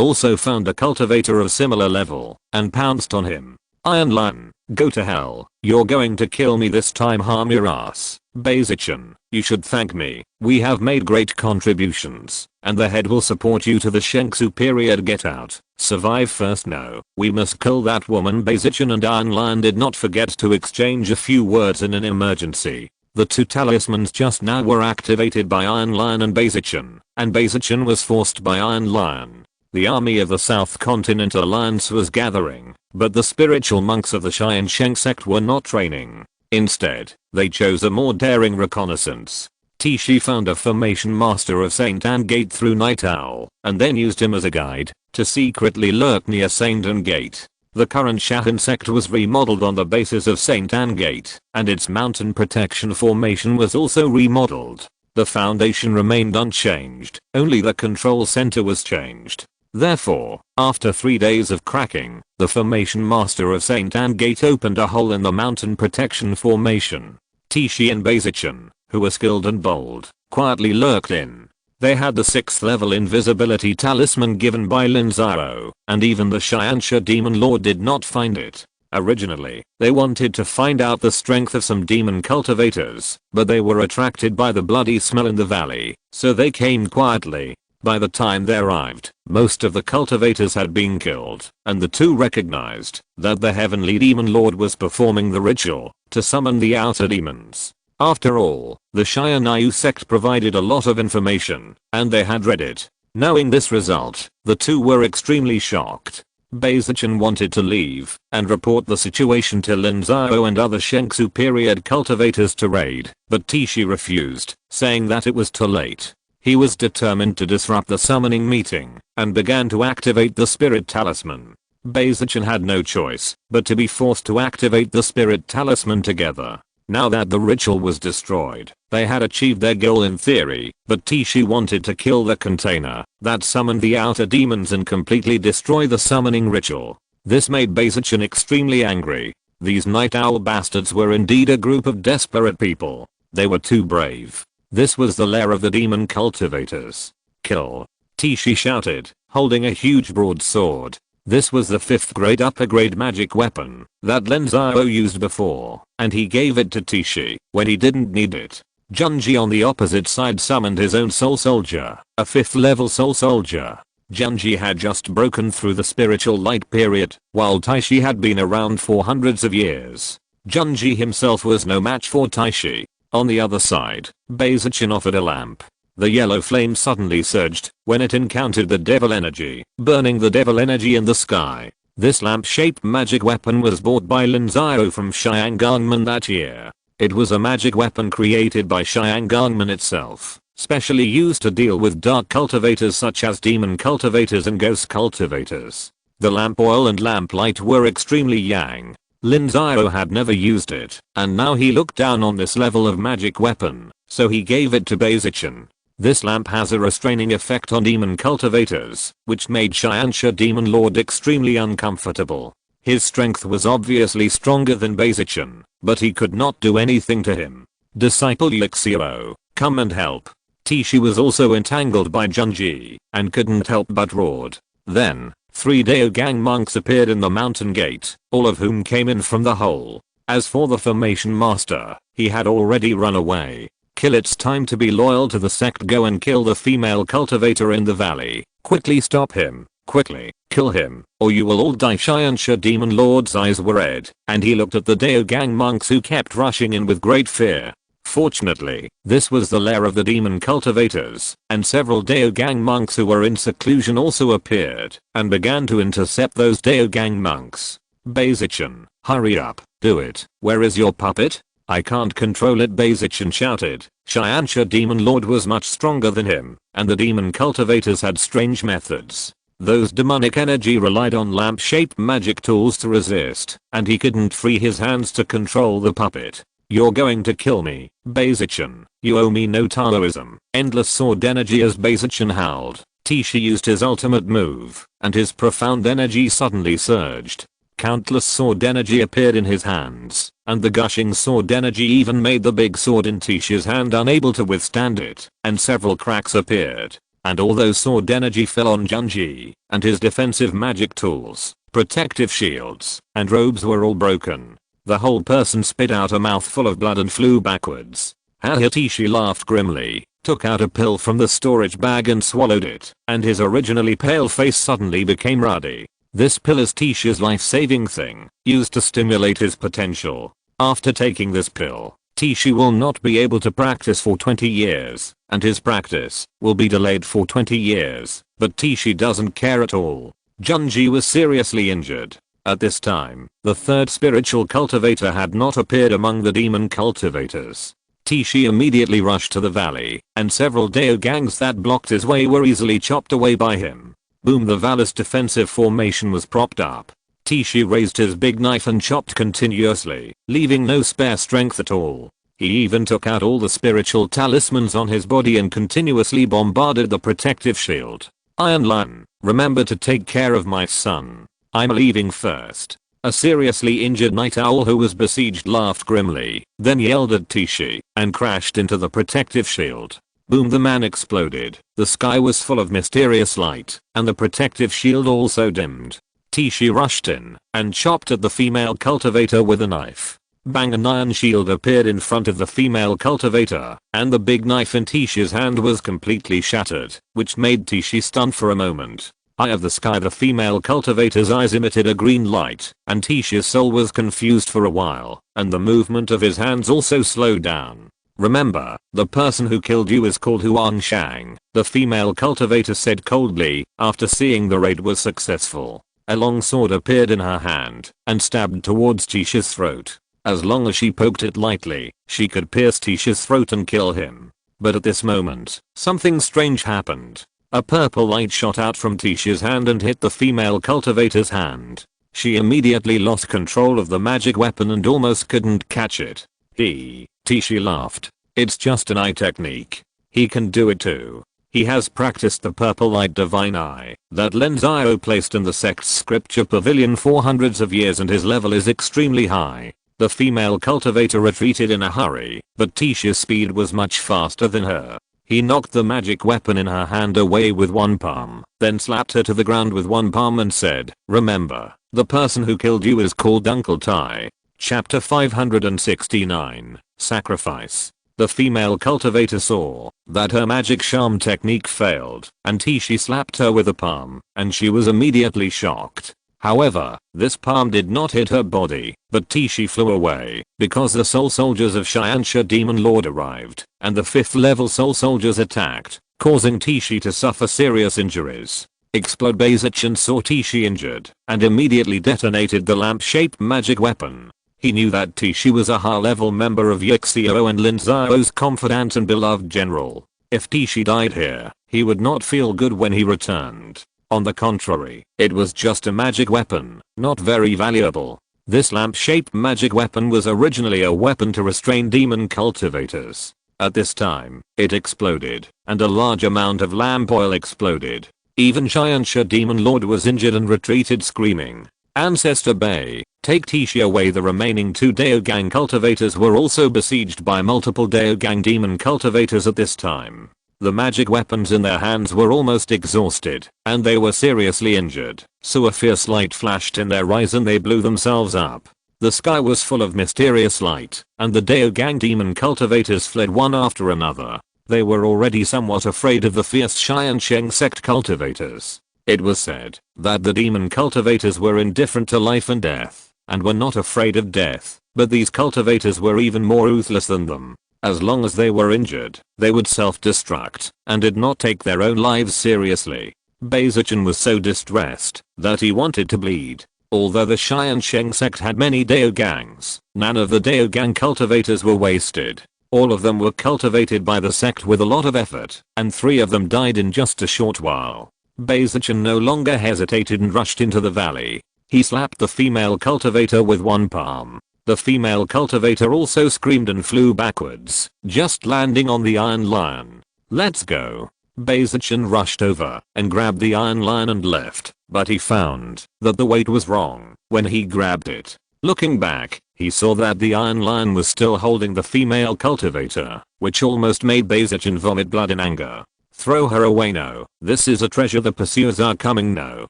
also found a cultivator of similar level, and pounced on him. Iron Lion, go to hell. You're going to kill me this time. Harm your ass. Baizichan, you should thank me. We have made great contributions, and the head will support you to the Shenksu period. Get out. Survive first. No, we must kill that woman. Baizichan and Iron Lion did not forget to exchange a few words in an emergency. The 2 talismans just now were activated by Iron Lion and Baizichan was forced by Iron Lion. The army of the South Continent Alliance was gathering, but the spiritual monks of the Tiansheng Sect were not training. Instead, they chose a more daring reconnaissance. Tishi found a formation master of Saint Anne Gate through Night Owl, and then used him as a guide to secretly lurk near Saint Anne Gate. The current Tiansheng Sect was remodeled on the basis of Saint Anne Gate, and its mountain protection formation was also remodeled. The foundation remained unchanged, only the control center was changed. Therefore, after 3 days of cracking, the formation master of Saint Anne Gate opened a hole in the mountain protection formation. Tishi and Baizichan, who were skilled and bold, quietly lurked in. They had the 6th level invisibility talisman given by Lin Xiao, and even the Tiansheng demon lord did not find it. Originally, they wanted to find out the strength of some demon cultivators, but they were attracted by the bloody smell in the valley, so they came quietly. By the time they arrived, most of the cultivators had been killed, and the 2 recognized that the heavenly demon lord was performing the ritual to summon the outer demons. After all, the Tiansheng sect provided a lot of information, and they had read it. Knowing this result, the 2 were extremely shocked. Baizichan wanted to leave and report the situation to Lin Xiao and other Shenksu period cultivators to raid, but Tishi refused, saying that it was too late. He was determined to disrupt the summoning meeting, and began to activate the spirit talisman. Baizichan had no choice but to be forced to activate the spirit talisman together. Now that the ritual was destroyed, they had achieved their goal in theory, but Tishi wanted to kill the container that summoned the outer demons and completely destroy the summoning ritual. This made Baizichan extremely angry. These night owl bastards were indeed a group of desperate people. They were too brave. This was the lair of the demon cultivators. Kill. Tishi shouted, holding a huge broadsword. This was the 5th grade upper grade magic weapon that Lin Xiao used before, and he gave it to Tishi when he didn't need it. Junji on the opposite side summoned his own soul soldier, a 5th level soul soldier. Junji had just broken through the spiritual light period, while Tishi had been around for hundreds of years. Junji himself was no match for Tishi. On the other side, Baizichan offered a lamp. The yellow flame suddenly surged when it encountered the devil energy, burning the devil energy in the sky. This lamp-shaped magic weapon was bought by Lin Xiao from Xiangangmen that year. It was a magic weapon created by Xiangangmen itself, specially used to deal with dark cultivators such as demon cultivators and ghost cultivators. The lamp oil and lamp light were extremely yang. Lin Xiao had never used it, and now he looked down on this level of magic weapon, so he gave it to Baizichan. This lamp has a restraining effect on demon cultivators, which made Tiansheng Demon Lord extremely uncomfortable. His strength was obviously stronger than Baizichan, but he could not do anything to him. Disciple Lin Xiao, come and help. Tishi was also entangled by Junji, and couldn't help but roared. Then, 3 Dao Gang monks appeared in the mountain gate, all of whom came in from the hole. As for the formation master, he had already run away. Kill, it's time to be loyal to the sect. Go and kill the female cultivator in the valley. Quickly stop him. Quickly, kill him, or you will all die. Tiansheng Demon Lord's eyes were red, and he looked at the Dao Gang monks who kept rushing in with great fear. Fortunately, this was the lair of the demon cultivators, and several Dao Gang monks who were in seclusion also appeared, and began to intercept those Dao Gang monks. Baizichan, hurry up, do it. Where is your puppet? I can't control it, Baizichan shouted. Tiansheng Demon Lord was much stronger than him, and the demon cultivators had strange methods. Those demonic energy relied on lamp-shaped magic tools to resist, and he couldn't free his hands to control the puppet. You're going to kill me, Baizichan. You owe me no Taoism. Endless sword energy. As Baizichan howled, Tishi used his ultimate move, and his profound energy suddenly surged. Countless sword energy appeared in his hands, and the gushing sword energy even made the big sword in Tishi's hand unable to withstand it, and several cracks appeared. And although sword energy fell on Junji, and his defensive magic tools, protective shields, and robes were all broken, the whole person spit out a mouthful of blood and flew backwards. Tishi laughed grimly, took out a pill from the storage bag and swallowed it, and his originally pale face suddenly became ruddy. This pill is Tishi's life-saving thing, used to stimulate his potential. After taking this pill, Tishi will not be able to practice for 20 years, and his practice will be delayed for 20 years, but Tishi doesn't care at all. Junji was seriously injured. At this time, the third spiritual cultivator had not appeared among the demon cultivators. Tishi immediately rushed to the valley, and several Dao gangs that blocked his way were easily chopped away by him. Boom, the valley's defensive formation was propped up. Tishi raised his big knife and chopped continuously, leaving no spare strength at all. He even took out all the spiritual talismans on his body and continuously bombarded the protective shield. Iron Lion, remember to take care of my son. I'm leaving first. A seriously injured night owl who was besieged laughed grimly, then yelled at Tishi, and crashed into the protective shield. Boom, the man exploded. The sky was full of mysterious light, and the protective shield also dimmed. Tishi rushed in, and chopped at the female cultivator with a knife. Bang, an iron shield appeared in front of the female cultivator, and the big knife in Tishi's hand was completely shattered, which made Tishi stunned for a moment. Eye of the sky, the female cultivator's eyes emitted a green light, and Tishi's soul was confused for a while, and the movement of his hands also slowed down. Remember, the person who killed you is called Huang Shang, the female cultivator said coldly, after seeing the raid was successful. A long sword appeared in her hand, and stabbed towards Tishi's throat. As long as she poked it lightly, she could pierce Tishi's throat and kill him. But at this moment, something strange happened. A purple light shot out from Tishi's hand and hit the female cultivator's hand. She immediately lost control of the magic weapon and almost couldn't catch it. Tishi laughed. It's just an eye technique. He can do it too. He has practiced the purple light divine eye that Lin Xiao placed in the sect's scripture pavilion for hundreds of years, and his level is extremely high. The female cultivator retreated in a hurry, but Tishi's speed was much faster than her. He knocked the magic weapon in her hand away with one palm, then slapped her to the ground with one palm and said, remember, the person who killed you is called Uncle Tai. Chapter 569, Sacrifice. The female cultivator saw that her magic charm technique failed, and Tishi slapped her with a palm, and she was immediately shocked. However, this palm did not hit her body, but Tishi flew away, because the soul soldiers of Tiansheng Demon Lord arrived, and the 5th level soul soldiers attacked, causing Tishi to suffer serious injuries. Explode Baizichin saw Tishi injured, and immediately detonated the lamp-shaped magic weapon. He knew that Tishi was a high-level member of Lin Xiao and Lin Xiao's confidant and beloved general. If Tishi died here, he would not feel good when he returned. On the contrary, it was just a magic weapon, not very valuable. This lamp-shaped magic weapon was originally a weapon to restrain demon cultivators. At this time, it exploded, and a large amount of lamp oil exploded. Even Tiansheng Demon Lord was injured and retreated screaming, "Ancestor Bay, take Tishi away." The remaining 2 Daogang cultivators were also besieged by multiple Daogang demon cultivators at this time. The magic weapons in their hands were almost exhausted, and they were seriously injured, so a fierce light flashed in their eyes and they blew themselves up. The sky was full of mysterious light, and the Daogang demon cultivators fled one after another. They were already somewhat afraid of the fierce Tiansheng Sect cultivators. It was said that the demon cultivators were indifferent to life and death, and were not afraid of death, but these cultivators were even more ruthless than them. As long as they were injured, they would self-destruct, and did not take their own lives seriously. Baizichin was so distressed that he wanted to bleed. Although the Tiansheng Sect had many Daogangs, none of the Daogang cultivators were wasted. All of them were cultivated by the sect with a lot of effort, and 3 of them died in just a short while. Baizichin no longer hesitated and rushed into the valley. He slapped the female cultivator with one palm. The female cultivator also screamed and flew backwards, just landing on the Iron Lion. "Let's go." Baizichin rushed over and grabbed the Iron Lion and left, but he found that the weight was wrong when he grabbed it. Looking back, he saw that the Iron Lion was still holding the female cultivator, which almost made Baizichin vomit blood in anger. "Throw her away. No, this is a treasure. The pursuers are coming. No,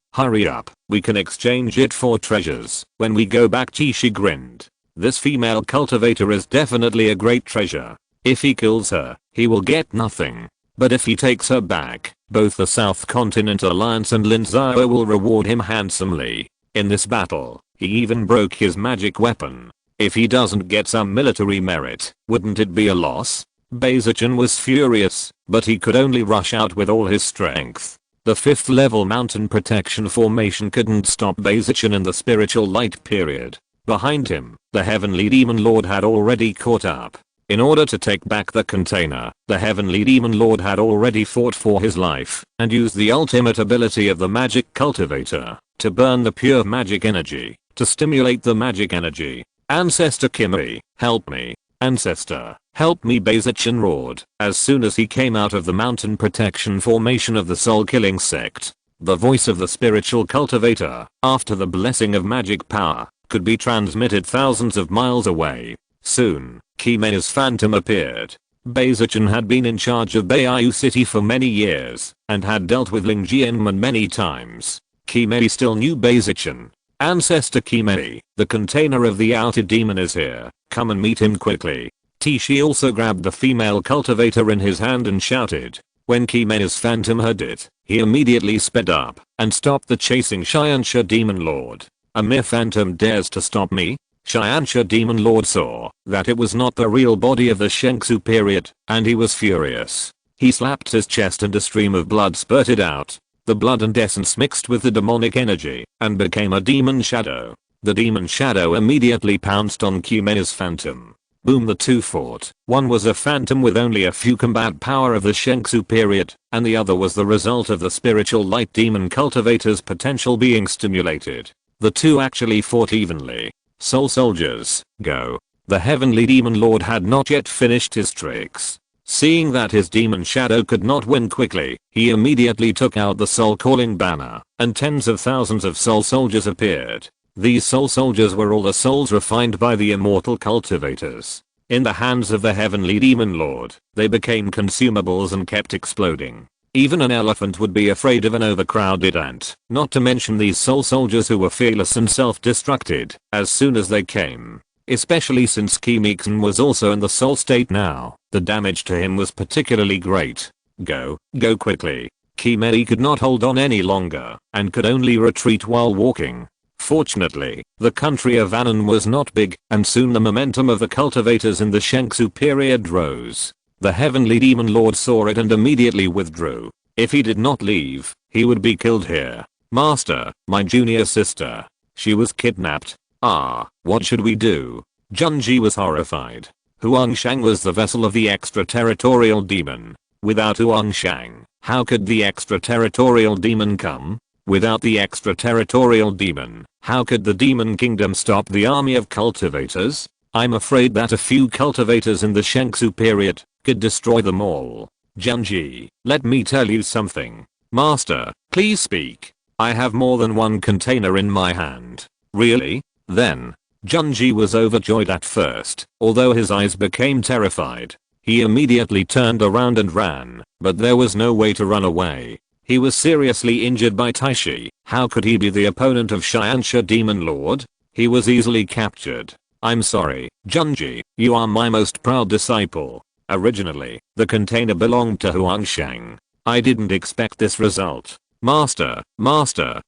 hurry up, we can exchange it for treasures when we go back." Tishi grinned. This female cultivator is definitely a great treasure. If he kills her, he will get nothing. But if he takes her back, both the South Continent Alliance and Lin Xiao will reward him handsomely. In this battle, he even broke his magic weapon. If he doesn't get some military merit, wouldn't it be a loss? Baizichin was furious, but he could only rush out with all his strength. The 5th level mountain protection formation couldn't stop Baizichin in the spiritual light period. Behind him, the Heavenly Demon Lord had already caught up. In order to take back the container, the Heavenly Demon Lord had already fought for his life and used the ultimate ability of the magic cultivator to burn the pure magic energy, to stimulate the magic energy. "Ancestor Kimmy, help me. Ancestor, help me," Baizichin roared as soon as he came out of the mountain protection formation of the soul-killing sect. The voice of the spiritual cultivator, after the blessing of magic power, could be transmitted thousands of miles away. Soon, Kime's phantom appeared. Baizichin had been in charge of Beiyu City for many years, and had dealt with Ling Jianman many times. Kime still knew Baizichin. "Ancestor Kime, the container of the outer demon is here, come and meet him quickly." Tishi also grabbed the female cultivator in his hand and shouted. When Kime's phantom heard it, he immediately sped up and stopped the chasing Tiansheng Demon Lord. "A mere phantom dares to stop me?" Tiansheng Demon Lord saw that it was not the real body of the Shengsu period, and he was furious. He slapped his chest and a stream of blood spurted out. The blood and essence mixed with the demonic energy and became a demon shadow. The demon shadow immediately pounced on Kime's phantom. Boom, the two fought. One was a phantom with only a few combat power of the Shengsu period, and the other was the result of the spiritual light demon cultivator's potential being stimulated. The two actually fought evenly. "Soul soldiers, go." The Heavenly Demon Lord had not yet finished his tricks. Seeing that his demon shadow could not win quickly, he immediately took out the soul calling banner, and tens of thousands of soul soldiers appeared. These soul soldiers were all the souls refined by the immortal cultivators. In the hands of the Heavenly Demon Lord, they became consumables and kept exploding. Even an elephant would be afraid of an overcrowded ant, not to mention these soul soldiers who were fearless and self-destructed as soon as they came. Especially since Kimixen was also in the soul state now, the damage to him was particularly great. Go quickly. Kimei could not hold on any longer, and could only retreat while walking. Fortunately, the country of Anan was not big, and soon the momentum of the cultivators in the Shengsu period rose. The heavenly demon lord saw it and immediately withdrew. If he did not leave, he would be killed here. Master, my junior sister. She was kidnapped. What should we do? Junji was horrified. Huangshang was the vessel of the extraterritorial demon. Without Huangshang, how could the extraterritorial demon come? Without the extraterritorial demon, how could the demon kingdom stop the army of cultivators? I'm afraid that a few cultivators in the Shengsu period could destroy them all. Junji, let me tell you something. Master, please speak. I have more than one container in my hand. Really? Then. Junji was overjoyed at first, although his eyes became terrified. He immediately turned around and ran, but there was no way to run away. He was seriously injured by Taishi. How could he be the opponent of Tiansheng Demon Lord? He was easily captured. I'm sorry, Junji, you are my most proud disciple. Originally, the container belonged to Huangshang. I didn't expect this result. Master,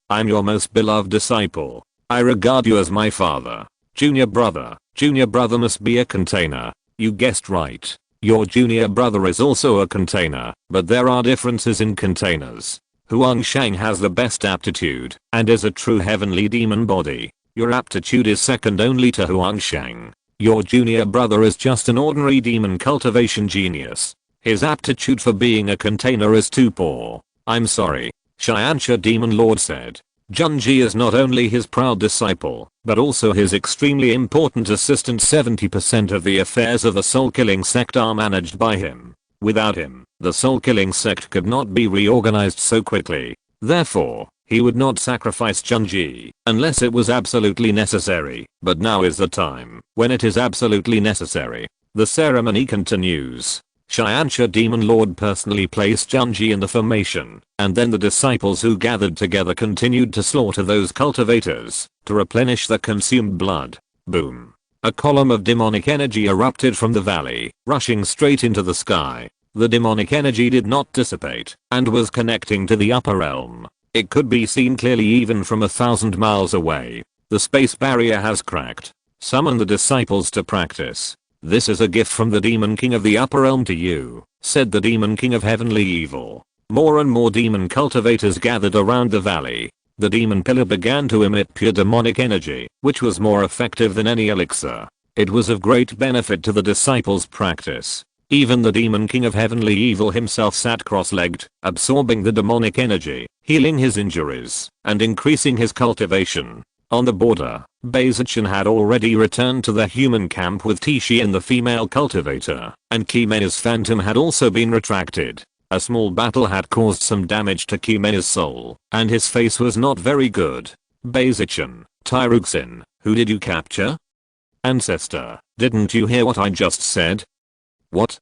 I'm your most beloved disciple. I regard you as my father. Junior brother must be a container. You guessed right. Your junior brother is also a container, but there are differences in containers. Huangshang has the best aptitude and is a true heavenly demon body. Your aptitude is second only to Huangshang. Your junior brother is just an ordinary demon cultivation genius. His aptitude for being a container is too poor. I'm sorry, Tiansheng Demon Lord said. Junji is not only his proud disciple, but also his extremely important assistant. 70% of the affairs of the soul-killing sect are managed by him. Without him, the soul-killing sect could not be reorganized so quickly. Therefore, he would not sacrifice Junji unless it was absolutely necessary. But now is the time when it is absolutely necessary. The ceremony continues. Tiansheng Demon Lord personally placed Junji in the formation, and then the disciples who gathered together continued to slaughter those cultivators to replenish the consumed blood. Boom. A column of demonic energy erupted from the valley, rushing straight into the sky. The demonic energy did not dissipate and was connecting to the upper realm. It could be seen clearly even from 1,000 miles away. The space barrier has cracked. Summon the disciples to practice. This is a gift from the Demon King of the Upper Realm to you, said the Demon King of Heavenly Evil. More and more demon cultivators gathered around the valley. The demon pillar began to emit pure demonic energy, which was more effective than any elixir. It was of great benefit to the disciples' practice. Even the Demon King of Heavenly Evil himself sat cross-legged, absorbing the demonic energy, healing his injuries, and increasing his cultivation. On the border, Baizichin had already returned to the human camp with Tishi and the female cultivator, and Kimena's phantom had also been retracted. A small battle had caused some damage to Kimena's soul, and his face was not very good. Baizichin, Tyruxin, who did you capture? Ancestor, didn't you hear what I just said? What?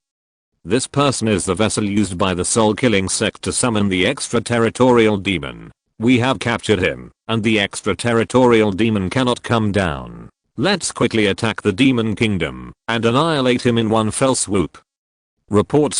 This person is the vessel used by the soul-killing sect to summon the extraterritorial demon. We have captured him, and the extraterritorial demon cannot come down. Let's quickly attack the demon kingdom and annihilate him in one fell swoop. Report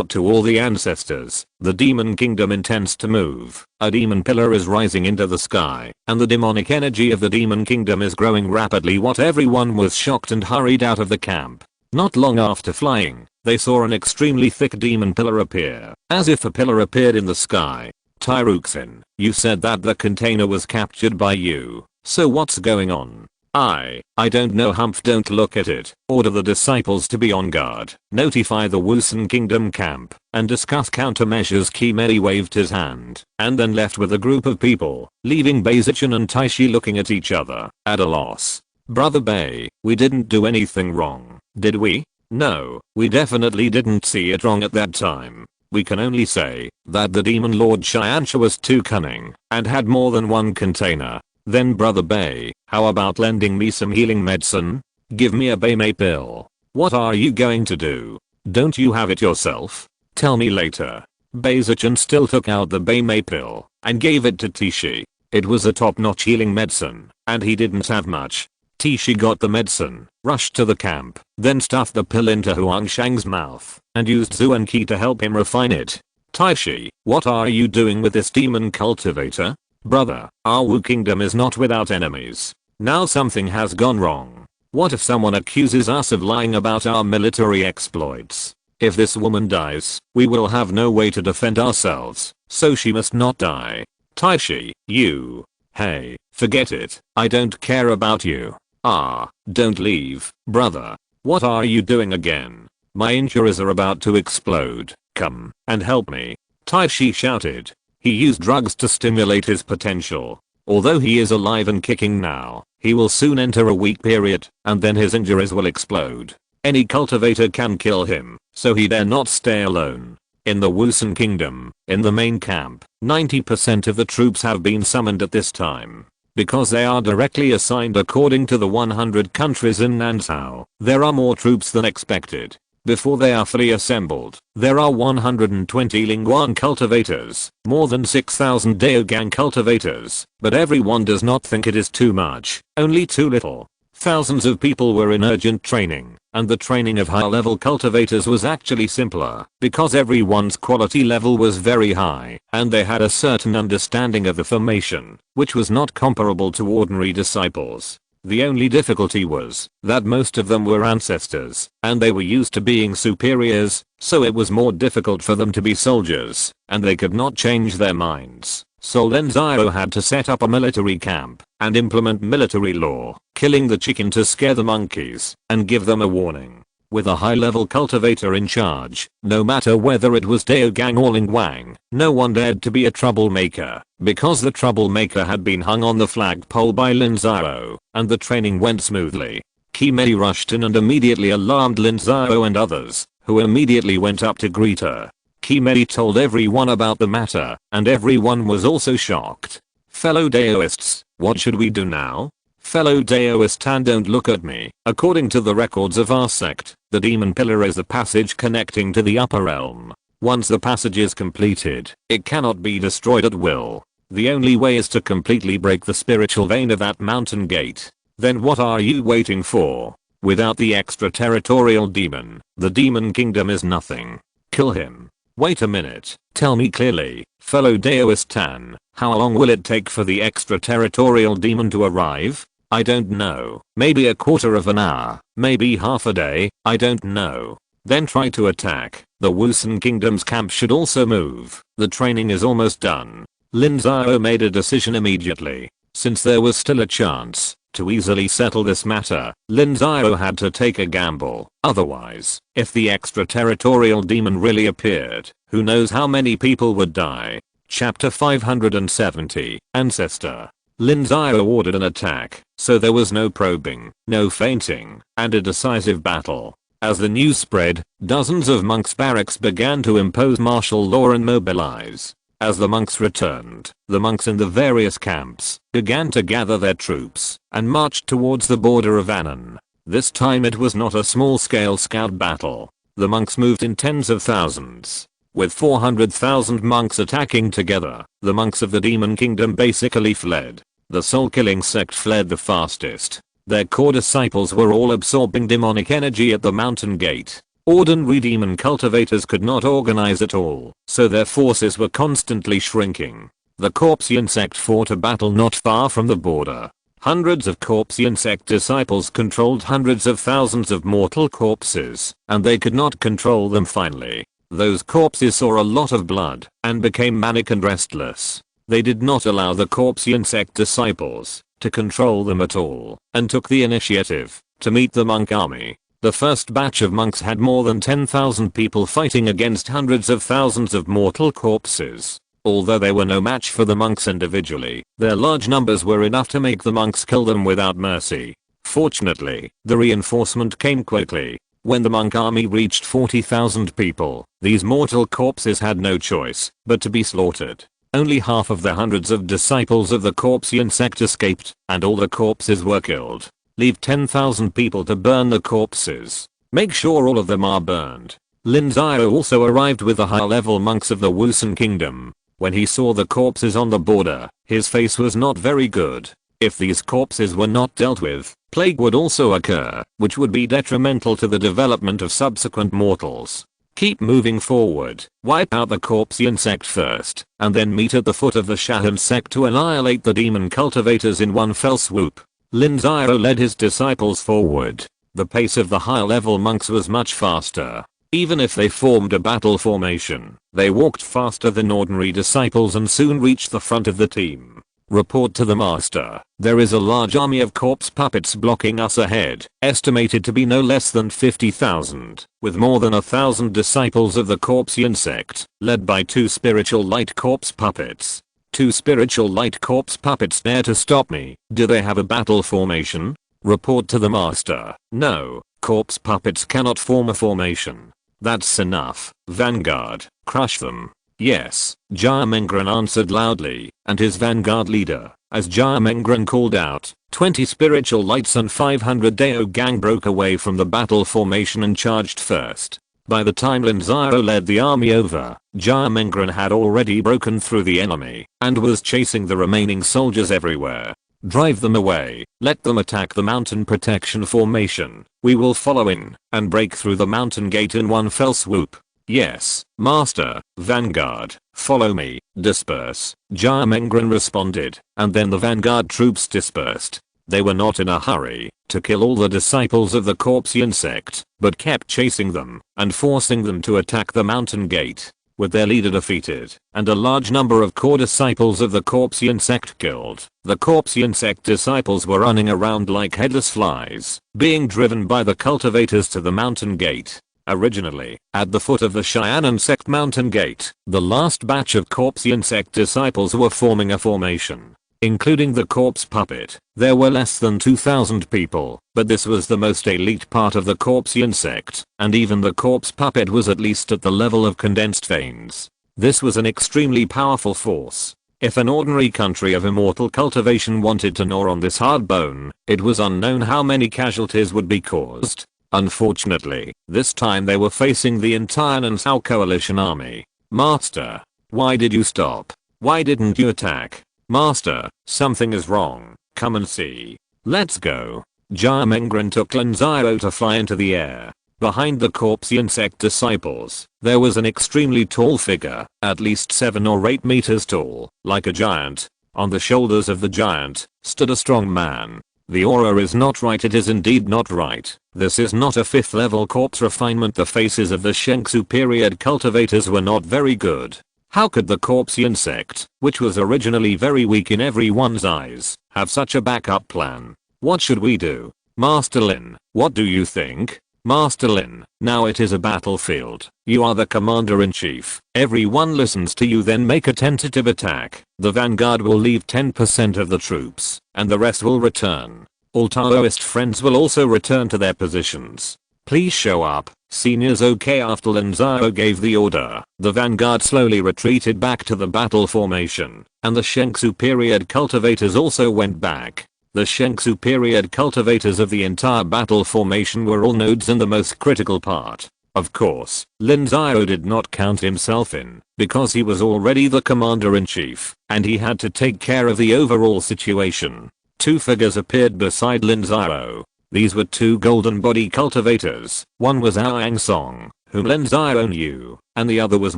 to all the ancestors. The demon kingdom intends to move. A demon pillar is rising into the sky, and the demonic energy of the demon kingdom is growing rapidly. What everyone was shocked and hurried out of the camp. Not long after flying, they saw an extremely thick demon pillar appear, as if a pillar appeared in the sky. Tyruxin, you said that the container was captured by you, so what's going on? I don't know. Humph, don't look at it. Order the disciples to be on guard. Notify the Wusun Kingdom camp and discuss countermeasures. Kimei waved his hand and then left with a group of people, leaving Baizichin and Taishi looking at each other, at a loss. Brother Bei, we didn't do anything wrong, did we? No, we definitely didn't see it wrong at that time. We can only say that the Demon Lord Tiansheng was too cunning and had more than one container. Then Brother Bei, how about lending me some healing medicine? Give me a Beimei pill. What are you going to do? Don't you have it yourself? Tell me later. Baizichin still took out the Beimei pill and gave it to Tishi. It was a top-notch healing medicine, and he didn't have much. Tishi got the medicine, rushed to the camp, then stuffed the pill into Huangshang's mouth, and used Zuan Qi to help him refine it. Taishi, what are you doing with this demon cultivator? Brother, our Wu kingdom is not without enemies. Now something has gone wrong. What if someone accuses us of lying about our military exploits? If this woman dies, we will have no way to defend ourselves, so she must not die. Taishi, you. Hey, forget it, I don't care about you. Ah, don't leave, brother. What are you doing again? My injuries are about to explode. Come and help me. Taishi shouted. He used drugs to stimulate his potential. Although he is alive and kicking now, he will soon enter a weak period, and then his injuries will explode. Any cultivator can kill him, so he dare not stay alone. In the Wusun kingdom, in the main camp, 90% of the troops have been summoned at this time. Because they are directly assigned according to the 100 countries in Nansao, there are more troops than expected. Before they are fully assembled, there are 120 Lingguan cultivators, more than 6,000 Daogang cultivators, but everyone does not think it is too much, only too little. Thousands of people were in urgent training, and the training of high-level cultivators was actually simpler, because everyone's quality level was very high, and they had a certain understanding of the formation, which was not comparable to ordinary disciples. The only difficulty was that most of them were ancestors, and they were used to being superiors, so it was more difficult for them to be soldiers, and they could not change their minds. So Lin Xiao had to set up a military camp and implement military law, killing the chicken to scare the monkeys and give them a warning. With a high-level cultivator in charge, no matter whether it was Daogang or Lingwang, no one dared to be a troublemaker, because the troublemaker had been hung on the flagpole by Lin Xiao, and the training went smoothly. Qimei rushed in and immediately alarmed Lin Xiao and others, who immediately went up to greet her. Qimei told everyone about the matter, and everyone was also shocked. Fellow Daoists, what should we do now? Fellow Daoist and don't look at me. According to the records of our sect, the demon pillar is the passage connecting to the upper realm. Once the passage is completed, it cannot be destroyed at will. The only way is to completely break the spiritual vein of that mountain gate. Then what are you waiting for? Without the extraterritorial demon, the demon kingdom is nothing. Kill him. Wait a minute, tell me clearly, fellow Daoist Tan, how long will it take for the extraterritorial demon to arrive? I don't know, maybe a quarter of an hour, maybe half a day, I don't know. Then try to attack. The Wusun Kingdom's camp should also move. The training is almost done. Lin Xiao made a decision immediately. Since there was still a chance to easily settle this matter, Lin Xiao had to take a gamble. Otherwise, if the extraterritorial demon really appeared, who knows how many people would die. Chapter 570, Ancestor. Lin Xiao ordered an attack, so there was no probing, no feinting, and a decisive battle. As the news spread, dozens of monks' barracks began to impose martial law and mobilize. As the monks returned, the monks in the various camps began to gather their troops and marched towards the border of Annan. This time it was not a small-scale scout battle. The monks moved in tens of thousands. With 400,000 monks attacking together, the monks of the Demon Kingdom basically fled. The soul-killing sect fled the fastest. Their core disciples were all absorbing demonic energy at the mountain gate. Ordinary demon cultivators could not organize at all, so their forces were constantly shrinking. The Tiansheng Sect fought a battle not far from the border. Hundreds of Tiansheng Sect disciples controlled hundreds of thousands of mortal corpses, and they could not control them finally. Those corpses saw a lot of blood and became manic and restless. They did not allow the Tiansheng Sect disciples to control them at all and took the initiative to meet the monk army. The first batch of monks had more than 10,000 people fighting against hundreds of thousands of mortal corpses. Although they were no match for the monks individually, their large numbers were enough to make the monks kill them without mercy. Fortunately, the reinforcement came quickly. When the monk army reached 40,000 people, these mortal corpses had no choice but to be slaughtered. Only half of the hundreds of disciples of the Tiansheng Sect escaped, and all the corpses were killed. Leave 10,000 people to burn the corpses. Make sure all of them are burned. Lin Xiao also arrived with the high-level monks of the Wusun Kingdom. When he saw the corpses on the border, his face was not very good. If these corpses were not dealt with, plague would also occur, which would be detrimental to the development of subsequent mortals. Keep moving forward, wipe out the Corpsian sect first, and then meet at the foot of the Tiansheng Sect to annihilate the demon cultivators in one fell swoop. Lin Xiao led his disciples forward. The pace of the high-level monks was much faster. Even if they formed a battle formation, they walked faster than ordinary disciples and soon reached the front of the team. Report to the master. There is a large army of corpse puppets blocking us ahead, estimated to be no less than 50,000, with more than 1,000 disciples of the Corpsian sect, led by 2 spiritual light corpse puppets. 2 spiritual light corpse puppets dare to stop me. Do they have a battle formation? Report to the master. No, corpse puppets cannot form a formation. That's enough. Vanguard, crush them. Yes, Jiamengren answered loudly, and his vanguard leader, as Jiamengren called out, 20 spiritual lights and 500 Dao gang broke away from the battle formation and charged first. By the time Lin Xiao led the army over, Jiamengren had already broken through the enemy, and was chasing the remaining soldiers everywhere. Drive them away, let them attack the mountain protection formation. We will follow in, and break through the mountain gate in one fell swoop. Yes, master. Vanguard, follow me. Disperse. Jiamengren responded, and then the vanguard troops dispersed. They were not in a hurry to kill all the disciples of the Corpsian sect, but kept chasing them and forcing them to attack the mountain gate. With their leader defeated, and a large number of core disciples of the Corpsian sect killed, the Corpsian sect disciples were running around like headless flies, being driven by the cultivators to the mountain gate. Originally, at the foot of the Tiansheng Sect mountain gate, the last batch of Corpsian sect disciples were forming a formation. Including the corpse puppet, there were less than 2,000 people, but this was the most elite part of the Corpsian sect, and even the corpse puppet was at least at the level of condensed veins. This was an extremely powerful force. If an ordinary country of immortal cultivation wanted to gnaw on this hard bone, it was unknown how many casualties would be caused. Unfortunately, this time they were facing the entire Lin Xiao coalition army. Master, why did you stop? Why didn't you attack? Master, something is wrong. Come and see. Let's go. Jiamengren took Lin Xiao to fly into the air. Behind the Corpsian sect disciples, there was an extremely tall figure, at least 7 or 8 meters tall, like a giant. On the shoulders of the giant, stood a strong man. The aura is not right, it is indeed not right. This is not a 5th level corpse refinement. The faces of the Shengsu period cultivators were not very good. How could the Corpsian sect, which was originally very weak in everyone's eyes, have such a backup plan? What should we do? Master Lin, what do you think? Master Lin, now it is a battlefield. You are the commander-in-chief. Everyone listens to you, then make a tentative attack. The vanguard will leave 10% of the troops, and the rest will return. All Taoist friends will also return to their positions. Please show up. Seniors. Okay. After Lin Xiao gave the order, the vanguard slowly retreated back to the battle formation, and the Shengsu period cultivators also went back. The Shengsu period cultivators of the entire battle formation were all nodes in the most critical part. Of course, Lin Xiao did not count himself in, because he was already the commander-in-chief, and he had to take care of the overall situation. 2 figures appeared beside Lin Xiao. These were 2 golden body cultivators. One was Aang Song, whom Lin Xiao knew, and the other was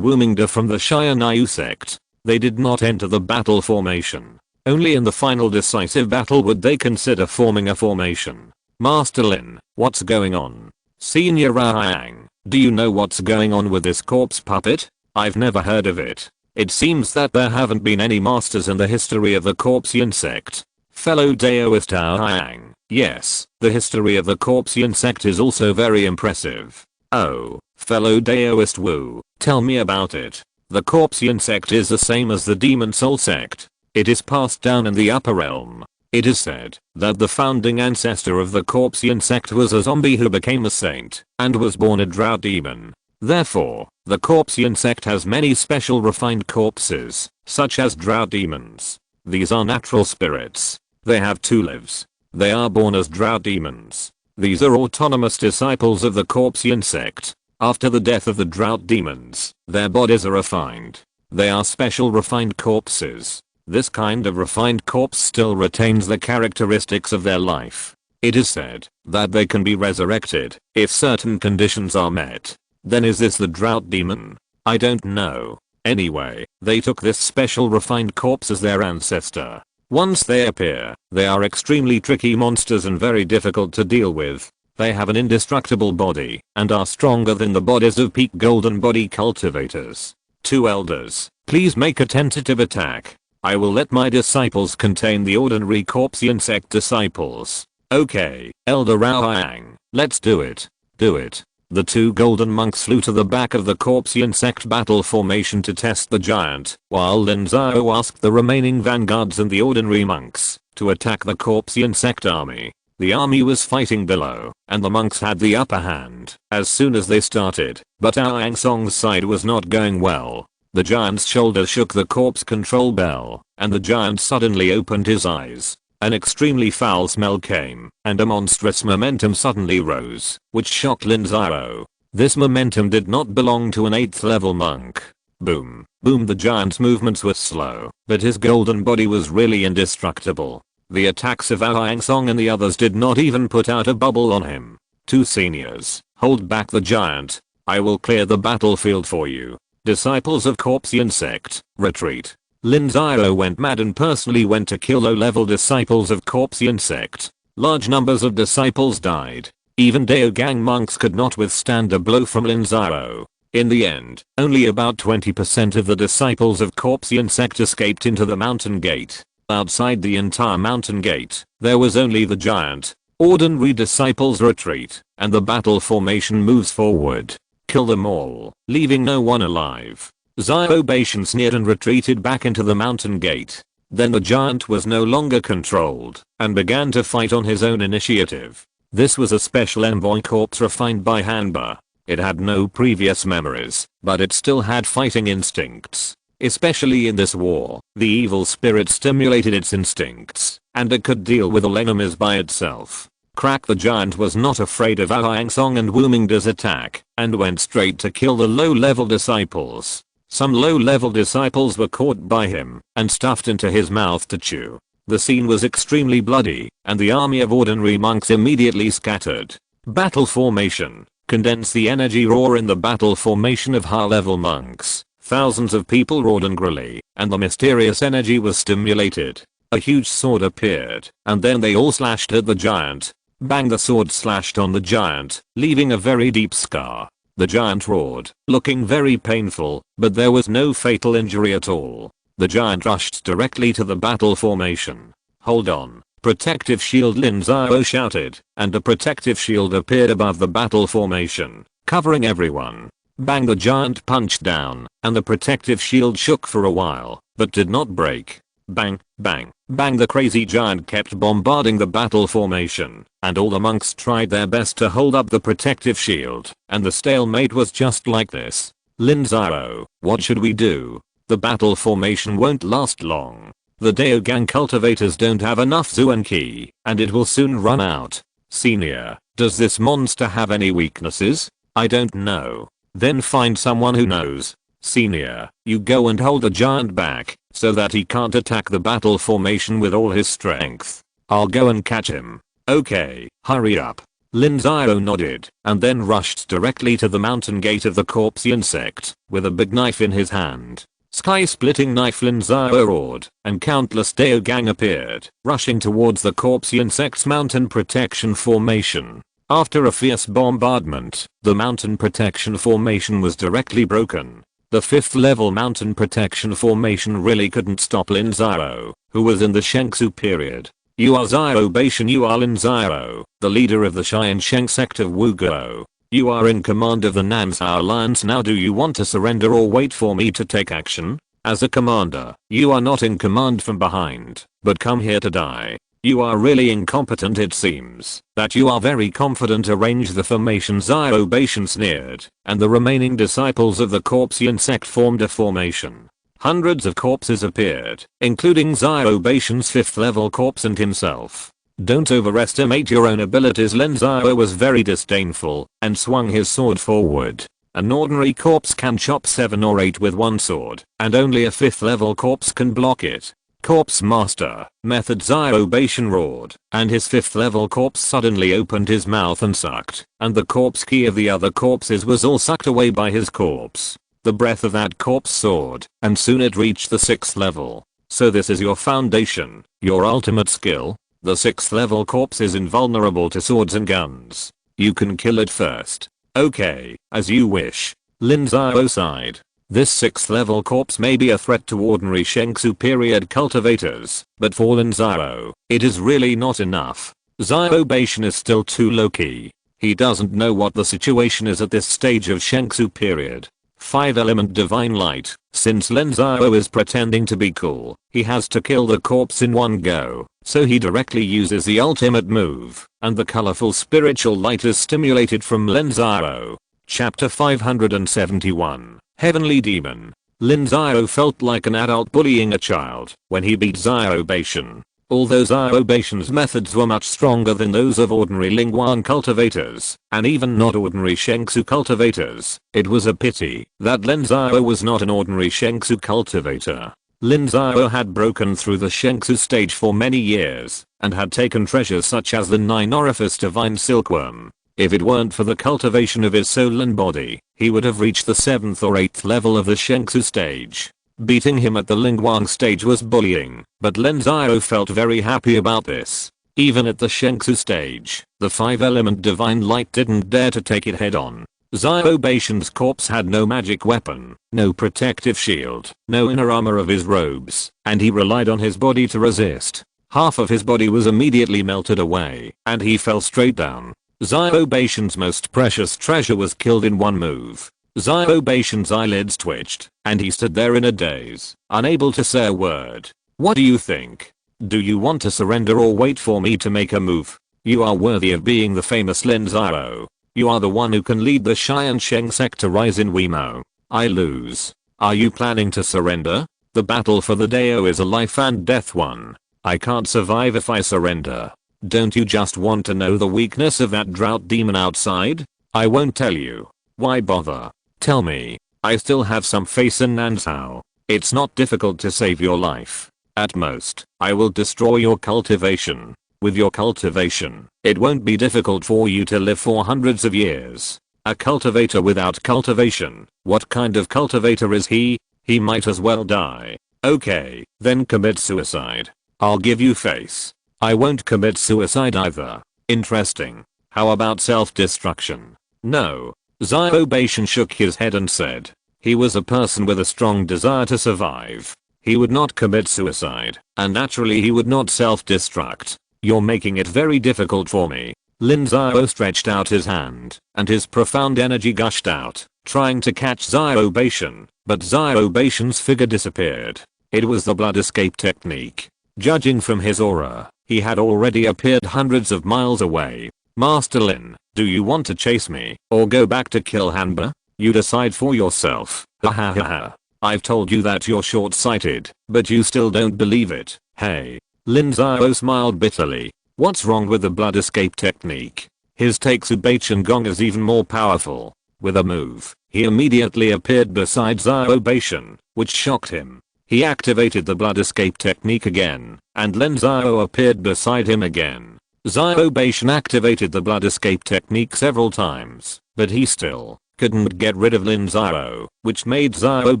Wu Mingda from the Xianyu sect. They did not enter the battle formation. Only in the final decisive battle would they consider forming a formation. Master Lin, what's going on? Senior Aang, do you know what's going on with this corpse puppet? I've never heard of it. It seems that there haven't been any masters in the history of the Corpsian sect. Fellow Daoist Aang, yes, the history of the Corpsian sect is also very impressive. Oh, fellow Daoist Wu, tell me about it. The Corpsian sect is the same as the Demon Soul sect. It is passed down in the upper realm. It is said that the founding ancestor of the Corpsian sect was a zombie who became a saint and was born a drought demon. Therefore, the Corpsian sect has many special refined corpses, such as drought demons. These are natural spirits. They have 2 lives. They are born as drought demons. These are autonomous disciples of the Corpsian sect. After the death of the drought demons, their bodies are refined. They are special refined corpses. This kind of refined corpse still retains the characteristics of their life. It is said that they can be resurrected if certain conditions are met. Then is this the drought demon? I don't know. Anyway, they took this special refined corpse as their ancestor. Once they appear, they are extremely tricky monsters and very difficult to deal with. They have an indestructible body and are stronger than the bodies of peak golden body cultivators. 2 elders, please make a tentative attack. I will let my disciples contain the ordinary Corpsean Sect disciples. Okay, Elder Raohang, let's do it. Do it. The 2 golden monks flew to the back of the Corpsean Sect battle formation to test the giant, while Lin Xiao asked the remaining vanguards and the ordinary monks to attack the Corpsean Sect army. The army was fighting below, and the monks had the upper hand as soon as they started, but Aang Song's side was not going well. The giant's shoulder shook the corpse control bell, and the giant suddenly opened his eyes. An extremely foul smell came, and a monstrous momentum suddenly rose, which shocked Lin Xiao. This momentum did not belong to an 8th level monk. Boom, boom. The giant's movements were slow, but his golden body was really indestructible. The attacks of Aang Song and the others did not even put out a bubble on him. 2 seniors, hold back the giant. I will clear the battlefield for you. Disciples of Corpsean Sect, retreat. Lin Xiao went mad and personally went to kill low-level disciples of Corpsean Sect. Large numbers of disciples died. Even Daogang monks could not withstand a blow from Lin Xiao. In the end, only about 20% of the disciples of Corpsean Sect escaped into the mountain gate. Outside the entire mountain gate, there was only the giant. Ordinary disciples retreat, and the battle formation moves forward. Kill them all, leaving no one alive. Xiao Beishan sneered and retreated back into the mountain gate. Then the giant was no longer controlled, and began to fight on his own initiative. This was a special envoy corpse refined by Hanba. It had no previous memories, but it still had fighting instincts. Especially in this war, the evil spirit stimulated its instincts, and it could deal with all enemies by itself. Crack. The giant was not afraid of Aang Song and Wuminda's attack, and went straight to kill the low-level disciples. Some low-level disciples were caught by him, and stuffed into his mouth to chew. The scene was extremely bloody, and the army of ordinary monks immediately scattered. Battle formation. Condense the energy roar in the battle formation of high-level monks. Thousands of people roared angrily, and the mysterious energy was stimulated. A huge sword appeared, and then they all slashed at the giant. Bang. The sword slashed on the giant, leaving a very deep scar. The giant roared, looking very painful, but there was no fatal injury at all. The giant rushed directly to the battle formation. Hold on. Protective shield. Lin Xiao shouted, and a protective shield appeared above the battle formation, covering everyone. Bang. The giant punched down, and the protective shield shook for a while, but did not break. Bang, bang, bang. The crazy giant kept bombarding the battle formation, and all the monks tried their best to hold up the protective shield, and the stalemate was just like this. Lin Xiao, what should we do? The battle formation won't last long. The Daogang cultivators don't have enough Zuan Qi, and it will soon run out. Senior, does this monster have any weaknesses? I don't know. Then find someone who knows. Senior, you go and hold the giant back, so that he can't attack the battle formation with all his strength. I'll go and catch him. Okay, hurry up. Lin Xiao nodded, and then rushed directly to the mountain gate of the Corpsean Sect, with a big knife in his hand. Sky-splitting knife. Lin Xiao roared, and countless Daogang appeared, rushing towards the Corpsean Sect's mountain protection formation. After a fierce bombardment, the mountain protection formation was directly broken. The 5th level mountain protection formation really couldn't stop Lin Xiao, who was in the Shengsu period. You are Xiao Beishan. You are Lin Xiao, the leader of the Tiansheng Sect of Wuguo. You are in command of the Namsao Alliance now. Do you want to surrender or wait for me to take action? As a commander, you are not in command from behind, but come here to die. You are really incompetent. It seems that you are very confident. Arrange the formation. Xiao Beishan sneered, and the remaining disciples of the Corpsean Sect formed a formation. Hundreds of corpses appeared, including Xiao Beishan's 5th level corpse and himself. Don't overestimate your own abilities. Lin Xiao was very disdainful, and swung his sword forward. An ordinary corpse can chop 7 or 8 with one sword, and only a 5th level corpse can block it. Corpse Master, Method Xiao roared, and his 5th level corpse suddenly opened his mouth and sucked, and the corpse key of the other corpses was all sucked away by his corpse. The breath of that corpse soared, and soon it reached the 6th level. So this is your foundation, your ultimate skill? The 6th level corpse is invulnerable to swords and guns. You can kill it first. Okay, as you wish. Lin Xiao sighed. This 6th level corpse may be a threat to ordinary Shengsu period cultivators, but for Lin Xiao, it is really not enough. Xiao Bashan is still too low-key. He doesn't know what the situation is at this stage of Shengsu period. 5-element divine light. Since Lin Xiao is pretending to be cool, he has to kill the corpse in one go, so he directly uses the ultimate move, and the colorful spiritual light is stimulated from Lin Xiao. Chapter 571. Heavenly Demon. Lin Xiao felt like an adult bullying a child when he beat Xiao Bashan. Although Xiao Bashan's methods were much stronger than those of ordinary Lingguang cultivators, and even not ordinary Shengsu cultivators, it was a pity that Lin Xiao was not an ordinary Shengsu cultivator. Lin Xiao had broken through the Shengsu stage for many years, and had taken treasures such as the 9-orifice divine silkworm. If it weren't for the cultivation of his soul and body, he would have reached the 7th or 8th level of the Shengsu stage. Beating him at the Lingguang stage was bullying, but Lin Xiao felt very happy about this. Even at the Shengsu stage, the 5-element divine light didn't dare to take it head on. Xiao Bashan's corpse had no magic weapon, no protective shield, no inner armor of his robes, and he relied on his body to resist. Half of his body was immediately melted away, and he fell straight down. Xiao Bashan's most precious treasure was killed in one move. Xiao Bashan's eyelids twitched, and he stood there in a daze, unable to say a word. What do you think? Do you want to surrender or wait for me to make a move? You are worthy of being the famous Lin Xiao. You are the one who can lead the Tiansheng Sect to rise in Weimo. I lose. Are you planning to surrender? The battle for the Dao is a life and death one. I can't survive if I surrender. Don't you just want to know the weakness of that drought demon outside? I won't tell you. Why bother? Tell me. I still have some faith in Nansao. It's not difficult to save your life. At most, I will destroy your cultivation. With your cultivation, it won't be difficult for you to live for hundreds of years. A cultivator without cultivation, what kind of cultivator is he? He might as well die. Okay, then commit suicide. I'll give you faith. I won't commit suicide either. Interesting. How about self-destruction? No. Xiao Bashan shook his head and said. He was a person with a strong desire to survive. He would not commit suicide, and naturally he would not self-destruct. You're making it very difficult for me. Lin Xiao stretched out his hand, and his profound energy gushed out, trying to catch Xiao Bashan, but Xiao Bashan's figure disappeared. It was the blood escape technique. Judging from his aura, he had already appeared hundreds of miles away. Master Lin, do you want to chase me, or go back to kill Hanba? You decide for yourself. Ha ha ha ha. I've told you that you're short-sighted, but you still don't believe it. Hey. Lin Xiao smiled bitterly. What's wrong with the blood escape technique? His Taitsubachan Gong is even more powerful. With a move, he immediately appeared beside Xiao Bashan, which shocked him. He activated the blood escape technique again, and Lin Xiao appeared beside him again. Xiao Bashan activated the blood escape technique several times, but he still couldn't get rid of Lin Xiao, which made Xiao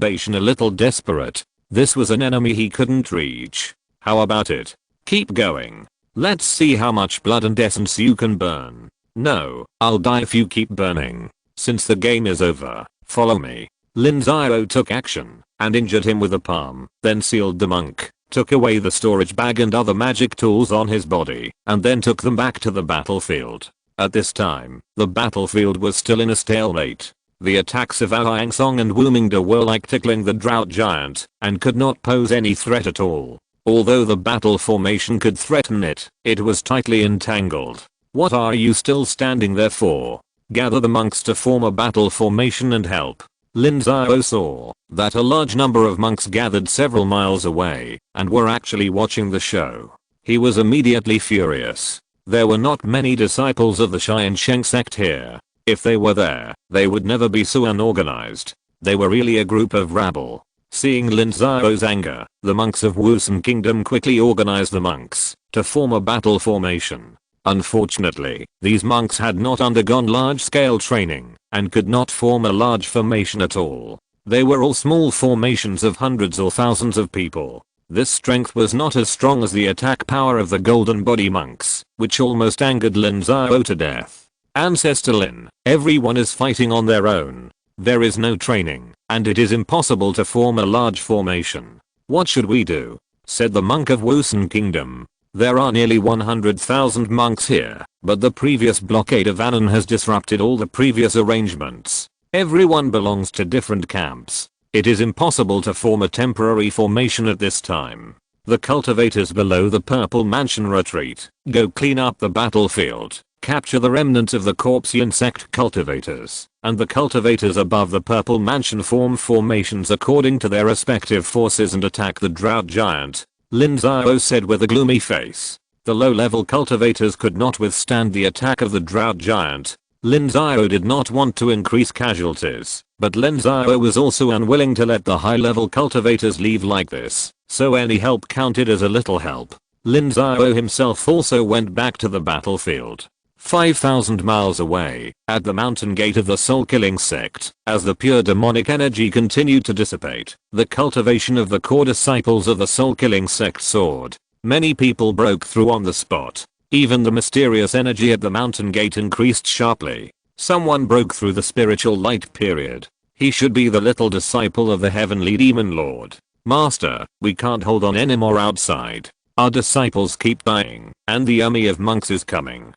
Bashan a little desperate. This was an enemy he couldn't reach. How about it? Keep going. Let's see how much blood and essence you can burn. No, I'll die if you keep burning. Since the game is over, follow me. Lin Xiao took action, and injured him with a palm, then sealed the monk, took away the storage bag and other magic tools on his body, and then took them back to the battlefield. At this time, the battlefield was still in a stalemate. The attacks of Aoyang Song and Wumingda were like tickling the drought giant, and could not pose any threat at all. Although the battle formation could threaten it, it was tightly entangled. What are you still standing there for? Gather the monks to form a battle formation and help. Lin Xiao saw that a large number of monks gathered several miles away and were actually watching the show. He was immediately furious. There were not many disciples of the Tiansheng Sect here. If they were there, they would never be so unorganized. They were really a group of rabble. Seeing Lin Xiao's anger, the monks of Wusun Kingdom quickly organized the monks to form a battle formation. Unfortunately, these monks had not undergone large-scale training and could not form a large formation at all. They were all small formations of hundreds or thousands of people. This strength was not as strong as the attack power of the Golden Body monks, which almost angered Lin Xiao to death. Ancestor Lin, everyone is fighting on their own. There is no training, and it is impossible to form a large formation. What should we do? Said the monk of Wusun Kingdom. There are nearly 100,000 monks here, but the previous blockade of Anan has disrupted all the previous arrangements. Everyone belongs to different camps. It is impossible to form a temporary formation at this time. The cultivators below the Purple Mansion retreat. Go clean up the battlefield. Capture the remnants of the Tiansheng Sect cultivators, and the cultivators above the Purple Mansion form formations according to their respective forces and attack the Drought Giant. Lin Xiao said with a gloomy face. The low-level cultivators could not withstand the attack of the Drought Giant. Lin Xiao did not want to increase casualties, but Lin Xiao was also unwilling to let the high-level cultivators leave like this, so any help counted as a little help. Lin Xiao himself also went back to the battlefield. 5,000 miles away, at the mountain gate of the soul-killing sect, as the pure demonic energy continued to dissipate, the cultivation of the core disciples of the soul-killing sect soared. Many people broke through on the spot. Even the mysterious energy at the mountain gate increased sharply. Someone broke through the spiritual light period. He should be the little disciple of the heavenly demon lord. Master, we can't hold on anymore outside. Our disciples keep dying, and the army of monks is coming.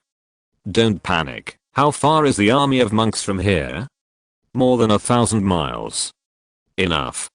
Don't panic. How far is the army of monks from here? More than 1,000 miles. Enough.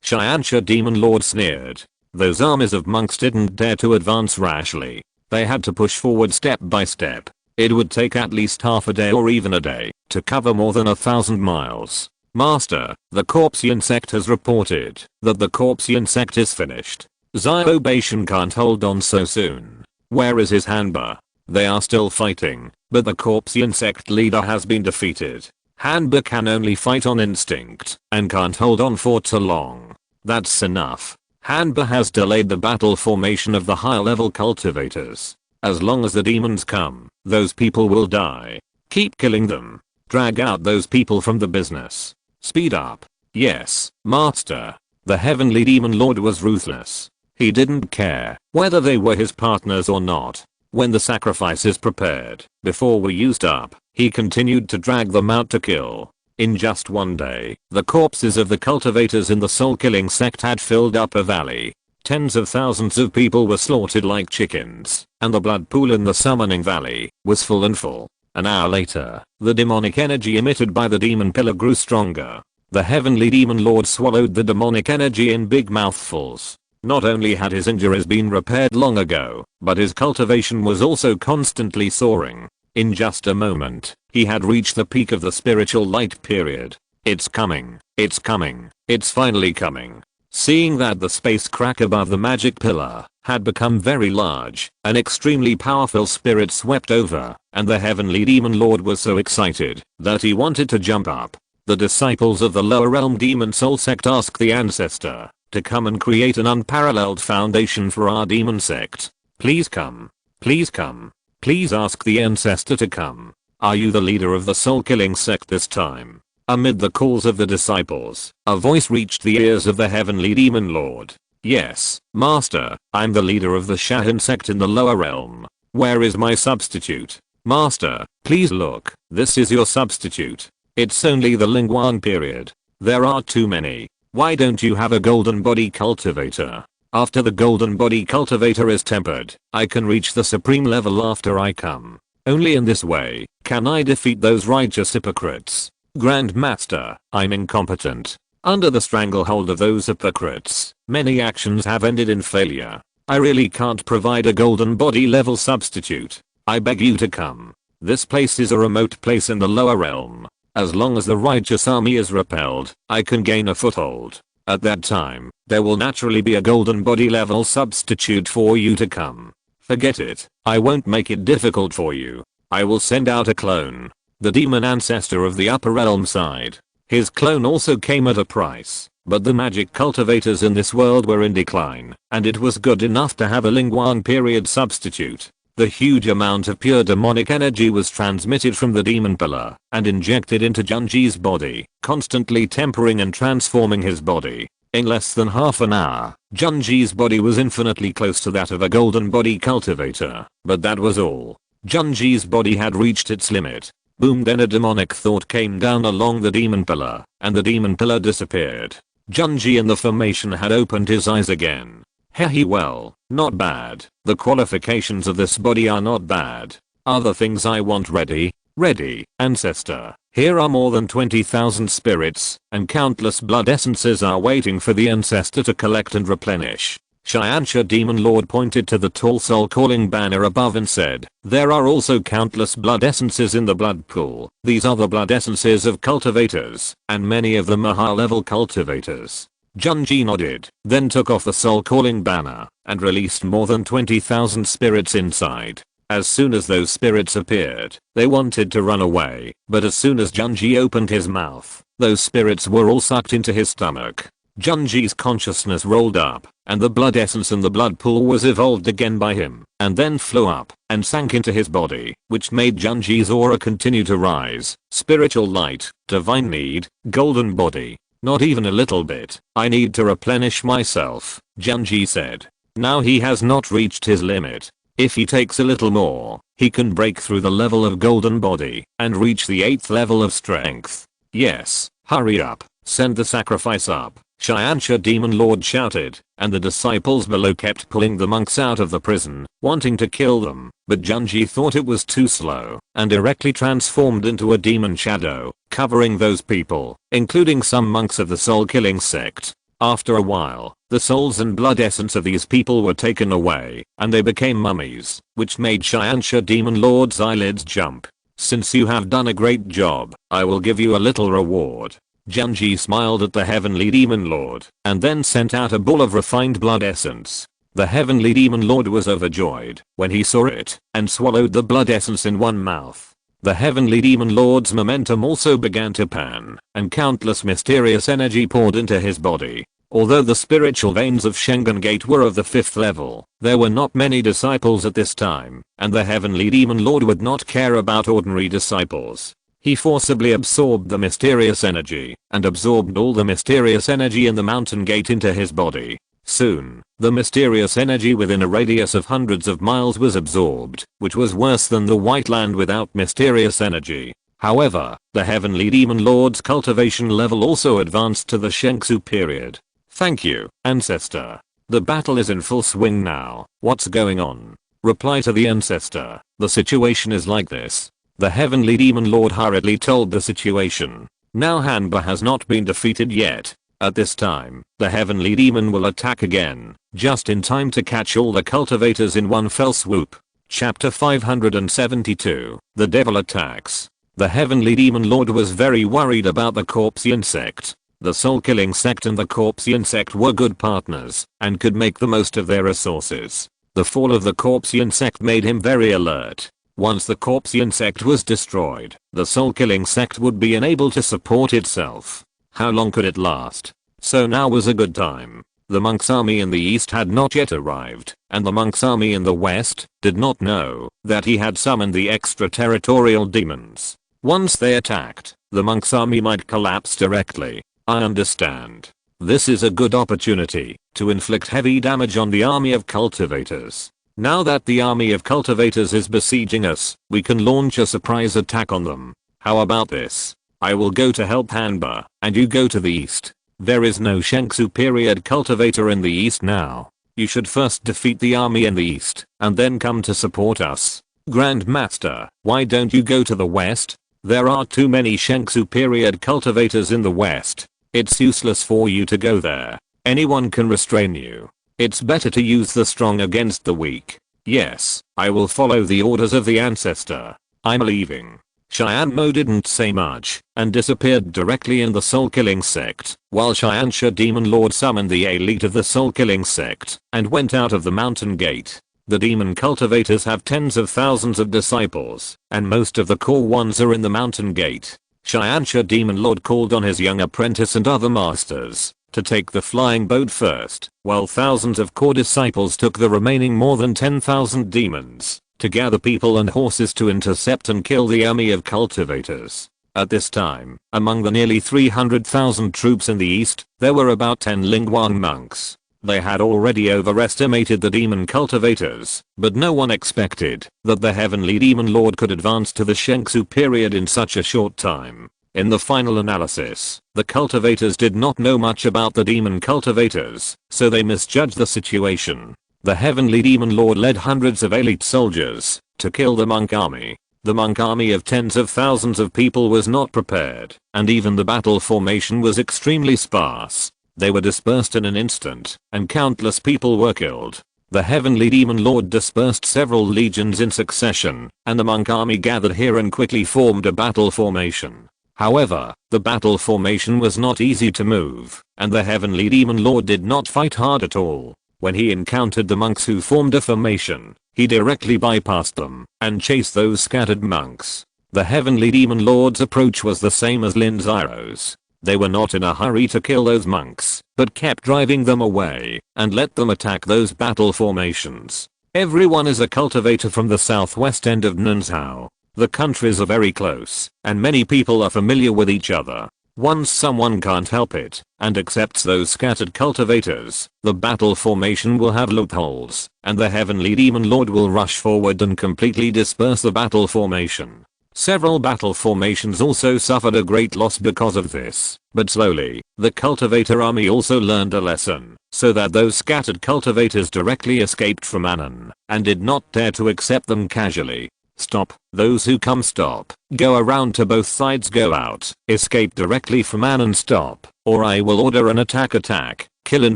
Tiansheng Demon Lord sneered. Those armies of monks didn't dare to advance rashly. They had to push forward step by step. It would take at least half a day or even a day to cover more than 1,000 miles. Master, the Tiansheng Sect has reported that the Tiansheng Sect is finished. Xiao Beishan can't hold on so soon. Where is his Hanba? They are still fighting, but the Tiansheng Sect leader has been defeated. Hanba can only fight on instinct and can't hold on for too long. That's enough. Hanba has delayed the battle formation of the higher level cultivators. As long as the demons come, those people will die. Keep killing them. Drag out those people from the business. Speed up. Yes, Master. The heavenly demon lord was ruthless. He didn't care whether they were his partners or not. When the sacrifice is prepared, before we used up, he continued to drag them out to kill. In just one day, the corpses of the cultivators in the soul-killing sect had filled up a valley. Tens of thousands of people were slaughtered like chickens, and the blood pool in the summoning valley was full and full. An hour later, the demonic energy emitted by the demon pillar grew stronger. The heavenly demon lord swallowed the demonic energy in big mouthfuls. Not only had his injuries been repaired long ago, but his cultivation was also constantly soaring. In just a moment, he had reached the peak of the spiritual light period. It's coming. It's coming. It's finally coming. Seeing that the space crack above the magic pillar had become very large, an extremely powerful spirit swept over, and the heavenly demon lord was so excited that he wanted to jump up. The disciples of the lower realm demon soul sect asked the ancestor to come and create an unparalleled foundation for our demon sect. Please come. Please come. Please ask the ancestor to come. Are you the leader of the soul-killing sect this time? Amid the calls of the disciples, a voice reached the ears of the heavenly demon lord. Yes, Master, I'm the leader of the Shahan sect in the lower realm. Where is my substitute? Master, please look. This is your substitute. It's only the Lingguan period. There are too many. Why don't you have a golden body cultivator? After the golden body cultivator is tempered, I can reach the supreme level after I come. Only in this way can I defeat those righteous hypocrites. Grand Master, I'm incompetent. Under the stranglehold of those hypocrites, many actions have ended in failure. I really can't provide a golden body level substitute. I beg you to come. This place is a remote place in the lower realm. As long as the righteous army is repelled, I can gain a foothold. At that time, there will naturally be a golden body level substitute for you to come. Forget it. I won't make it difficult for you. I will send out a clone. The demon ancestor of the upper realm side. His clone also came at a price, but the magic cultivators in this world were in decline, and it was good enough to have a Lingguang period substitute. The huge amount of pure demonic energy was transmitted from the demon pillar and injected into Junji's body, constantly tempering and transforming his body. In less than half an hour, Junji's body was infinitely close to that of a golden body cultivator, but that was all. Junji's body had reached its limit. Boom, then a demonic thought came down along the demon pillar, and the demon pillar disappeared. Junji in the formation had opened his eyes again. Hehe, well, not bad. The qualifications of this body are not bad. Other things I want ready. Ready, ancestor. Here are more than 20,000 spirits, and countless blood essences are waiting for the ancestor to collect and replenish. Tiansheng Demon Lord pointed to the tall soul calling banner above and said, there are also countless blood essences in the blood pool. These are the blood essences of cultivators, and many of them are high level cultivators. Junji nodded, then took off the soul calling banner, and released more than 20,000 spirits inside. As soon as those spirits appeared, they wanted to run away, but as soon as Junji opened his mouth, those spirits were all sucked into his stomach. Junji's consciousness rolled up, and the blood essence in the blood pool was evolved again by him, and then flew up, and sank into his body, which made Junji's aura continue to rise. Spiritual light, divine need, golden body. Not even a little bit. I need to replenish myself, Junji said. Now he has not reached his limit. If he takes a little more, he can break through the level of golden body and reach the 8th level of strength. Yes, hurry up, send the sacrifice up. Tiansheng Demon Lord shouted, and the disciples below kept pulling the monks out of the prison, wanting to kill them, but Junji thought it was too slow, and directly transformed into a demon shadow, covering those people, including some monks of the soul-killing sect. After a while, the souls and blood essence of these people were taken away, and they became mummies, which made Tiansheng Demon Lord's eyelids jump. Since you have done a great job, I will give you a little reward. Junji smiled at the Heavenly Demon Lord, and then sent out a ball of refined blood essence. The Heavenly Demon Lord was overjoyed when he saw it, and swallowed the blood essence in one mouth. The Heavenly Demon Lord's momentum also began to pan, and countless mysterious energy poured into his body. Although the spiritual veins of Shengon Gate were of the 5th level, there were not many disciples at this time, and the Heavenly Demon Lord would not care about ordinary disciples. He forcibly absorbed the mysterious energy, and absorbed all the mysterious energy in the mountain gate into his body. Soon, the mysterious energy within a radius of hundreds of miles was absorbed, which was worse than the White Land without mysterious energy. However, the Heavenly Demon Lord's cultivation level also advanced to the Shengsu period. Thank you, ancestor. The battle is in full swing now. What's going on? Reply to the ancestor. The situation is like this. The Heavenly Demon Lord hurriedly told the situation. Now Hanba has not been defeated yet. At this time, the Heavenly Demon will attack again, just in time to catch all the cultivators in one fell swoop. Chapter 572, The Devil Attacks. The Heavenly Demon Lord was very worried about the Corpsian Sect. The soul-killing sect and the Corpsian Sect were good partners, and could make the most of their resources. The fall of the Corpsian Sect made him very alert. Once the Corpsian Sect was destroyed, the soul-killing sect would be unable to support itself. How long could it last? So now was a good time. The monk's army in the east had not yet arrived, and the monk's army in the west did not know that he had summoned the extraterritorial demons. Once they attacked, the monk's army might collapse directly. I understand. This is a good opportunity to inflict heavy damage on the army of cultivators. Now that the army of cultivators is besieging us, we can launch a surprise attack on them. How about this? I will go to help Hanba, and you go to the east. There is no Shengsu period cultivator in the east now. You should first defeat the army in the east, and then come to support us. Grandmaster, why don't you go to the west? There are too many Shengsu period cultivators in the west. It's useless for you to go there. Anyone can restrain you. It's better to use the strong against the weak. Yes, I will follow the orders of the ancestor. I'm leaving. Tianmo didn't say much, and disappeared directly in the soul-killing sect, while Tiansheng Demon Lord summoned the elite of the soul-killing sect, and went out of the mountain gate. The demon cultivators have tens of thousands of disciples, and most of the core ones are in the mountain gate. Tiansheng Demon Lord called on his young apprentice and other masters, to take the flying boat first, while thousands of core disciples took the remaining more than 10,000 demons to gather people and horses to intercept and kill the army of cultivators. At this time, among the nearly 300,000 troops in the east, there were about 10 Lingguang monks. They had already overestimated the demon cultivators, but no one expected that the heavenly demon lord could advance to the Shengsu period in such a short time. In the final analysis, the cultivators did not know much about the demon cultivators, so they misjudged the situation. The heavenly demon lord led hundreds of elite soldiers to kill the monk army. The monk army of tens of thousands of people was not prepared, and even the battle formation was extremely sparse. They were dispersed in an instant, and countless people were killed. The heavenly demon lord dispersed several legions in succession, and the monk army gathered here and quickly formed a battle formation. However, the battle formation was not easy to move, and the heavenly demon lord did not fight hard at all. When he encountered the monks who formed a formation, he directly bypassed them and chased those scattered monks. The heavenly demon lord's approach was the same as Lin Xiao's. They were not in a hurry to kill those monks, but kept driving them away and let them attack those battle formations. Everyone is a cultivator from the southwest end of Nunzhou. The countries are very close, and many people are familiar with each other. Once someone can't help it and accepts those scattered cultivators, the battle formation will have loopholes, and the heavenly demon lord will rush forward and completely disperse the battle formation. Several battle formations also suffered a great loss because of this, but slowly, the cultivator army also learned a lesson, so that those scattered cultivators directly escaped from Anan, and did not dare to accept them casually. Stop, those who come stop, go around to both sides, go out, escape directly from Anan, stop, or I will order an attack, kill in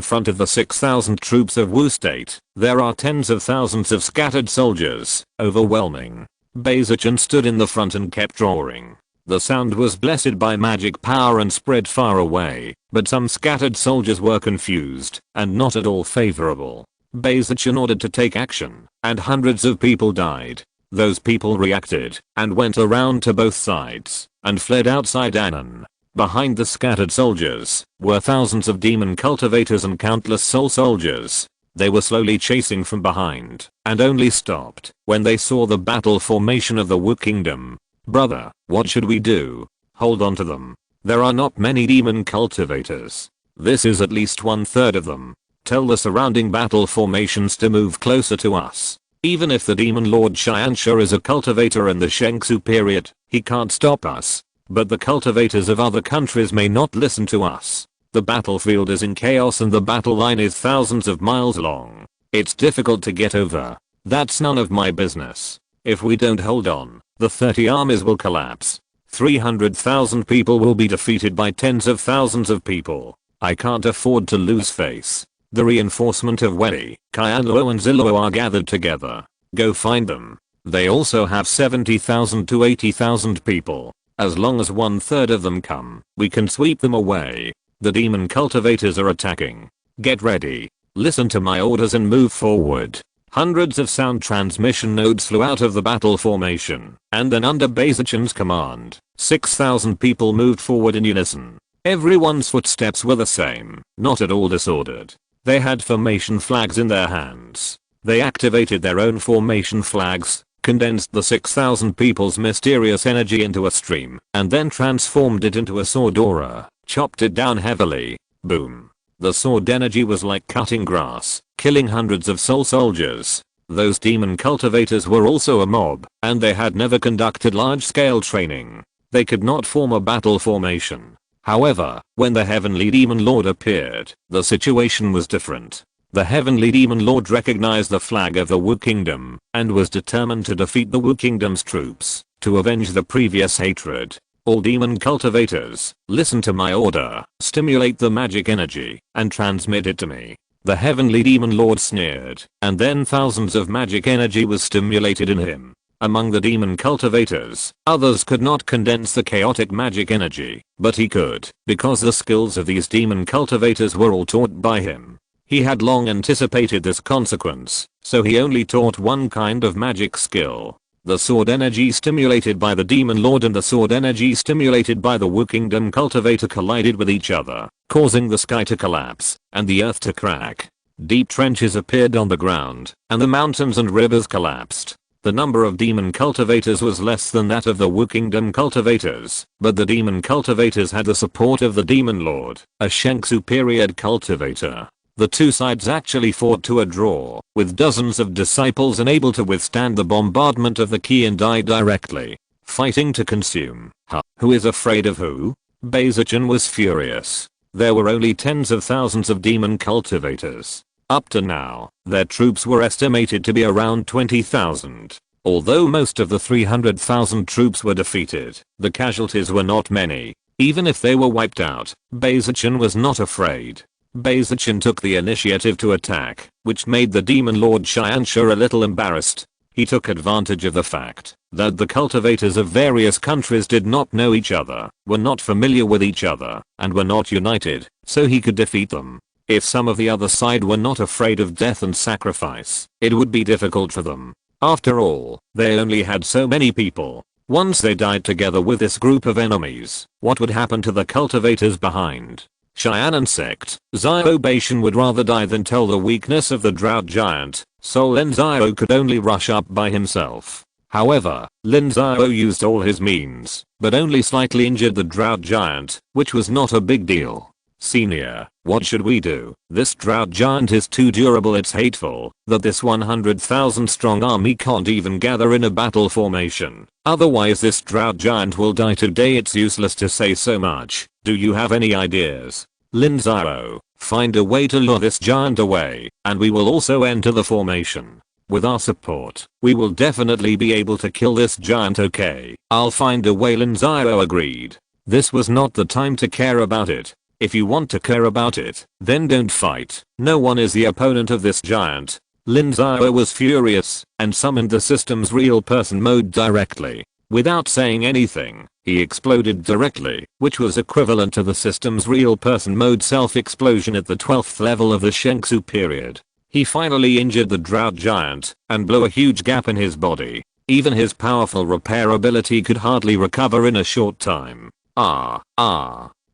front of the 6,000 troops of Wu state. There are tens of thousands of scattered soldiers, overwhelming. Beizichan stood in the front and kept roaring. The sound was blessed by magic power and spread far away, but some scattered soldiers were confused and not at all favorable. Beizichan ordered to take action, and hundreds of people died. Those people reacted and went around to both sides and fled outside Anan. Behind the scattered soldiers were thousands of demon cultivators and countless soul soldiers. They were slowly chasing from behind and only stopped when they saw the battle formation of the Wu Kingdom. Brother, what should we do? Hold on to them. There are not many demon cultivators. This is at least 1/3 of them. Tell the surrounding battle formations to move closer to us. Even if the demon lord Tiansheng is a cultivator in the Shengsu period, he can't stop us. But the cultivators of other countries may not listen to us. The battlefield is in chaos and the battle line is thousands of miles long. It's difficult to get over. That's none of my business. If we don't hold on, the 30 armies will collapse. 300,000 people will be defeated by tens of thousands of people. I can't afford to lose face. The reinforcement of Wei, Qianluo and Ziluo are gathered together. Go find them. They also have 70,000 to 80,000 people. As long as 1/3 of them come, we can sweep them away. The demon cultivators are attacking. Get ready. Listen to my orders and move forward. Hundreds of sound transmission nodes flew out of the battle formation, and then under Beizichan's command, 6,000 people moved forward in unison. Everyone's footsteps were the same, not at all disordered. They had formation flags in their hands. They activated their own formation flags, condensed the 6,000 people's mysterious energy into a stream, and then transformed it into a sword aura, chopped it down heavily. Boom. The sword energy was like cutting grass, killing hundreds of soul soldiers. Those demon cultivators were also a mob, and they had never conducted large-scale training. They could not form a battle formation. However, when the heavenly demon lord appeared, the situation was different. The heavenly demon lord recognized the flag of the Wu Kingdom, and was determined to defeat the Wu Kingdom's troops, to avenge the previous hatred. All demon cultivators, listen to my order, stimulate the magic energy, and transmit it to me. The heavenly demon lord sneered, and then thousands of magic energy was stimulated in him. Among the demon cultivators, others could not condense the chaotic magic energy, but he could, because the skills of these demon cultivators were all taught by him. He had long anticipated this consequence, so he only taught one kind of magic skill. The sword energy stimulated by the Demon Lord and the sword energy stimulated by the Wu Kingdom cultivator collided with each other, causing the sky to collapse and the earth to crack. Deep trenches appeared on the ground, and the mountains and rivers collapsed. The number of demon cultivators was less than that of the Wu Kingdom cultivators, but the demon cultivators had the support of the Demon Lord, a Shengsu period cultivator. The two sides actually fought to a draw, with dozens of disciples unable to withstand the bombardment of the Qi and died directly. Fighting to consume. Who is afraid of who? Beizuchen was furious. There were only tens of thousands of demon cultivators. Up to now, their troops were estimated to be around 20,000. Although most of the 300,000 troops were defeated, the casualties were not many. Even if they were wiped out, Beizuchen was not afraid. Beizuchen took the initiative to attack, which made the Demon Lord Tiansheng a little embarrassed. He took advantage of the fact that the cultivators of various countries did not know each other, were not familiar with each other, and were not united, so he could defeat them. If some of the other side were not afraid of death and sacrifice, it would be difficult for them. After all, they only had so many people. Once they died together with this group of enemies, what would happen to the cultivators behind? Tiansheng Sect, Xiao Beishan would rather die than tell the weakness of the drought giant, so Lin Xiao could only rush up by himself. However, Lin Xiao used all his means, but only slightly injured the drought giant, which was not a big deal. Senior, what should we do? This drought giant is too durable. It's hateful that this 100,000 strong army can't even gather in a battle formation. Otherwise this drought giant will die today. It's useless to say so much. Do you have any ideas? Lin Xiao, find a way to lure this giant away, and we will also enter the formation. With our support, we will definitely be able to kill this giant. Okay, I'll find a way. Lin Xiao agreed. This was not the time to care about it. If you want to care about it, then don't fight. No one is the opponent of this giant. Lin Xiao was furious and summoned the system's real person mode directly. Without saying anything, he exploded directly, which was equivalent to the system's real person mode self-explosion at the 12th level of the Shengsu period. He finally injured the drought giant and blew a huge gap in his body. Even his powerful repair ability could hardly recover in a short time.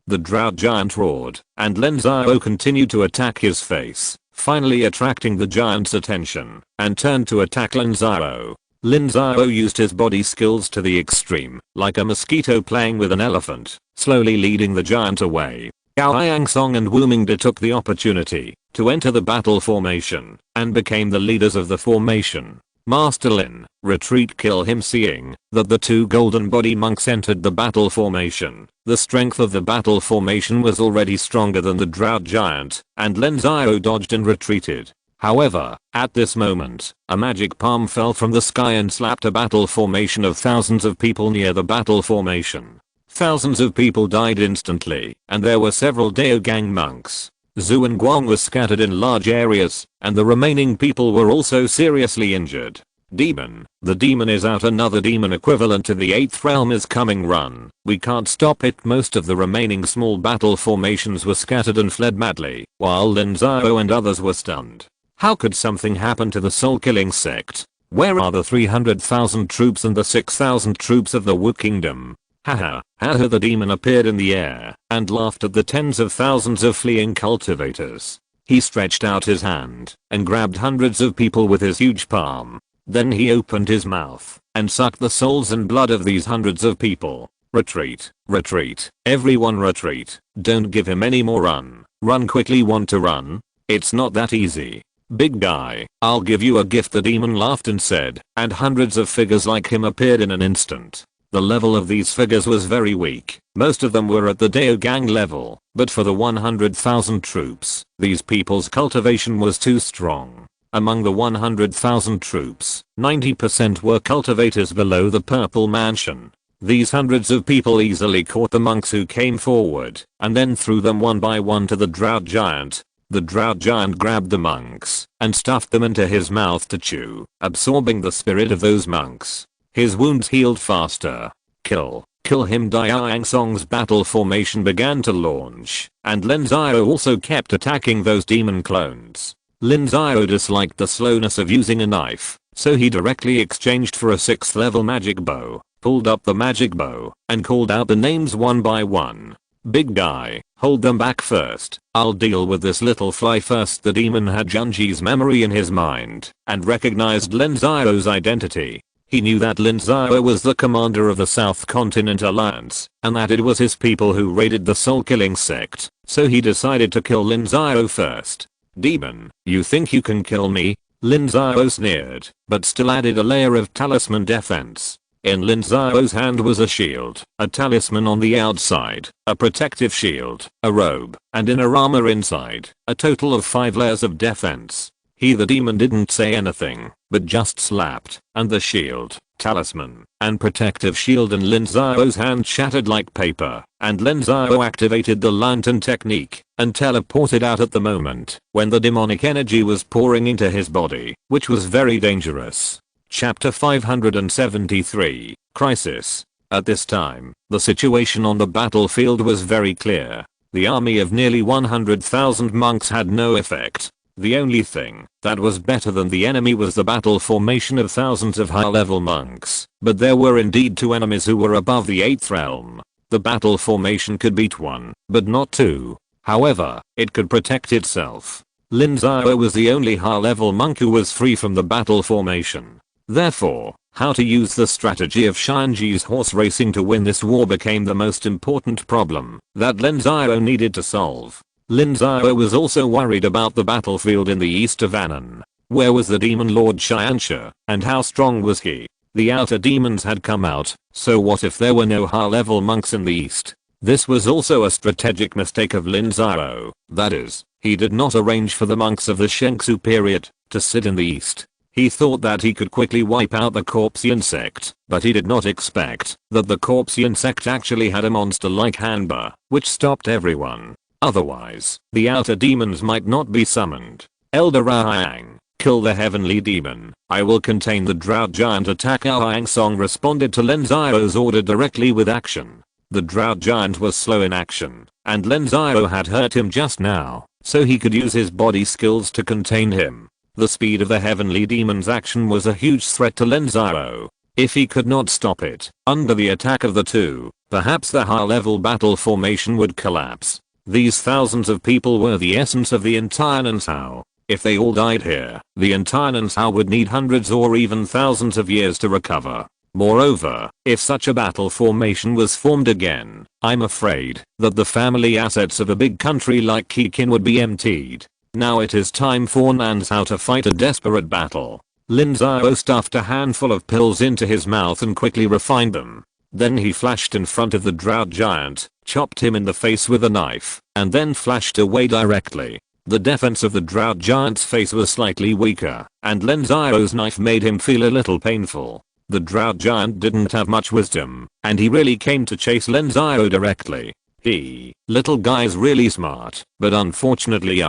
The drought giant roared, and Lin Xiao continued to attack his face, finally attracting the giant's attention, and turned to attack Lin Xiao. Lin Xiao used his body skills to the extreme, like a mosquito playing with an elephant, slowly leading the giant away. Gao Yangsong and Wu Mingde took the opportunity to enter the battle formation, and became the leaders of the formation. Master Lin, retreat, kill him. Seeing that the two golden body monks entered the battle formation, the strength of the battle formation was already stronger than the drought giant, and Lin Xiao dodged and retreated. However, at this moment, a magic palm fell from the sky and slapped a battle formation of thousands of people near the battle formation. Thousands of people died instantly, and there were several Daogang monks. Zhu and Guang were scattered in large areas, and the remaining people were also seriously injured. Demon. The demon is out. Another demon equivalent to the 8th realm is coming. Run. We can't stop it. Most of the remaining small battle formations were scattered and fled madly, while Lin Xiao and others were stunned. How could something happen to the soul-killing sect? Where are the 300,000 troops and the 6,000 troops of the Wu Kingdom? Haha. The demon appeared in the air and laughed at the tens of thousands of fleeing cultivators. He stretched out his hand and grabbed hundreds of people with his huge palm. Then he opened his mouth and sucked the souls and blood of these hundreds of people. Retreat, retreat, everyone retreat. Don't give him any more. Run. Run quickly. Want to run? It's not that easy. Big guy, I'll give you a gift. The demon laughed and said, and hundreds of figures like him appeared in an instant. The level of these figures was very weak. Most of them were at the Daogang level, but for the 100,000 troops, these people's cultivation was too strong. Among the 100,000 troops, 90% were cultivators below the Purple Mansion. These hundreds of people easily caught the monks who came forward, and then threw them one by one to the drought giant. The drought giant grabbed the monks and stuffed them into his mouth to chew, absorbing the spirit of those monks. His wounds healed faster. Kill him. Yangsong's battle formation began to launch, and Lin Xiao also kept attacking those demon clones. Lin Xiao disliked the slowness of using a knife, so he directly exchanged for a 6th level magic bow, pulled up the magic bow, and called out the names one by one. Big guy, hold them back first, I'll deal with this little fly first. The demon had Junji's memory in his mind, and recognized Lin Xiao's identity. He knew that Lin Xiao was the commander of the South Continent Alliance, and that it was his people who raided the soul-killing sect, so he decided to kill Lin Xiao first. Demon, you think you can kill me? Lin Xiao sneered, but still added a layer of talisman defense. In Lin Xiao's hand was a shield, a talisman on the outside, a protective shield, a robe, and inner armor inside, a total of 5 layers of defense. He the demon didn't say anything, but just slapped, and the shield, talisman, and protective shield in Lin Xiao's hand shattered like paper, and Lin Xiao activated the lantern technique, and teleported out at the moment when the demonic energy was pouring into his body, which was very dangerous. Chapter 573, Crisis. At this time, the situation on the battlefield was very clear. The army of nearly 100,000 monks had no effect. The only thing that was better than the enemy was the battle formation of thousands of high-level monks, but there were indeed 2 enemies who were above the 8th realm. The battle formation could beat 1, but not 2. However, it could protect itself. Lin Xiao was the only high-level monk who was free from the battle formation. Therefore, how to use the strategy of Shanji's horse racing to win this war became the most important problem that Lin Xiao needed to solve. Lin Xiao was also worried about the battlefield in the east of Annan. Where was the demon lord Tiansheng, and how strong was he? The outer demons had come out, so what if there were no high-level monks in the east? This was also a strategic mistake of Lin Xiao, that is, he did not arrange for the monks of the Shengsu period to sit in the east. He thought that he could quickly wipe out the Tiansheng Sect, but he did not expect that the Tiansheng Sect actually had a monster like Hanba, which stopped everyone. Otherwise, the outer demons might not be summoned. Elder Aoyang, kill the heavenly demon. I will contain the drought giant attack. Aoyang Song responded to Lin Xiao's order directly with action. The drought giant was slow in action, and Lin Xiao had hurt him just now, so he could use his body skills to contain him. The speed of the heavenly demon's action was a huge threat to Lin Xiao. If he could not stop it, under the attack of the 2, perhaps the high-level battle formation would collapse. These thousands of people were the essence of the entire Nansao. If they all died here, the entire Nansao would need hundreds or even thousands of years to recover. Moreover, if such a battle formation was formed again, I'm afraid that the family assets of a big country like Kikin would be emptied. Now it is time for Nansao to fight a desperate battle. Lin Xiao stuffed a handful of pills into his mouth and quickly refined them. Then he flashed in front of the drought giant, chopped him in the face with a knife, and then flashed away directly. The defense of the drought giant's face was slightly weaker, and Lin Xiao's knife made him feel a little painful. The drought giant didn't have much wisdom, and he really came to chase Lin Xiao directly. Little guy's really smart, but unfortunately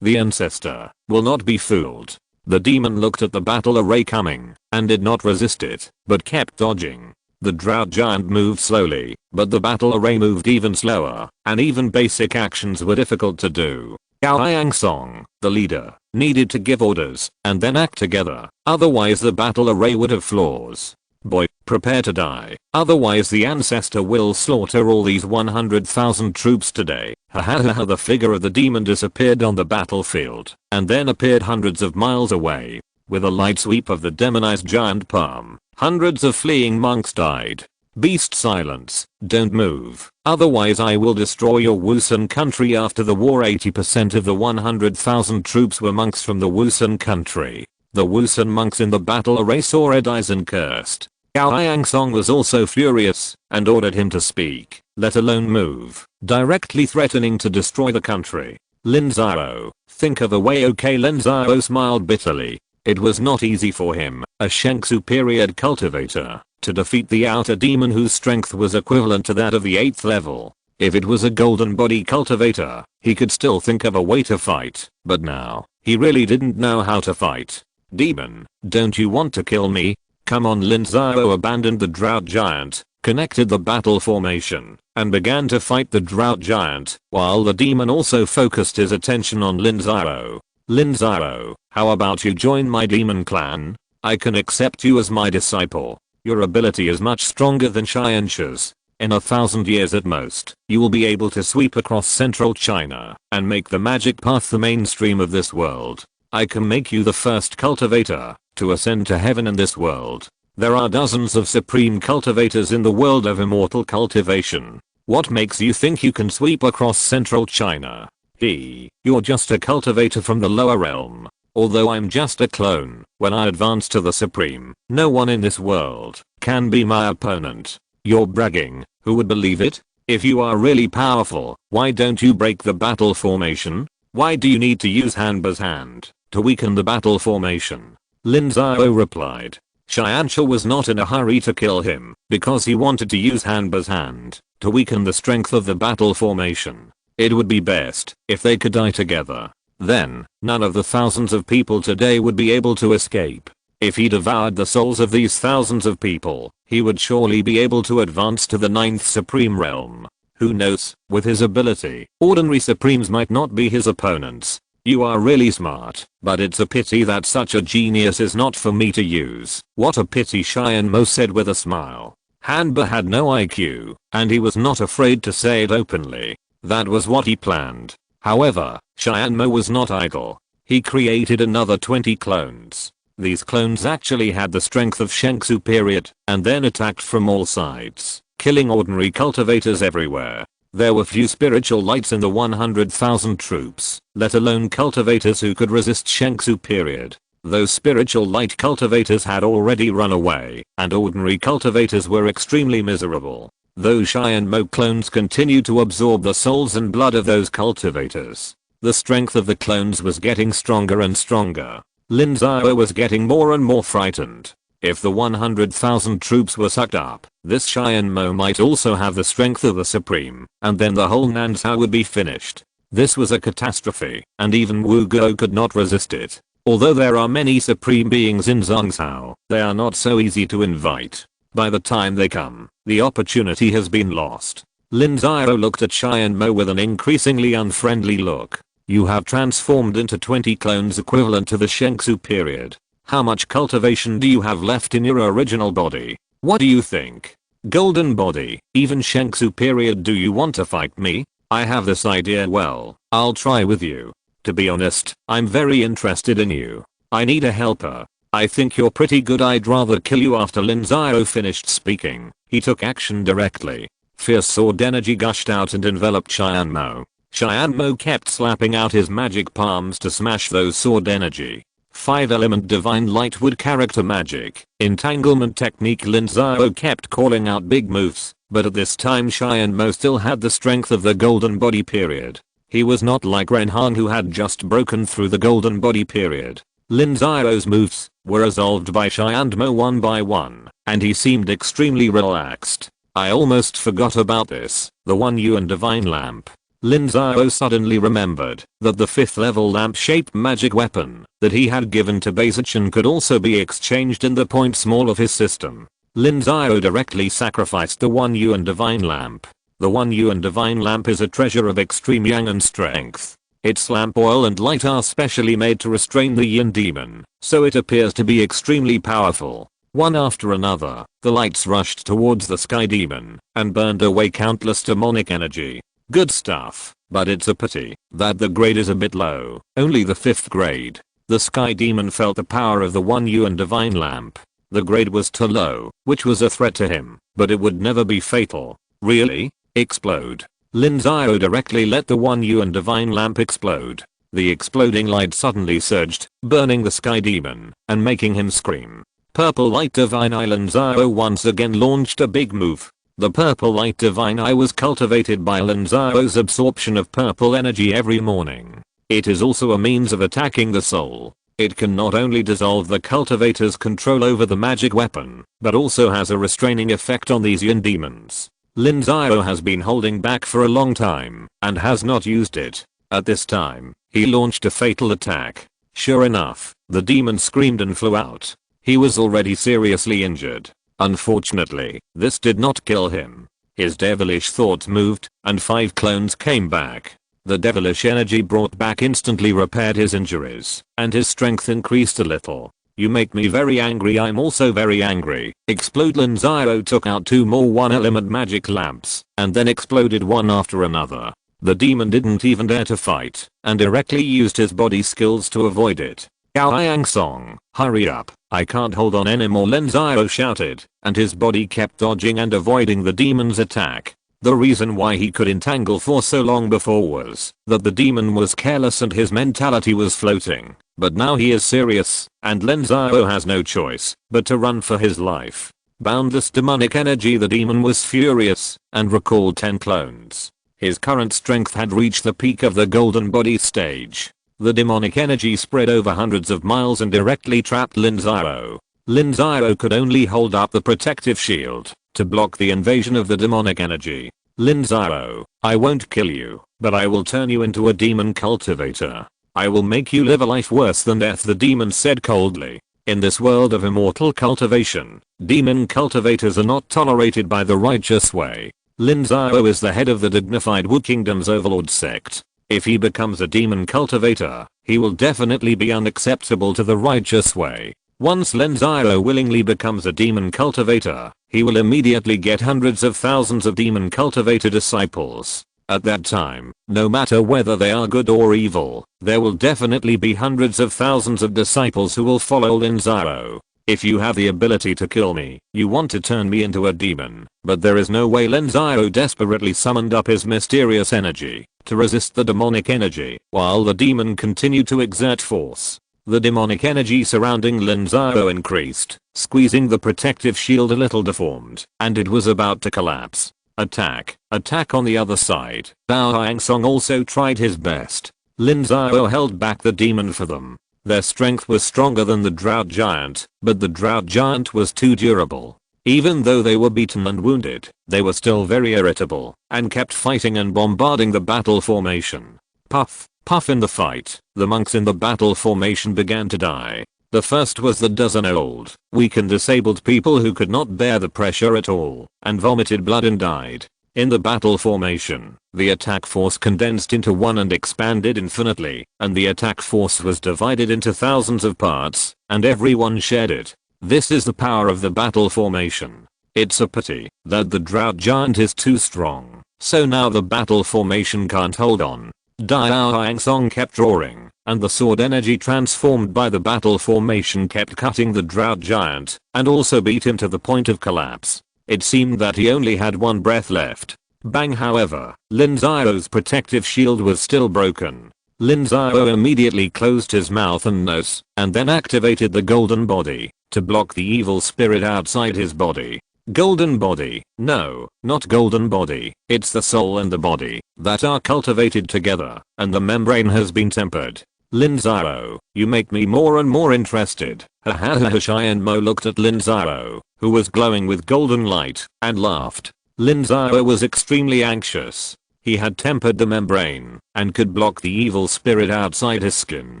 the ancestor, will not be fooled. The demon looked at the battle array coming, and did not resist it, but kept dodging. The drought giant moved slowly, but the battle array moved even slower, and even basic actions were difficult to do. Aoyang Song, the leader, needed to give orders, and then act together, otherwise the battle array would have flaws. Boy, prepare to die, otherwise the ancestor will slaughter all these 100,000 troops today. The figure of the demon disappeared on the battlefield, and then appeared hundreds of miles away. With a light sweep of the demonized giant palm, hundreds of fleeing monks died. Beast, silence, don't move, otherwise I will destroy your Wusun country. After the war 80% of the 100,000 troops were monks from the Wusun country. The Wusun monks in the battle array saw red eyes and cursed. Aoyang Song was also furious, and ordered him to speak, let alone move, directly threatening to destroy the country. Lin Xiao, think of a way. Okay. Lin Xiao smiled bitterly. It was not easy for him, a Shengsu period cultivator, to defeat the outer demon whose strength was equivalent to that of the 8th level. If it was a golden body cultivator, he could still think of a way to fight, but now, he really didn't know how to fight. Demon, don't you want to kill me? Come on. Lin Xiao abandoned the drought giant, connected the battle formation, and began to fight the drought giant, while the demon also focused his attention on Lin Xiao. Lin Xiao, how about you join my demon clan? I can accept you as my disciple. Your ability is much stronger than Tiansheng's. In 1,000 years at most, you will be able to sweep across central China and make the magic path the mainstream of this world. I can make you the first cultivator to ascend to heaven in this world. There are dozens of supreme cultivators in the world of immortal cultivation. What makes you think you can sweep across central China? You're just a cultivator from the lower realm. Although I'm just a clone, when I advance to the supreme, no one in this world can be my opponent. You're bragging. Who would believe it? If you are really powerful, why don't you break the battle formation? Why do you need to use Hanba's hand to weaken the battle formation? Lin Xiao replied. Tiansheng was not in a hurry to kill him because he wanted to use Hanba's hand to weaken the strength of the battle formation. It would be best if they could die together. Then, none of the thousands of people today would be able to escape. If he devoured the souls of these thousands of people, he would surely be able to advance to the 9th supreme realm. Who knows, with his ability, ordinary supremes might not be his opponents. You are really smart, but it's a pity that such a genius is not for me to use. What a pity, Xian Mo said with a smile. Hanba had no IQ, and he was not afraid to say it openly. That was what he planned. However, Xian Mo was not idle. He created another 20 clones. These clones actually had the strength of Shengsu period and then attacked from all sides, killing ordinary cultivators everywhere. There were few spiritual lights in the 100,000 troops, let alone cultivators who could resist Shengsu period. Those spiritual light cultivators had already run away, and ordinary cultivators were extremely miserable. Those Xian Mo clones continued to absorb the souls and blood of those cultivators. The strength of the clones was getting stronger and stronger. Lin Xiao was getting more and more frightened. If the 100,000 troops were sucked up, this Xian Mo might also have the strength of the Supreme, and then the whole Nansha would be finished. This was a catastrophe, and even Wu Guo could not resist it. Although there are many Supreme beings in Zhongzhou, they are not so easy to invite. By the time they come, the opportunity has been lost. Lin Xiao looked at Xian Mo with an increasingly unfriendly look. You have transformed into 20 clones equivalent to the Shengsu period. How much cultivation do you have left in your original body? What do you think? Golden body, even Shengsu period, do you want to fight me? I have this idea. Well, I'll try with you. To be honest, I'm very interested in you. I need a helper. I think you're pretty good. I'd rather kill you. After Lin Xiao finished speaking, he took action directly. Fierce sword energy gushed out and enveloped Xian Mo. Xian Mo kept slapping out his magic palms to smash those sword energy. 5-element divine light wood character magic, entanglement technique. Lin Xiao kept calling out big moves, but at this time Xian Mo still had the strength of the golden body period. He was not like Ren Han, who had just broken through the golden body period. Lin Xiao's moves were resolved by Xian Mo one by one, and he seemed extremely relaxed. I almost forgot about this, the One Yuan divine lamp. Lin Xiao suddenly remembered that the 5th level lamp-shaped magic weapon that he had given to Beizichan could also be exchanged in the point small of his system. Lin Xiao directly sacrificed the One Yuan divine lamp. The One Yuan divine lamp is a treasure of extreme yang and strength. Its lamp oil and light are specially made to restrain the yin demon, so it appears to be extremely powerful. One after another, the lights rushed towards the sky demon and burned away countless demonic energy. Good stuff, but it's a pity that the grade is a bit low, only the 5th grade. The sky demon felt the power of the One Yuan divine lamp. The grade was too low, which was a threat to him, but it would never be fatal. Really? Explode. Lin Xiao directly let the One Yuan divine lamp explode. The exploding light suddenly surged, burning the sky demon and making him scream. Purple light divine eye. Lin Xiao once again launched a big move. The purple light divine eye was cultivated by Lin Xiao's absorption of purple energy every morning. It is also a means of attacking the soul. It can not only dissolve the cultivator's control over the magic weapon, but also has a restraining effect on these yin demons. Lin Xiao has been holding back for a long time and has not used it. At this time, he launched a fatal attack. Sure enough, the demon screamed and flew out. He was already seriously injured. Unfortunately, this did not kill him. His devilish thoughts moved, and 5 clones came back. The devilish energy brought back instantly repaired his injuries, and his strength increased a little. You make me very angry. I'm also very angry. Explode. Lin Xiao took out 2 more 1-element magic lamps and then exploded one after another. The demon didn't even dare to fight and directly used his body skills to avoid it. Gao Hangsong, hurry up, I can't hold on anymore, Lin Xiao shouted, and his body kept dodging and avoiding the demon's attack. The reason why he could entangle for so long before was that the demon was careless and his mentality was floating. But now he is serious, and Lin Xiao has no choice but to run for his life. Boundless demonic energy. The demon was furious and recalled 10 clones. His current strength had reached the peak of the golden body stage. The demonic energy spread over hundreds of miles and directly trapped Lin Xiao. Lin Xiao could only hold up the protective shield to block the invasion of the demonic energy. Lin Xiao, I won't kill you, but I will turn you into a demon cultivator. I will make you live a life worse than death, the demon said coldly. In this world of immortal cultivation, demon cultivators are not tolerated by the righteous way. Lin Xiao is the head of the dignified Wu Kingdom's overlord sect. If he becomes a demon cultivator, he will definitely be unacceptable to the righteous way. Once Lin Xiao willingly becomes a demon cultivator, he will immediately get hundreds of thousands of demon cultivator disciples. At that time, no matter whether they are good or evil, there will definitely be hundreds of thousands of disciples who will follow Lin Xiao. If you have the ability to kill me, you want to turn me into a demon, but there is no way. Lin Xiao desperately summoned up his mysterious energy to resist the demonic energy, while the demon continued to exert force. The demonic energy surrounding Lin Xiao increased, squeezing the protective shield a little deformed, and it was about to collapse. Attack. Attack on the other side. Bao Hangsong also tried his best. Lin Xiao held back the demon for them. Their strength was stronger than the drought giant, but the drought giant was too durable. Even though they were beaten and wounded, they were still very irritable and kept fighting and bombarding the battle formation. Puff, puff. In the fight, the monks in the battle formation began to die. The first was the dozen-old, weak and disabled people who could not bear the pressure at all and vomited blood and died. In the battle formation, the attack force condensed into one and expanded infinitely, and the attack force was divided into thousands of parts, and everyone shared it. This is the power of the battle formation. It's a pity that the drought giant is too strong, so now the battle formation can't hold on. Diao Hangsong kept roaring, and the sword energy transformed by the battle formation kept cutting the drought giant, and also beat him to the point of collapse. It seemed that he only had one breath left. Bang. However, Lin Xiao's protective shield was still broken. Lin Xiao immediately closed his mouth and nose, and then activated the golden body to block the evil spirit outside his body. Golden body? No, not golden body. It's the soul and the body that are cultivated together, and the membrane has been tempered. Lin Xiao, you make me more and more interested. Ha. Shai and Mo looked at Lin Xiao, who was glowing with golden light, and laughed. Lin Xiao was extremely anxious. He had tempered the membrane and could block the evil spirit outside his skin,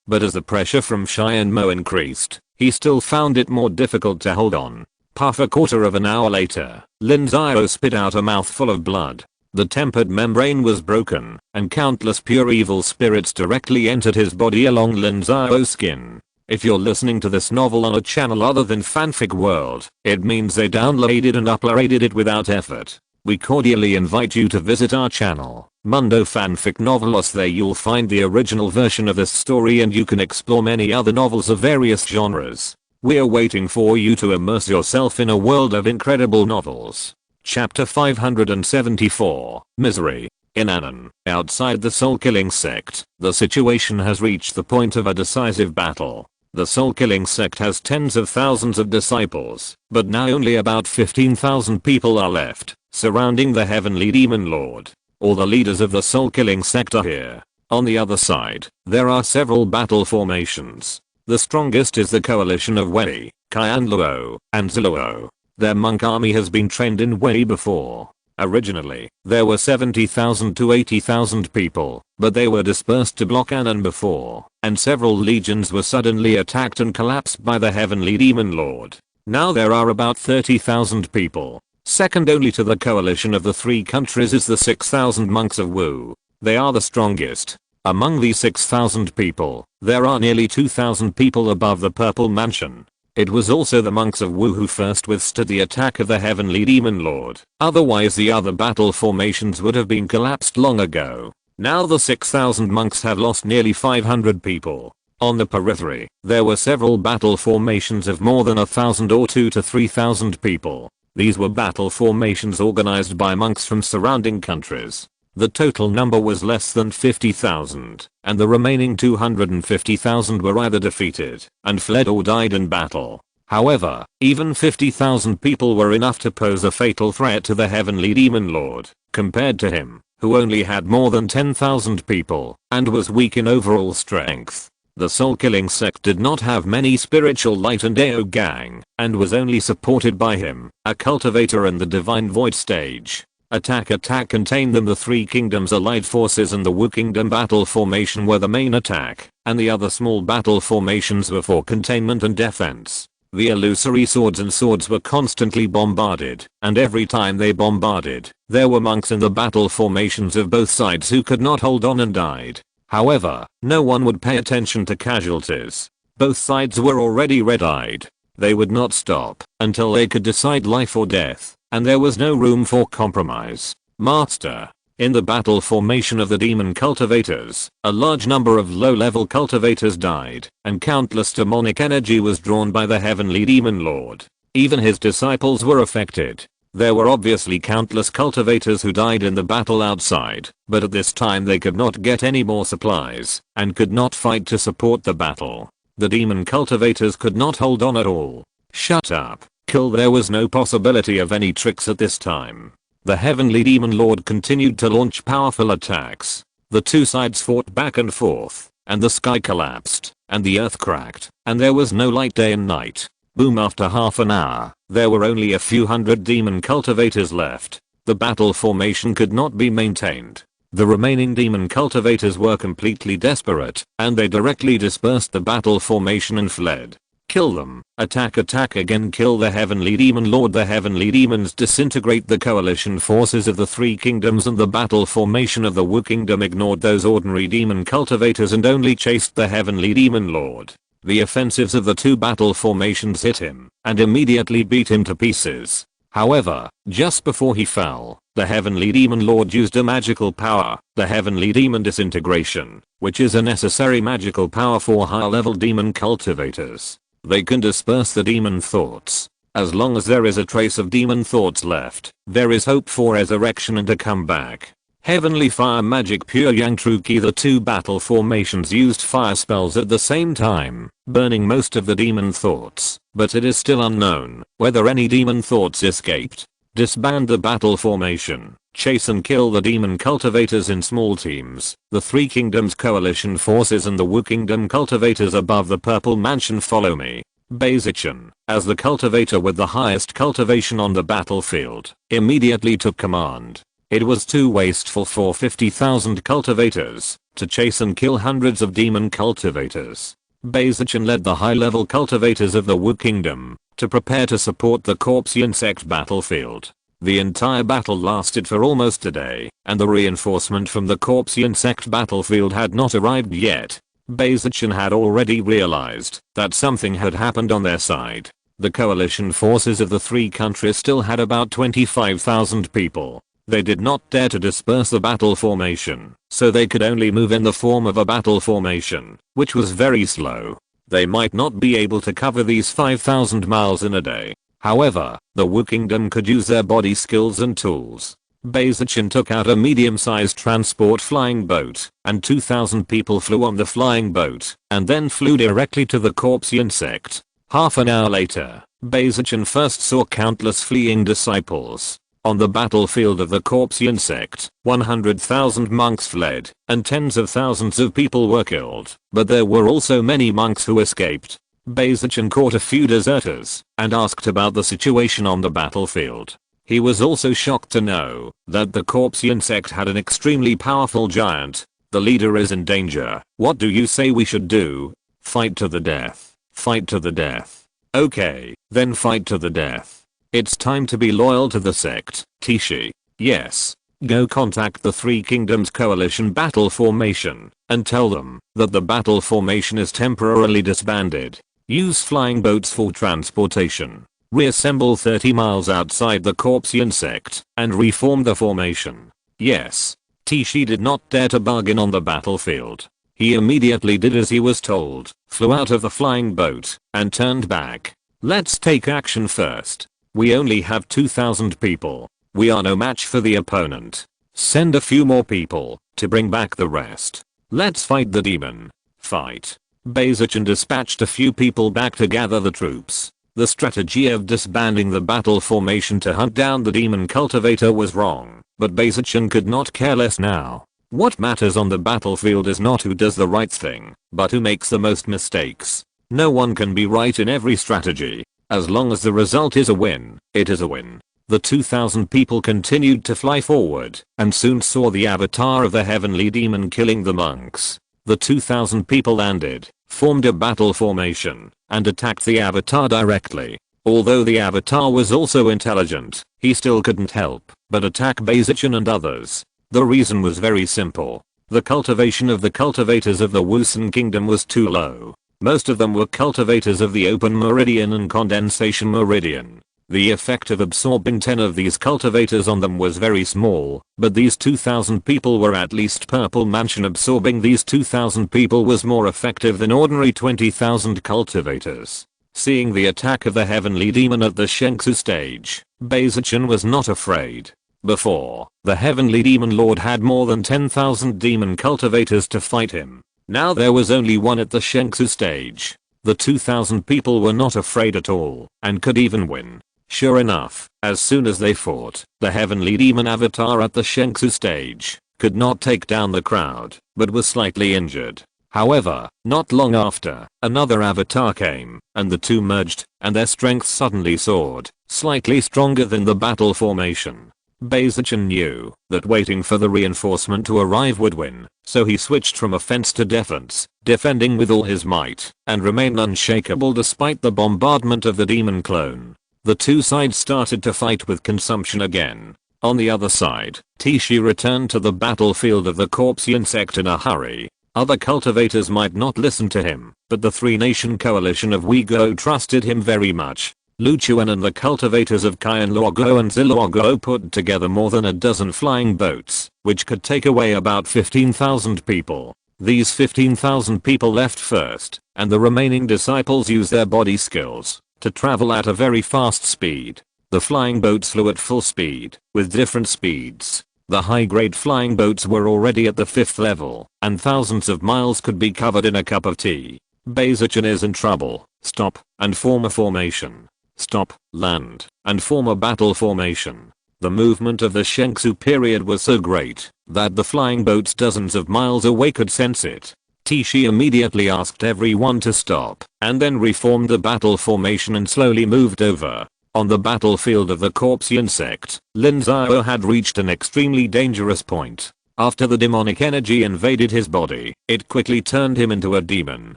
but as the pressure from Shai and Mo increased, he still found it more difficult to hold on. Puff. A quarter of an hour later, Lin Xiao spit out a mouthful of blood. The tempered membrane was broken, and countless pure evil spirits directly entered his body along Lin Xiao's skin. If you're listening to this novel on a channel other than Fanfic World, it means they downloaded and uploaded it without effort. We cordially invite you to visit our channel, Mundo Fanfic Novelos. There you'll find the original version of this story and you can explore many other novels of various genres. We're waiting for you to immerse yourself in a world of incredible novels. Chapter 574, Misery. In Anan, outside the soul-killing sect, the situation has reached the point of a decisive battle. The soul-killing sect has tens of thousands of disciples, but now only about 15,000 people are left, surrounding the heavenly demon lord. All the leaders of the soul-killing sect are here. On the other side, there are several battle formations. The strongest is the coalition of Wei, Qianluo, and Ziluo. Their monk army has been trained in Wei before. Originally, there were 70,000 to 80,000 people, but they were dispersed to block Anan before, and several legions were suddenly attacked and collapsed by the heavenly demon lord. Now there are about 30,000 people. Second only to the coalition of the three countries is the 6,000 monks of Wu. They are the strongest. Among these 6,000 people, there are nearly 2,000 people above the Purple Mansion. It was also the monks of Wu who first withstood the attack of the Heavenly Demon Lord. Otherwise the other battle formations would have been collapsed long ago. Now the 6,000 monks have lost nearly 500 people. On the periphery, there were several battle formations of more than 1,000 or 2 to 3,000 people. These were battle formations organized by monks from surrounding countries. The total number was less than 50,000, and the remaining 250,000 were either defeated and fled or died in battle. However, even 50,000 people were enough to pose a fatal threat to the Heavenly Demon Lord, compared to him, who only had more than 10,000 people, and was weak in overall strength. The soul-killing sect did not have many spiritual light and Ao gang, and was only supported by him, a cultivator in the Divine Void stage. Attack contained them. The Three Kingdoms Allied Forces and the Wu Kingdom battle formation were the main attack, and the other small battle formations were for containment and defense. The illusory swords and swords were constantly bombarded, and every time they bombarded, there were monks in the battle formations of both sides who could not hold on and died. However, no one would pay attention to casualties. Both sides were already red-eyed. They would not stop until they could decide life or death, and there was no room for compromise. Master. In the battle formation of the demon cultivators, a large number of low-level cultivators died, and countless demonic energy was drawn by the Heavenly Demon Lord. Even his disciples were affected. There were obviously countless cultivators who died in the battle outside, but at this time they could not get any more supplies, and could not fight to support the battle. The demon cultivators could not hold on at all. Shut up. Kill. There was no possibility of any tricks at this time. The Heavenly Demon Lord continued to launch powerful attacks. The two sides fought back and forth, and the sky collapsed, and the earth cracked, and there was no light day and night. Boom. After half an hour, there were only a few hundred demon cultivators left. The battle formation could not be maintained. The remaining demon cultivators were completely desperate, and they directly dispersed the battle formation and fled. Kill them. Attack again. Kill the Heavenly Demon Lord. The Heavenly Demons disintegrate the coalition forces of the Three Kingdoms, and the battle formation of the Wu Kingdom ignored those ordinary demon cultivators and only chased the Heavenly Demon Lord. The offensives of the two battle formations hit him, and immediately beat him to pieces. However, just before he fell, the Heavenly Demon Lord used a magical power, the Heavenly Demon Disintegration, which is a necessary magical power for high-level demon cultivators. They can disperse the demon thoughts. As long as there is a trace of demon thoughts left, there is hope for resurrection and a comeback. Heavenly Fire Magic Pure Yang True Key. The two battle formations used fire spells at the same time, burning most of the demon thoughts, but it is still unknown whether any demon thoughts escaped. Disband the battle formation. Chase and kill the demon cultivators in small teams. The Three Kingdoms coalition forces and the Wu Kingdom cultivators above the Purple Mansion follow me. Baizichan, as the cultivator with the highest cultivation on the battlefield, immediately took command. It was too wasteful for 50,000 cultivators to chase and kill hundreds of demon cultivators. Baizichan led the high-level cultivators of the Wu Kingdom to prepare to support the Tiansheng Sect battlefield. The entire battle lasted for almost a day, and the reinforcement from the Tiansheng Sect battlefield had not arrived yet. Baizichan had already realized that something had happened on their side. The coalition forces of the three countries still had about 25,000 people. They did not dare to disperse the battle formation, so they could only move in the form of a battle formation, which was very slow. They might not be able to cover these 5,000 miles in a day. However, the Wu Kingdom could use their body skills and tools. Baizichan took out a medium-sized transport flying boat, and 2,000 people flew on the flying boat, and then flew directly to the Tiansheng Sect. Half an hour later, Baizichan first saw countless fleeing disciples. On the battlefield of the Tiansheng Sect, 100,000 monks fled, and tens of thousands of people were killed, but there were also many monks who escaped. Baizichan caught a few deserters and asked about the situation on the battlefield. He was also shocked to know that the Tiansheng Sect had an extremely powerful giant. The leader is in danger. What do you say we should do? Fight to the death. Fight to the death. Okay, then fight to the death. It's time to be loyal to the sect, Tishi. Yes. Go contact the Three Kingdoms Coalition battle formation and tell them that the battle formation is temporarily disbanded. Use flying boats for transportation. Reassemble 30 miles outside the Tiansheng Sect and reform the formation. Yes. Tishi did not dare to bargain on the battlefield. He immediately did as he was told, flew out of the flying boat, and turned back. Let's take action first. We only have 2,000 people. We are no match for the opponent. Send a few more people to bring back the rest. Let's fight the demon. Fight. Bayzichan dispatched a few people back to gather the troops. The strategy of disbanding the battle formation to hunt down the demon cultivator was wrong, but Bayzichan could not care less now. What matters on the battlefield is not who does the right thing, but who makes the most mistakes. No one can be right in every strategy. As long as the result is a win, it is a win. The 2,000 people continued to fly forward and soon saw the avatar of the heavenly demon killing the monks. The 2,000 people landed, formed a battle formation, and attacked the avatar directly. Although the avatar was also intelligent, he still couldn't help but attack Bayzichan and others. The reason was very simple. The cultivation of the cultivators of the Wusun Kingdom was too low. Most of them were cultivators of the open meridian and condensation meridian. The effect of absorbing 10 of these cultivators on them was very small, but these 2,000 people were at least purple mansion. Absorbing these 2,000 people was more effective than ordinary 20,000 cultivators. Seeing the attack of the heavenly demon at the Shengsu stage, Bayzichan was not afraid. Before, the heavenly demon lord had more than 10,000 demon cultivators to fight him. Now there was only one at the Shengsu stage. The 2,000 people were not afraid at all, and could even win. Sure enough, as soon as they fought, the heavenly demon avatar at the Shengsu stage could not take down the crowd, but was slightly injured. However, not long after, another avatar came, and the two merged, and their strength suddenly soared, slightly stronger than the battle formation. Bayzichan knew that waiting for the reinforcement to arrive would win, so he switched from offense to defense, defending with all his might, and remained unshakable despite the bombardment of the demon clone. The two sides started to fight with consumption again. On the other side, Tishi returned to the battlefield of the Tiansheng Sect in a hurry. Other cultivators might not listen to him, but the three-nation coalition of Uyghur trusted him very much. Lu Chuan and the cultivators of Qianluoguo and Ziluoguo put together more than a dozen flying boats, which could take away about 15,000 people. These 15,000 people left first, and the remaining disciples used their body skills to travel at a very fast speed. The flying boats flew at full speed, with different speeds. The high-grade flying boats were already at the 5th level, and thousands of miles could be covered in a cup of tea. Bayzichan is in trouble. Stop, and form a formation. Stop, land, and form a battle formation. The movement of the Shengsu period was so great that the flying boats dozens of miles away could sense it. Tishi immediately asked everyone to stop, and then reformed the battle formation and slowly moved over. On the battlefield of the Tiansheng Sect, Lin Xiao had reached an extremely dangerous point. After the demonic energy invaded his body, it quickly turned him into a demon.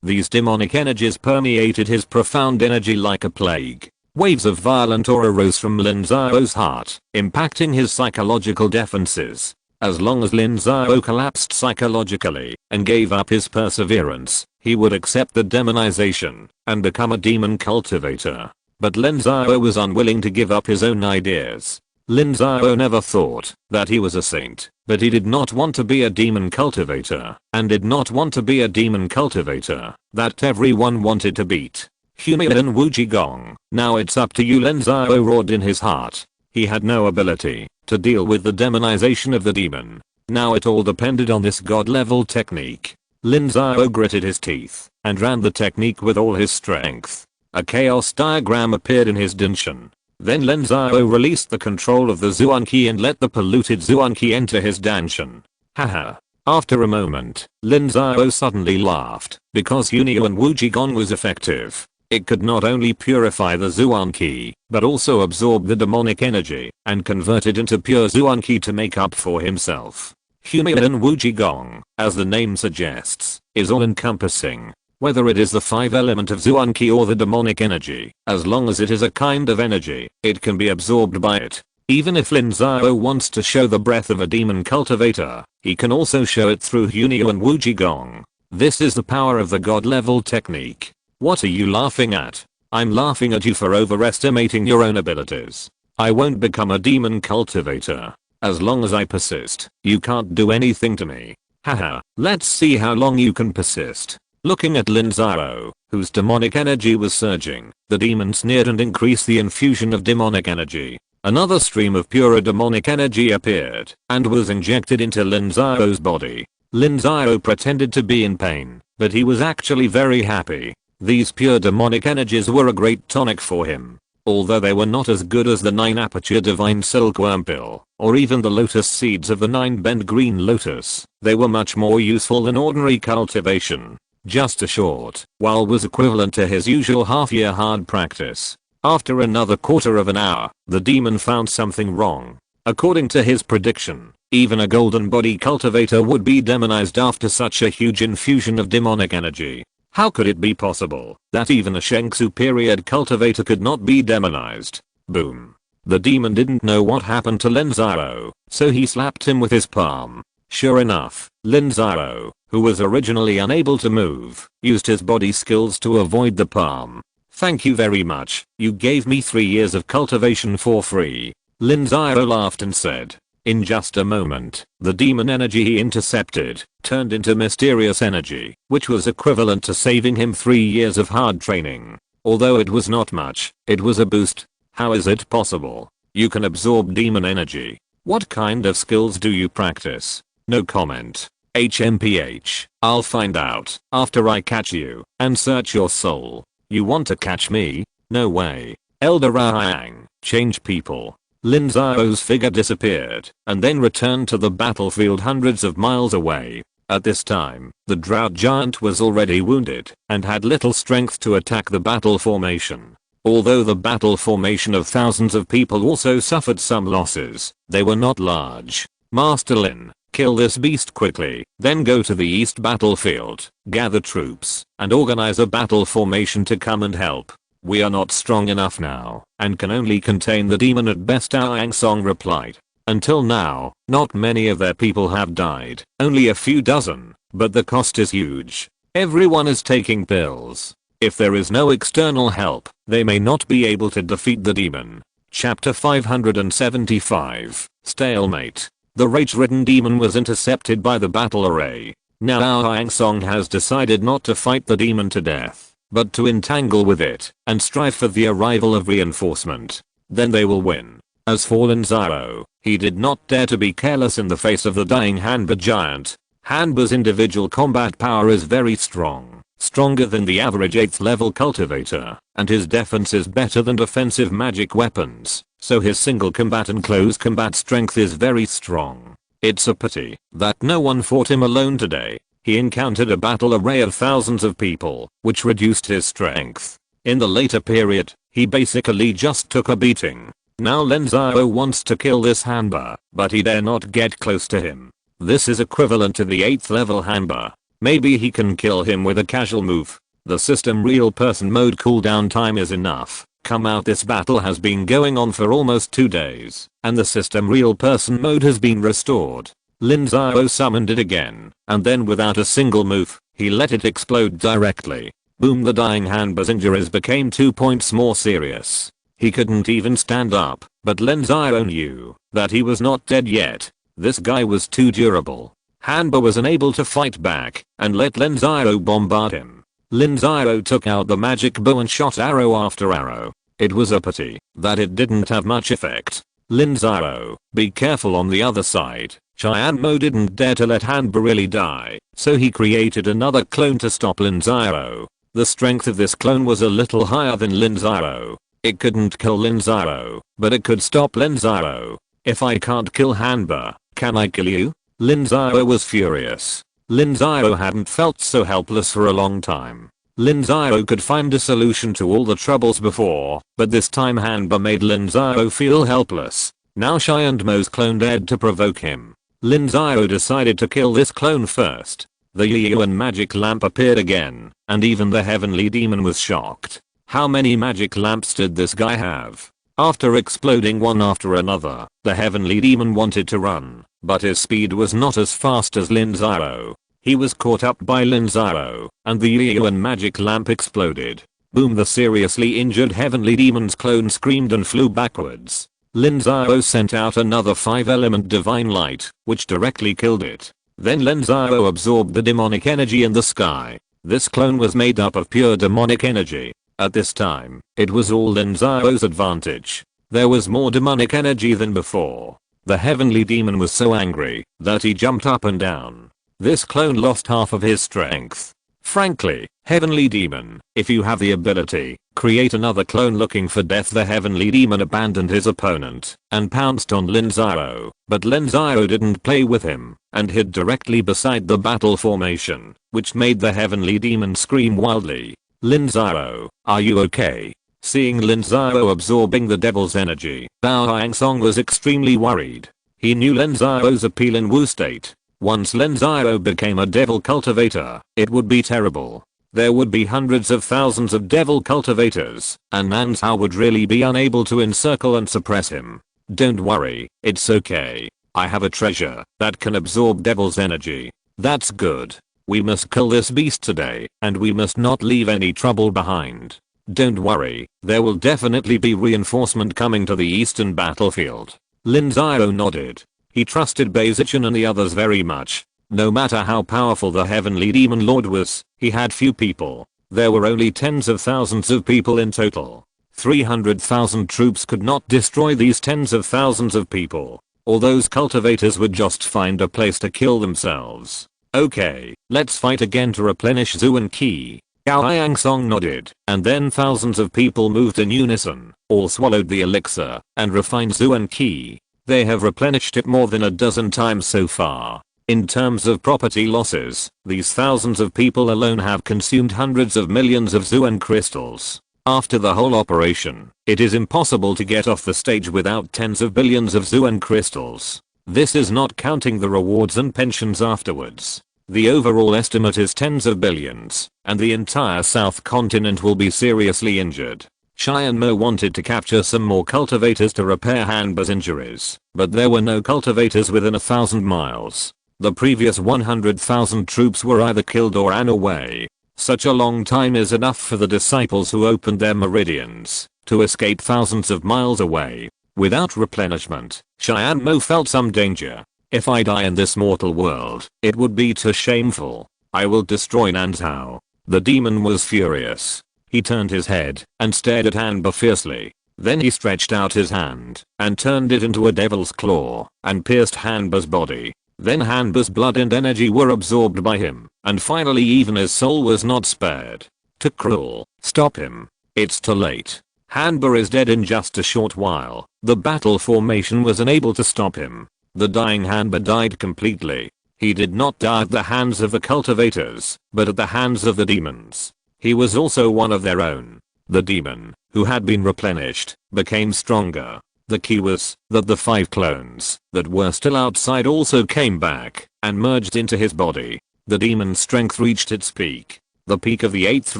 These demonic energies permeated his profound energy like a plague. Waves of violent aura rose from Lin Xiao's heart, impacting his psychological defenses. As long as Lin Xiao collapsed psychologically and gave up his perseverance, he would accept the demonization and become a demon cultivator. But Lin Xiao was unwilling to give up his own ideas. Lin Xiao never thought that he was a saint, but he did not want to be a demon cultivator, and did not want to be a demon cultivator that everyone wanted to beat. Humian Wujigong, now it's up to you. Lin Xiao roared in his heart. He had no ability to deal with the demonization of the demon. Now it all depended on this god-level technique. Lin Xiao gritted his teeth and ran the technique with all his strength. A chaos diagram appeared in his dinshin. Then Lin Xiao released the control of the Zuan Qi and let the polluted Zuan Qi enter his danshin. Haha. After a moment, Lin Xiao suddenly laughed because Hunyuan Wujigong was effective. It could not only purify the Zuan Qi, but also absorb the demonic energy and convert it into pure Zuan Qi to make up for himself. Humian Wujigong, as the name suggests, is all-encompassing. Whether it is the 5 element of Zuan Qi or the demonic energy, as long as it is a kind of energy, it can be absorbed by it. Even if Lin Xiao wants to show the breadth of a demon cultivator, he can also show it through Hunyu and Wujigong. This is the power of the god level technique. What are you laughing at? I'm laughing at you for overestimating your own abilities. I won't become a demon cultivator. As long as I persist, you can't do anything to me. Haha, let's see how long you can persist. Looking at Lin Xiao, whose demonic energy was surging, the demon sneered and increased the infusion of demonic energy. Another stream of pure demonic energy appeared and was injected into Lin Xiao's body. Lin Xiao pretended to be in pain, but he was actually very happy. These pure demonic energies were a great tonic for him. Although they were not as good as the 9 aperture divine silkworm pill, or even the lotus seeds of the 9 bend green lotus, they were much more useful than ordinary cultivation. Just a short while was equivalent to his usual half-year hard practice. After another quarter of an hour, the demon found something wrong. According to his prediction, even a golden body cultivator would be demonized after such a huge infusion of demonic energy. How could it be possible that even a Shengsu period cultivator could not be demonized? Boom. The demon didn't know what happened to Lin Xiao, so he slapped him with his palm. Sure enough, Lin Xiao, who was originally unable to move, used his body skills to avoid the palm. Thank you very much, you gave me 3 years of cultivation for free. Lin Xiao laughed and said. In just a moment, the demon energy he intercepted turned into mysterious energy, which was equivalent to saving him 3 years of hard training. Although it was not much, it was a boost. How is it possible? You can absorb demon energy. What kind of skills do you practice? No comment. HMPH, I'll find out after I catch you and search your soul. You want to catch me? No way. Elder Rahang, change people. Lin Xiao's figure disappeared and then returned to the battlefield hundreds of miles away. At this time, the drought giant was already wounded and had little strength to attack the battle formation. Although the battle formation of thousands of people also suffered some losses, they were not large. Master Lin, kill this beast quickly, then go to the east battlefield, gather troops, and organize a battle formation to come and help. We are not strong enough now, and can only contain the demon at best, Ang Song replied. Until now, not many of their people have died, only a few dozen, but the cost is huge. Everyone is taking pills. If there is no external help, they may not be able to defeat the demon. Chapter 575, Stalemate. The rage-ridden demon was intercepted by the battle array. Now Ang Song has decided not to fight the demon to death, but to entangle with it and strive for the arrival of reinforcement. Then they will win. As for Lin Xiao, he did not dare to be careless in the face of the dying Hanba giant. Hanba's individual combat power is very strong, stronger than the average 8th level cultivator, and his defense is better than defensive magic weapons, so his single combat and close combat strength is very strong. It's a pity that no one fought him alone today. He encountered a battle array of thousands of people, which reduced his strength. In the later period, he basically just took a beating. Now Lin Xiao wants to kill this Hanba, but he dare not get close to him. This is equivalent to the 8th level Hanba. Maybe he can kill him with a casual move. The system real person mode cooldown time is enough. Come out, this battle has been going on for almost 2 days, and the system real person mode has been restored. Lin Xiao summoned it again, and then without a single move, he let it explode directly. Boom, the dying Hanba's injuries became 2 points more serious. He couldn't even stand up, but Lin Xiao knew that he was not dead yet. This guy was too durable. Hanba was unable to fight back and let Lin Xiao bombard him. Lin Xiao took out the magic bow and shot arrow after arrow. It was a pity that it didn't have much effect. Lin Xiao, be careful on the other side. Mo didn't dare to let Hanba really die, so he created another clone to stop Lin Xiao. The strength of this clone was a little higher than Lin Xiao. It couldn't kill Lin Xiao, but it could stop Lin Xiao. If I can't kill Hanba, can I kill you? Lin Xiao was furious. Lin Xiao hadn't felt so helpless for a long time. Lin Xiao could find a solution to all the troubles before, but this time Hanba made Lin Xiao feel helpless. Now Shai and Mo's clone dared to provoke him. Lin Xiao decided to kill this clone first. The Yuan magic lamp appeared again, and even the heavenly demon was shocked. How many magic lamps did this guy have? After exploding one after another, the heavenly demon wanted to run, but his speed was not as fast as Lin Xiao. He was caught up by Lin Xiao, and the Yuan magic lamp exploded. Boom! The seriously injured heavenly demon's clone screamed and flew backwards. Lin Xiao sent out another 5-element divine light, which directly killed it. Then Lin Xiao absorbed the demonic energy in the sky. This clone was made up of pure demonic energy. At this time, it was all Lin Xiao's advantage. There was more demonic energy than before. The heavenly demon was so angry that he jumped up and down. This clone lost half of his strength. Frankly, heavenly demon, if you have the ability, create another clone looking for death. The heavenly demon abandoned his opponent and pounced on Lin Xiao, but Lin Xiao didn't play with him and hid directly beside the battle formation, which made the heavenly demon scream wildly. Lin Xiao, are you okay? Seeing Lin Xiao absorbing the devil's energy, Bao Hangsong was extremely worried. He knew Lin Xiao's appeal in Wu state. Once Lin Xiao became a devil cultivator, it would be terrible. There would be hundreds of thousands of devil cultivators, and Nan Zhao would really be unable to encircle and suppress him. Don't worry, it's okay. I have a treasure that can absorb devil's energy. That's good. We must kill this beast today, and we must not leave any trouble behind. Don't worry, there will definitely be reinforcement coming to the eastern battlefield. Lin Xiao nodded. He trusted Bai Zichen and the others very much. No matter how powerful the heavenly demon lord was, he had few people. There were only tens of thousands of people in total. 300,000 troops could not destroy these tens of thousands of people. All those cultivators would just find a place to kill themselves. Okay, let's fight again to replenish Zuan Qi. Gao Hangsong nodded, and then thousands of people moved in unison, all swallowed the elixir, and refined Zuan Qi. They have replenished it more than a dozen times so far. In terms of property losses, these thousands of people alone have consumed hundreds of millions of Zuan crystals. After the whole operation, it is impossible to get off the stage without tens of billions of Zuan crystals. This is not counting the rewards and pensions afterwards. The overall estimate is tens of billions, and the entire South continent will be seriously injured. Cheyenne Mo wanted to capture some more cultivators to repair Hanba's injuries, but there were no cultivators within 1,000 miles. The previous 100,000 troops were either killed or ran away. Such a long time is enough for the disciples who opened their meridians to escape thousands of miles away. Without replenishment, Cheyenne Mo felt some danger. If I die in this mortal world, it would be too shameful. I will destroy Nan Zhao. The demon was furious. He turned his head and stared at Hanba fiercely. Then he stretched out his hand and turned it into a devil's claw and pierced Hanba's body. Then Hanba's blood and energy were absorbed by him, and finally even his soul was not spared. Too cruel. Stop him. It's too late. Hanba is dead in just a short while. The battle formation was unable to stop him. The dying Hanba died completely. He did not die at the hands of the cultivators, but at the hands of the demons. He was also one of their own. The demon, who had been replenished, became stronger. The key was that the 5 clones that were still outside also came back and merged into his body. The demon's strength reached its peak. The peak of the 8th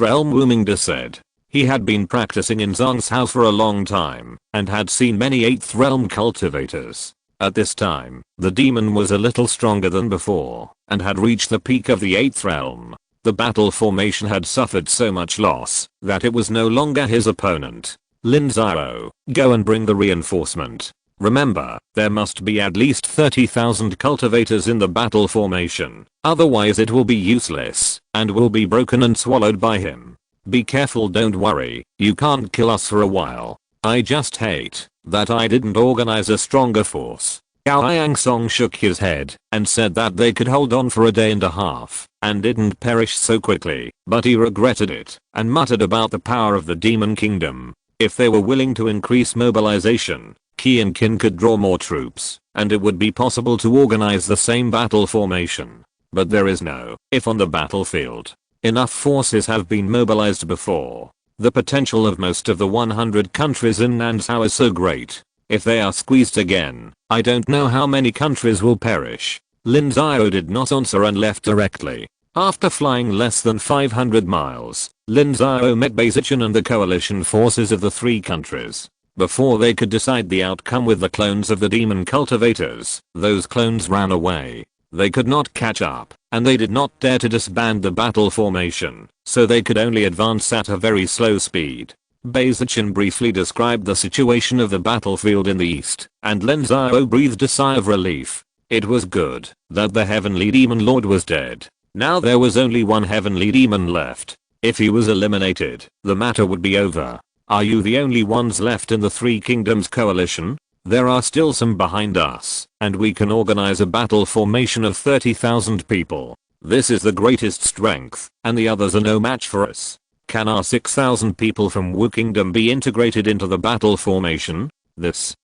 realm. Wu Mingda said. He had been practicing in Zhang's house for a long time and had seen many 8th realm cultivators. At this time, the demon was a little stronger than before and had reached the peak of the 8th realm. The battle formation had suffered so much loss that it was no longer his opponent. Lin Xiao, go and bring the reinforcement. Remember, there must be at least 30,000 cultivators in the battle formation, otherwise it will be useless and will be broken and swallowed by him. Be careful, don't worry, you can't kill us for a while. I just hate that I didn't organize a stronger force. Gao Hangsong shook his head and said that they could hold on for a day and a half and didn't perish so quickly, but he regretted it and muttered about the power of the demon kingdom. If they were willing to increase mobilization, Qi and Qin could draw more troops, and it would be possible to organize the same battle formation. But there is no if on the battlefield. Enough forces have been mobilized before. The potential of most of the 100 countries in Nan Zhao is so great. If they are squeezed again, I don't know how many countries will perish. Lin Xiao did not answer and left directly. After flying less than 500 miles, Lin Xiao met Bai Zichen and the coalition forces of the 3 countries. Before they could decide the outcome with the clones of the demon cultivators, those clones ran away. They could not catch up, and they did not dare to disband the battle formation, so they could only advance at a very slow speed. Beizichin briefly described the situation of the battlefield in the east, and Lin Xiao breathed a sigh of relief. It was good that the heavenly demon lord was dead. Now there was only one heavenly demon left. If he was eliminated, the matter would be over. Are you the only ones left in the Three Kingdoms coalition? There are still some behind us, and we can organize a battle formation of 30,000 people. This is the greatest strength, and the others are no match for us. Can our 6,000 people from Wu Kingdom be integrated into the battle formation?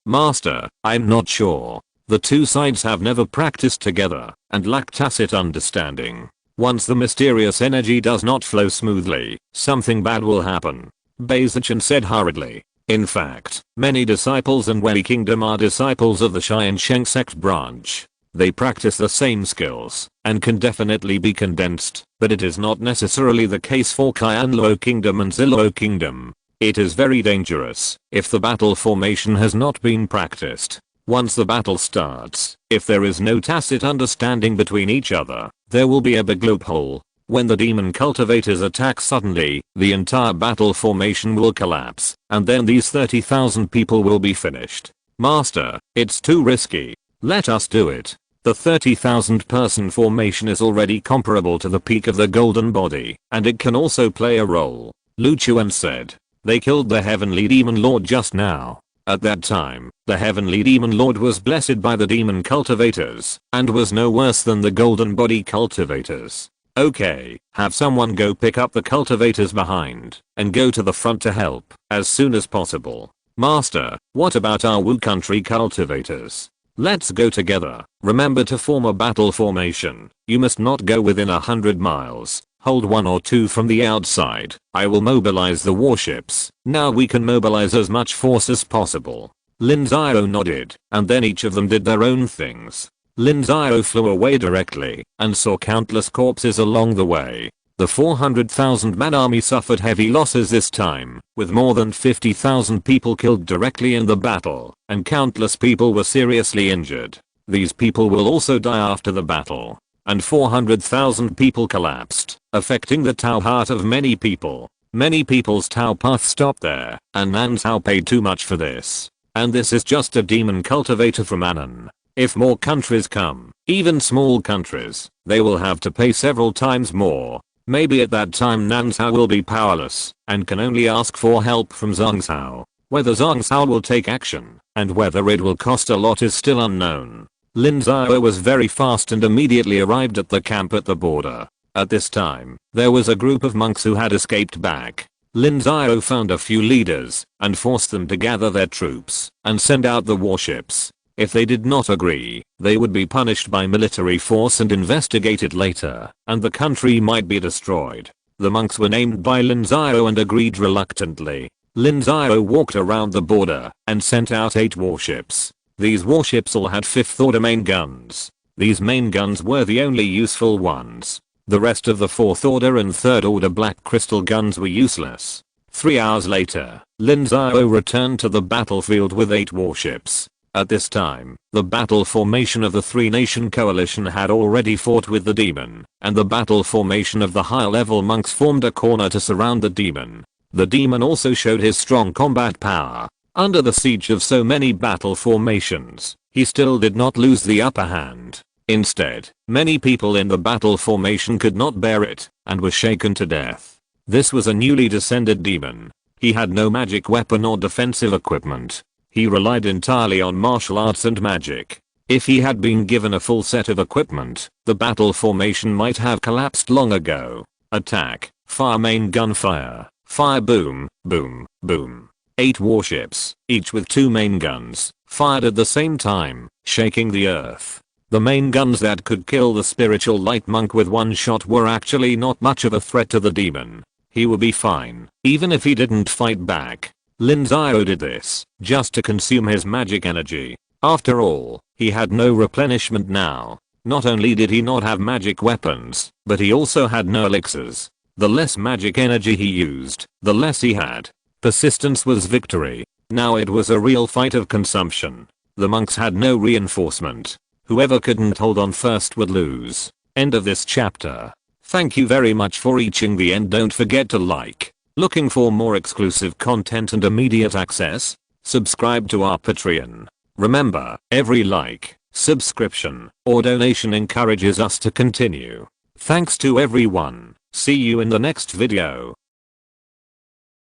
Master, I'm not sure. The two sides have never practiced together, and lack tacit understanding. Once the mysterious energy does not flow smoothly, something bad will happen. Beizichin said hurriedly. In fact, many disciples in Wei Kingdom are disciples of the Tiansheng Sect branch. They practice the same skills, and can definitely be condensed, but it is not necessarily the case for Qianluo Kingdom and Ziluo Kingdom. It is very dangerous if the battle formation has not been practiced. Once the battle starts, if there is no tacit understanding between each other, there will be a big loophole. When the demon cultivators attack suddenly, the entire battle formation will collapse, and then these 30,000 people will be finished. Master, it's too risky. Let us do it. The 30,000 person formation is already comparable to the peak of the golden body, and it can also play a role. Lu Chuan said. They killed the heavenly demon lord just now. At that time, the heavenly demon lord was blessed by the demon cultivators, and was no worse than the golden body cultivators. Okay, have someone go pick up the cultivators behind, and go to the front to help, as soon as possible. Master, what about our Wu country cultivators? Let's go together. Remember to form a battle formation. You must not go within 100 miles. Hold 1 or 2 from the outside. I will mobilize the warships. Now we can mobilize as much force as possible. Lin Xiao nodded, and then each of them did their own things. Lin Xiao flew away directly, and saw countless corpses along the way. The 400,000 man army suffered heavy losses this time, with more than 50,000 people killed directly in the battle, and countless people were seriously injured. These people will also die after the battle. And 400,000 people collapsed, affecting the Tao heart of many people. Many people's Tao path stopped there, and Nan Tao paid too much for this. And this is just a demon cultivator from Anan. If more countries come, even small countries, they will have to pay several times more. Maybe at that time Nan Tao will be powerless, and can only ask for help from Zhang Cao. Whether Zhang Cao will take action, and whether it will cost a lot is still unknown. Lin Xiao was very fast and immediately arrived at the camp at the border. At this time, there was a group of monks who had escaped back. Lin Xiao found a few leaders, and forced them to gather their troops, and send out the warships. If they did not agree, they would be punished by military force and investigated later, and the country might be destroyed. The monks were named by Lin Xiao and agreed reluctantly. Lin Xiao walked around the border, and sent out 8 warships. These warships all had 5th order main guns. These main guns were the only useful ones. The rest of the 4th order and 3rd order black crystal guns were useless. 3 hours later, Lin Xiao returned to the battlefield with 8 warships. At this time, the battle formation of the 3-nation coalition had already fought with the demon, and the battle formation of the higher level monks formed a corner to surround the demon. The demon also showed his strong combat power. Under the siege of so many battle formations, he still did not lose the upper hand. Instead, many people in the battle formation could not bear it, and were shaken to death. This was a newly descended demon. He had no magic weapon or defensive equipment. He relied entirely on martial arts and magic. If he had been given a full set of equipment, the battle formation might have collapsed long ago. Attack, fire main gunfire, fire boom, boom, boom. 8 warships, each with 2 main guns, fired at the same time, shaking the earth. The main guns that could kill the spiritual light monk with one shot were actually not much of a threat to the demon. He would be fine, even if he didn't fight back. Lin Xiao did this, just to consume his magic energy. After all, he had no replenishment now. Not only did he not have magic weapons, but he also had no elixirs. The less magic energy he used, the less he had. Persistence was victory. Now it was a real fight of consumption. The monks had no reinforcement. Whoever couldn't hold on first would lose. End of this chapter. Thank you very much for reaching the end. Don't forget to like. Looking for more exclusive content and immediate access? Subscribe to our Patreon. Remember, every like, subscription, or donation encourages us to continue. Thanks to everyone. See you in the next video.